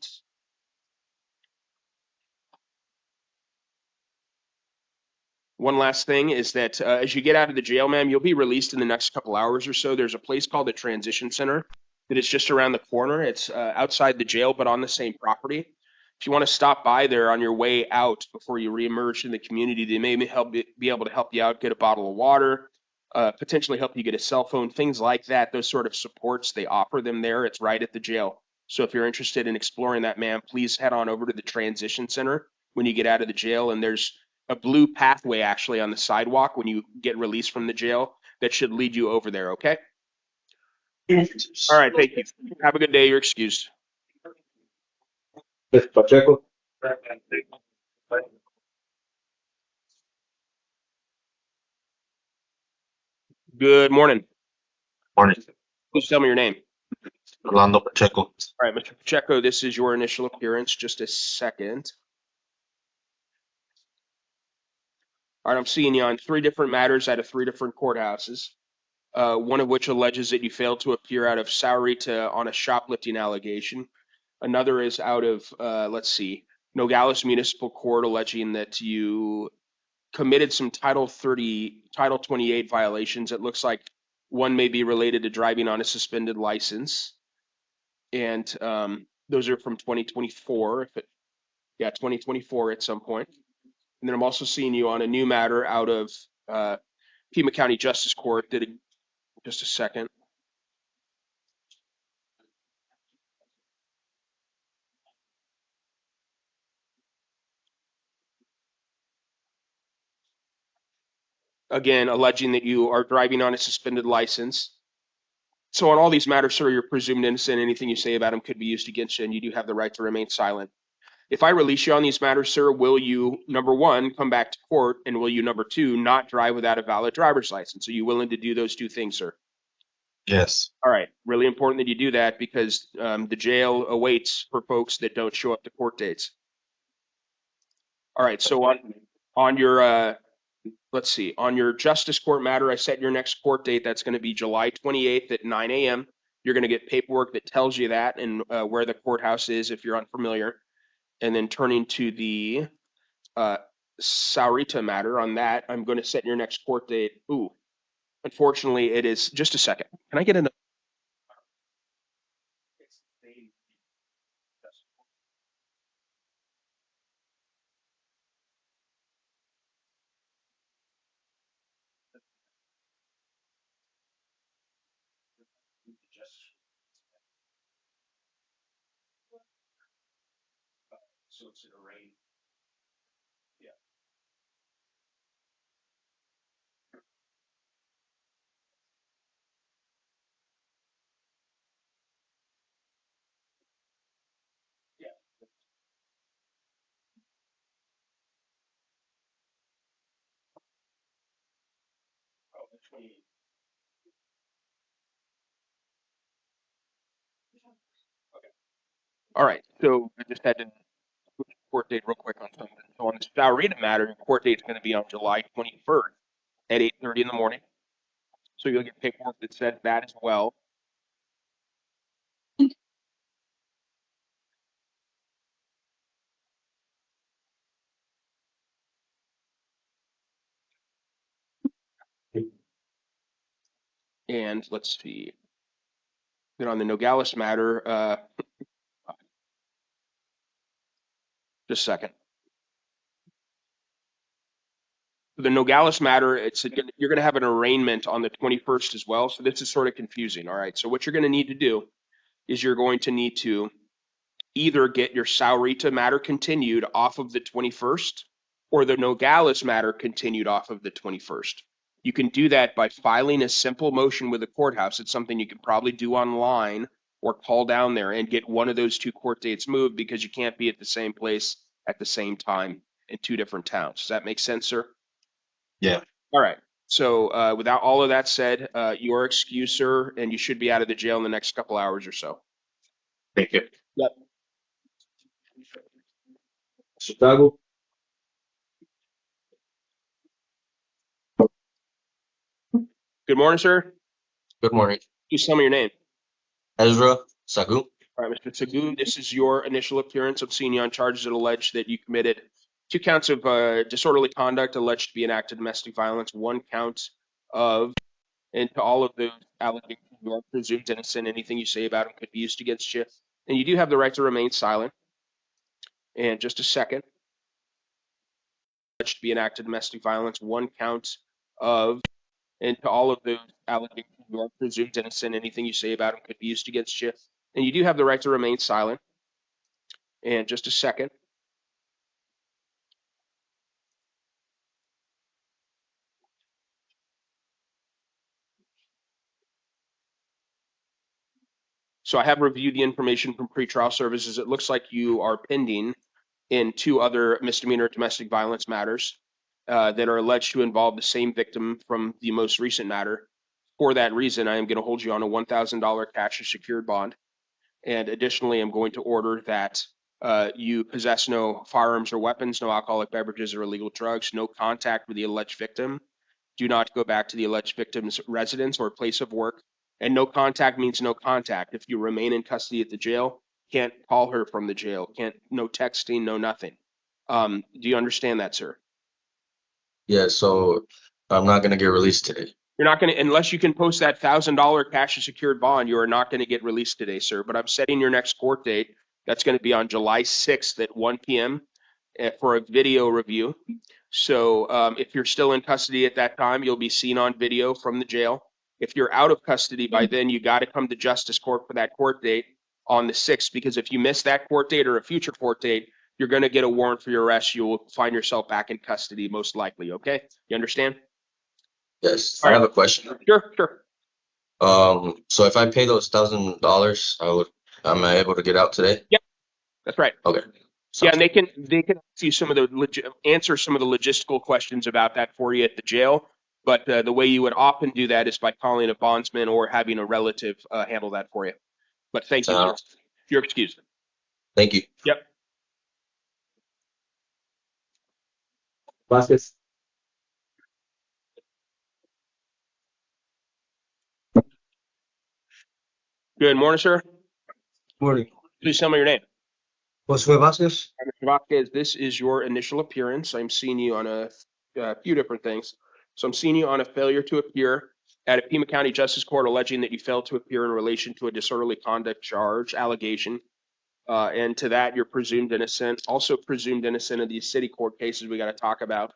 One last thing is that as you get out of the jail, ma'am, you'll be released in the next couple hours or so. There's a place called the Transition Center that is just around the corner. It's outside the jail, but on the same property. If you want to stop by there on your way out before you reemerge in the community, they may be able to help you out, get a bottle of water, potentially help you get a cell phone, things like that. Those sort of supports, they offer them there. It's right at the jail. So if you're interested in exploring that, ma'am, please head on over to the Transition Center when you get out of the jail. And there's a blue pathway actually on the sidewalk when you get released from the jail that should lead you over there, okay? Yes. All right, thank you. Have a good day. You're excused. Mr. Pacheco? Good morning. Morning. Please tell me your name. Orlando Pacheco. All right, Mr. Pacheco, this is your initial appearance. Just a second. All right, I'm seeing you on 3 different matters out of 3 different courthouses. One of which alleges that you failed to appear out of Sahuarita on a shoplifting allegation. Another is out of, Nogales Municipal Court, alleging that you committed some Title 28 violations. It looks like one may be related to driving on a suspended license. And those are from 2024, 2024 at some point. And then I'm also seeing you on a new matter out of Pima County Justice Court. Just a second. Again, alleging that you are driving on a suspended license. So on all these matters, sir, you're presumed innocent. Anything you say about him could be used against you, and you do have the right to remain silent. If I release you on these matters, sir, will you, number one, come back to court, and will you, number two, not drive without a valid driver's license? Are you willing to do those two things, sir? Yes. All right. Really important that you do that because the jail awaits for folks that don't show up to court dates. All right. So on your let's see, on your justice court matter, I set your next court date. That's going to be July 28th at 9 a.m. You're going to get paperwork that tells you that and where the courthouse is if you're unfamiliar. And then turning to the Saurita matter, on that, I'm going to set your next court date. Ooh, unfortunately, it is just a second. Can I get another? So it's in a rain. Yeah. Yeah. Oh, the 28th. Okay. All right. So I just had to put the court date real quick on something. So on the Saurita matter, your court date is going to be on July 21st at 8:30 in the morning. So you'll get paperwork that says that as well. And let's see. Then on the Nogales matter, just a second. The Nogales matter, you're going to have an arraignment on the 21st as well. So this is sort of confusing. All right. So what you're going to need to do is you're going to need to either get your Saurita matter continued off of the 21st or the Nogales matter continued off of the 21st. You can do that by filing a simple motion with the courthouse. It's something you can probably do online or call down there and get one of those two court dates moved because you can't be at the same place at the same time in two different towns. Does that make sense, sir? Yeah. All right. So without all of that said, you are excused, sir, and you should be out of the jail in the next couple hours or so. Thank you. Yep. Chicago. Good morning, sir. Good morning. Please tell me your name. Ezra Sagu. All right, Mr. Sagu, this is your initial appearance. I'm seeing you on charges that allege that you committed 2 counts of disorderly conduct alleged to be an act of domestic violence, 1 count of, and to all of those allegations, you are presumed innocent. Anything you say about him could be used against you. And you do have the right to remain silent. And just a second. Alleged to be an act of domestic violence, 1 count of, and to all of those allegations, you are presumed innocent. Anything you say about him could be used against you. And you do have the right to remain silent. And just a second. So I have reviewed the information from pretrial services. It looks like you are pending in 2 other misdemeanor domestic violence matters that are alleged to involve the same victim from the most recent matter. For that reason, I am going to hold you on a $1,000 cash or secured bond. And additionally, I'm going to order that you possess no firearms or weapons, no alcoholic beverages or illegal drugs, no contact with the alleged victim. Do not go back to the alleged victim's residence or place of work. And no contact means no contact. If you remain in custody at the jail, can't call her from the jail, no texting, no nothing. Do you understand that, sir? Yeah, so I'm not gonna get released today. You're not going to, unless you can post that $1,000 cash or secured bond, you are not going to get released today, sir. But I'm setting your next court date. That's going to be on July 6th at 1 p.m. For a video review. So if you're still in custody at that time, you'll be seen on video from the jail. If you're out of custody by then, you got to come to justice court for that court date on the 6th, because if you miss that court date or a future court date, you're going to get a warrant for your arrest. You will find yourself back in custody most likely. Okay. You understand? Yes. I have a question. Sure. So if I pay those $1,000, am I able to get out today? Yep, that's right. Okay. Yeah, and they can answer some of the logistical questions about that for you at the jail. But the way you would often do that is by calling a bondsman or having a relative handle that for you. But thank you, sir. You're excused. Thank you. Yep. Vasquez. Good morning, sir. Morning. Please tell me your name. Josue Vasquez. Mr. Vasquez, this is your initial appearance. I'm seeing you on a few different things. So I'm seeing you on a failure to appear at a Pima County Justice Court alleging that you failed to appear in relation to a disorderly conduct charge allegation. And to that, you're presumed innocent. Also presumed innocent of these city court cases we got to talk about.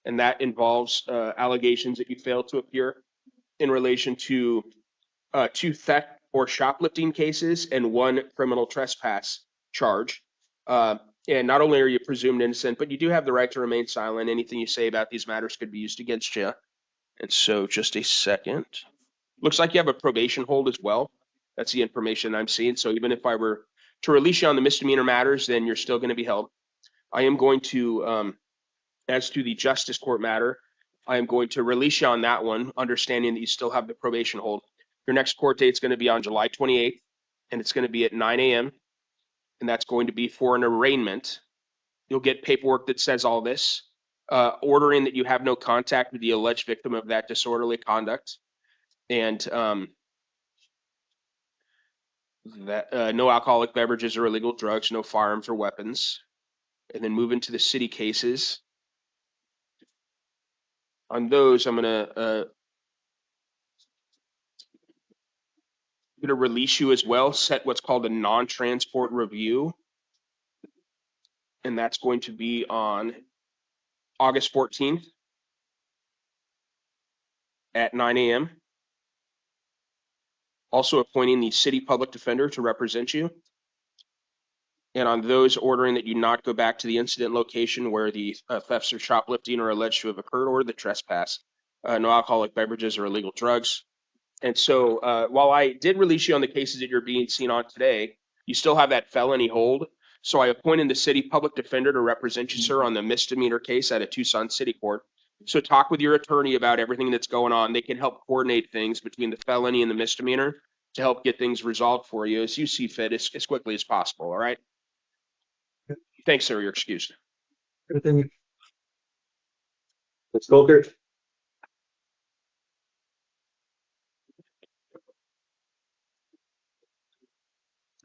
And that involves allegations that you failed to appear in relation to 2 theft or shoplifting cases and 1 criminal trespass charge. And not only are you presumed innocent, but you do have the right to remain silent. Anything you say about these matters could be used against you. And so just a second. Looks like you have a probation hold as well. That's the information I'm seeing. So even if I were to release you on the misdemeanor matters, then you're still going to be held. I am going to, as to the justice court matter, I am going to release you on that one, understanding that you still have the probation hold. Your next court date is going to be on July 28th, and it's going to be at 9 a.m., and that's going to be for an arraignment. You'll get paperwork that says all this, ordering that you have no contact with the alleged victim of that disorderly conduct, and that no alcoholic beverages or illegal drugs, no firearms or weapons. And then move into the city cases. On those, I'm gonna release you as well, set what's called a non-transport review. And that's going to be on August 14th at 9 a.m. Also appointing the city public defender to represent you. And on those, ordering that you not go back to the incident location where the thefts or shoplifting are alleged to have occurred, or the trespass. No alcoholic beverages or illegal drugs. And so while I did release you on the cases that you're being seen on today, you still have that felony hold. So I appointed the city public defender to represent you, sir, on the misdemeanor case at a Tucson City Court. So talk with your attorney about everything that's going on. They can help coordinate things between the felony and the misdemeanor to help get things resolved for you as you see fit, as quickly as possible. All right. Thanks, sir. You're excused. Ms. Coker.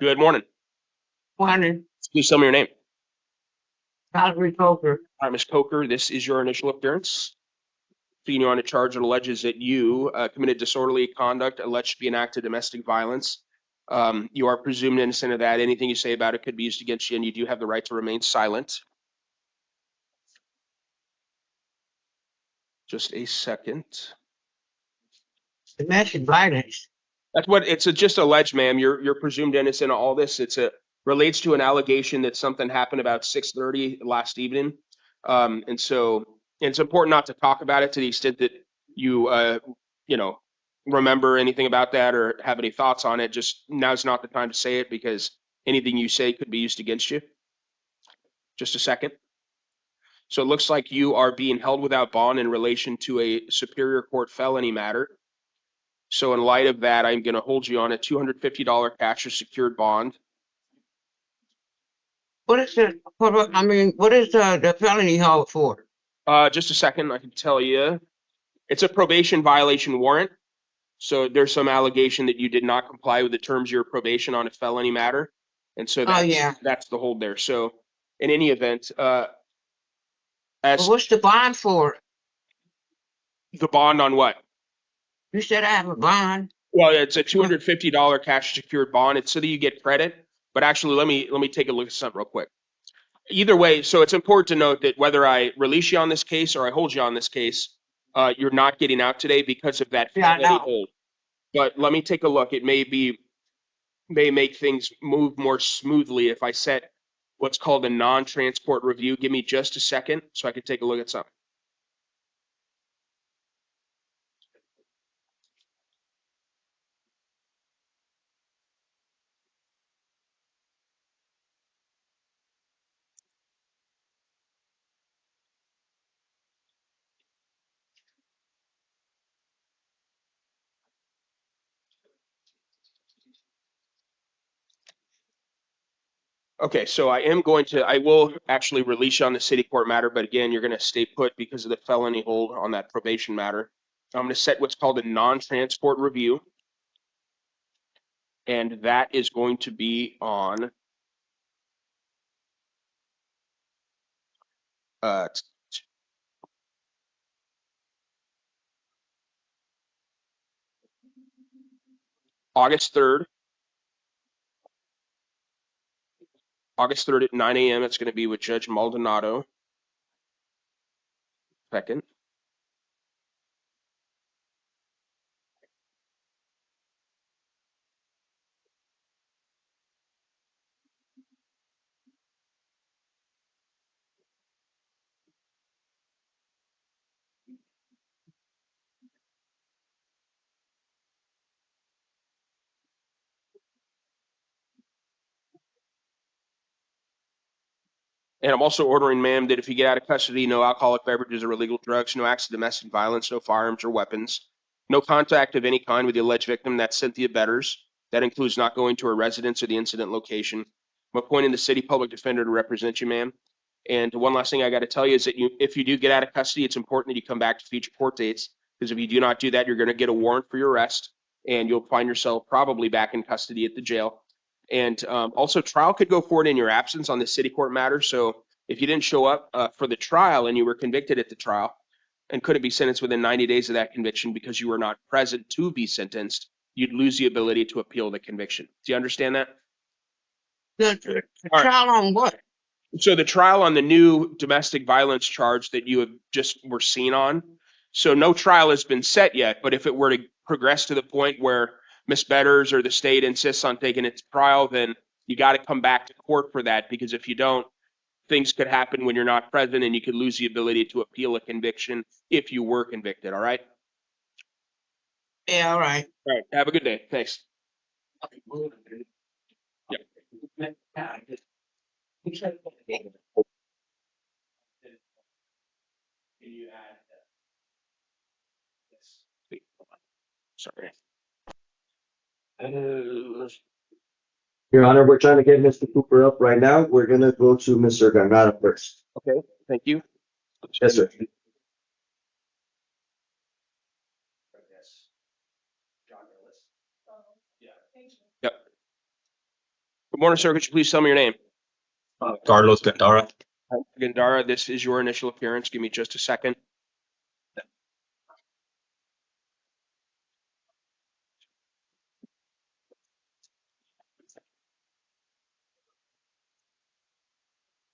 Good morning. Morning, Please tell me your name. Valerie Coker. All right, Ms. Coker, this is your initial appearance. Seeing you on a charge that alleges that you committed disorderly conduct alleged to be an act of domestic violence. You are presumed innocent of that. Anything you say about it could be used against you, and you do have the right to remain silent. Just a second. Domestic violence. That's what it's just alleged, ma'am. You're presumed innocent of all this. Relates to an allegation that something happened about 6:30 last evening, and so it's important not to talk about it to the extent that you remember anything about that or have any thoughts on it. Just now's not the time to say it because anything you say could be used against you. Just a second. So it looks like you are being held without bond in relation to a Superior Court felony matter. So in light of that, I'm going to hold you on a $250 cash or secured bond. What is the, what is the felony hold for? Just a second, I can tell you. It's a probation violation warrant. So there's some allegation that you did not comply with the terms of your probation on a felony matter. And so that's the hold there. So in any event, What's the bond for? The bond on what? You said I have a bond. Well, it's a $250 cash secured bond. It's so that you get credit. But actually, let me take a look at something real quick. Either way, so it's important to note that whether I release you on this case or I hold you on this case, you're not getting out today because of that felony hold. But let me take a look. It may make things move more smoothly if I set what's called a non-transport review. Give me just a second so I can take a look at something. Okay, so I will actually release you on the city court matter, but again, you're gonna stay put because of the felony hold on that probation matter. I'm gonna set what's called a non-transport review. And that is going to be on August 3rd. August 3rd at 9 a.m. It's going to be with Judge Maldonado. Second. And I'm also ordering, ma'am, that if you get out of custody, no alcoholic beverages or illegal drugs, no acts of domestic violence, no firearms or weapons, no contact of any kind with the alleged victim. That's Cynthia Betters. That includes not going to her residence or the incident location. I'm appointing the city public defender to represent you, ma'am. And one last thing I got to tell you is that if you do get out of custody, it's important that you come back to future court dates, because if you do not do that, you're going to get a warrant for your arrest, and you'll find yourself probably back in custody at the jail. And also, trial could go forward in your absence on the city court matter. So if you didn't show up for the trial and you were convicted at the trial and couldn't be sentenced within 90 days of that conviction because you were not present to be sentenced, you'd lose the ability to appeal the conviction. Do you understand that? The trial on what? So the trial on the new domestic violence charge that you have just were seen on. So no trial has been set yet, but if it were to progress to the point where Ms. Betters or the state insists on taking it to trial, then you got to come back to court for that, because if you don't, things could happen when you're not present and you could lose the ability to appeal a conviction if you were convicted. All right? Yeah, all right. All right. Have a good day. Thanks. Sorry. Your Honor, we're trying to get Mr. Cooper up right now. We're gonna go to Mr. Granada first. Okay, thank you. Yes, sir. Yep. Good morning, sir. Could you please tell me your name? Carlos Gandara. Gandara, this is your initial appearance. Give me just a second.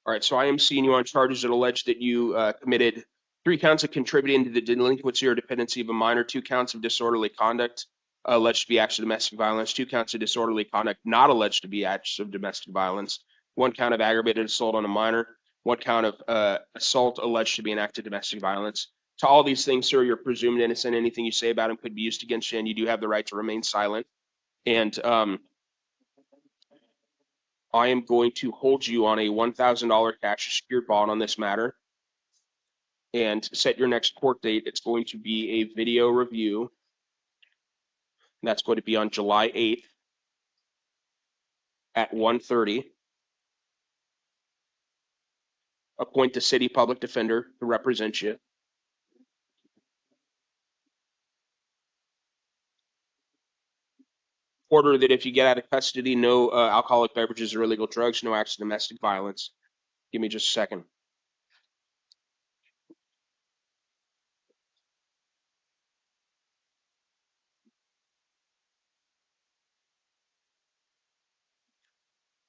All right, so I am seeing you on charges that allege that you committed 3 counts of contributing to the delinquency or dependency of a minor, 2 counts of disorderly conduct alleged to be acts of domestic violence, 2 counts of disorderly conduct not alleged to be acts of domestic violence, 1 count of aggravated assault on a minor, 1 count of assault alleged to be an act of domestic violence. To all these things, sir, you're presumed innocent. Anything you say about them could be used against you, and you do have the right to remain silent. And I am going to hold you on a $1,000 cash secured bond on this matter and set your next court date. It's going to be a video review. That's going to be on July 8th at 1:30. Appoint the city public defender to represent you. Order that if you get out of custody, no alcoholic beverages or illegal drugs, no acts of domestic violence. Give me just a second.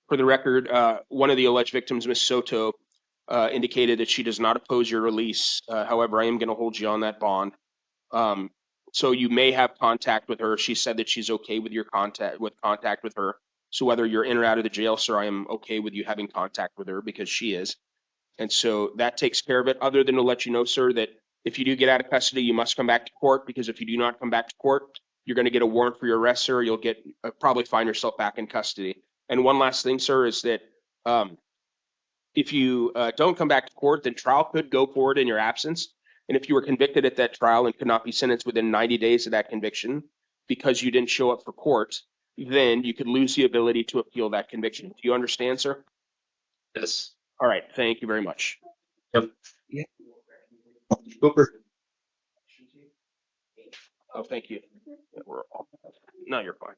For the record, one of the alleged victims, Ms. Soto, indicated that she does not oppose your release. However, I am going to hold you on that bond. So you may have contact with her. She said that she's okay with your contact with her. So whether you're in or out of the jail, sir, I am okay with you having contact with her because she is. And so that takes care of it, other than to let you know, sir, that if you do get out of custody, you must come back to court, because if you do not come back to court, you're going to get a warrant for your arrest, sir. You'll get probably find yourself back in custody. And one last thing, sir, is that if you don't come back to court, then trial could go forward in your absence. And if you were convicted at that trial and could not be sentenced within 90 days of that conviction because you didn't show up for court, then you could lose the ability to appeal that conviction. Do you understand, sir? Yes. All right, thank you very much. Yep. Cooper. Oh, thank you. No, you're fine.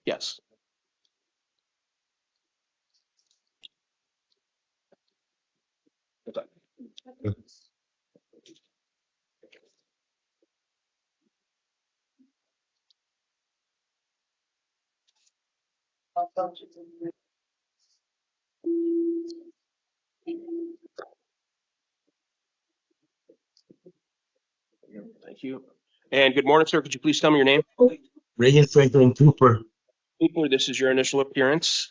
Yes. Okay. Thank you. And good morning, sir. Could you please tell me your name? Reagan Franklin Cooper. Cooper, this is your initial appearance.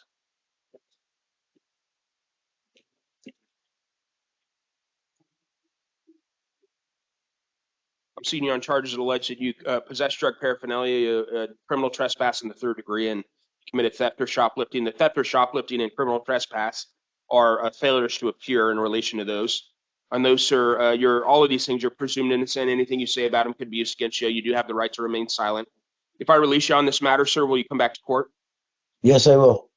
I'm seeing you on charges that allege that you possessed drug paraphernalia, criminal trespass in the third degree, and committed theft or shoplifting. The theft or shoplifting and criminal trespass are failures to appear in relation to those. On those, sir, all of these things, you're presumed innocent. Anything you say about them could be used against you. You do have the right to remain silent. If I release you on this matter, sir, will you come back to court? Yes, I will.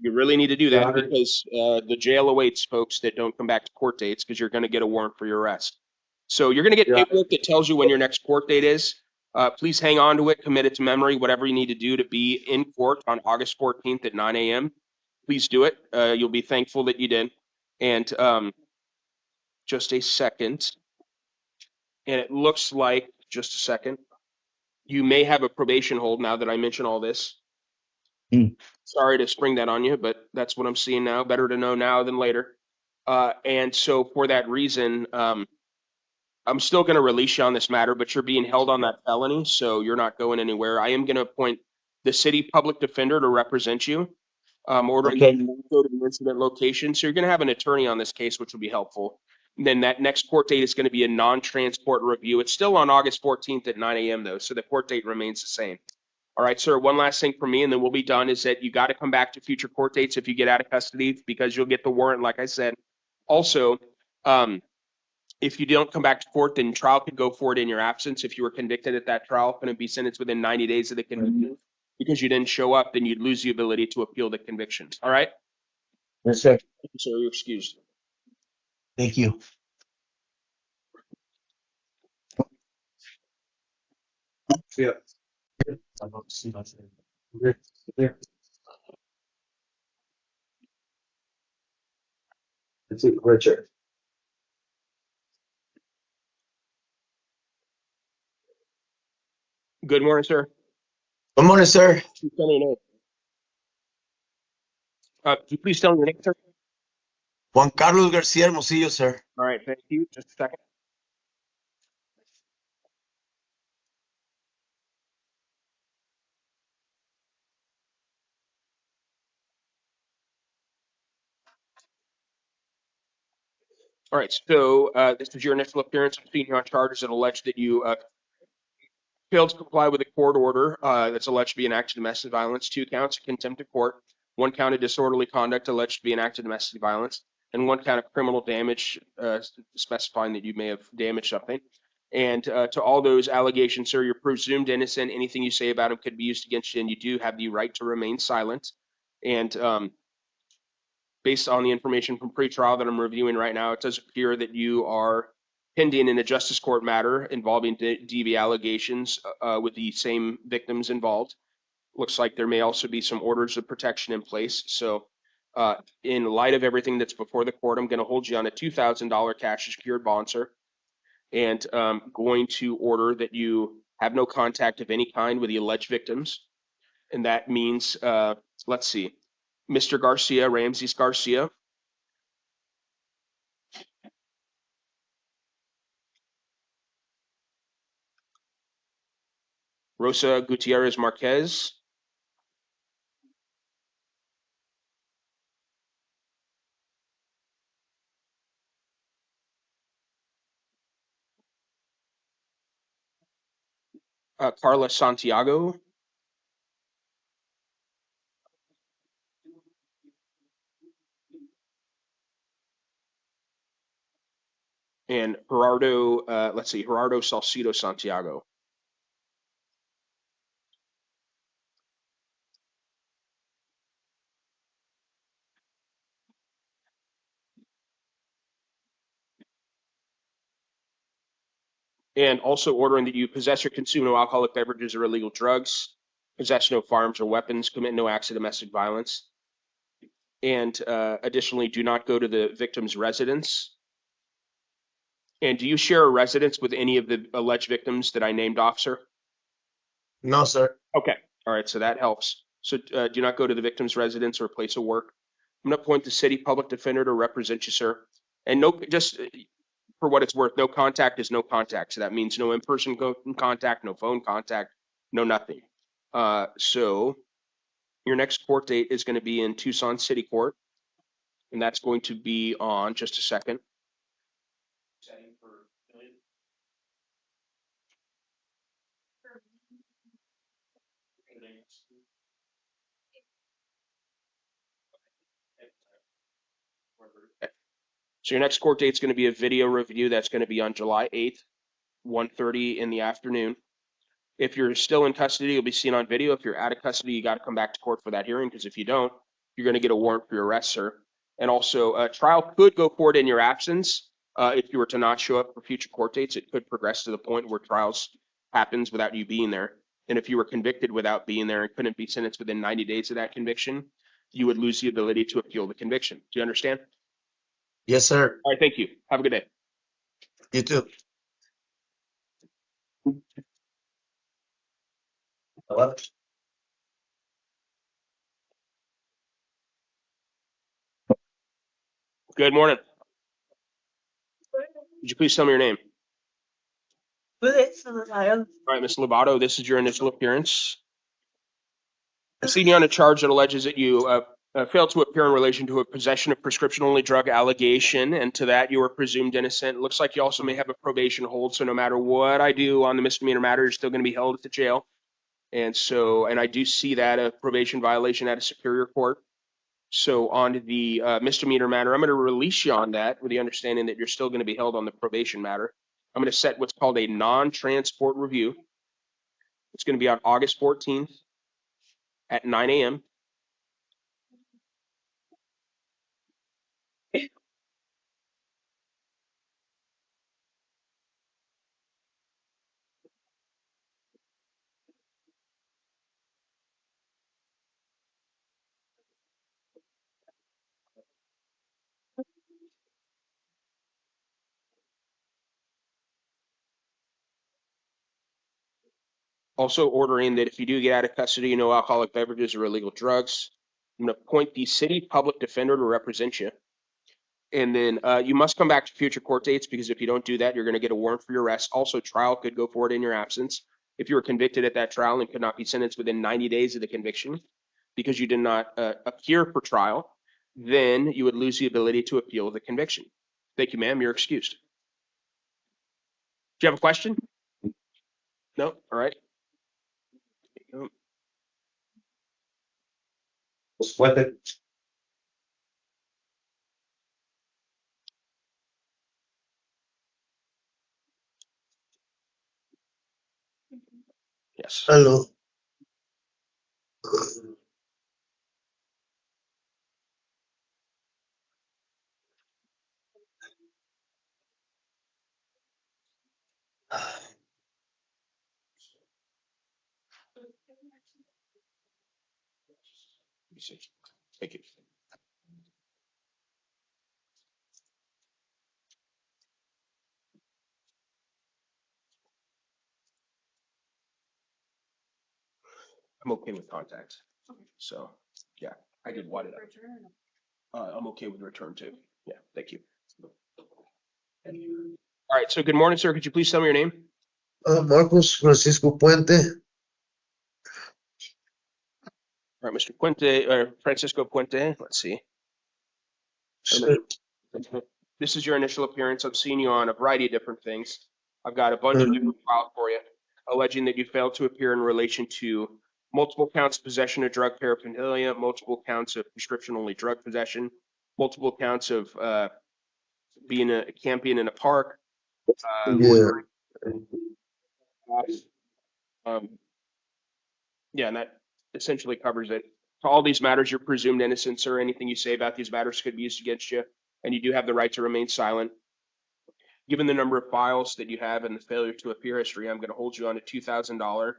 You really need to do that Your Honor. because the jail awaits folks that don't come back to court dates because you're going to get a warrant for your arrest. So you're going to get Your Honor. paperwork that tells you when your next court date is. Please hang on to it, commit it to memory, whatever you need to do to be in court on August 14th at 9 a.m. Please do it. You'll be thankful that you did. And just a second. And it looks like, just a second, you may have a probation hold now that I mention all this. Sorry to spring that on you, but that's what I'm seeing now. Better to know now than later. And so for that reason, I'm still going to release you on this matter, but you're being held on that felony, so you're not going anywhere. I am going to appoint the city public defender to represent you, ordering you to go to the incident location. So you're going to have an attorney on this case, which will be helpful. And then that next court date is going to be a non-transport review. It's still on August 14th at 9 a.m. though, so the court date remains the same. All right, sir, one last thing for me, and then we'll be done, is that you got to come back to future court dates if you get out of custody because you'll get the warrant, like I said. Also, if you don't come back to court, then trial could go forward in your absence. If you were convicted at that trial, couldn't be sentenced within 90 days of the conviction. Because you didn't show up, then you'd lose the ability to appeal the conviction. All right? Yes, sir. Thank you, sir. You're excused. Thank you. Yeah. Let's see, Richard. Good morning, sir. Good morning, sir. Please tell me your name. Could you please tell me your name, sir? Juan Carlos Garcia Hermosillo, sir. All right, thank you. Just a second. All right, so this is your initial appearance. I'm seeing you on charges that allege that you failed to comply with a court order that's alleged to be an act of domestic violence, 2 counts of contempt of court, 1 count of disorderly conduct alleged to be an act of domestic violence, and 1 count of criminal damage specifying that you may have damaged something. And to all those allegations, sir, you're presumed innocent. Anything you say about them could be used against you, and you do have the right to remain silent. And based on the information from pretrial that I'm reviewing right now, it does appear that you are pending in a justice court matter involving DV allegations with the same victims involved. Looks like there may also be some orders of protection in place. So in light of everything that's before the court, I'm going to hold you on a $2,000 cash secured bond, sir, and going to order that you have no contact of any kind with the alleged victims. And that means, let's see, Mr. Garcia, Ramses Garcia, Rosa Gutierrez Marquez, Carla Santiago. And Gerardo, Gerardo Salcido Santiago. And also ordering that you possess or consume no alcoholic beverages or illegal drugs, possess no firearms or weapons, commit no acts of domestic violence. And additionally, do not go to the victim's residence. And do you share a residence with any of the alleged victims that I named, officer? No, sir. Okay. All right. So that helps. So do not go to the victim's residence or place of work. I'm going to appoint the city public defender to represent you, sir. And no, just for what it's worth, no contact is no contact. So that means no in-person contact, no phone contact, no nothing. So your next court date is going to be in Tucson City Court. And that's going to be on, just a second. So your next court date is going to be a video review. That's going to be on July 8th, 1:30 in the afternoon. If you're still in custody, you'll be seen on video. If you're out of custody, you got to come back to court for that hearing, because if you don't, you're going to get a warrant for your arrest, sir. And also, trial could go forward in your absence. If you were to not show up for future court dates, it could progress to the point where trials happens without you being there. And if you were convicted without being there and couldn't be sentenced within 90 days of that conviction, you would lose the ability to appeal the conviction. Do you understand? Yes, sir. All right, thank you. Have a good day. You too. Good morning. Would you please tell me your name? All right, Ms. Lovato, this is your initial appearance. I'm seeing you on a charge that alleges that you failed to appear in relation to a possession of prescription-only drug allegation, and to that you were presumed innocent. It looks like you also may have a probation hold, so no matter what I do on the misdemeanor matter, you're still going to be held at the jail. And I do see that a probation violation at a Superior Court. So on the misdemeanor matter, I'm going to release you on that with the understanding that you're still going to be held on the probation matter. I'm going to set what's called a non-transport review. It's going to be on August 14th at 9 a.m. Also ordering that if you do get out of custody, no alcoholic beverages or illegal drugs. I'm going to appoint the city public defender to represent you. And then you must come back to future court dates, because if you don't do that, you're going to get a warrant for your arrest. Also, trial could go forward in your absence. If you were convicted at that trial and could not be sentenced within 90 days of the conviction because you did not appear for trial, then you would lose the ability to appeal the conviction. Thank you, ma'am. You're excused. Do you have a question? No? All right. Yes. Hello. Thank you. I'm okay with contact. So, yeah, I did what it. I'm okay with return too. Yeah, thank you. All right, so good morning, sir. Could you please tell me your name? Marcos Francisco Puente. All right, Mr. Puente, or Francisco Puente. Let's see. This is your initial appearance. I'm seeing you on a variety of different things. I've got a bunch of different files for you. alleging that you failed to appear in relation to multiple counts of possession of drug paraphernalia, multiple counts of prescription-only drug possession, multiple counts of camping in a park, Yeah. yeah, and that essentially covers it. To all these matters, you're presumed innocent, sir. Anything you say about these matters could be used against you, and you do have the right to remain silent. Given the number of files that you have and the failure to appear history, I'm going to hold you on a $2,000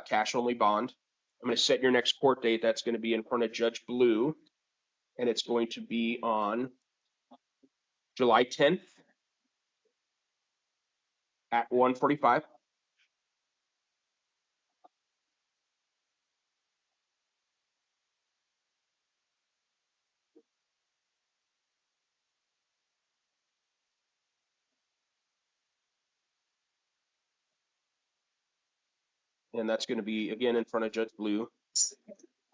cash-only bond. I'm going to set your next court date. That's going to be in front of Judge Blue, and it's going to be on July 10th at 1:45. And that's going to be, again, in front of Judge Blue,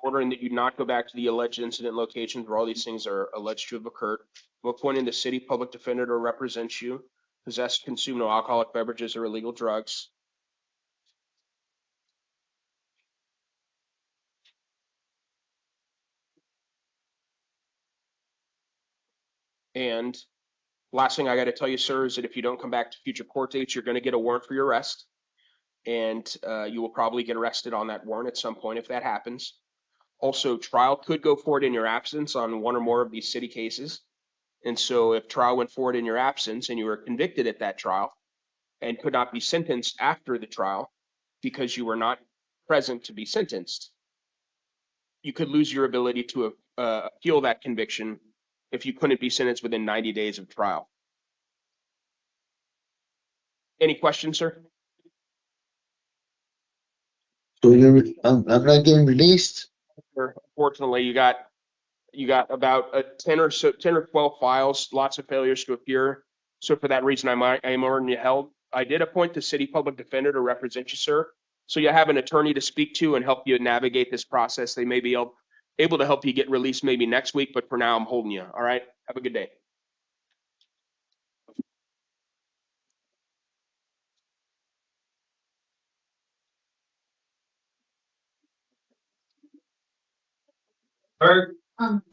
ordering that you not go back to the alleged incident locations where all these things are alleged to have occurred, appointing the city public defender to represent you, possess, consume no alcoholic beverages or illegal drugs. And last thing I got to tell you, sir, is that if you don't come back to future court dates, you're going to get a warrant for your arrest. And you will probably get arrested on that warrant at some point if that happens. Also, trial could go forward in your absence on one or more of these city cases. And so if trial went forward in your absence and you were convicted at that trial and could not be sentenced after the trial because you were not present to be sentenced, you could lose your ability to appeal that conviction if you couldn't be sentenced within 90 days of trial. Any questions, sir? So I'm not getting released. Unfortunately, you got about 10 or 12 files, lots of failures to appear. So for that reason, I am ordering you held. I did appoint the city public defender to represent you, sir. So you have an attorney to speak to and help you navigate this process. They may be able to help you get released maybe next week, but for now, I'm holding you. All right. Have a good day. Berg. Berg.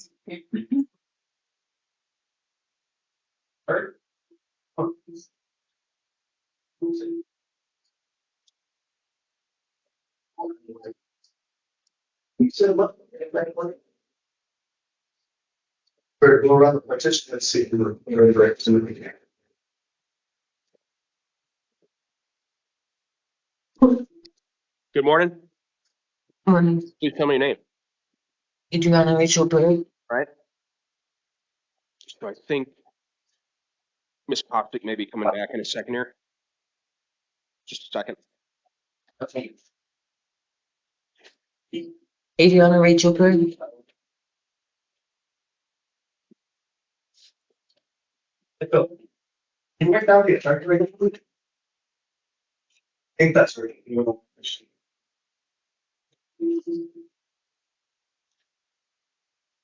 Berg, go around the partition and see. Good morning. Morning. Please tell me your name. Adriana Rachel Berg. All right. So I think Ms. Poptic may be coming back in a second here. Just a second. Okay. Adriana Rachel Berg. Can you write down the attorney right now, please? I think that's right.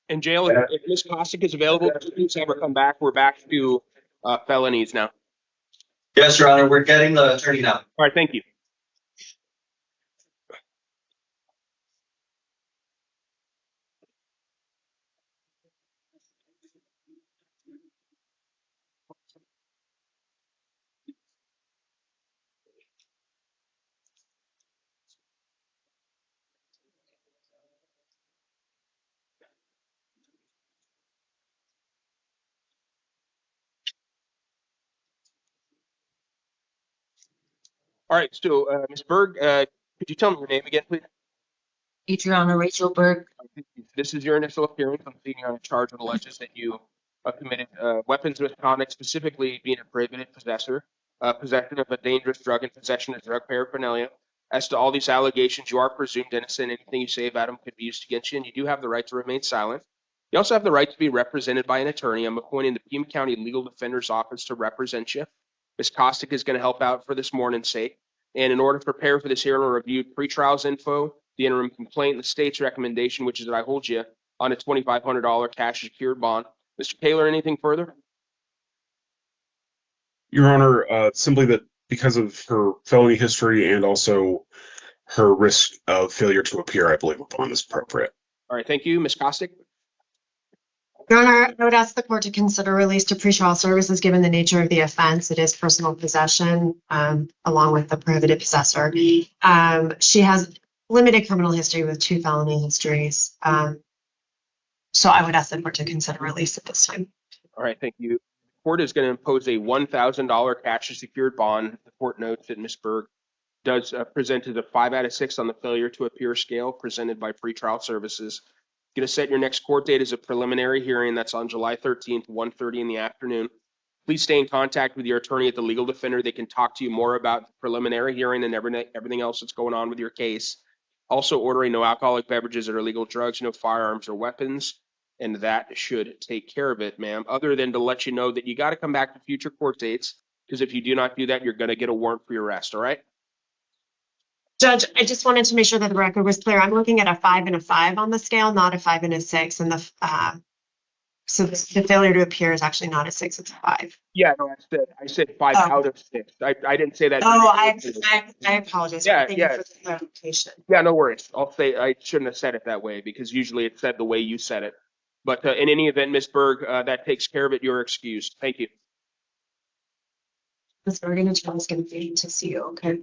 In jail, if Ms. Kostick is available, please have her come back. We're back to felonies now. Yes, Your Honor, we're getting the attorney now. All right, thank you. All right, so Ms. Berg, could you tell me your name again, please? Adriana Rachel Berg. This is your initial appearance. I'm pleading on a charge that alleges that you committed weapons misconduct, specifically being a prohibited possessor, possession of a dangerous drug, and possession of drug paraphernalia. As to all these allegations, you are presumed innocent. Anything you say about them could be used against you, and you do have the right to remain silent. You also have the right to be represented by an attorney. I'm appointing the Pima County Legal Defender's Office to represent you. Ms. Kostick is going to help out for this morning's sake. And in order to prepare for this hearing, I reviewed pretrials info, the interim complaint, and the state's recommendation, which is that I hold you on a $2,500 cash secured bond. Mr. Taylor, anything further? Your Honor, simply that because of her felony history and also her risk of failure to appear, I believe a bond is appropriate. All right, thank you. Ms. Costick? Your Honor, I would ask the court to consider release to pretrial services given the nature of the offense. It is personal possession, along with the prohibited possessor. She has limited criminal history with 2 felony histories. So I would ask the court to consider release at this time. All right, thank you. The court is going to impose a $1,000 cash secured bond. The court notes that Ms. Berg does present as a 5 out of 6 on the failure to appear scale presented by pretrial services. Going to set your next court date as a preliminary hearing. That's on July 13th, 1:30 in the afternoon. Please stay in contact with your attorney at the legal defender. They can talk to you more about the preliminary hearing and everything else that's going on with your case. Also ordering no alcoholic beverages or illegal drugs, no firearms or weapons. And that should take care of it, ma'am. Other than to let you know that you got to come back to future court dates, because if you do not do that, you're going to get a warrant for your arrest, all right? Judge, I just wanted to make sure that the record was clear. I'm looking at a 5 and a 5 on the scale, not a 5 and a 6. And so the failure to appear is actually not a 6, it's a 5. Yeah, no, I said 5 out of 6. I didn't say that. Oh, I apologize. Yeah, Thank you for the clarification. Yeah, no worries. I shouldn't have said it that way because usually it's said the way you said it. But in any event, Ms. Berg, that takes care of it. You're excused. Thank you. Ms. Berg, an attorney is going to be to see you, okay?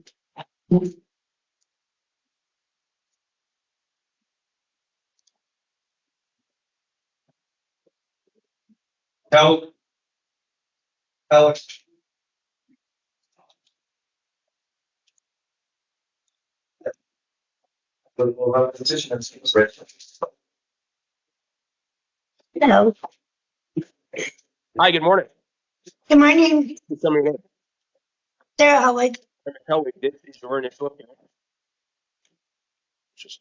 Alex. Hello. Hi, good morning. Good morning. Tell me your name. Sarah Howard. Tell me, this is your initial appearance. Just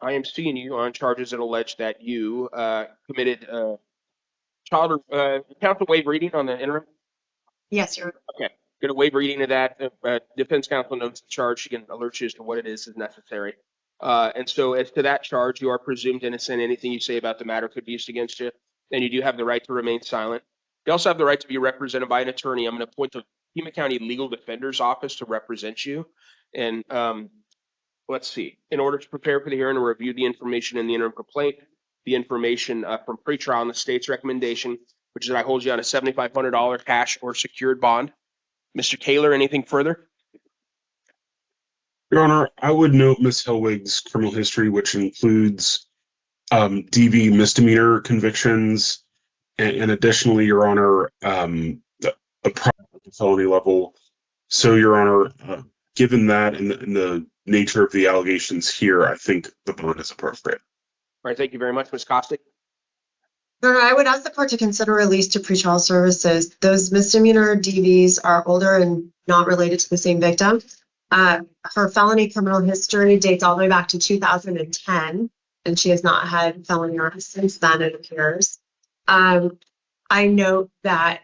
I am suing you on charges that allege that you committed child counsel waive reading on the interim. Yes, Your Honor. Okay, going to waive reading of that. Defense counsel notes the charge. She can alert you as to what it is as necessary. And so as to that charge, you are presumed innocent. Anything you say about the matter could be used against you. And you do have the right to remain silent. You also have the right to be represented by an attorney. I'm going to appoint the Pima County Legal Defender's Office to represent you. And let's see. In order to prepare for the hearing and review the information in the interim complaint, the information from pretrial and the state's recommendation, which is that I hold you on a $7,500 cash or secured bond. Mr. Taylor, anything further? Your Honor, I would note Ms. Hellwig's criminal history, which includes DV misdemeanor convictions, and additionally, Your Honor, a felony level. So, Your Honor, given that and the nature of the allegations here, I think the bond is appropriate. All right, thank you very much, Ms. Kostick. Your Honor, I would ask the court to consider release to pretrial services. Those misdemeanor DVs are older and not related to the same victim. Her felony criminal history dates all the way back to 2010, and she has not had felony arrests since then, it appears. I note that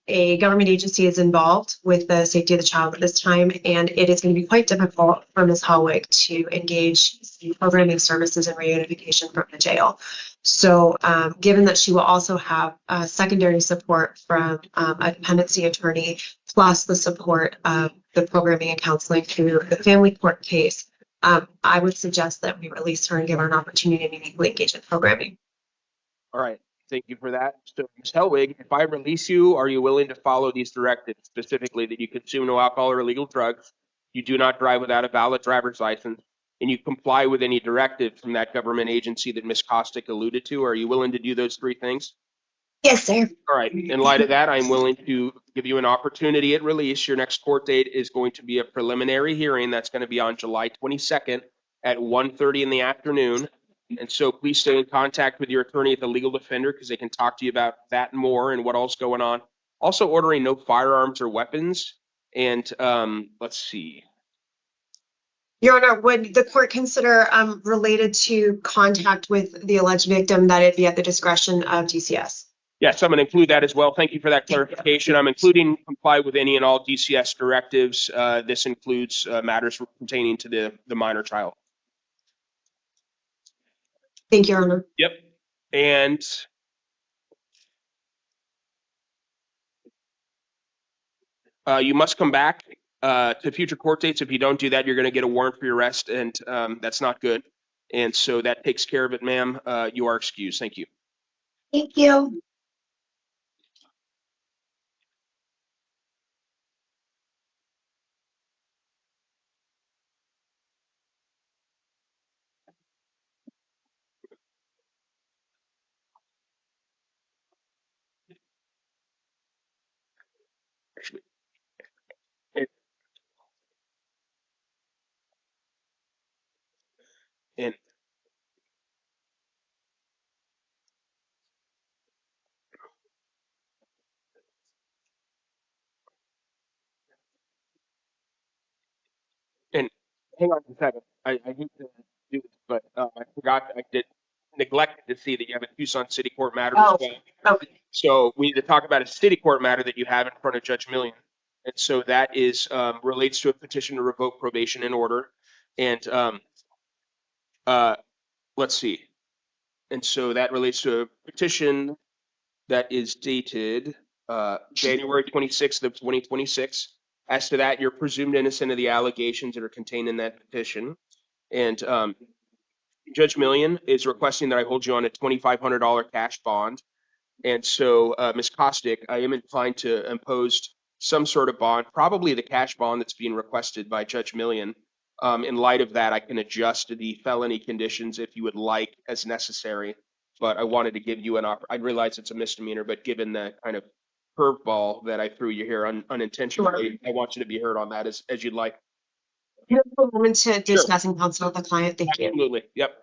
a government agency is involved with the safety of the child at this time, and it is going to be quite difficult for Ms. Hellwig to engage in programming services and reunification from the jail. So given that she will also have secondary support from a dependency attorney, plus the support of the programming and counseling through the family court case, I would suggest that we release her and give her an opportunity to meaningfully engage in programming. All right. Thank you for that. So, Ms. Hellwig, if I release you, are you willing to follow these directives, specifically that you consume no alcohol or illegal drugs, you do not drive without a valid driver's license, and you comply with any directive from that government agency that Ms. Kostick alluded to? Are you willing to do those 3 things? Yes, sir. All right. In light of that, I'm willing to give you an opportunity at release. Your next court date is going to be a preliminary hearing. That's going to be on July 22nd at 1:30 in the afternoon. And so please stay in contact with your attorney at the legal defender because they can talk to you about that and more and what else going on. Also ordering no firearms or weapons. And let's see. Your Honor, would the court consider related to contact with the alleged victim that it be at the discretion of DCS? Yes, I'm going to include that as well. Thank you for that clarification. I'm including comply with any and all DCS directives. This includes matters pertaining to the minor child. Thank you, Your Honor. Yep. And You must come back to future court dates. If you don't do that, you're going to get a warrant for your arrest, and that's not good. And so that takes care of it, ma'am. You are excused. Thank you. Thank you. And And hang on a second. I hate to do this, but I forgot, I did neglected to see that you have a Tucson City Court matter as Oh, well. okay. So we need to talk about a city court matter that you have in front of Judge Million. And so that is relates to a petition to revoke probation in order. And uh, let's see. And so that relates to a petition that is dated January 26th of 2026. As to that, you're presumed innocent of the allegations that are contained in that petition. And Judge Million is requesting that I hold you on a $2,500 cash bond. And so, Ms. Costick, I am inclined to impose some sort of bond, probably the cash bond that's being requested by Judge Million. In light of that, I can adjust the felony conditions if you would like as necessary. But I wanted to give you an offer. I realize it's a misdemeanor, but given the kind of curveball that I threw you here unintentionally, I want you to be heard on that as you'd like. Can I have a moment to discuss in counsel with the client? Thank you. Absolutely. Yep.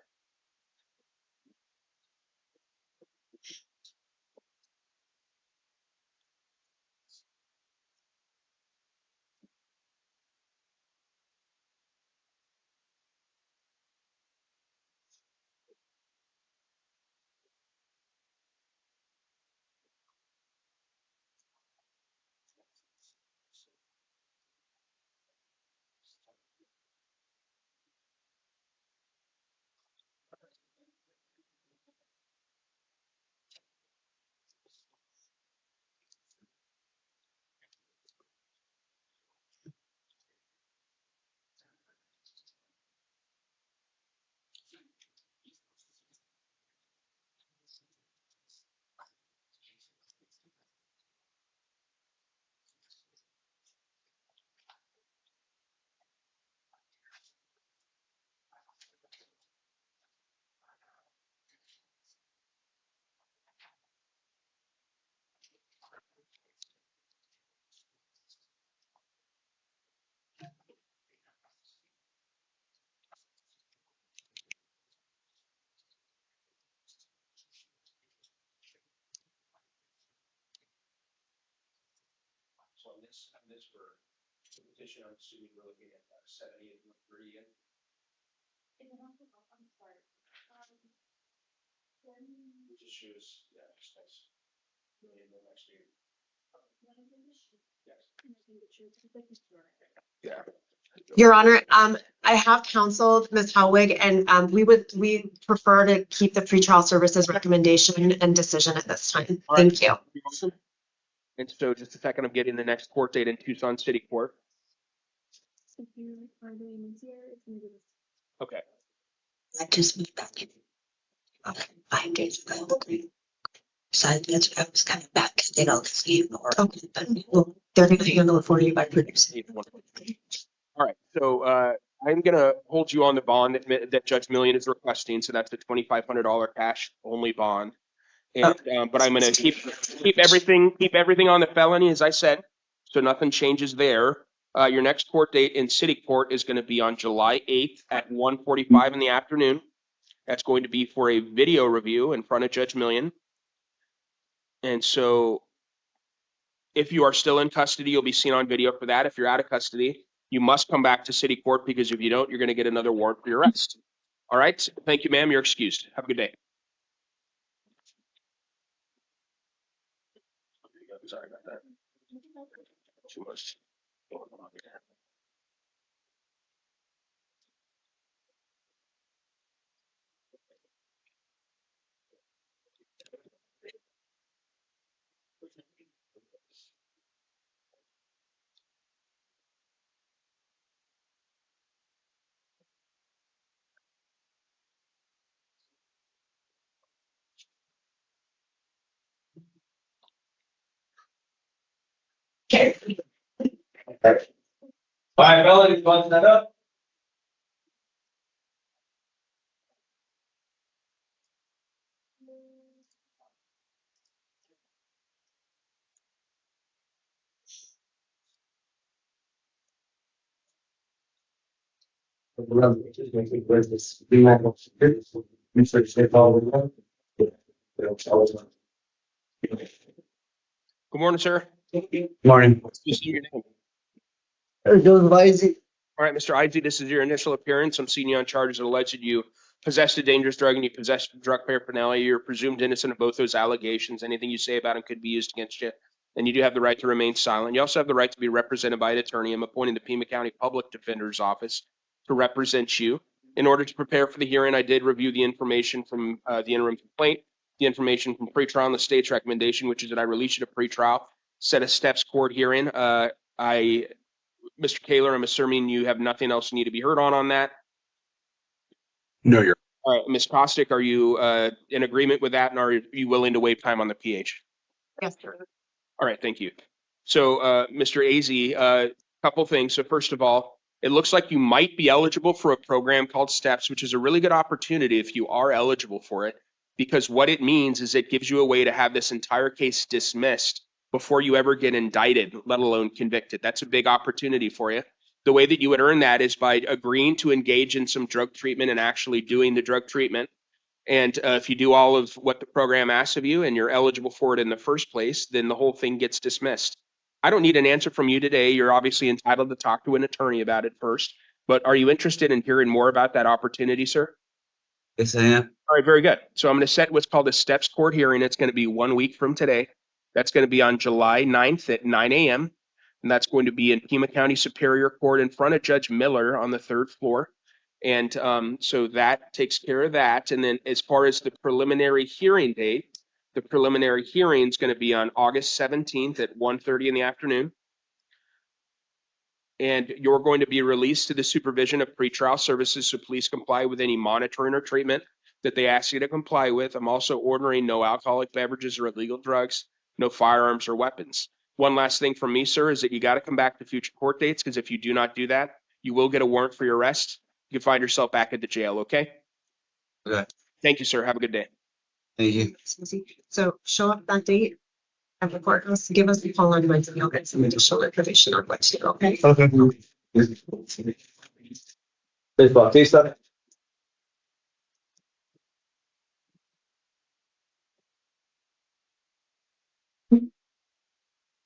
So on this for the petition, I'm assuming we're looking at 70 and 30. It just shows, yeah, just nice. Million the next year. Yes. Yeah. Your Honor, I have counseled Ms. Howig, and we prefer to keep the pretrial services recommendation and decision at this time. All right. Thank you. You're welcome. And so just a second, I'm getting the next court date in Tucson City Court. Okay. I just moved back in 5 days ago. So that's I was coming back because they don't see or okay, but well, they're going to handle it for you by producing. All right. So I'm going to hold you on the bond that Judge Million is requesting. So that's the $2,500 cash only bond. And but I'm going to keep everything on the felony as I said. So nothing changes there. Your next court date in City Court is going to be on July 8th at 1:45 in the afternoon. That's going to be for a video review in front of Judge Million. And so if you are still in custody, you'll be seen on video for that. If you're out of custody, you must come back to City Court because if you don't, you're going to get another warrant for your arrest. All right. Thank you, ma'am. You're excused. Have a good day. Sorry about that. Too much going on here. All right, fellas, button that up. Good morning, sir. Morning. Please state your name. Joseph Isaac. All right, Mr. Ivey, this is your initial appearance. I'm seeing you on charges that allege that you possessed a dangerous drug and you possessed drug paraphernalia. You're presumed innocent of both those allegations. Anything you say about them could be used against you. And you do have the right to remain silent. You also have the right to be represented by an attorney. I'm appointing the Pima County Public Defender's Office to represent you. In order to prepare for the hearing, I did review the information from the interim complaint, the information from pretrial, and the state's recommendation, which is that I release you to pretrial, set a steps court hearing. Mr. Kaler, I'm assuming you have nothing else you need to be heard on that. No, you're. All right, Ms. Kostick, are you in agreement with that, and are you willing to waive time on the PH? Yes, sir. All right, thank you. So, Mr. Azzi, couple things. So first of all, it looks like you might be eligible for a program called STEPS, which is a really good opportunity if you are eligible for it, because what it means is it gives you a way to have this entire case dismissed before you ever get indicted, let alone convicted. That's a big opportunity for you. The way that you would earn that is by agreeing to engage in some drug treatment and actually doing the drug treatment. And if you do all of what the program asks of you and you're eligible for it in the first place, then the whole thing gets dismissed. I don't need an answer from you today. You're obviously entitled to talk to an attorney about it first. But are you interested in hearing more about that opportunity, sir? Yes, I am. All right, very good. So I'm going to set what's called a steps court hearing. It's going to be 1 week from today. That's going to be on July 9th at 9 a.m. And that's going to be in Pima County Superior Court in front of Judge Miller on the 3rd floor. And so that takes care of that. And then as far as the preliminary hearing date, the preliminary hearing is going to be on August 17th at 1:30 in the afternoon. And you're going to be released to the supervision of pretrial services, so please comply with any monitoring or treatment that they ask you to comply with. I'm also ordering no alcoholic beverages or illegal drugs, no firearms or weapons. One last thing from me, sir, is that you got to come back to future court dates, because if you do not do that, you will get a warrant for your arrest. You can find yourself back at the jail, okay? Okay. Thank you, sir. Have a good day. Thank you. So show up that date at the courthouse, give us a call on Wednesday, you'll get some additional information on Wednesday, okay? Okay. Ms. Bautista.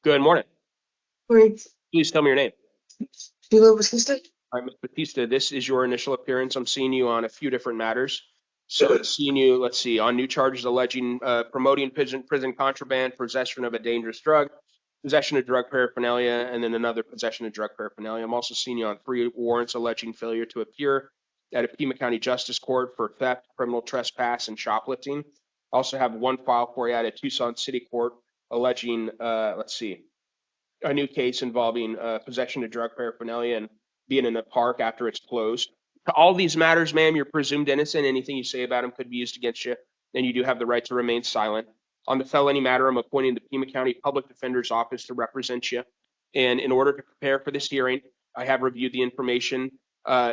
Good morning. Great. Please tell me your name. Sheila Batista? All right, Ms. Batista, this is your initial appearance. I'm seeing you on a few different matters. So I'm seeing you, let's see, on new charges alleging promoting prison contraband, possession of a dangerous drug, possession of drug paraphernalia, and then another possession of drug paraphernalia. I'm also seeing you on 3 warrants alleging failure to appear at a Pima County Justice Court for theft, criminal trespass, and shoplifting. I also have 1 file for you at a Tucson City Court alleging, let's see, a new case involving possession of drug paraphernalia and being in a park after it's closed. To all these matters, ma'am, you're presumed innocent. Anything you say about them could be used against you, and you do have the right to remain silent. On the felony matter, I'm appointing the Pima County Public Defender's Office to represent you. And in order to prepare for this hearing, I have reviewed the information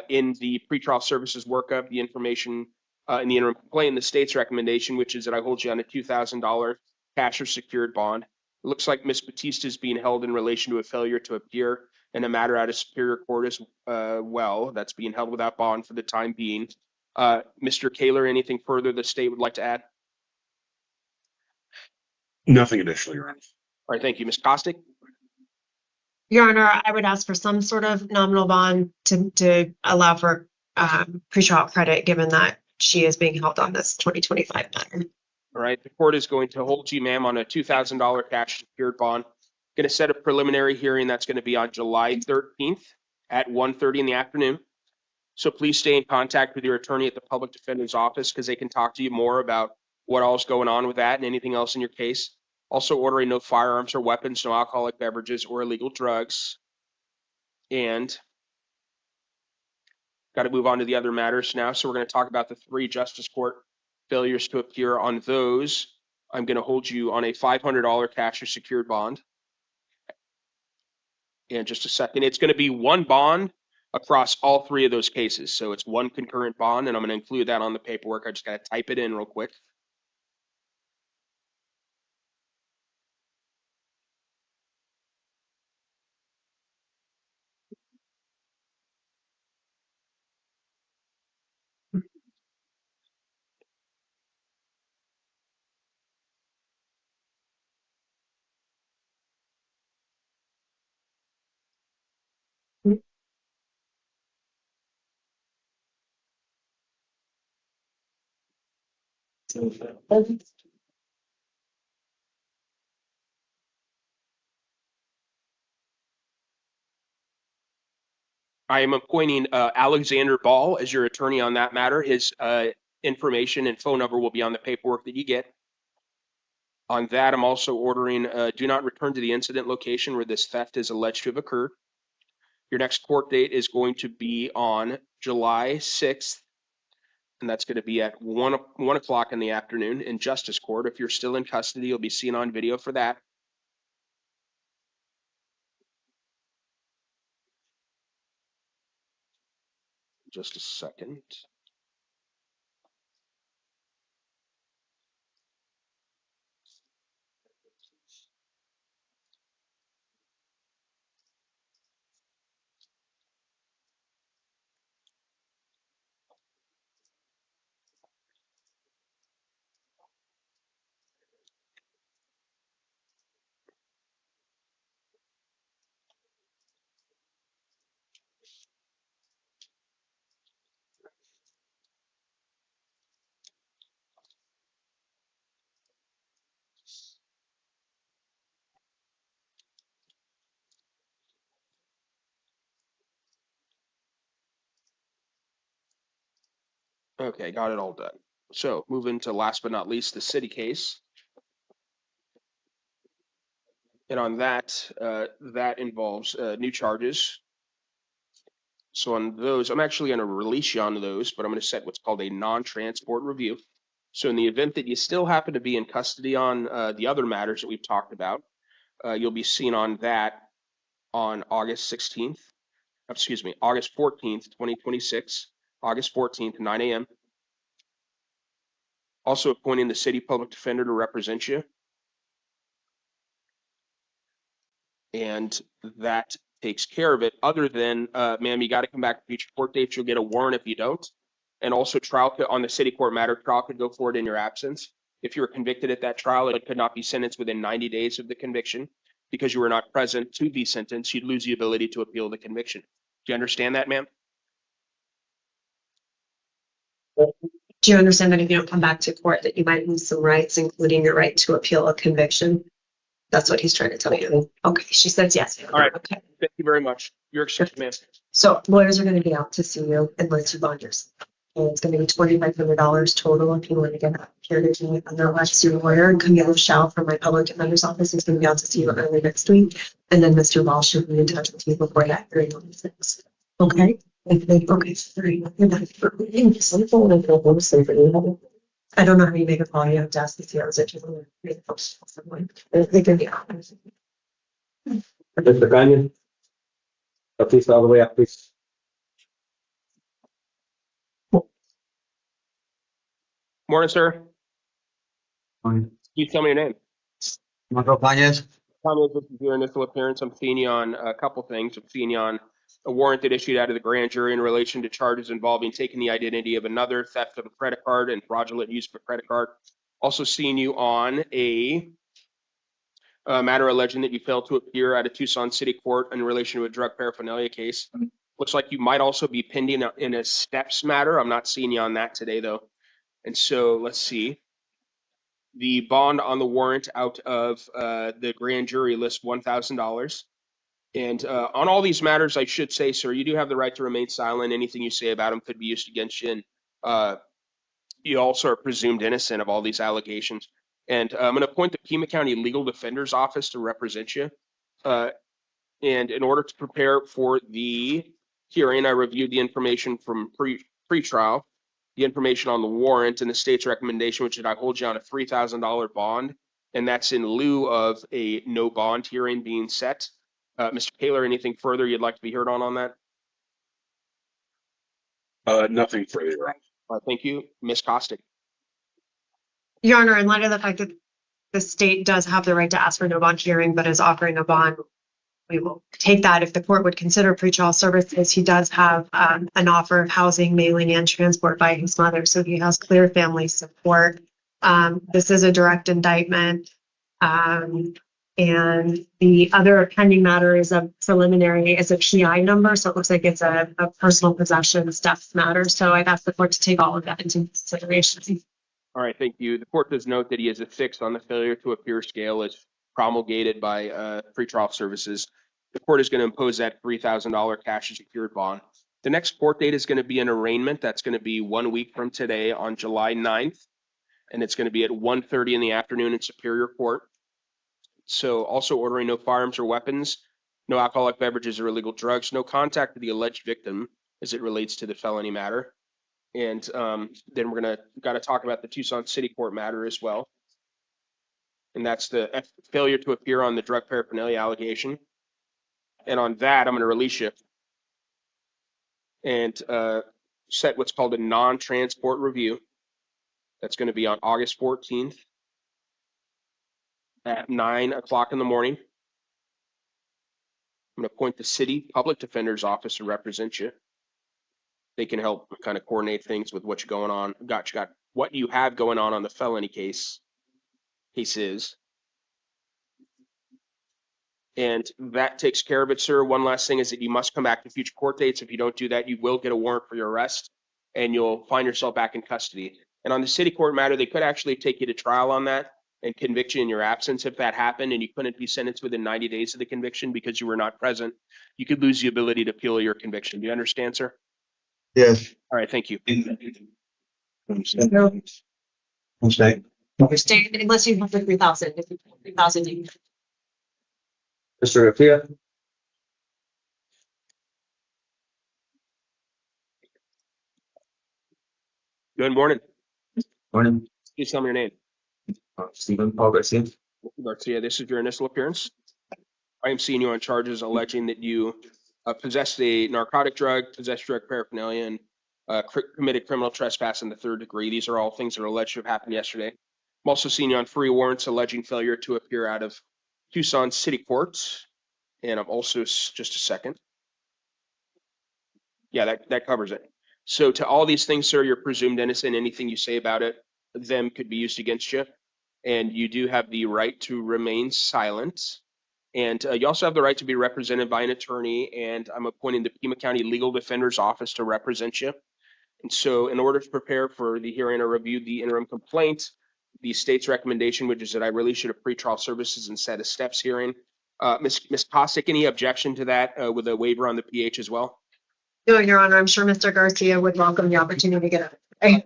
in the pretrial services workup, the information in the interim complaint, and the state's recommendation, which is that I hold you on a $2,000 cash or secured bond. It looks like Ms. Batista is being held in relation to a failure to appear in a matter out of Superior Court as well. That's being held without bond for the time being. Mr. Kaler, anything further the state would like to add? Nothing additional, Your Honor. All right, thank you. Ms. Kostick? Your Honor, I would ask for some sort of nominal bond to allow for pretrial credit, given that she is being held on this 2025 matter. All right, the court is going to hold you, ma'am, on a $2,000 cash secured bond. Going to set a preliminary hearing that's going to be on July 13th at 1:30 in the afternoon. So please stay in contact with your attorney at the Public Defender's Office, because they can talk to you more about what all's going on with that and anything else in your case. Also ordering no firearms or weapons, no alcoholic beverages or illegal drugs. And got to move on to the other matters now. So we're going to talk about the 3 Justice Court failures to appear. On those, I'm going to hold you on a $500 cash or secured bond. in just a second. It's going to be one bond across all three of those cases. So it's one concurrent bond, and I'm going to include that on the paperwork. I just got to type it in real quick. I am appointing Alexander Ball as your attorney on that matter. His information and phone number will be on the paperwork that you get. On that, I'm also ordering do not return to the incident location where this theft is alleged to have occurred. Your next court date is going to be on July 6th, and that's going to be at 1 o'clock in the afternoon in Justice Court. If you're still in custody, you'll be seen on video for that. Just a second. Okay, got it all done. So moving to last but not least, the city case. And on that, that involves new charges. So on those, I'm actually going to release you on those, but I'm going to set what's called a non-transport review. So in the event that you still happen to be in custody on the other matters that we've talked about, you'll be seen on that on August 14th, 2026, August 14th, 9 a.m. Also appointing the city public defender to represent you. And that takes care of it. Other than, ma'am, you got to come back to future court dates. You'll get a warrant if you don't. And also trial on the city court matter, trial could go forward in your absence. If you were convicted at that trial, it could not be sentenced within 90 days of the conviction because you were not present to be sentenced. You'd lose the ability to appeal the conviction. Do you understand that, ma'am? Do you understand that if you don't come back to court, that you might lose some rights, including your right to appeal a conviction? That's what he's trying to tell you. Okay, she says yes. All right. Okay. Thank you very much. You're excused, ma'am. So lawyers are going to be out to see you and let you bond yourself. And it's going to be $2,500 total if you want to get up here to meet otherwise your lawyer. And Camille Shao from my public defender's office is going to be out to see you early next week. And then Mr. Walsh should be in touch with you before that hearing on the 6th. Okay? Okay. I don't know how you make a call. You have to ask the CRs that you make a phone. They can be out. Mr. Canyon. Please all the way up, please. Morning, sir. Can you tell me your name? Marco Pañez. Tommy, this is your initial appearance. I'm seeing you on a couple things. I'm seeing you on a warrant that issued out of the grand jury in relation to charges involving taking the identity of another, theft of a credit card, and fraudulent use of a credit card. Also seeing you on a matter alleging that you failed to appear at a Tucson City Court in relation to a drug paraphernalia case. Looks like you might also be pending in a steps matter. I'm not seeing you on that today, though. And so let's see. The bond on the warrant out of the grand jury lists $1,000. And on all these matters, I should say, sir, you do have the right to remain silent. Anything you say about them could be used against you. And you also are presumed innocent of all these allegations. And I'm going to appoint the Pima County Legal Defender's Office to represent you. And in order to prepare for the hearing, I reviewed the information from pre-trial, the information on the warrant, and the state's recommendation, which is I hold you on a $3,000 bond. And that's in lieu of a no bond hearing being set. Mr. Taylor, anything further you'd like to be heard on that? Nothing further, Your Honor. Thank you. Ms. Costick. Your Honor, in light of the fact that the state does have the right to ask for no bond hearing, but is offering a bond, we will take that if the court would consider pretrial services. He does have an offer of housing, mailing, and transport by his mother, so he has clear family support. This is a direct indictment. And the other pending matter is a preliminary, is a PI number, so it looks like it's a personal possession stuff matter. So I've asked the court to take all of that into consideration. All right, thank you. The court does note that he has a 6 on the failure to appear scale as promulgated by pretrial services. The court is going to impose that $3,000 cash as secured bond. The next court date is going to be an arraignment. That's going to be 1 week from today on July 9th. And it's going to be at 1:30 in the afternoon in Superior Court. So also ordering no firearms or weapons, no alcoholic beverages or illegal drugs, no contact with the alleged victim as it relates to the felony matter. And then we're got to talk about the Tucson City Court matter as well. And that's the failure to appear on the drug paraphernalia allegation. And on that, I'm going to release you and set what's called a non-transport review. That's going to be on August 14th at 9 o'clock in the morning. I'm going to appoint the city public defender's office to represent you. They can help kind of coordinate things with what you got what you have going on the felony cases. And that takes care of it, sir. One last thing is that you must come back to future court dates. If you don't do that, you will get a warrant for your arrest and you'll find yourself back in custody. And on the city court matter, they could actually take you to trial on that and convict you in your absence if that happened and you couldn't be sentenced within 90 days of the conviction because you were not present. You could lose the ability to appeal your conviction. Do you understand, sir? Yes. All right, thank you. Stay, unless you have the 3,000. If you have 3,000, you can. Mr. Garcia? Good morning. Morning. Please tell me your name. Stephen Paul Garcia. Garcia, this is your initial appearance. I am seeing you on charges alleging that you possessed a narcotic drug, possessed drug paraphernalia, and committed criminal trespass in the 3rd degree. These are all things that are alleged to have happened yesterday. I'm also seeing you on 3 warrants alleging failure to appear out of Tucson City Court. And I'm also, just a second. Yeah, that covers it. So to all these things, sir, you're presumed innocent. Anything you say about them could be used against you. And you do have the right to remain silent. And you also have the right to be represented by an attorney. And I'm appointing the Pima County Legal Defender's Office to represent you. And so in order to prepare for the hearing, I reviewed the interim complaint, the state's recommendation, which is that I release you to pretrial services and set a steps hearing. Ms. Kostick, any objection to that with a waiver on the PH as well? No, Your Honor, I'm sure Mr. Garcia would welcome the opportunity to get it.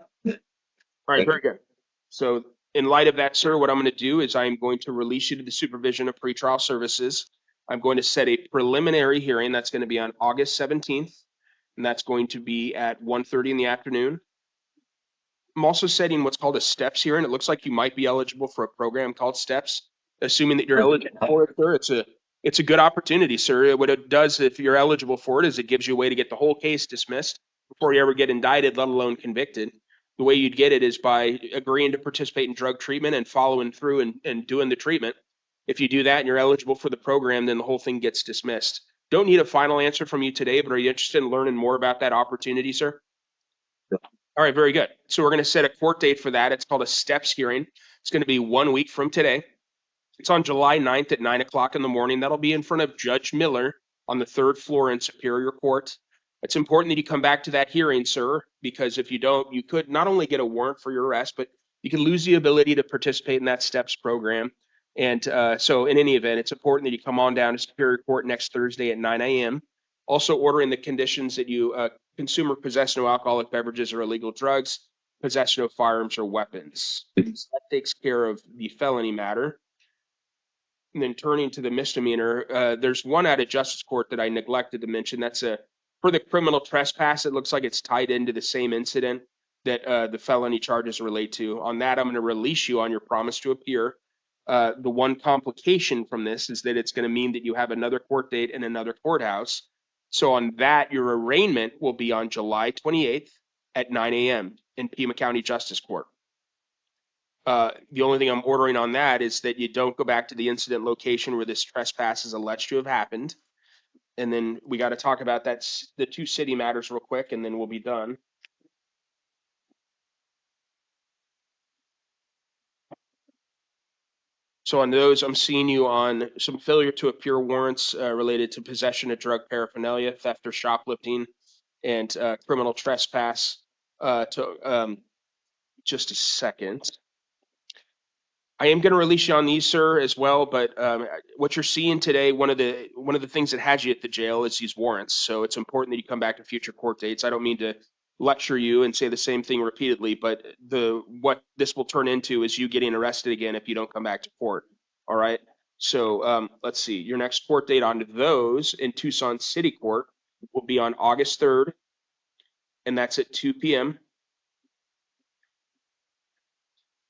All right, very good. So in light of that, sir, what I'm going to do is I'm going to release you to the supervision of pretrial services. I'm going to set a preliminary hearing that's going to be on August 17th, and that's going to be at 1:30 in the afternoon. I'm also setting what's called a steps hearing. It looks like you might be eligible for a program called Steps. Assuming that you're eligible for it, sir, it's a good opportunity, sir. What it does, if you're eligible for it, is it gives you a way to get the whole case dismissed before you ever get indicted, let alone convicted. The way you'd get it is by agreeing to participate in drug treatment and following through and doing the treatment. If you do that and you're eligible for the program, then the whole thing gets dismissed. Don't need a final answer from you today, but are you interested in learning more about that opportunity, sir? All right, very good. So we're going to set a court date for that. It's called a steps hearing. It's going to be 1 week from today. It's on July 9th at 9 o'clock in the morning. That'll be in front of Judge Miller on the 3rd floor in Superior Court. It's important that you come back to that hearing, sir, because if you don't, you could not only get a warrant for your arrest, but you can lose the ability to participate in that STEPS program. And so in any event, it's important that you come on down to Superior Court next Thursday at 9 a.m. Also ordering the conditions that you consume or possess no alcoholic beverages or illegal drugs, possess no firearms or weapons. That takes care of the felony matter. And then turning to the misdemeanor, there's one out of Justice Court that I neglected to mention. That's for the criminal trespass. It looks like it's tied into the same incident that the felony charges relate to. On that, I'm going to release you on your promise to appear. The one complication from this is that it's going to mean that you have another court date in another courthouse. So on that, your arraignment will be on July 28th at 9 a.m. in Pima County Justice Court. The only thing I'm ordering on that is that you don't go back to the incident location where this trespass is alleged to have happened. And then we got to talk about the two city matters real quick, and then we'll be done. So on those, I'm seeing you on some failure to appear warrants related to possession of drug paraphernalia, theft or shoplifting, and criminal trespass. Just a second. I am going to release you on these, sir, as well. But what you're seeing today, one of the things that has you at the jail is these warrants. So it's important that you come back to future court dates. I don't mean to lecture you and say the same thing repeatedly, but what this will turn into is you getting arrested again if you don't come back to court. All right. So let's see. Your next court date on those in Tucson City Court will be on August 3rd, and that's at 2 p.m.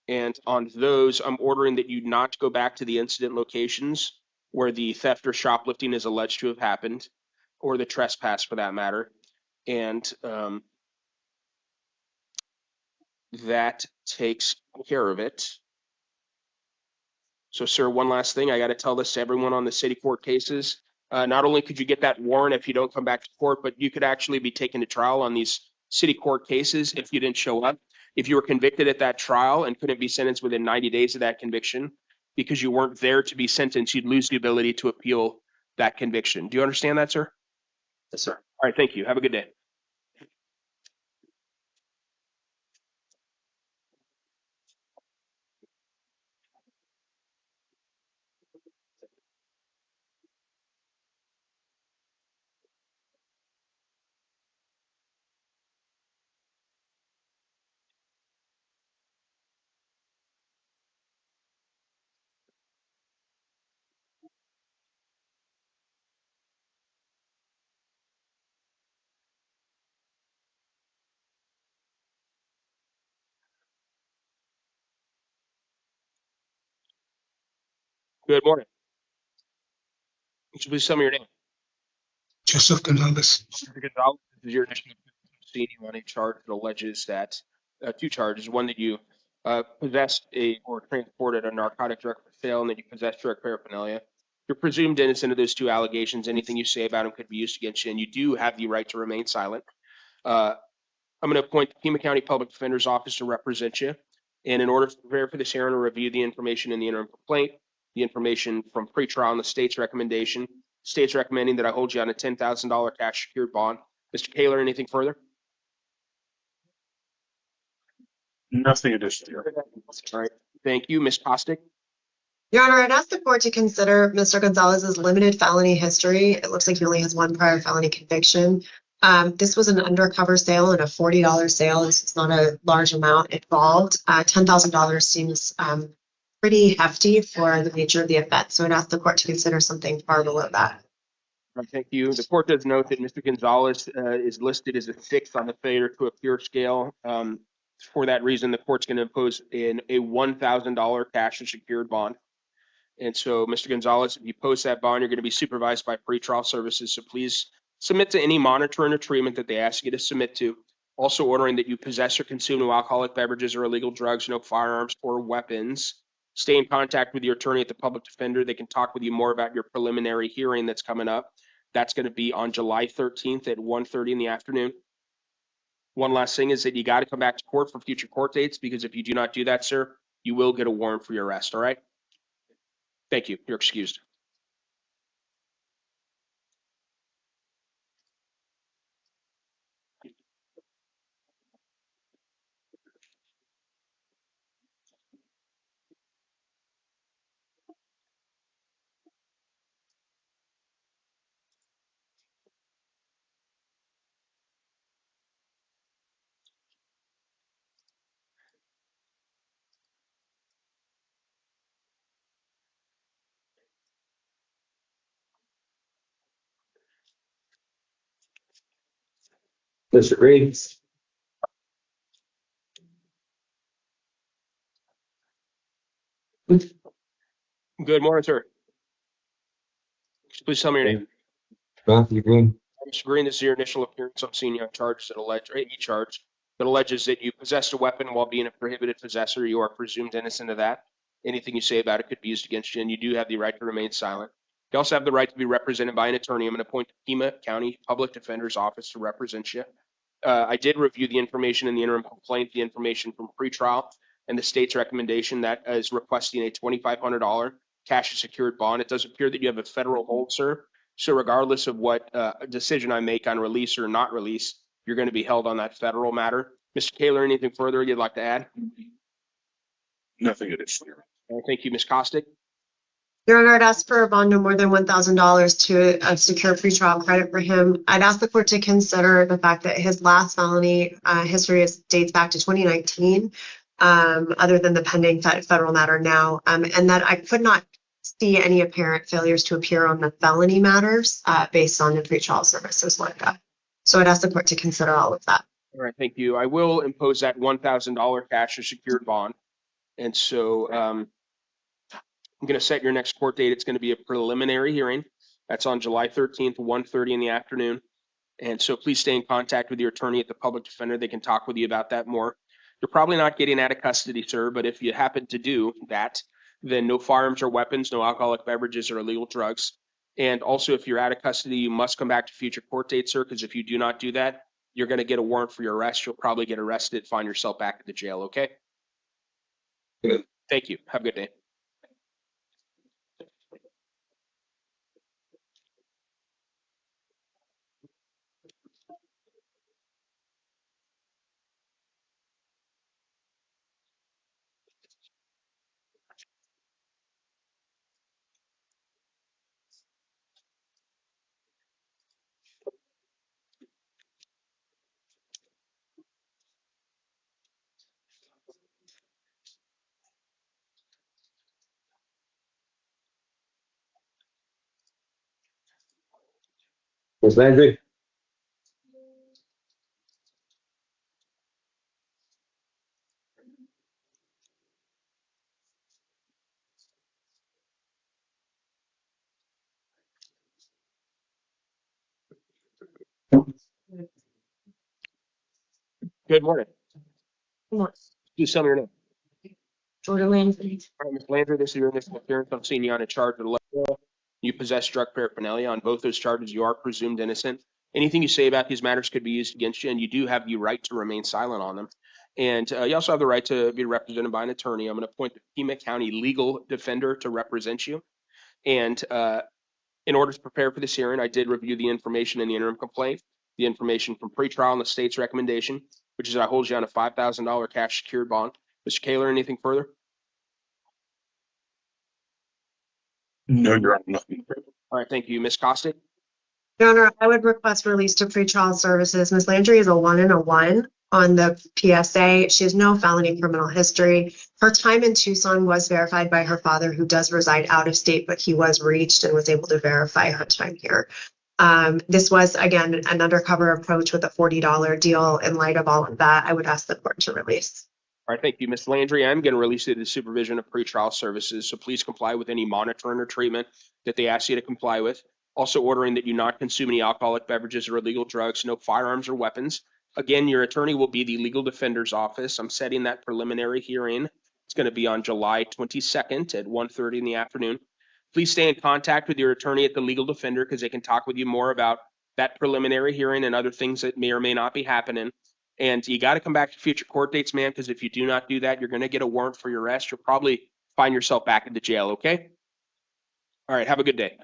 And on those, I'm ordering that you not go back to the incident locations where the theft or shoplifting is alleged to have happened, or the trespass for that matter. And that takes care of it. So, sir, one last thing. I got to tell this to everyone on the city court cases. Not only could you get that warrant if you don't come back to court, but you could actually be taken to trial on these city court cases if you didn't show up. If you were convicted at that trial and couldn't be sentenced within 90 days of that conviction because you weren't there to be sentenced, you'd lose the ability to appeal that conviction. Do you understand that, sir? Yes, sir. All right, thank you. Have a good day. Good morning. Would you please tell me your name? Joseph Gonzalez. Mr. Gonzalez, this is your initial seeing you on a charge that alleges that two charges. One, that you possessed or transported a narcotic drug for sale, and that you possessed drug paraphernalia. You're presumed innocent of those two allegations. Anything you say about them could be used against you, and you do have the right to remain silent. I'm going to appoint the Pima County Public Defender's Office to represent you. And in order to prepare for this hearing and review the information in the interim complaint, the information from pretrial and the state's recommendation, state's recommending that I hold you on a $10,000 cash secured bond. Mr. Kaler, anything further? Nothing additional. All right. Thank you. Ms. Kostick? Your Honor, I'd ask the court to consider Mr. Gonzalez's limited felony history. It looks like he only has one prior felony conviction. This was an undercover sale and a $40 sale. This is not a large amount involved. $10,000 seems pretty hefty for the nature of the offense. So I'd ask the court to consider something far below that. All right, thank you. The court does note that Mr. Gonzalez is listed as a 6 on the failure to appear scale. For that reason, the court's going to impose a $1,000 cash and secured bond. And so, Mr. Gonzalez, if you post that bond, you're going to be supervised by pretrial services. So please submit to any monitoring or treatment that they ask you to submit to. Also ordering that you possess or consume no alcoholic beverages or illegal drugs, no firearms or weapons. Stay in contact with your attorney at the public defender. They can talk with you more about your preliminary hearing that's coming up. That's going to be on July 13th at 1:30 in the afternoon. One last thing is that you got to come back to court for future court dates, because if you do not do that, sir, you will get a warrant for your arrest. All right? Thank you. You're excused. Mr. Reeves. Good morning, sir. Please tell me your name. Matthew Green. Mr. Green, this is your initial appearance. I'm seeing you on charges that allege, or any charge that alleges that you possessed a weapon while being a prohibited possessor. You are presumed innocent of that. Anything you say about it could be used against you, and you do have the right to remain silent. You also have the right to be represented by an attorney. I'm going to appoint the Pima County Public Defender's Office to represent you. I did review the information in the interim complaint, the information from pretrial, and the state's recommendation that is requesting a $2,500 cash secured bond. It does appear that you have a federal hold, sir. So regardless of what decision I make on release or not release, you're going to be held on that federal matter. Mr. Kaler, anything further you'd like to add? Nothing additional. Thank you, Ms. Costick. Your Honor, I'd ask for a bond no more than $1,000 to secure pretrial credit for him. I'd ask the court to consider the fact that his last felony history dates back to 2019, other than the pending federal matter now, and that I could not see any apparent failures to appear on the felony matters based on the pretrial services work. So I'd ask the court to consider all of that. All right, thank you. I will impose that $1,000 cash or secured bond. And so I'm going to set your next court date. It's going to be a preliminary hearing. That's on July 13th, 1:30 in the afternoon. And so please stay in contact with your attorney at the public defender. They can talk with you about that more. You're probably not getting out of custody, sir, but if you happen to do that, then no firearms or weapons, no alcoholic beverages or illegal drugs. And also, if you're out of custody, you must come back to future court dates, sir, because if you do not do that, you're going to get a warrant for your arrest. You'll probably get arrested, find yourself back at the jail, okay? Good. Thank you. Have a good day. Ms. Landry? Good morning. Come on. Please tell me your name. Jordan Landry. All right, Ms. Landry, this is your initial appearance. I'm seeing you on a charge of you possess drug paraphernalia. On both those charges, you are presumed innocent. Anything you say about these matters could be used against you, and you do have the right to remain silent on them. And you also have the right to be represented by an attorney. I'm going to appoint the Pima County legal defender to represent you. And in order to prepare for this hearing, I did review the information in the interim complaint, the information from pretrial and the state's recommendation, which is that I hold you on a $5,000 cash secured bond. Mr. Kaler, anything further? No, Your Honor, nothing. All right, thank you. Ms. Costick? Your Honor, I would request release to pretrial services. Ms. Landry is a 1 and a 1 on the PSA. She has no felony criminal history. Her time in Tucson was verified by her father, who does reside out of state, but he was reached and was able to verify her time here. This was, again, an undercover approach with a $40 deal. In light of all of that, I would ask the court to release. All right, thank you, Ms. Landry. I'm going to release you to the supervision of pretrial services, so please comply with any monitoring or treatment that they ask you to comply with. Also ordering that you not consume any alcoholic beverages or illegal drugs, no firearms or weapons. Again, your attorney will be the legal defender's office. I'm setting that preliminary hearing. It's going to be on July 22nd at 1:30 in the afternoon. Please stay in contact with your attorney at the legal defender because they can talk with you more about that preliminary hearing and other things that may or may not be happening. And you got to come back to future court dates, man, because if you do not do that, you're going to get a warrant for your arrest. You'll probably find yourself back in the jail, okay? All right, have a good day.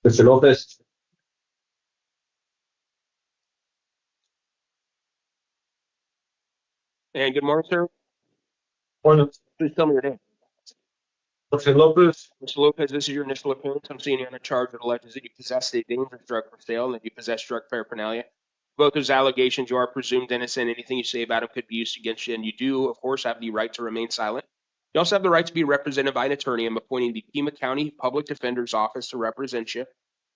Mr. Lopez. And good morning, sir. Morning. Please tell me your name. Mr. Lopez. Mr. Lopez, this is your initial appearance. I'm seeing you on a charge that alleges that you possess a dangerous drug for sale and that you possess drug paraphernalia. Both those allegations, you are presumed innocent. Anything you say about them could be used against you, and you do, of course, have the right to remain silent. You also have the right to be represented by an attorney. I'm appointing the Pima County Public Defender's Office to represent you.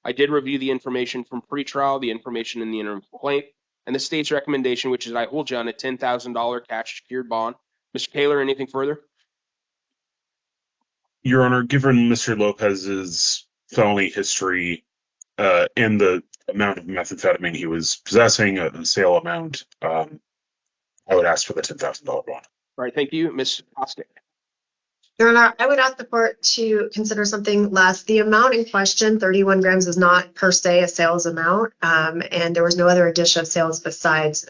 I did review the information from pretrial, the information in the interim complaint, and the state's recommendation, which is I hold you on a $10,000 cash secured bond. Mr. Taylor, anything further? Your Honor, given Mr. Lopez's felony history and the amount of methamphetamine he was possessing, the sale amount, I would ask for the $10,000 bond. All right, thank you. Ms. Costick. Your Honor, I would ask the court to consider something less. The amount in question, 31 grams, is not per se a sales amount, and there was no other addition of sales besides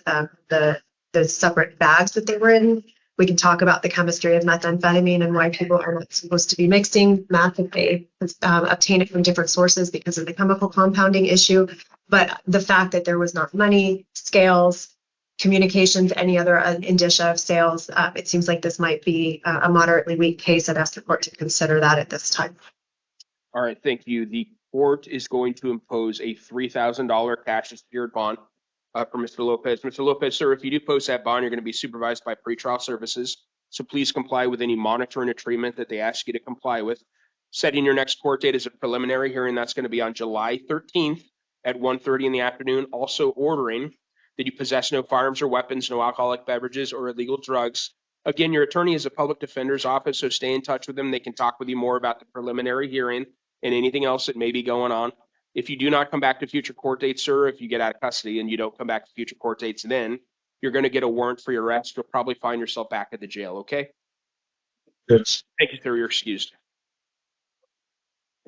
the separate bags that they were in. We can talk about the chemistry of methamphetamine and why people are not supposed to be mixing meth if they obtain it from different sources because of the chemical compounding issue. But the fact that there was not money, scales, communications, any other indicia of sales, it seems like this might be a moderately weak case. I'd ask the court to consider that at this time. All right, thank you. The court is going to impose a $3,000 cash secured bond for Mr. Lopez. Mr. Lopez, sir, if you do post that bond, you're going to be supervised by pretrial services. So please comply with any monitoring or treatment that they ask you to comply with. Setting your next court date as a preliminary hearing, that's going to be on July 13th at 1:30 in the afternoon. Also ordering that you possess no firearms or weapons, no alcoholic beverages or illegal drugs. Again, your attorney is a public defender's office, so stay in touch with them. They can talk with you more about the preliminary hearing and anything else that may be going on. If you do not come back to future court dates, sir, if you get out of custody and you don't come back to future court dates, then you're going to get a warrant for your arrest. You'll probably find yourself back at the jail, okay? Yes. Thank you, sir. You're excused.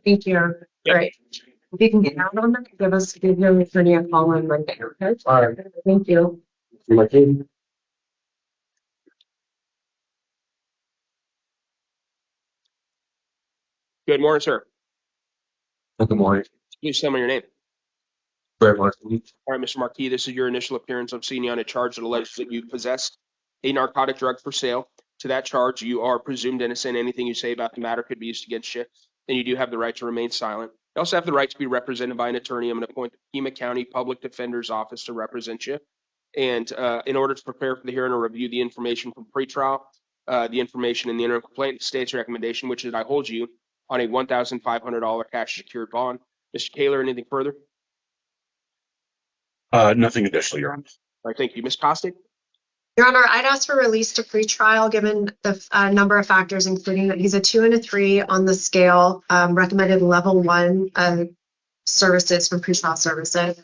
Thank you. All right. If you can get out on that, give your attorney a call on Monday, okay? All right. Thank you. Martin. Good morning, sir. Good morning. Please tell me your name. Very much. All right, Mr. Marquis, this is your initial appearance. I'm seeing you on a charge that alleges that you possessed a narcotic drug for sale. To that charge, you are presumed innocent. Anything you say about the matter could be used against you. Then you do have the right to remain silent. You also have the right to be represented by an attorney. I'm going to appoint the Pima County Public Defender's Office to represent you. And in order to prepare for the hearing or review the information from pretrial, the information in the interim complaint, the state's recommendation, which is I hold you on a $1,500 cash secured bond. Mr. Taylor, anything further? Nothing additional, Your Honor. All right, thank you. Ms. Costick? Your Honor, I'd ask for release to pretrial given the number of factors, including that he's a 2 and a 3 on the scale, recommended level 1 services from pretrial services.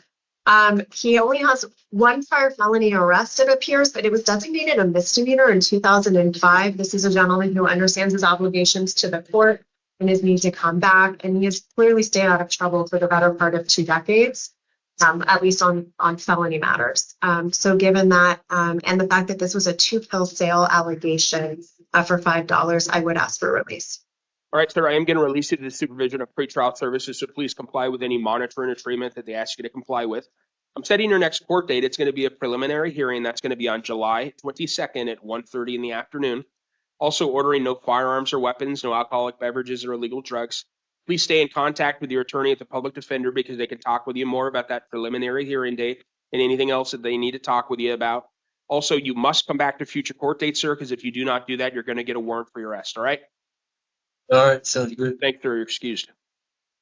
He only has 1 prior felony arrest, it appears, but it was designated a misdemeanor in 2005. This is a gentleman who understands his obligations to the court and his need to come back, and he has clearly stayed out of trouble for the better part of 2 decades. At least on felony matters. So given that, and the fact that this was a 2-pill sale allegation for $5, I would ask for release. All right, sir, I am going to release you to the supervision of pretrial services, so please comply with any monitoring or treatment that they ask you to comply with. I'm setting your next court date. It's going to be a preliminary hearing. That's going to be on July 22nd at 1:30 in the afternoon. Also ordering no firearms or weapons, no alcoholic beverages or illegal drugs. Please stay in contact with your attorney at the public defender because they can talk with you more about that preliminary hearing date and anything else that they need to talk with you about. Also, you must come back to future court dates, sir, because if you do not do that, you're going to get a warrant for your arrest, all right? All right, sounds good. Thank you, sir. You're excused.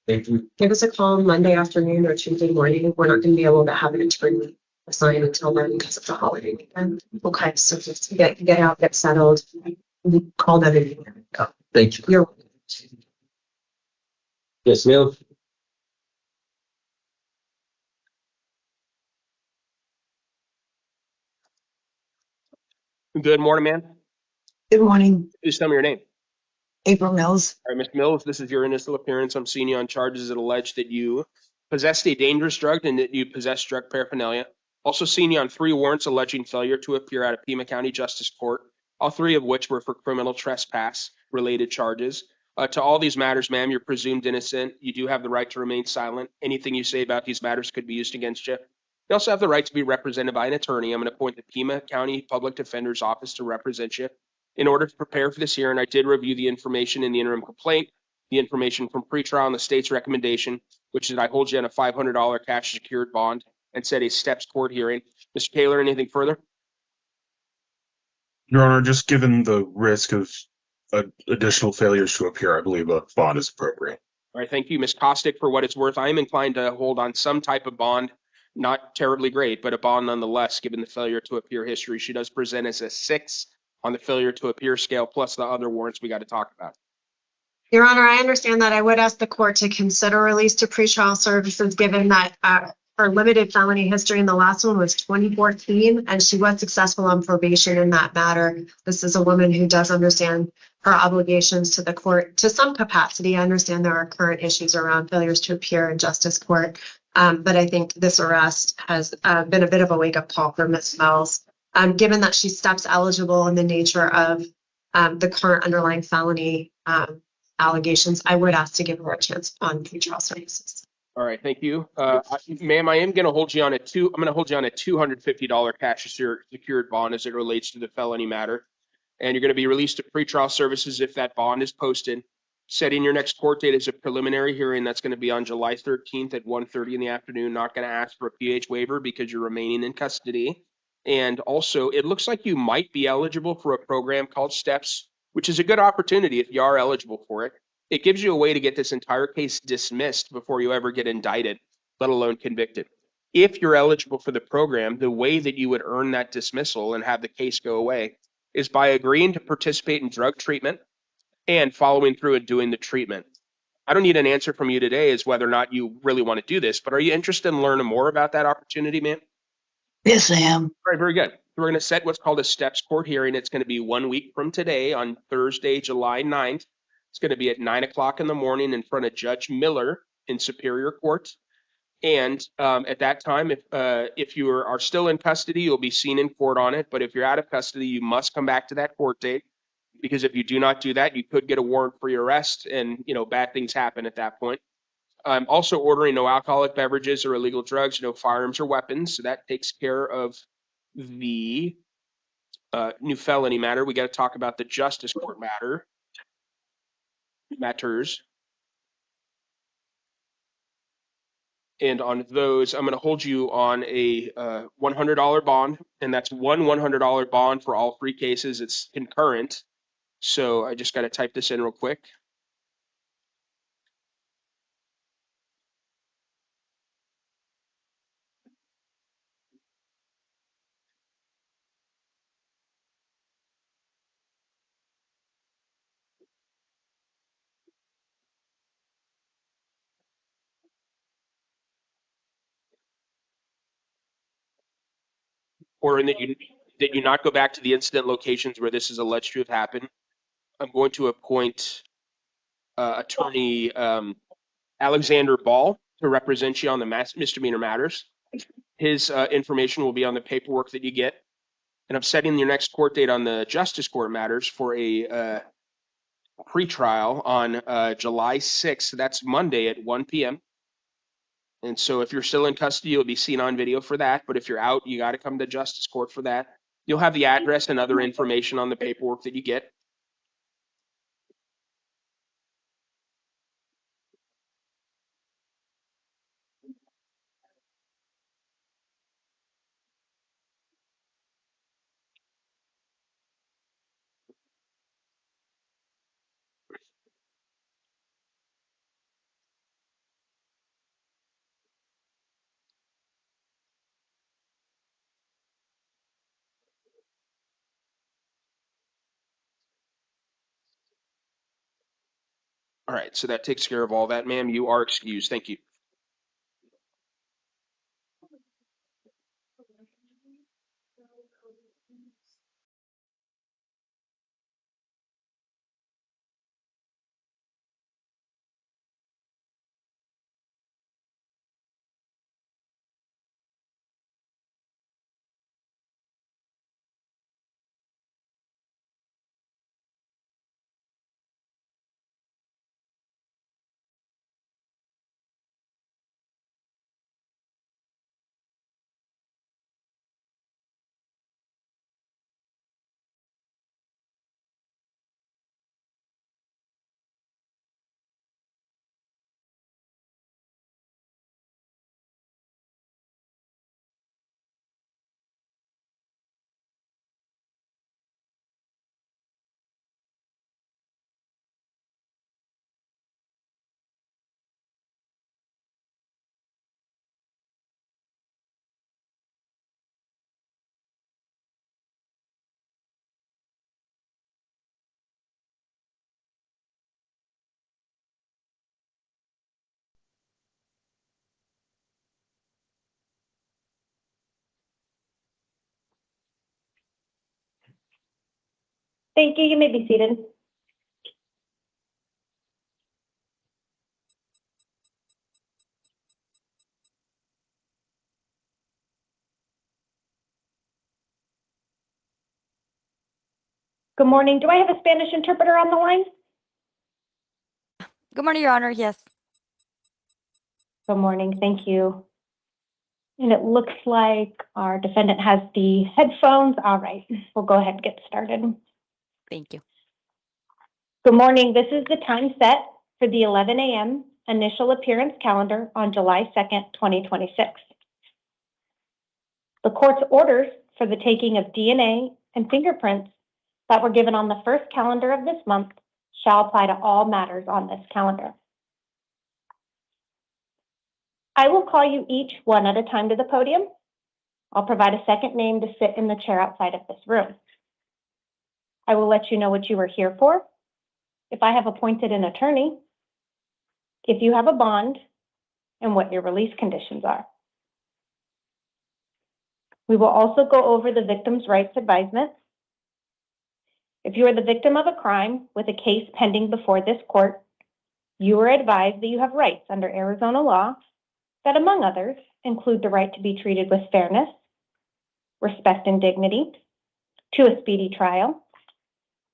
Thank you. Give us a call Monday afternoon or Tuesday morning. We're not going to be able to have an attorney assigned until then because of the holiday weekend. Okay, so just get out, get settled. Call them in. Go. Thank you. You're welcome. Yes, ma'am. Good morning, man. Good morning, Please tell me your name. April Mills. All right, Ms. Mills, this is your initial appearance. I'm seeing you on charges that allege that you possessed a dangerous drug and that you possess drug paraphernalia. Also seeing you on 3 warrants alleging failure to appear at a Pima County Justice Court, all 3 of which were for criminal trespass related charges. To all these matters, ma'am, you're presumed innocent. You do have the right to remain silent. Anything you say about these matters could be used against you. You also have the right to be represented by an attorney. I'm going to appoint the Pima County Public Defender's Office to represent you. In order to prepare for this hearing, I did review the information in the interim complaint, the information from pretrial and the state's recommendation, which is that I hold you on a $500 cash secured bond and set a steps court hearing. Mr. Taylor, anything further? Your Honor, just given the risk of additional failures to appear, I believe a bond is appropriate. All right, thank you. Ms. Costick, for what it's worth, I am inclined to hold on some type of bond, not terribly great, but a bond nonetheless, given the failure to appear history. She does present as a 6 on the failure to appear scale, plus the other warrants we got to talk about. Your Honor, I understand that. I would ask the court to consider release to pretrial services, given that her limited felony history in the last one was 2014, and she was successful on probation in that matter. This is a woman who does understand her obligations to the court to some capacity. I understand there are current issues around failures to appear in justice court, but I think this arrest has been a bit of a wake-up call for Ms. Fells, given that she steps eligible in the nature of the current underlying felony allegations. I would ask to give her a chance on pretrial services. All right, thank you. Ma'am, I am going to hold you on a $250 cash secured bond as it relates to the felony matter. And you're going to be released to pretrial services if that bond is posted. Setting your next court date is a preliminary hearing. That's going to be on July 13th at 1:30 in the afternoon. Not going to ask for a PH waiver because you're remaining in custody. And also, it looks like you might be eligible for a program called STEPS, which is a good opportunity if you are eligible for it. It gives you a way to get this entire case dismissed before you ever get indicted, let alone convicted. If you're eligible for the program, the way that you would earn that dismissal and have the case go away is by agreeing to participate in drug treatment and following through and doing the treatment. I don't need an answer from you today as whether or not you really want to do this, but are you interested in learning more about that opportunity, ma'am? Yes, I am. All right, very good. We're going to set what's called a STEPS court hearing. It's going to be 1 week from today on Thursday, July 9th. It's going to be at 9 o'clock in the morning in front of Judge Miller in Superior Court. And at that time, if you are still in custody, you'll be seen in court on it. But if you're out of custody, you must come back to that court date, because if you do not do that, you could get a warrant for your arrest, and bad things happen at that point. I'm also ordering no alcoholic beverages or illegal drugs, no firearms or weapons. So that takes care of the new felony matter. We got to talk about the justice court matters. And on those, I'm going to hold you on a $100 bond, and that's one $100 bond for all 3 cases. It's concurrent. So I just got to type this in real quick. Ordering that you not go back to the incident locations where this is alleged to have happened. I'm going to appoint attorney Alexander Ball to represent you on the misdemeanor matters. His information will be on the paperwork that you get. And I'm setting your next court date on the justice court matters for a pretrial on July 6th. That's Monday at 1 p.m. And so if you're still in custody, you'll be seen on video for that. But if you're out, you got to come to justice court for that. You'll have the address and other information on the paperwork that you get. All right, so that takes care of all that, ma'am. You are excused. Thank you. Thank you. You may be seated. Good morning. Do I have a Spanish interpreter on the line? Good morning, Your Honor. Yes. Good morning. Thank you. And it looks like our defendant has the headphones. All right. We'll go ahead and get started. Thank you. Good morning. This is the time set for the 11 a.m. initial appearance calendar on July 2nd, 2026. The court's orders for the taking of DNA and fingerprints that were given on the first calendar of this month shall apply to all matters on this calendar. I will call you each one at a time to the podium. I'll provide a second name to sit in the chair outside of this room. I will let you know what you are here for, if I have appointed an attorney, if you have a bond, and what your release conditions are. We will also go over the victim's rights advisement. If you are the victim of a crime with a case pending before this court, you are advised that you have rights under Arizona law that, among others, include the right to be treated with fairness, respect and dignity, to a speedy trial,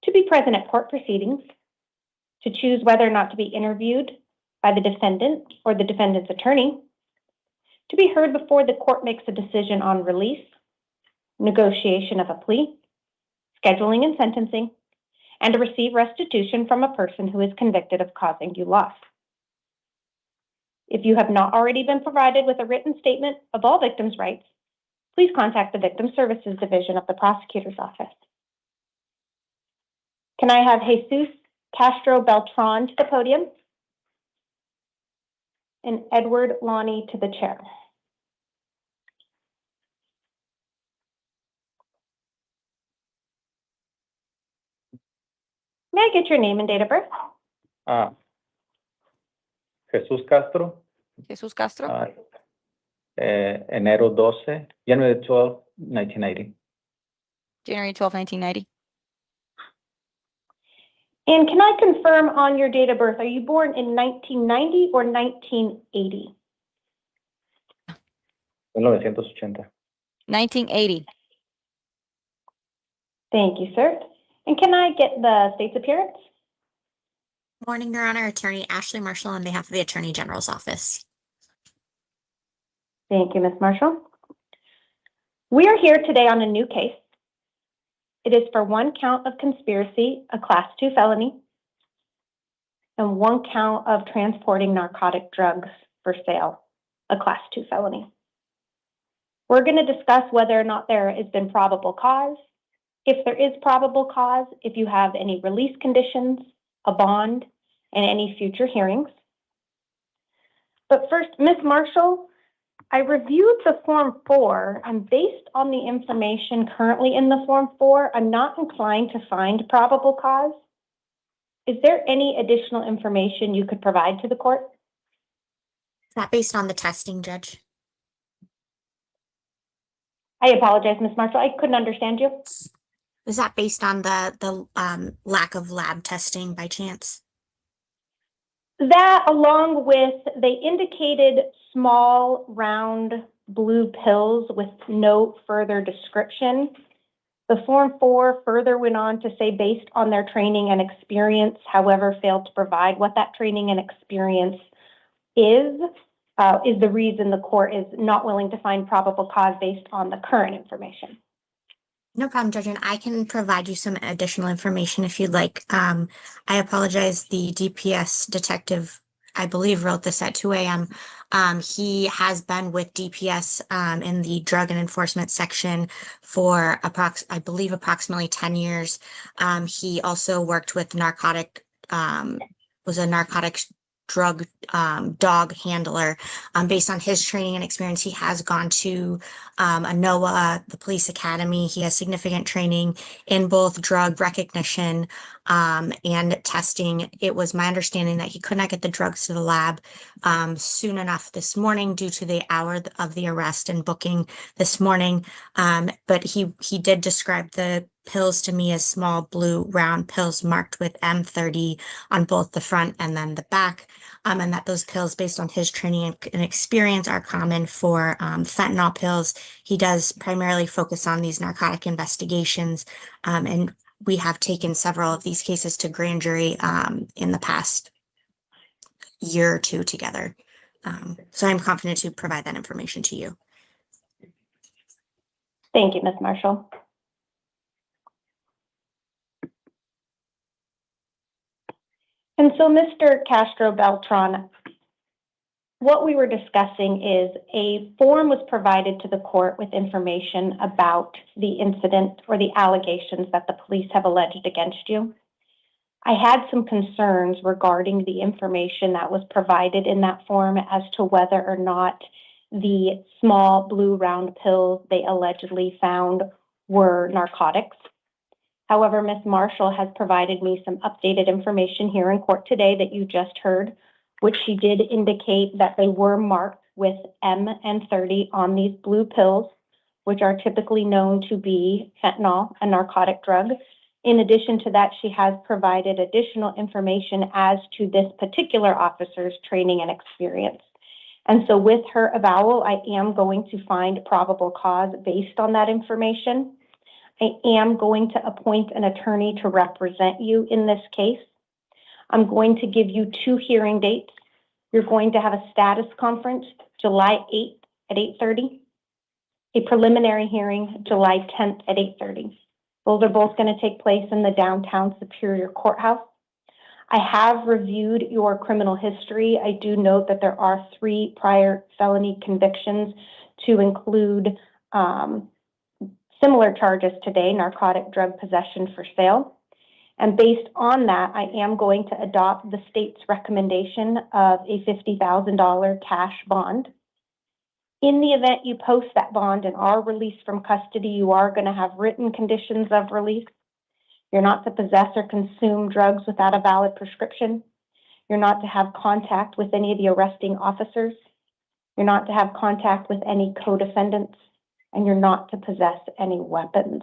to be present at court proceedings, to choose whether or not to be interviewed by the defendant or the defendant's attorney, to be heard before the court makes a decision on release, negotiation of a plea, scheduling and sentencing, and to receive restitution from a person who is convicted of causing you loss. If you have not already been provided with a written statement of all victims' rights, please contact the Victim Services Division of the Prosecutor's Office. Can I have Jesus Castro Beltran to the podium and Edward Lonnie to the chair? May I get your name and date of birth? Jesus Castro. Jesus Castro. Enero 12, January 12, 1990. January 12, 1990. And can I confirm on your date of birth, are you born in 1990 or 1980? 1980. 1980. Thank you, sir. And can I get the state's appearance? Morning, Your Honor. Attorney Ashley Marshall on behalf of the Attorney General's Office. Thank you, Ms. Marshall. We are here today on a new case. It is for one count of conspiracy, a Class 2 felony, and one count of transporting narcotic drugs for sale, a Class 2 felony. We're going to discuss whether or not there has been probable cause, if there is probable cause, if you have any release conditions, a bond, and any future hearings. But first, Ms. Marshall, I reviewed the Form 4, and based on the information currently in the Form 4, I'm not inclined to find probable cause. Is there any additional information you could provide to the court? Is that based on the testing, Judge? I apologize, Ms. Marshall, I couldn't understand you. Is that based on the lack of lab testing by chance? That, along with, they indicated small, round, blue pills with no further description. The Form 4 further went on to say, based on their training and experience, however, failed to provide what that training and experience is the reason the court is not willing to find probable cause based on the current information. No problem, Judge, and I can provide you some additional information if you'd like. I apologize, the DPS detective, I believe, wrote this at 2 a.m. He has been with DPS in the drug and enforcement section for approximately 10 years. He also worked with was a narcotics drug dog handler. Based on his training and experience, he has gone to ANOA, the police academy. He has significant training in both drug recognition and testing. It was my understanding that he could not get the drugs to the lab soon enough this morning due to the hour of the arrest and booking this morning. But he did describe the pills to me as small blue round pills marked with M30 on both the front and then the back. And that those pills, based on his training and experience, are common for fentanyl pills. He does primarily focus on these narcotic investigations, and we have taken several of these cases to grand jury in the past year or two together. So I'm confident to provide that information to you. Thank you, Ms. Marshall. And so, Mr. Castro Beltran, what we were discussing is a form was provided to the court with information about the incident or the allegations that the police have alleged against you. I had some concerns regarding the information that was provided in that form as to whether or not the small blue round pills they allegedly found were narcotics. However, Ms. Marshall has provided me some updated information here in court today that you just heard, which she did indicate that they were marked with M and 30 on these blue pills, which are typically known to be fentanyl, a narcotic drug. In addition to that, she has provided additional information as to this particular officer's training and experience. And so with her avowal, I am going to find probable cause based on that information. I am going to appoint an attorney to represent you in this case. I'm going to give you 2 hearing dates. You're going to have a status conference July 8th at 8:30, a preliminary hearing July 10th at 8:30. Those are both going to take place in the downtown Superior Courthouse. I have reviewed your criminal history. I do note that there are 3 prior felony convictions to include similar charges today, narcotic drug possession for sale. And based on that, I am going to adopt the state's recommendation of a $50,000 cash bond. In the event you post that bond and are released from custody, you are going to have written conditions of release. You're not to possess or consume drugs without a valid prescription. You're not to have contact with any of the arresting officers. You're not to have contact with any co-defendants. And you're not to possess any weapons.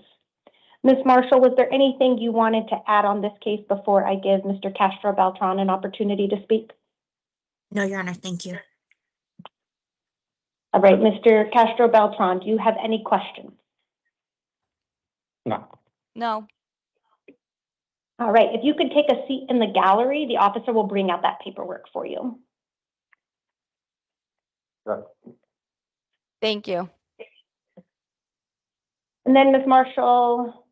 Ms. Marshall, was there anything you wanted to add on this case before I give Mr. Castro Beltran an opportunity to speak? No, Your Honor, thank you. All right, Mr. Castro Beltran, do you have any questions? No. No. All right, if you could take a seat in the gallery, the officer will bring out that paperwork for you. Sure. Thank you. And then, Ms. Marshall,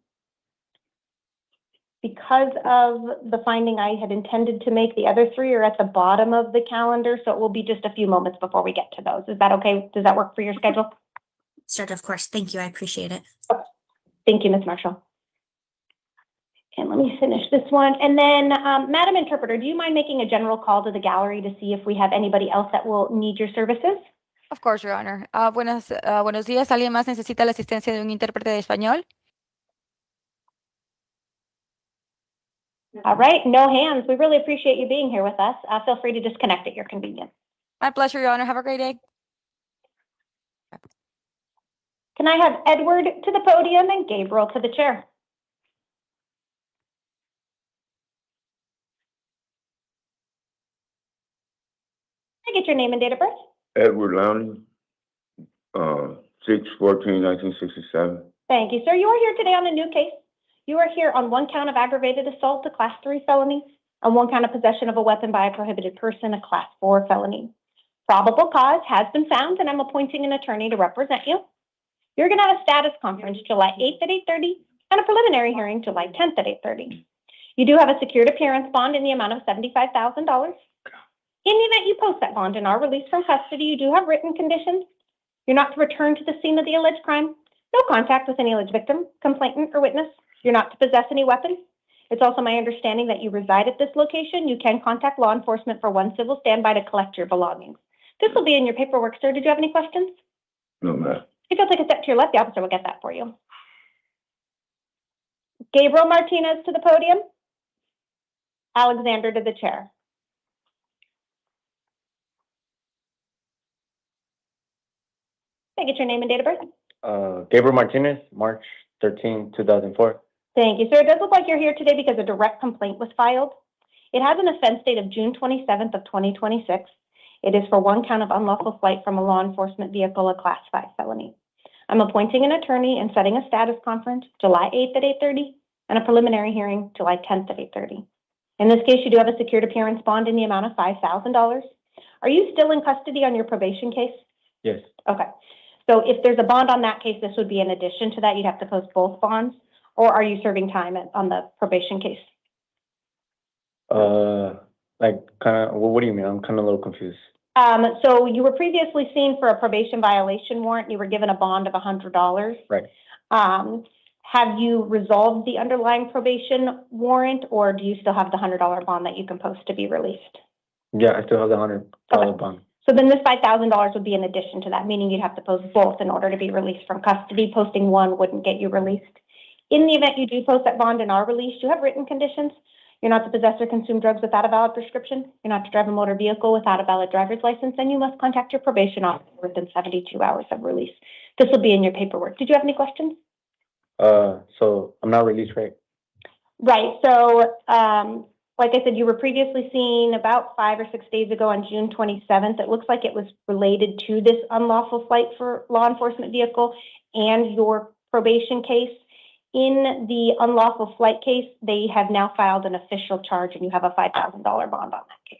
because of the finding I had intended to make, the other 3 are at the bottom of the calendar, so it will be just a few moments before we get to those. Is that okay? Does that work for your schedule? Start, of course. Thank you. I appreciate it. Thank you, Ms. Marshall. And let me finish this one. And then, Madam Interpreter, do you mind making a general call to the gallery to see if we have anybody else that will need your services? Of course, Your Honor. Buenos días. ¿Alguien más necesita la asistencia de un intérprete de español? All right, no hands. We really appreciate you being here with us. Feel free to disconnect at your convenience. My pleasure, Your Honor. Have a great day. Can I have Edward to the podium and Gabriel to the chair? Can I get your name and date of birth? Edward Lowney, 6/14/1967. Thank you, sir. You are here today on a new case. You are here on 1 count of aggravated assault, a Class 3 felony, and 1 count of possession of a weapon by a prohibited person, a Class 4 felony. Probable cause has been found, and I'm appointing an attorney to represent you. You're going to have a status conference July 8th at 8:30 and a preliminary hearing July 10th at 8:30. You do have a secured appearance bond in the amount of $75,000. In the event you post that bond and are released from custody, you do have written conditions. You're not to return to the scene of the alleged crime. No contact with any alleged victim, complainant, or witness. You're not to possess any weapons. It's also my understanding that you reside at this location. You can contact law enforcement for 1 civil standby to collect your belongings. This will be in your paperwork, sir. Did you have any questions? No, ma'am. If you'll take a step to your left, the officer will get that for you. Gabriel Martinez to the podium. Alexander to the chair. Can I get your name and date of birth? Gabriel Martinez, March 13, 2004. Thank you, sir. It does look like you're here today because a direct complaint was filed. It has an offense date of June 27th of 2026. It is for 1 count of unlawful flight from a law enforcement vehicle, a Class 5 felony. I'm appointing an attorney and setting a status conference July 8th at 8:30 and a preliminary hearing July 10th at 8:30. In this case, you do have a secured appearance bond in the amount of $5,000. Are you still in custody on your probation case? Yes. Okay. So if there's a bond on that case, this would be in addition to that. You'd have to post both bonds, or are you serving time on the probation case? Like kind of. What do you mean? I'm kind of a little confused. So you were previously seen for a probation violation warrant. You were given a bond of $100. Right. Have you resolved the underlying probation warrant, or do you still have the $100 bond that you can post to be released? Yeah, I still have the $100 bond. So then this $5,000 would be in addition to that, meaning you'd have to post both in order to be released from custody. Posting one wouldn't get you released. In the event you do post that bond and are released, you have written conditions. You're not to possess or consume drugs without a valid prescription. You're not to drive a motor vehicle without a valid driver's license, and you must contact your probation officer within 72 hours of release. This will be in your paperwork. Did you have any questions? So I'm not released, right? Right. So, like I said, you were previously seen about 5 or 6 days ago on June 27th. It looks like it was related to this unlawful flight for law enforcement vehicle and your probation case. In the unlawful flight case, they have now filed an official charge, and you have a $5,000 bond on that case.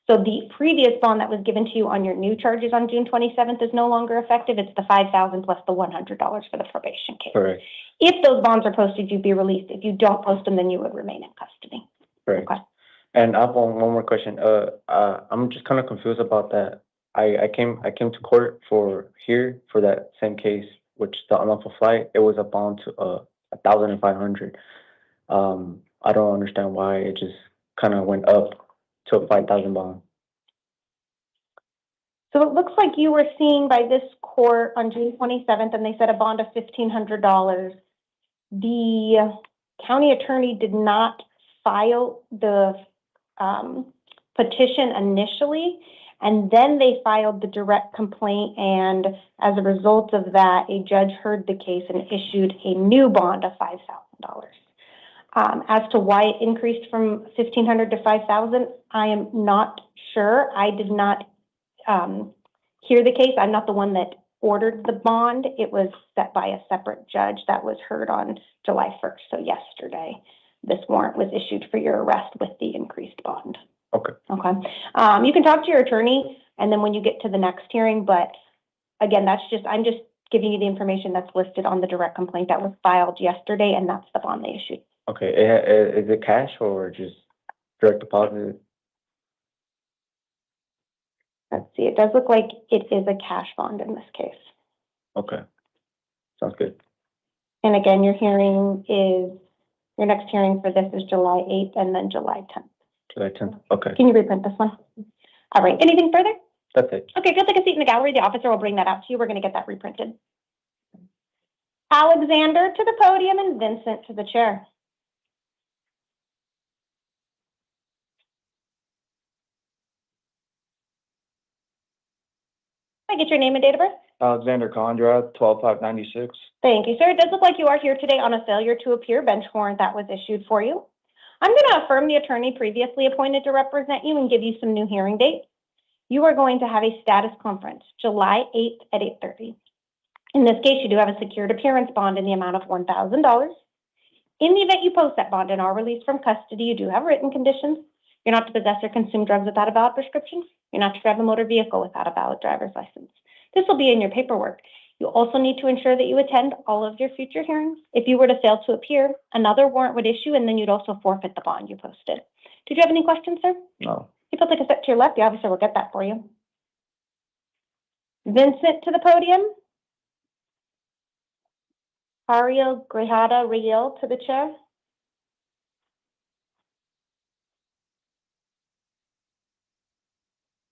So the previous bond that was given to you on your new charges on June 27th is no longer effective. It's the $5,000 plus the $100 for the probation case. Correct. If those bonds are posted, you'd be released. If you don't post them, then you would remain in custody. Correct. Okay. And I have one more question. I'm just kind of confused about that. I came to court for that same case, which the unlawful flight. It was a bond to $1,500. I don't understand why it just kind of went up to a $5,000 bond. So it looks like you were seen by this court on June 27th, and they set a bond of $1,500. The county attorney did not file the petition initially, and then they filed the direct complaint, and as a result of that, a judge heard the case and issued a new bond of $5,000. As to why it increased from $1,500 to $5,000, I am not sure. I did not hear the case. I'm not the one that ordered the bond. It was set by a separate judge that was heard on July 1st, so yesterday. This warrant was issued for your arrest with the increased bond. Okay. Okay. You can talk to your attorney, and then when you get to the next hearing, but again, I'm just giving you the information that's listed on the direct complaint that was filed yesterday, and that's the bond they issued. Okay. Is it cash or just direct deposit? Let's see. It does look like it is a cash bond in this case. Okay. Sounds good. And again, your next hearing for this is July 8th and then July 10th. July 10th. Okay. Can you reprint this one? All right. Anything further? That's it. Okay. If you'll take a seat in the gallery, the officer will bring that out to you. We're going to get that reprinted. Alexander to the podium and Vincent to the chair. Can I get your name and date of birth? Alexander Conrad, 12/5/96. Thank you, sir. It does look like you are here today on a failure to appear bench warrant that was issued for you. I'm going to affirm the attorney previously appointed to represent you and give you some new hearing dates. You are going to have a status conference July 8th at 8:30. In this case, you do have a secured appearance bond in the amount of $1,000. In the event you post that bond and are released from custody, you do have written conditions. You're not to possess or consume drugs without a valid prescription. You're not to drive a motor vehicle without a valid driver's license. This will be in your paperwork. You also need to ensure that you attend all of your future hearings. If you were to fail to appear, another warrant would issue, and then you'd also forfeit the bond you posted. Did you have any questions, sir? No. If you'll take a step to your left, the officer will get that for you. Vincent to the podium. Ariel Grajada Real to the chair.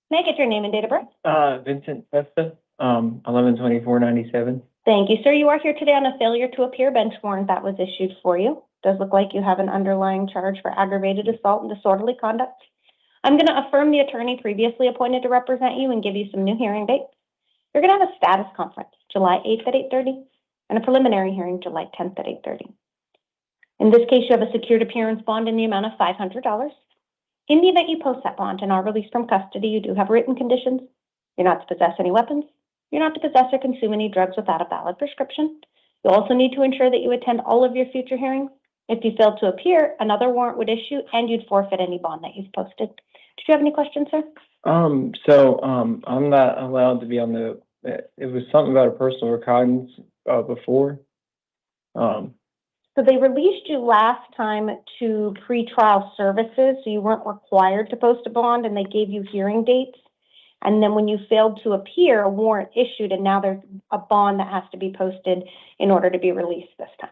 May I get your name and date of birth? Vincent Festa, 11/24/97. Thank you, sir. You are here today on a failure to appear bench warrant that was issued for you. Does look like you have an underlying charge for aggravated assault and disorderly conduct. I'm going to affirm the attorney previously appointed to represent you and give you some new hearing dates. You're going to have a status conference July 8th at 8:30 and a preliminary hearing July 10th at 8:30. In this case, you have a secured appearance bond in the amount of $500. In the event you post that bond and are released from custody, you do have written conditions. You're not to possess any weapons. You're not to possess or consume any drugs without a valid prescription. You also need to ensure that you attend all of your future hearings. If you fail to appear, another warrant would issue and you'd forfeit any bond that you've posted. Did you have any questions, sir? I'm not allowed to be on the, it was something about a personal recognizance, before. So they released you last time to pretrial services, so you weren't required to post a bond, and they gave you hearing dates. And then when you failed to appear, a warrant issued, and now there's a bond that has to be posted in order to be released this time.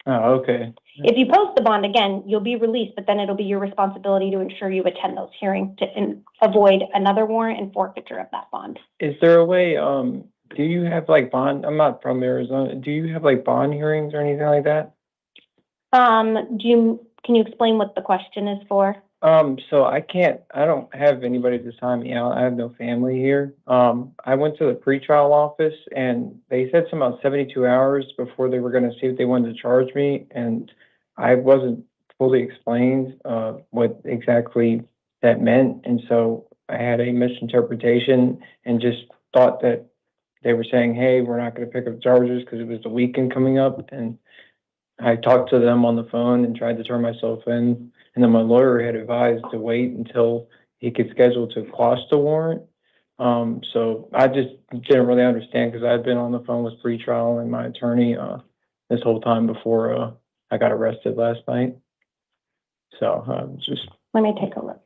Oh, okay. If you post the bond again, you'll be released, but then it'll be your responsibility to ensure you attend those hearings to avoid another warrant and forfeiture of that bond. Is there a way, do you have like bond, I'm not from Arizona, do you have like bond hearings or anything like that? Can you explain what the question is for? So I don't have anybody to sign me out. I have no family here. I went to the pretrial office and they said something about 72 hours before they were going to see if they wanted to charge me. And I wasn't fully explained, what exactly that meant. And so I had a misinterpretation and just thought that they were saying, hey, we're not going to pick up charges because it was the weekend coming up. And I talked to them on the phone and tried to turn myself in. And then my lawyer had advised to wait until he could schedule to quash the warrant. So I just didn't really understand because I'd been on the phone with pretrial and my attorney this whole time before I got arrested last night. So just let me take a look.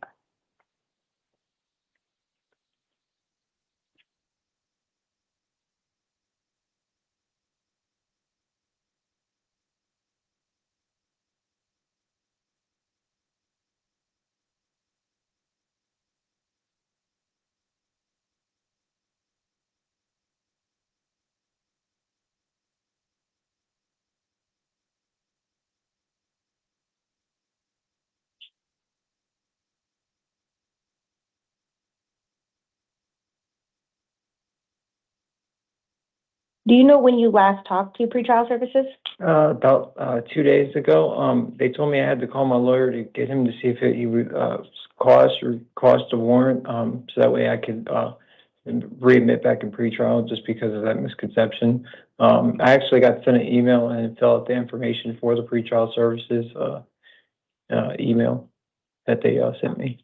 Do you know when you last talked to pretrial services? about 2 days ago, they told me I had to call my lawyer to get him to see if he would quash the warrant, so that way I could readmit back in pretrial just because of that misconception. I actually got sent an email and filled out the information for the pretrial services email that they sent me.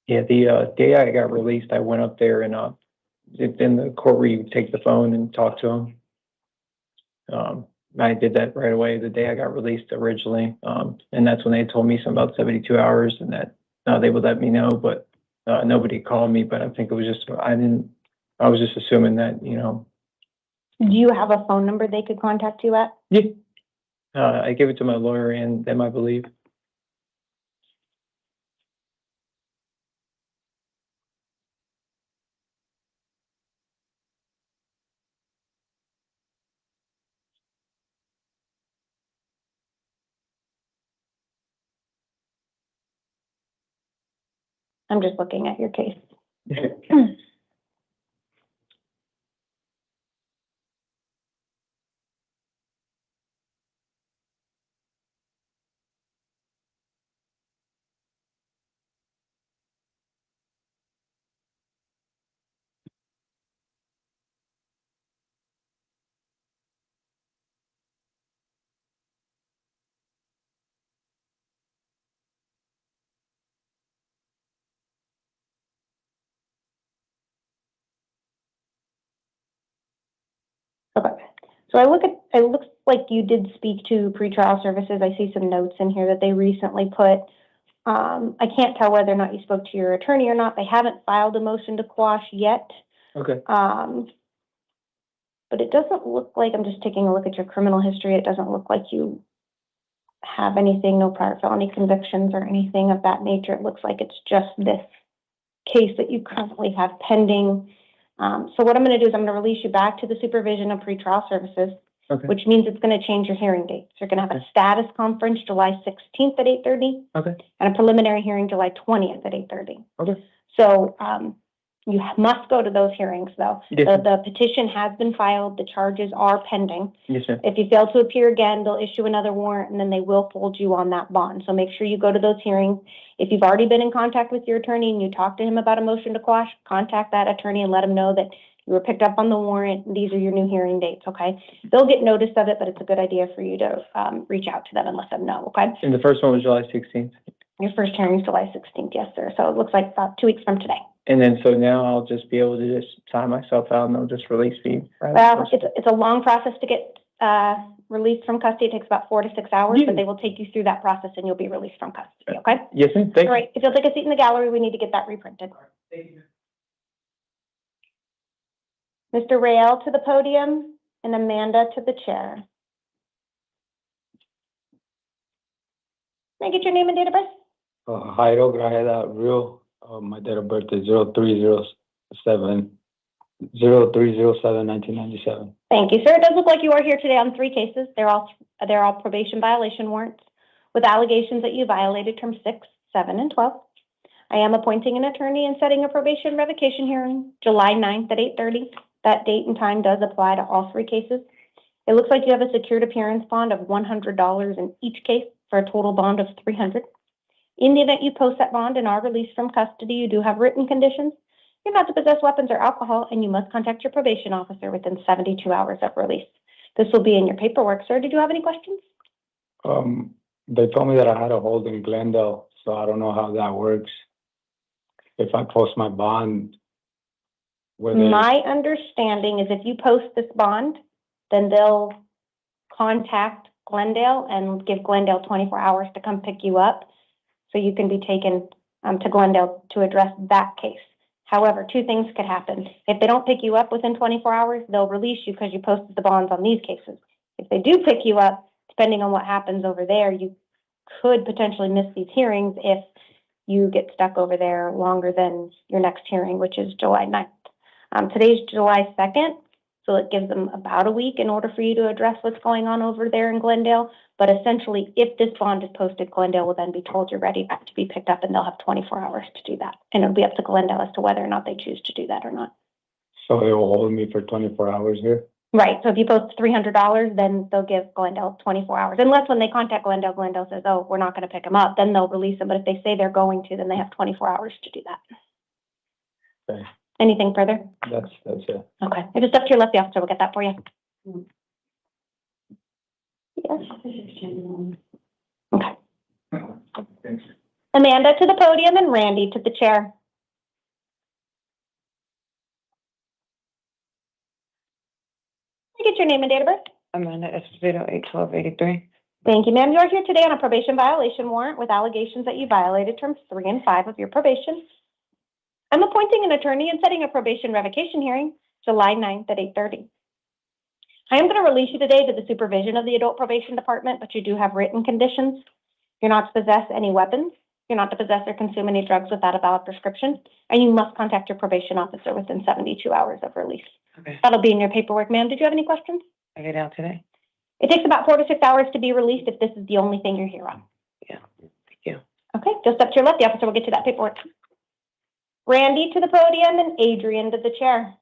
Yeah, the day I got released, I went up there and in the court where you take the phone and talk to him. I did that right away the day I got released originally. And that's when they told me something about 72 hours and that they would let me know, but nobody called me. But I think it was just, I was just assuming that, you know. Do you have a phone number they could contact you at? Yeah. I gave it to my lawyer and them, I believe. I'm just looking at your case. Okay. So it looks like you did speak to pretrial services. I see some notes in here that they recently put. I can't tell whether or not you spoke to your attorney or not. They haven't filed a motion to quash yet. Okay. But it doesn't look like, I'm just taking a look at your criminal history. It doesn't look like you have anything, no prior felony convictions or anything of that nature. It looks like it's just this case that you currently have pending. So what I'm going to do is I'm going to release you back to the supervision of pretrial services. Okay. which means it's going to change your hearing dates. You're going to have a status conference July 16th at 8:30 Okay. and a preliminary hearing July 20th at 8:30. Okay. So you must go to those hearings, though. Yes, The petition has been filed. The charges are pending. Yes, ma'am. If you fail to appear again, they'll issue another warrant, and then they will hold you on that bond. So make sure you go to those hearings. If you've already been in contact with your attorney and you talked to him about a motion to quash, contact that attorney and let him know that you were picked up on the warrant. These are your new hearing dates, okay? They'll get notice of it, but it's a good idea for you to reach out to them and let them know, okay? And the first one was July 16th. Your first hearing is July 16th, yes, sir. So it looks like about 2 weeks from today. And then, so now I'll just be able to just sign myself out and they'll just release me. Right? Well, it's a long process to get released from custody. It takes about 4 to 6 hours, but they will take you through that process and you'll be released from custody, okay? Yes, ma'am. Thank All right, if you'll take a seat in the gallery, we need to get that reprinted. Mr. Rael to the podium and Amanda to the chair. Can I get your name and date of birth? Jairo Grajeda Real. My date of birth is 0307-1997. Thank you, sir. It does look like you are here today on 3 cases. They're all probation violation warrants with allegations that you violated terms 6, 7, and 12. I am appointing an attorney and setting a probation revocation hearing July 9th at 8:30. That date and time does apply to all 3 cases. It looks like you have a secured appearance bond of $100 in each case for a total bond of $300. In the event you post that bond and are released from custody, you do have written conditions. You're not to possess weapons or alcohol, and you must contact your probation officer within 72 hours of release. This will be in your paperwork, sir. Did you have any questions? They told me that I had a hold in Glendale, so I don't know how that works. If I post my bond, My understanding is if you post this bond, then they'll contact Glendale and give Glendale 24 hours to come pick you up. So you can be taken to Glendale to address that case. However, 2 things could happen. If they don't pick you up within 24 hours, they'll release you because you posted the bonds on these cases. If they do pick you up, depending on what happens over there, you could potentially miss these hearings if you get stuck over there longer than your next hearing, which is July 9th. Today's July 2nd, so it gives them about a week in order for you to address what's going on over there in Glendale. But essentially, if this bond is posted, Glendale will then be told you're ready to be picked up, and they'll have 24 hours to do that. And it'll be up to Glendale as to whether or not they choose to do that or not. so they will hold me for 24 hours here. Right, so if you post $300, then they'll give Glendale 24 hours. Unless when they contact Glendale, Glendale says, oh, we're not going to pick them up, then they'll release them. But if they say they're going to, then they have 24 hours to do that. Okay. Anything further? That's it. Okay, if it's up to your left, the officer will get that for you. Yes. Okay. Amanda to the podium and Randy to the chair. Can I get your name and date of birth? Amanda Esposito, 8/12/83. Thank you, ma'am. You are here today on a probation violation warrant with allegations that you violated terms 3 and 5 of your probation. I'm appointing an attorney and setting a probation revocation hearing July 9th at 8:30. I am going to release you today to the supervision of the Adult Probation Department, but you do have written conditions. You're not to possess any weapons. You're not to possess or consume any drugs without a valid prescription, and you must contact your probation officer within 72 hours of release. Okay. That'll be in your paperwork, ma'am. Did you have any questions? I get out today. It takes about 4 to 6 hours to be released if this is the only thing you're here on. Yeah, thank you. Okay, just up to your left, the officer will get you that paperwork. Randy to the podium and Adrian to the chair.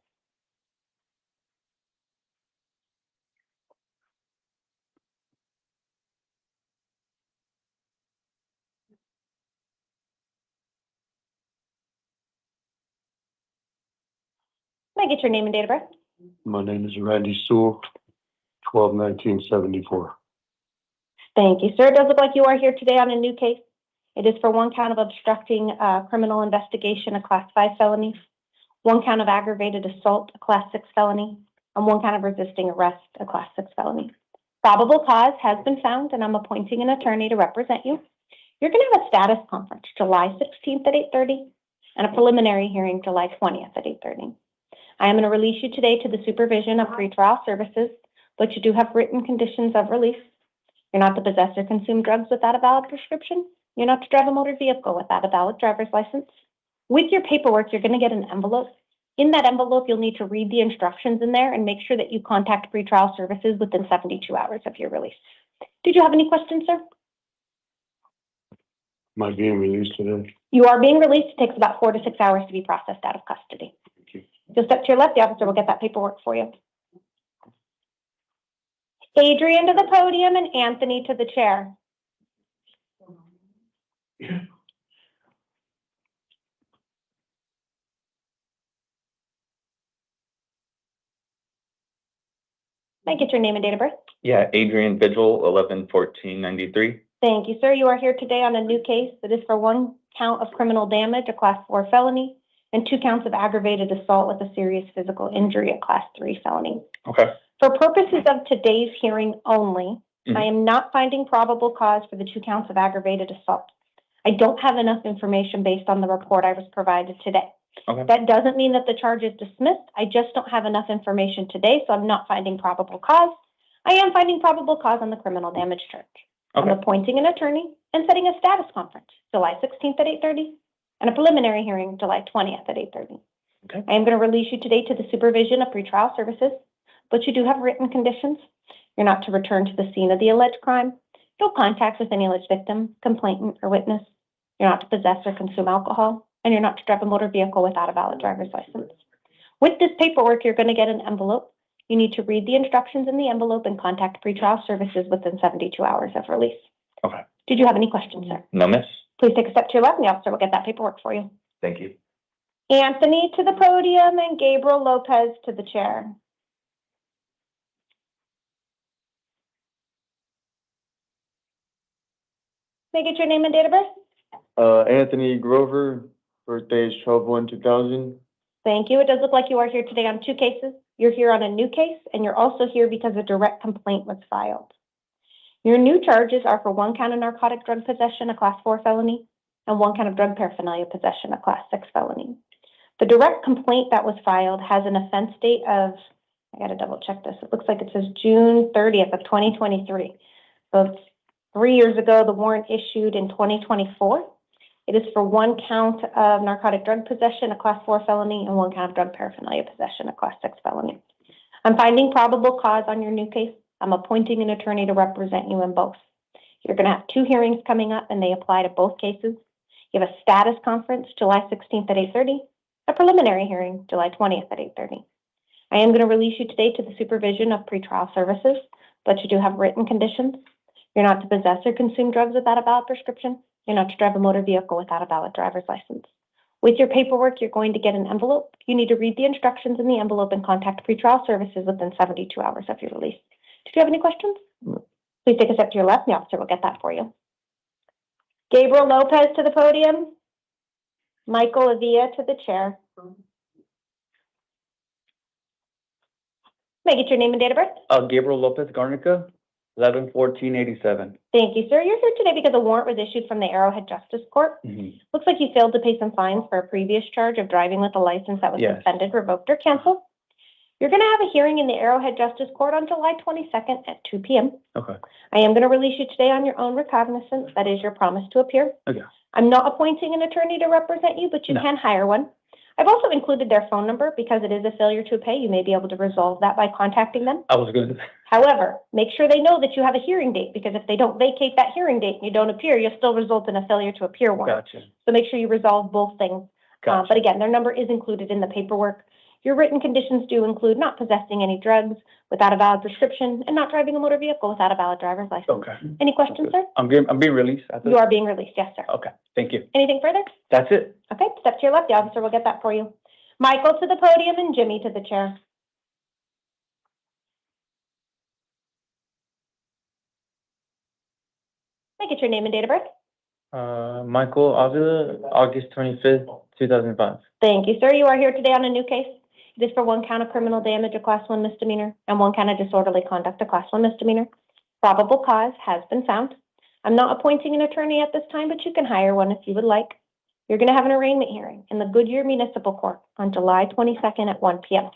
Can I get your name and date of birth? My name is Randy Sewell, 12/19/74. Thank you, sir. It does look like you are here today on a new case. It is for 1 count of obstructing criminal investigation, a Class 5 felony, 1 count of aggravated assault, a Class 6 felony, and 1 count of resisting arrest, a Class 6 felony. Probable cause has been found, and I'm appointing an attorney to represent you. You're going to have a status conference July 16th at 8:30 and a preliminary hearing July 20th at 8:30. I am going to release you today to the supervision of pretrial services, but you do have written conditions of release. You're not to possess or consume drugs without a valid prescription. You're not to drive a motor vehicle without a valid driver's license. With your paperwork, you're going to get an envelope. In that envelope, you'll need to read the instructions in there and make sure that you contact pretrial services within 72 hours of your release. Did you have any questions, sir? Am I being released today? You are being released. It takes about 4 to 6 hours to be processed out of custody. You'll step to your left. The officer will get that paperwork for you. Adrian to the podium and Anthony to the chair. May I get your name and date of birth? Yeah, Adrian Vigil, 11/14/93. Thank you, sir. You are here today on a new case that is for 1 count of criminal damage, a Class 4 felony, and 2 counts of aggravated assault with a serious physical injury, a Class 3 felony. Okay. For purposes of today's hearing only, I am not finding probable cause for the 2 counts of aggravated assault. I don't have enough information based on the report I was provided today. Okay. That doesn't mean that the charge is dismissed. I just don't have enough information today, so I'm not finding probable cause. I am finding probable cause on the criminal damage charge. Okay. I'm appointing an attorney and setting a status conference July 16th at 8:30 and a preliminary hearing July 20th at 8:30. Okay. I am going to release you today to the supervision of pretrial services, but you do have written conditions. You're not to return to the scene of the alleged crime, no contact with any alleged victim, complainant, or witness. You're not to possess or consume alcohol, and you're not to drive a motor vehicle without a valid driver's license. With this paperwork, you're going to get an envelope. You need to read the instructions in the envelope and contact pretrial services within 72 hours of release. Okay. Did you have any questions, sir? No, miss. Please take a step to your left, and the officer will get that paperwork for you. Thank you. Anthony to the podium and Gabriel Lopez to the chair. May I get your name and date of birth? Anthony Grover, birthday is 12/1/2000. Thank you. It does look like you are here today on 2 cases. You're here on a new case, and you're also here because a direct complaint was filed. Your new charges are for 1 count of narcotic drug possession, a Class 4 felony, and 1 count of drug paraphernalia possession, a Class 6 felony. The direct complaint that was filed has an offense date of, I got to double check this. It looks like it says June 30th of 2023. So it's 3 years ago. The warrant issued in 2024. It is for 1 count of narcotic drug possession, a Class 4 felony, and 1 count of drug paraphernalia possession, a Class 6 felony. I'm finding probable cause on your new case. I'm appointing an attorney to represent you in both. You're going to have 2 hearings coming up, and they apply to both cases. You have a status conference July 16th at 8:30, a preliminary hearing July 20th at 8:30. I am going to release you today to the supervision of pretrial services, but you do have written conditions. You're not to possess or consume drugs without a valid prescription. You're not to drive a motor vehicle without a valid driver's license. With your paperwork, you're going to get an envelope. You need to read the instructions in the envelope and contact pretrial services within 72 hours of your release. Did you have any questions? Please take a step to your left, and the officer will get that for you. Gabriel Lopez to the podium. Michael Avia to the chair. May I get your name and date of birth? Gabriel Lopez Garnica, 11/14/87. Thank you, sir. You're here today because a warrant was issued from the Arrowhead Justice Court. Looks like you failed to pay some fines for a previous charge of driving with a license that was Yes. suspended, revoked, or canceled. You're going to have a hearing in the Arrowhead Justice Court on July 22nd at 2 p.m. Okay. I am going to release you today on your own recognizance. That is your promise to appear. Okay. I'm not appointing an attorney to represent you, but you can hire one. I've also included their phone number because it is a failure to pay. You may be able to resolve that by contacting them. I was good. However, make sure they know that you have a hearing date, because if they don't vacate that hearing date and you don't appear, you'll still result in a failure to appear warrant. Gotcha. So make sure you resolve both things. Gotcha. But again, their number is included in the paperwork. Your written conditions do include not possessing any drugs without a valid prescription and not driving a motor vehicle without a valid driver's license. Okay. Any questions, sir? I'm being released. You are being released, yes, sir. Okay. Thank you. Anything further? That's it. Okay, step to your left. The officer will get that for you. Michael to the podium and Jimmy to the chair. May I get your name and date of birth? Michael Avila, August 25th, 2005. Thank you, sir. You are here today on a new case. It is for 1 count of criminal damage, a Class 1 misdemeanor, and 1 count of disorderly conduct, a Class 1 misdemeanor. Probable cause has been found. I'm not appointing an attorney at this time, but you can hire one if you would like. You're going to have an arraignment hearing in the Goodyear Municipal Court on July 22nd at 1 p.m.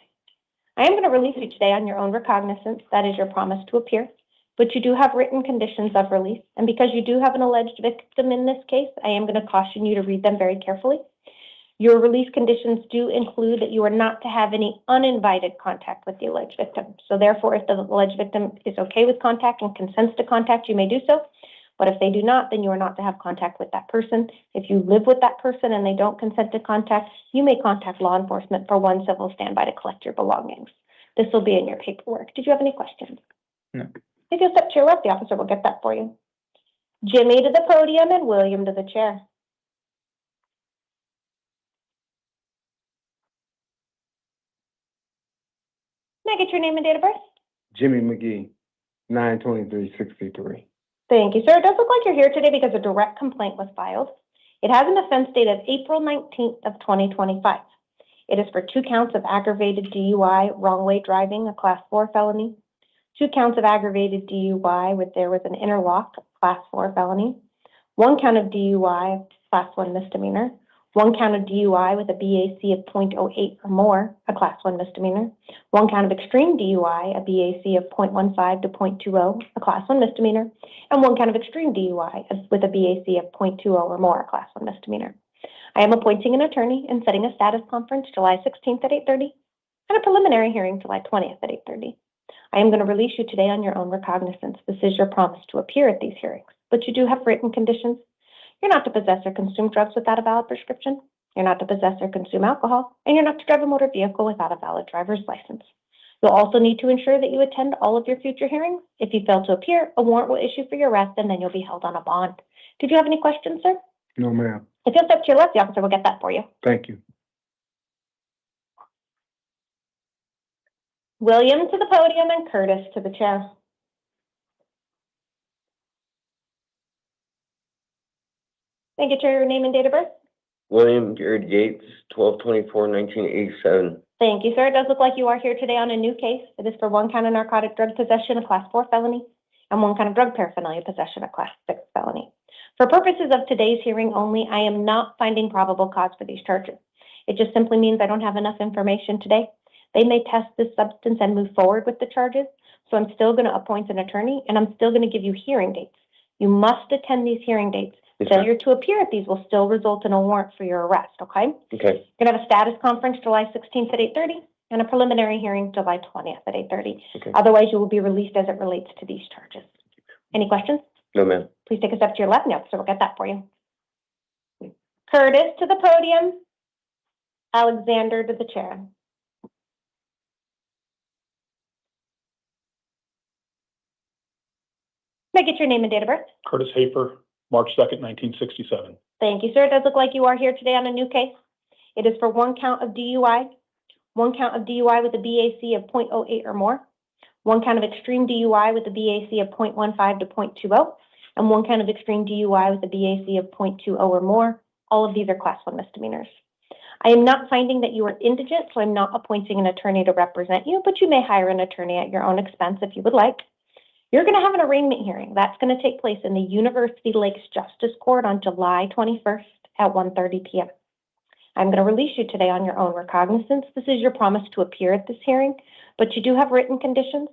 I am going to release you today on your own recognizance. That is your promise to appear. But you do have written conditions of release. And because you do have an alleged victim in this case, I am going to caution you to read them very carefully. Your release conditions do include that you are not to have any uninvited contact with the alleged victim. So therefore, if the alleged victim is okay with contact and consents to contact, you may do so. But if they do not, then you are not to have contact with that person. If you live with that person and they don't consent to contact, you may contact law enforcement for one civil standby to collect your belongings. This will be in your paperwork. Did you have any questions? No. If you'll step to your left, the officer will get that for you. Jimmy to the podium and William to the chair. May I get your name and date of birth? Jimmy McGee, 9/23/63. Thank you, sir. It does look like you're here today because a direct complaint was filed. It has an offense date of April 19th of 2025. It is for 2 counts of aggravated DUI, wrong way driving, a class 4 felony, 2 counts of aggravated DUI with there was an interlock, class 4 felony, 1 count of DUI, class 1 misdemeanor, 1 count of DUI with a BAC of .08 or more, a class 1 misdemeanor, 1 count of extreme DUI, a BAC of .15 to .20, a class 1 misdemeanor, and 1 count of extreme DUI with a BAC of .20 or more, a class 1 misdemeanor. I am appointing an attorney and setting a status conference July 16th at 8:30 and a preliminary hearing July 20th at 8:30. I am going to release you today on your own recognizance. This is your promise to appear at these hearings, but you do have written conditions. You're not to possess or consume drugs without a valid prescription. You're not to possess or consume alcohol, and you're not to drive a motor vehicle without a valid driver's license. You'll also need to ensure that you attend all of your future hearings. If you fail to appear, a warrant will issue for your arrest, and then you'll be held on a bond. Did you have any questions, sir? No, ma'am. If you'll step to your left, the officer will get that for you. Thank you. William to the podium and Curtis to the chair. May I get your name and date of birth? William Garrett Yates, 12/24/1987. Thank you, sir. It does look like you are here today on a new case. It is for 1 count of narcotic drug possession, a class 4 felony, and 1 count of drug paraphernalia possession, a class 6 felony. For purposes of today's hearing only, I am not finding probable cause for these charges. It just simply means I don't have enough information today. They may test this substance and move forward with the charges, so I'm still going to appoint an attorney, and I'm still going to give you hearing dates. You must attend these hearing dates. Failure to appear at these will still result in a warrant for your arrest, okay? Okay. You're going to have a status conference July 16th at 8:30 and a preliminary hearing July 20th at 8:30. Okay. Otherwise, you will be released as it relates to these charges. Any questions? No, ma'am. Please take a step to your left, and the officer will get that for you. Curtis to the podium. Alexander to the chair. May I get your name and date of birth? Curtis Hafer, March 2nd, 1967. Thank you, sir. It does look like you are here today on a new case. It is for 1 count of DUI, 1 count of DUI with a BAC of .08 or more, 1 count of extreme DUI with a BAC of .15 to .20, and 1 count of extreme DUI with a BAC of .20 or more. All of these are class 1 misdemeanors. I am not finding that you are indigent, so I'm not appointing an attorney to represent you, but you may hire an attorney at your own expense if you would like. You're going to have an arraignment hearing. That's going to take place in the University Lakes Justice Court on July 21st at 1:30 p.m. I'm going to release you today on your own recognizance. This is your promise to appear at this hearing, but you do have written conditions.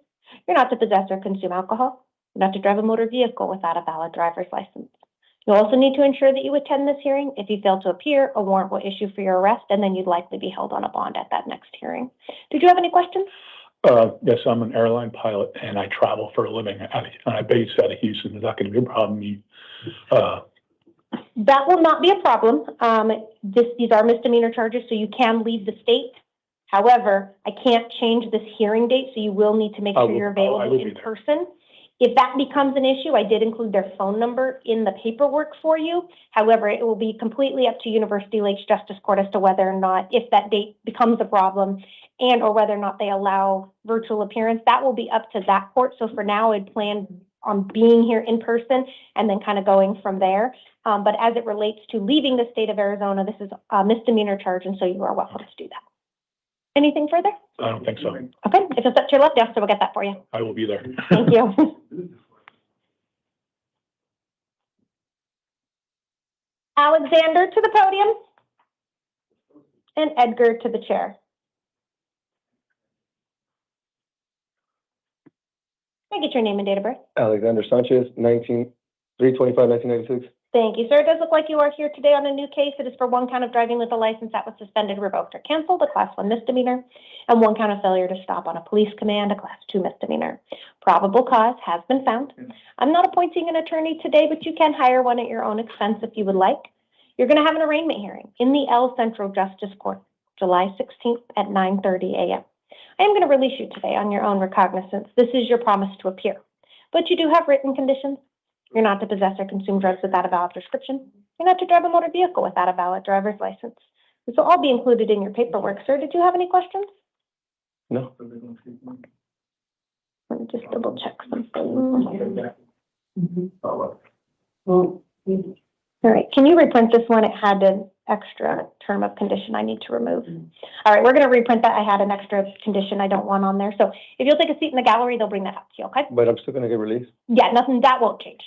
You're not to possess or consume alcohol. You're not to drive a motor vehicle without a valid driver's license. You'll also need to ensure that you attend this hearing. If you fail to appear, a warrant will issue for your arrest, and then you'd likely be held on a bond at that next hearing. Did you have any questions? Yes, I'm an airline pilot and I travel for a living. I base out of Houston. Is that going to be a problem? That will not be a problem. These are misdemeanor charges, so you can leave the state. However, I can't change this hearing date, so you will need to make sure you're available in person. If that becomes an issue, I did include their phone number in the paperwork for you. However, it will be completely up to University Lakes Justice Court as to whether or not, if that date becomes a problem, and or whether or not they allow virtual appearance. That will be up to that court. So for now, I'd plan on being here in person and then kind of going from there. But as it relates to leaving the state of Arizona, this is a misdemeanor charge, and so you are welcome to do that. Anything further? I don't think so. Okay, if you'll step to your left, the officer will get that for you. I will be there. Thank you. Alexander to the podium and Edgar to the chair. Can I get your name and date of birth? Alexander Sanchez, 3/25/1996. Thank you, sir. It does look like you are here today on a new case. It is for one count of driving with a license that was suspended, revoked, or canceled, a Class 1 misdemeanor, and one count of failure to stop on a police command, a Class 2 misdemeanor. Probable cause has been found. I'm not appointing an attorney today, but you can hire one at your own expense if you would like. You're going to have an arraignment hearing in the L Central Justice Court, July 16th at 9:30 a.m. I am going to release you today on your own recognizance. This is your promise to appear, but you do have written conditions. You're not to possess or consume drugs without a valid prescription. You're not to drive a motor vehicle without a valid driver's license. This will all be included in your paperwork. Sir, did you have any questions? No. Let me just double check something. All right, can you reprint this one? It had an extra term of condition I need to remove. All right, we're going to reprint that. I had an extra condition I don't want on there. So if you'll take a seat in the gallery, they'll bring that up to you, okay? But I'm still gonna get released? Yeah, nothing, that won't change.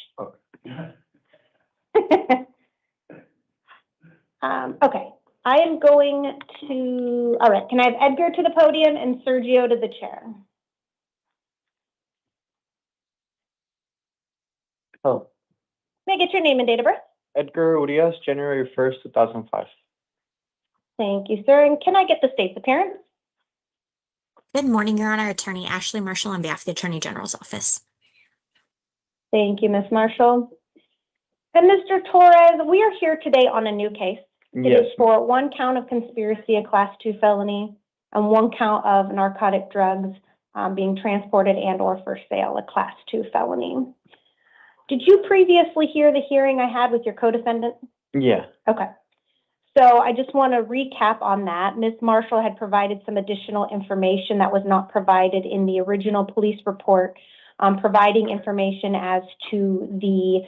Okay, I am going to, all right, can I have Edgar to the podium and Sergio to the chair? Oh, May I get your name and date of birth? Edgar Urias, January 1st, 2005. Thank you, sir. And can I get the state's appearance? Good morning, Your Honor. Attorney Ashley Marshall on behalf of the Attorney General's office. Thank you, Ms. Marshall. And Mr. Torres, we are here today on a new case. It Yes. is for one count of conspiracy, a Class 2 felony, and one count of narcotic drugs being transported and or for sale, a Class 2 felony. Did you previously hear the hearing I had with your co-defendant? Yeah. Okay. So I just want to recap on that. Ms. Marshall had provided some additional information that was not provided in the original police report, providing information as to the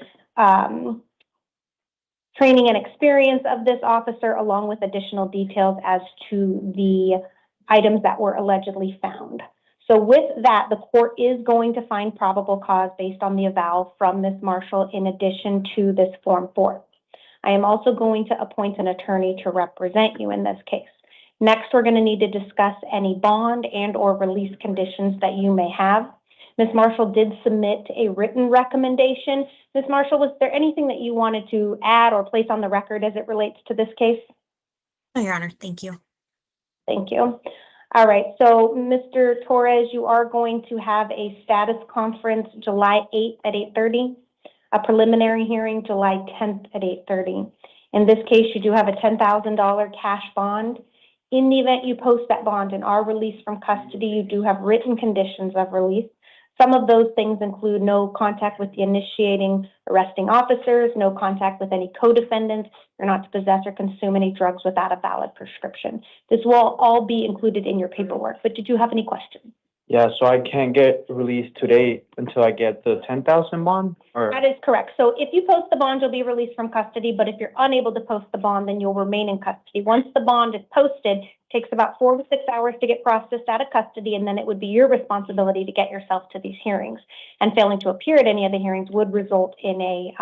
training and experience of this officer, along with additional details as to the items that were allegedly found. So with that, the court is going to find probable cause based on the avowal from Ms. Marshall in addition to this Form 4. I am also going to appoint an attorney to represent you in this case. Next, we're going to need to discuss any bond and or release conditions that you may have. Ms. Marshall did submit a written recommendation. Ms. Marshall, was there anything that you wanted to add or place on the record as it relates to this case? No, Your Honor. Thank you. Thank you. All right, so Mr. Torres, you are going to have a status conference July 8th at 8:30, a preliminary hearing July 10th at 8:30. In this case, you do have a $10,000 cash bond. In the event you post that bond and are released from custody, you do have written conditions of release. Some of those things include no contact with the initiating arresting officers, no contact with any co-defendants. You're not to possess or consume any drugs without a valid prescription. This will all be included in your paperwork, but did you have any questions? Yeah, so I can't get released today until I get the 10,000 bond, or? That is correct. So if you post the bond, you'll be released from custody, but if you're unable to post the bond, then you'll remain in custody. Once the bond is posted, it takes about 4 to 6 hours to get processed out of custody, and then it would be your responsibility to get yourself to these hearings. And failing to appear at any of the hearings would result in a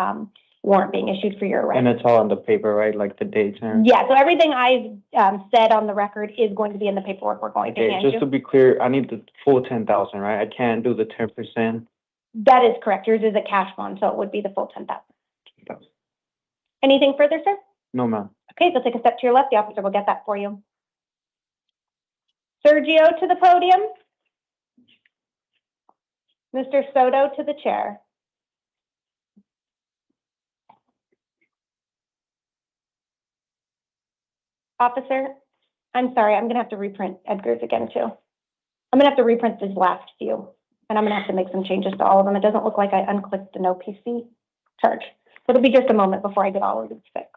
warrant being issued for your arrest. And it's all on the paper, right? Like the dates and? Yeah, so everything I've said on the record is going to be in the paperwork we're going to Okay, hand just you. to be clear, I need the full 10,000, right? I can't do the 10%. That is correct. Yours is a cash bond, so it would be the full 10,000. Anything further, sir? No, ma'am. Okay, so take a step to your left. The officer will get that for you. Sergio to the podium. Mr. Soto to the chair. Officer, I'm sorry, I'm going to have to reprint Edgar's again, too. I'm going to have to reprint this last few, and I'm going to have to make some changes to all of them. It doesn't look like I unclicked the no PC charge. So it'll be just a moment before I get all of these fixed.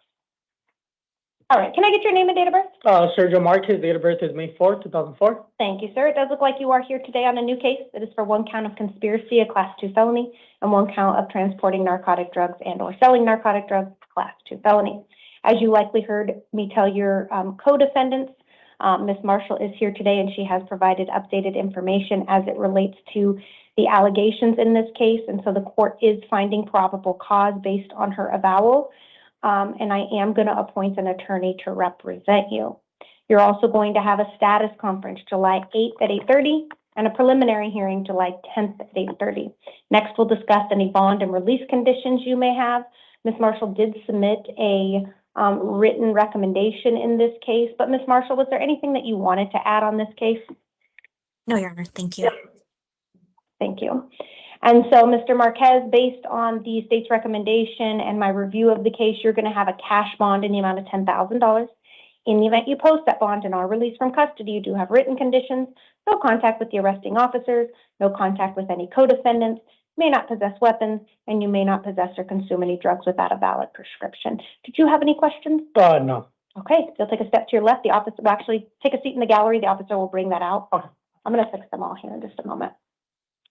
All right, can I get your name and date of birth? Sergio Marquez, date of birth is May 4th, 2004. Thank you, sir. It does look like you are here today on a new case. It is for one count of conspiracy, a Class 2 felony, and one count of transporting narcotic drugs and or selling narcotic drugs, Class 2 felony. As you likely heard me tell your co-defendants, Ms. Marshall is here today and she has provided updated information as it relates to the allegations in this case. And so the court is finding probable cause based on her avowal. And I am going to appoint an attorney to represent you. You're also going to have a status conference July 8th at 8:30 and a preliminary hearing July 10th at 8:30. Next, we'll discuss any bond and release conditions you may have. Ms. Marshall did submit a written recommendation in this case, but Ms. Marshall, was there anything that you wanted to add on this case? No, Your Honor, thank you. Thank you. And so, Mr. Marquez, based on the state's recommendation and my review of the case, you're going to have a cash bond in the amount of $10,000. In the event you post that bond and are released from custody, you do have written conditions: no contact with the arresting officers, no contact with any co-defendants, may not possess weapons, and you may not possess or consume any drugs without a valid prescription. Did you have any questions? No. Okay, you'll take a step to your left. The officer will actually take a seat in the gallery. The officer will bring that out. Okay. I'm going to fix them all here in just a moment.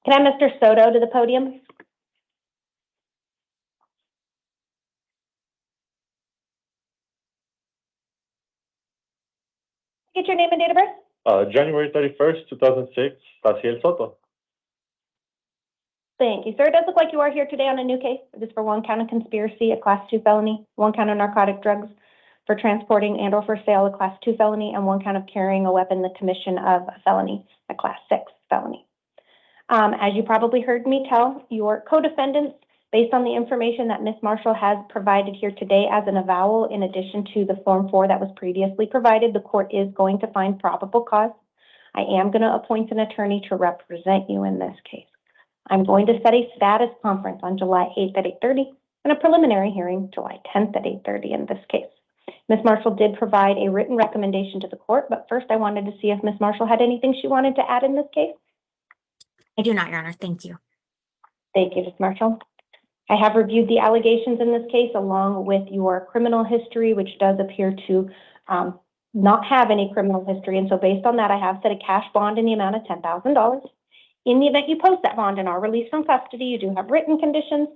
Can I have Mr. Soto to the podium? Get your name and date of birth. January 31st, 2006, Taciel Soto. Thank you, sir. It does look like you are here today on a new case. It is for 1 count of conspiracy, a Class 2 felony, 1 count of narcotic drugs for transporting and or for sale, a Class 2 felony, and 1 count of carrying a weapon, the commission of a felony, a Class 6 felony. As you probably heard me tell your co-defendants, based on the information that Ms. Marshall has provided here today as an avowal, in addition to the Form 4 that was previously provided, the court is going to find probable cause. I am going to appoint an attorney to represent you in this case. I'm going to set a status conference on July 8th at 8:30 and a preliminary hearing July 10th at 8:30 in this case. Ms. Marshall did provide a written recommendation to the court, but first I wanted to see if Ms. Marshall had anything she wanted to add in this case. I do not, Your Honor. Thank you. Thank you, Ms. Marshall. I have reviewed the allegations in this case along with your criminal history, which does appear to not have any criminal history. And so based on that, I have set a cash bond in the amount of $10,000. In the event you post that bond and are released from custody, you do have written conditions.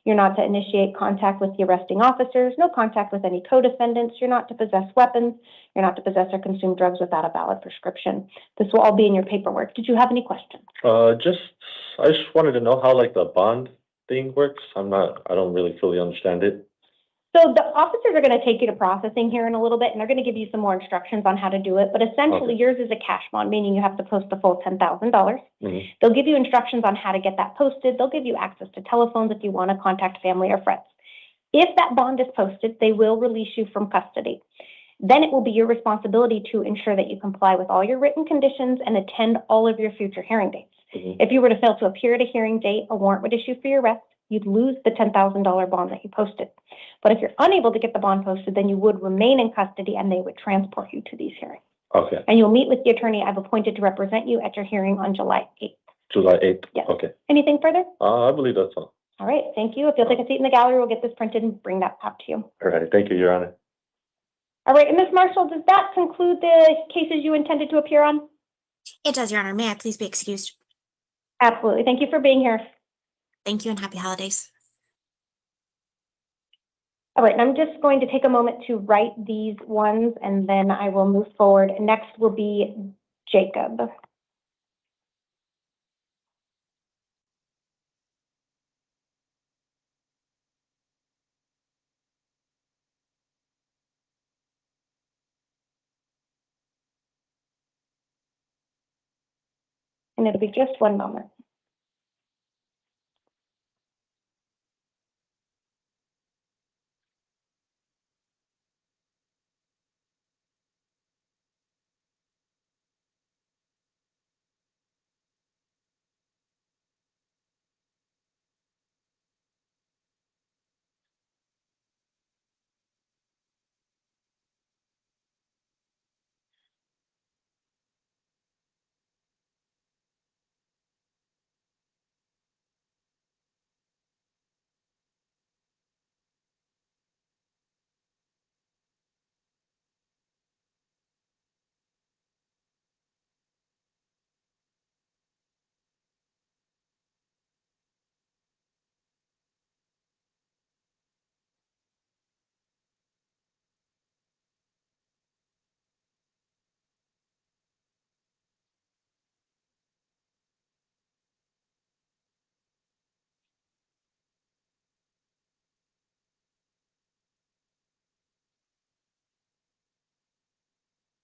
You're not to initiate contact with the arresting officers, no contact with any co-defendants. You're not to possess weapons. You're not to possess or consume drugs without a valid prescription. This will all be in your paperwork. Did you have any questions? I just wanted to know how like the bond thing works. I don't really fully understand it. So the officers are going to take you to processing here in a little bit, and they're going to give you some more instructions on how to do it. But essentially, yours is a cash bond, meaning you have to post the full $10,000. They'll give you instructions on how to get that posted. They'll give you access to telephones if you want to contact family or friends. If that bond is posted, they will release you from custody. Then it will be your responsibility to ensure that you comply with all your written conditions and attend all of your future hearing dates. If you were to fail to appear at a hearing date, a warrant would issue for your arrest. You'd lose the $10,000 bond that you posted. But if you're unable to get the bond posted, then you would remain in custody and they would transport you to these hearings. Okay. And you'll meet with the attorney I've appointed to represent you at your hearing on July 8th. July 8th? Yes. Okay. Anything further? I believe that's all. All right. Thank you. If you'll take a seat in the gallery, we'll get this printed and bring that out to you. All right. Thank you, Your Honor. All right. And Ms. Marshall, does that conclude the cases you intended to appear on? It does, Your Honor. May I please be excused? Absolutely. Thank you for being here. Thank you and happy holidays. All right, and I'm just going to take a moment to write these ones, and then I will move forward. Next will be Jacob. And it'll be just one moment.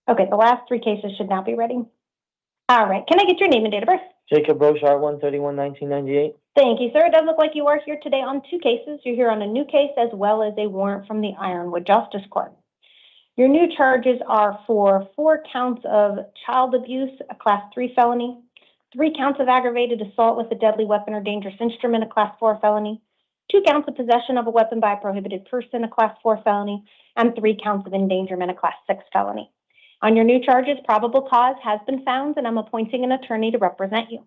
Okay, the last three cases should now be ready. All right, can I get your name and date of birth? Jacob Rochard, 1/31/1998. Thank you, sir. It does look like you are here today on two cases. You're here on a new case as well as a warrant from the Ironwood Justice Court. Your new charges are for 4 counts of child abuse, a Class 3 felony, 3 counts of aggravated assault with a deadly weapon or dangerous instrument, a Class 4 felony, 2 counts of possession of a weapon by a prohibited person, a Class 4 felony, and 3 counts of endangerment, a Class 6 felony. On your new charges, probable cause has been found, and I'm appointing an attorney to represent you.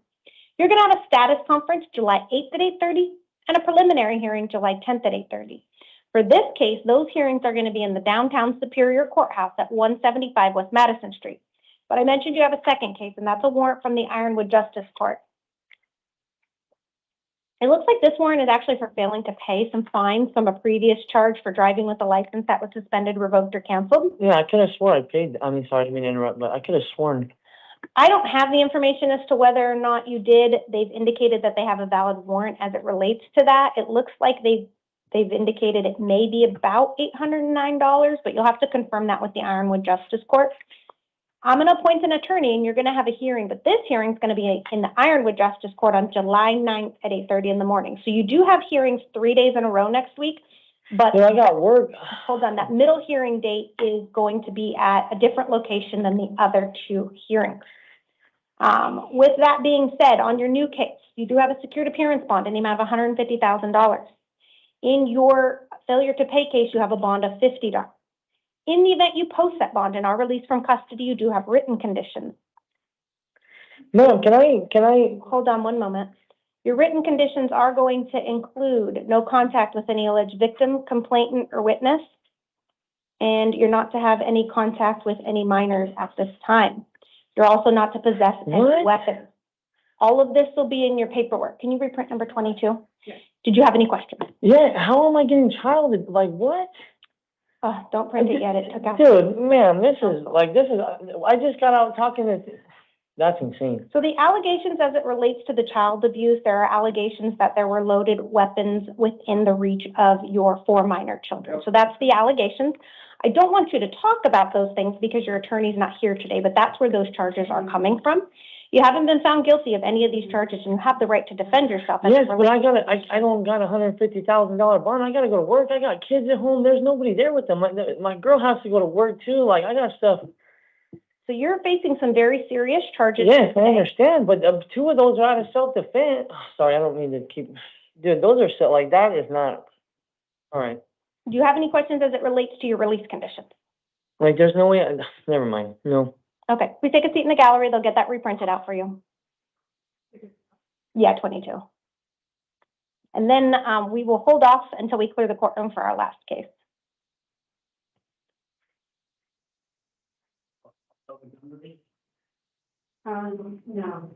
You're going to have a status conference July 8th at 8:30 and a preliminary hearing July 10th at 8:30. For this case, those hearings are going to be in the downtown Superior Courthouse at 175 West Madison Street. But I mentioned you have a second case, and that's a warrant from the Ironwood Justice Court. It looks like this warrant is actually for failing to pay some fines from a previous charge for driving with a license that was suspended, revoked, or canceled. Yeah, I could have sworn I paid. I mean, sorry, I didn't mean to interrupt, but I could have sworn. I don't have the information as to whether or not you did. They've indicated that they have a valid warrant as it relates to that. It looks like they've indicated it may be about $809, but you'll have to confirm that with the Ironwood Justice Court. I'm going to appoint an attorney, and you're going to have a hearing, but this hearing is going to be in the Ironwood Justice Court on July 9th at 8:30 in the morning. So you do have hearings 3 days in a row next week, but I got work. Hold on, that middle hearing date is going to be at a different location than the other 2 hearings. With that being said, on your new case, you do have a secured appearance bond in the amount of $150,000. In your failure to pay case, you have a bond of $50. In the event you post that bond and are released from custody, you do have written conditions. Ma'am, can I? Hold on one moment. Your written conditions are going to include no contact with any alleged victim, complainant, or witness, and you're not to have any contact with any minors at this time. You're also not to possess any weapons. All of this will be in your paperwork. Can you reprint number 22? Yes. Did you have any questions? Yeah, how am I getting childed? Like what? Oh, don't print it yet. It took out. Dude, ma'am, this is, I just got out talking to, that's insane. So the allegations as it relates to the child abuse, there are allegations that there were loaded weapons within the reach of your 4 minor children. So that's the allegations. I don't want you to talk about those things because your attorney's not here today, but that's where those charges are coming from. You haven't been found guilty of any of these charges, and you have the right to defend yourself. Yes, but I don't got $150,000 bond. I gotta go to work. I got kids at home. There's nobody there with them. My girl has to go to work too. Like I got stuff. So you're facing some very serious charges. Yes, I understand, but 2 of those are out of self-defense. Oh, sorry, I don't mean to keep. Dude, those are like that is not. All right. Do you have any questions as it relates to your release conditions? Like, there's no way. Never mind. No. Okay, please take a seat in the gallery. They'll get that reprinted out for you. Yeah, 22. And then we will hold off until we clear the courtroom for our last case. No.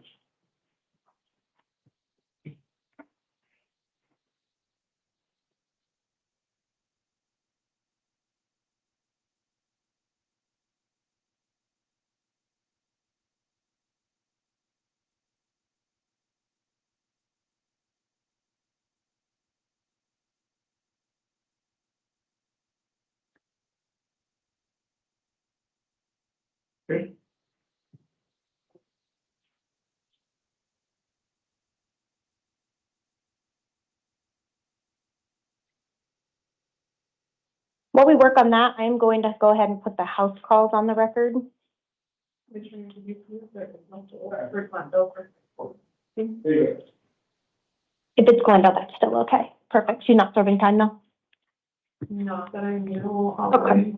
While we work on that, I'm going to go ahead and put the house calls on the record. If it's Glendale, that's still okay. Perfect. She's not serving time now? Not that I know. Okay.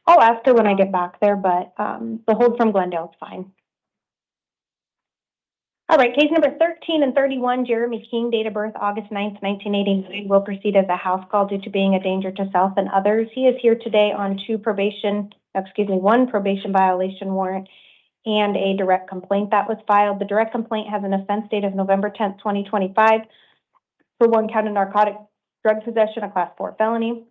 I'll ask her when I get back there, but the hold from Glendale is fine. All right, case number 13 and 31, Jeremy King, date of birth August 9th, 1989, will proceed as a house call due to being a danger to self and others. He is here today on one probation violation warrant and a direct complaint that was filed. The direct complaint has an offense date of November 10th, 2025 for 1 count of narcotic drug possession, a Class 4 felony.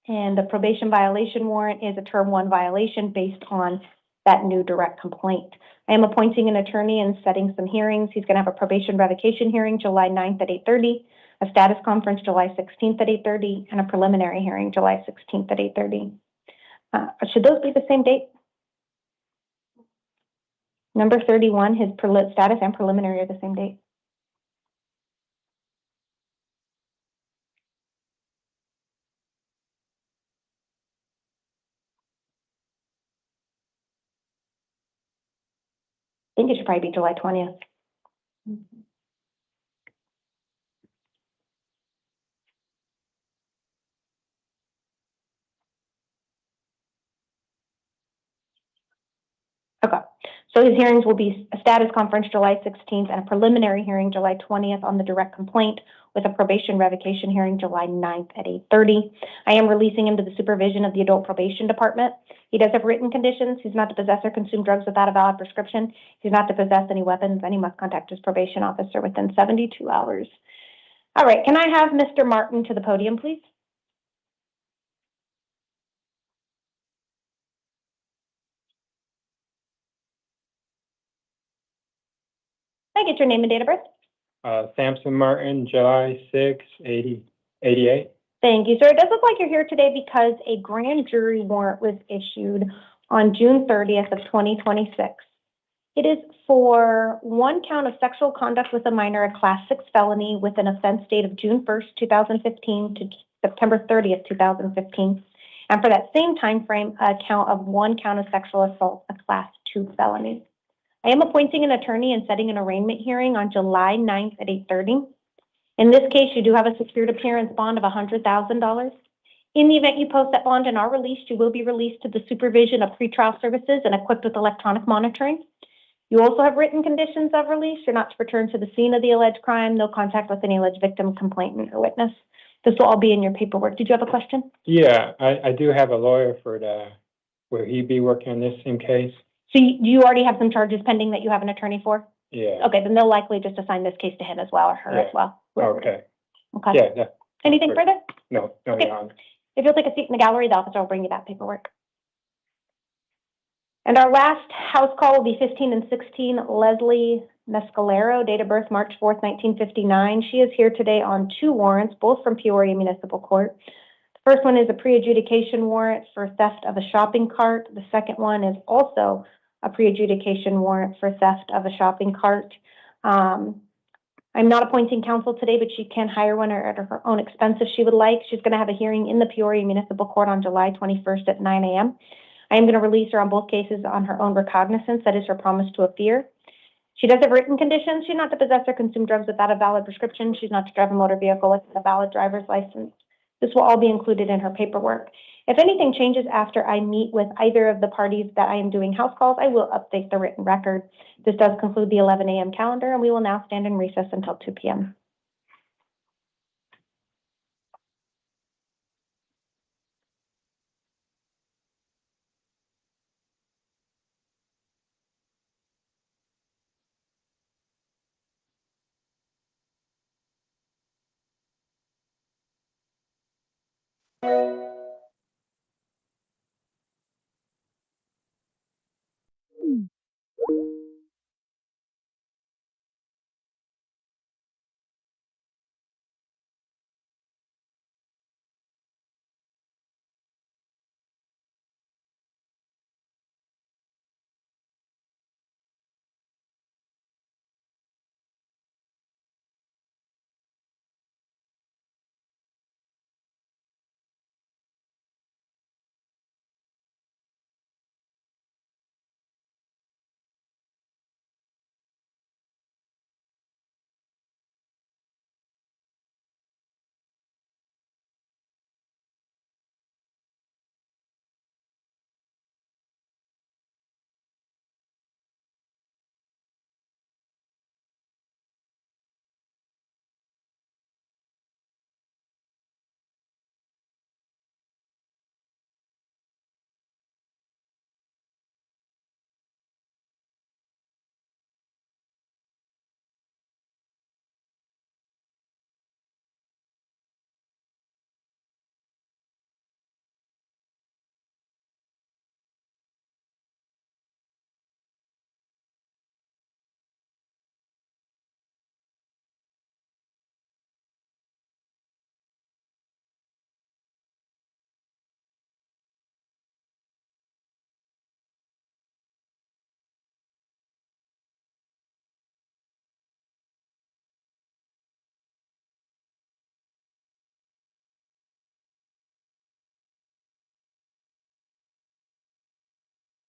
And the probation violation warrant is a term 1 violation based on that new direct complaint. I am appointing an attorney and setting some hearings. He's going to have a probation revocation hearing July 9th at 8:30, a status conference July 16th at 8:30, and a preliminary hearing July 16th at 8:30. Should those be the same date? Number 31, his status and preliminary are the same date. I think it should probably be July 20th. Okay, so his hearings will be a status conference July 16th and a preliminary hearing July 20th on the direct complaint, with a probation revocation hearing July 9th at 8:30. I am releasing him to the supervision of the adult probation department. He does have written conditions. He's not to possess or consume drugs without a valid prescription. He's not to possess any weapons, and he must contact his probation officer within 72 hours. All right, can I have Mr. Martin to the podium, please? Can I get your name and date of birth? Samson Martin, July 6, 88. Thank you, sir. It does look like you're here today because a grand jury warrant was issued on June 30th of 2026. It is for one count of sexual conduct with a minor, a class 6 felony with an offense date of June 1st, 2015 to September 30th, 2015. And for that same time frame, a count of one count of sexual assault, a class 2 felony. I am appointing an attorney and setting an arraignment hearing on July 9th at 8:30. In this case, you do have a secured appearance bond of $100,000. In the event you post that bond and are released, you will be released to the supervision of pretrial services and equipped with electronic monitoring. You also have written conditions of release. You're not to return to the scene of the alleged crime, no contact with any alleged victim, complainant, or witness. This will all be in your paperwork. Did you have a question? Yeah, I do have a lawyer for will he be working on this same case? So you already have some charges pending that you have an attorney for? Yeah. Okay, then they'll likely just assign this case to him as well, or her as well. Okay. Okay. Yeah. Anything further? No, Okay. Your Honor. If you'll take a seat in the gallery, the officer will bring you that paperwork. And our last house call will be 15 and 16, Leslie Mescalero, date of birth March 4th, 1959. She is here today on 2 warrants, both from Peoria Municipal Court. The first one is a pre-adjudication warrant for theft of a shopping cart. The second one is also a pre-adjudication warrant for theft of a shopping cart. I'm not appointing counsel today, but she can hire one at her own expense if she would like. She's going to have a hearing in the Peoria Municipal Court on July 21st at 9 a.m. I am going to release her on both cases on her own recognizance. That is her promise to appear. She does have written conditions. She's not to possess or consume drugs without a valid prescription. She's not to drive a motor vehicle without a valid driver's license. This will all be included in her paperwork. If anything changes after I meet with either of the parties that I am doing house calls, I will update the written record. This does conclude the 11 a.m. calendar, and we will now stand in recess until 2 p.m.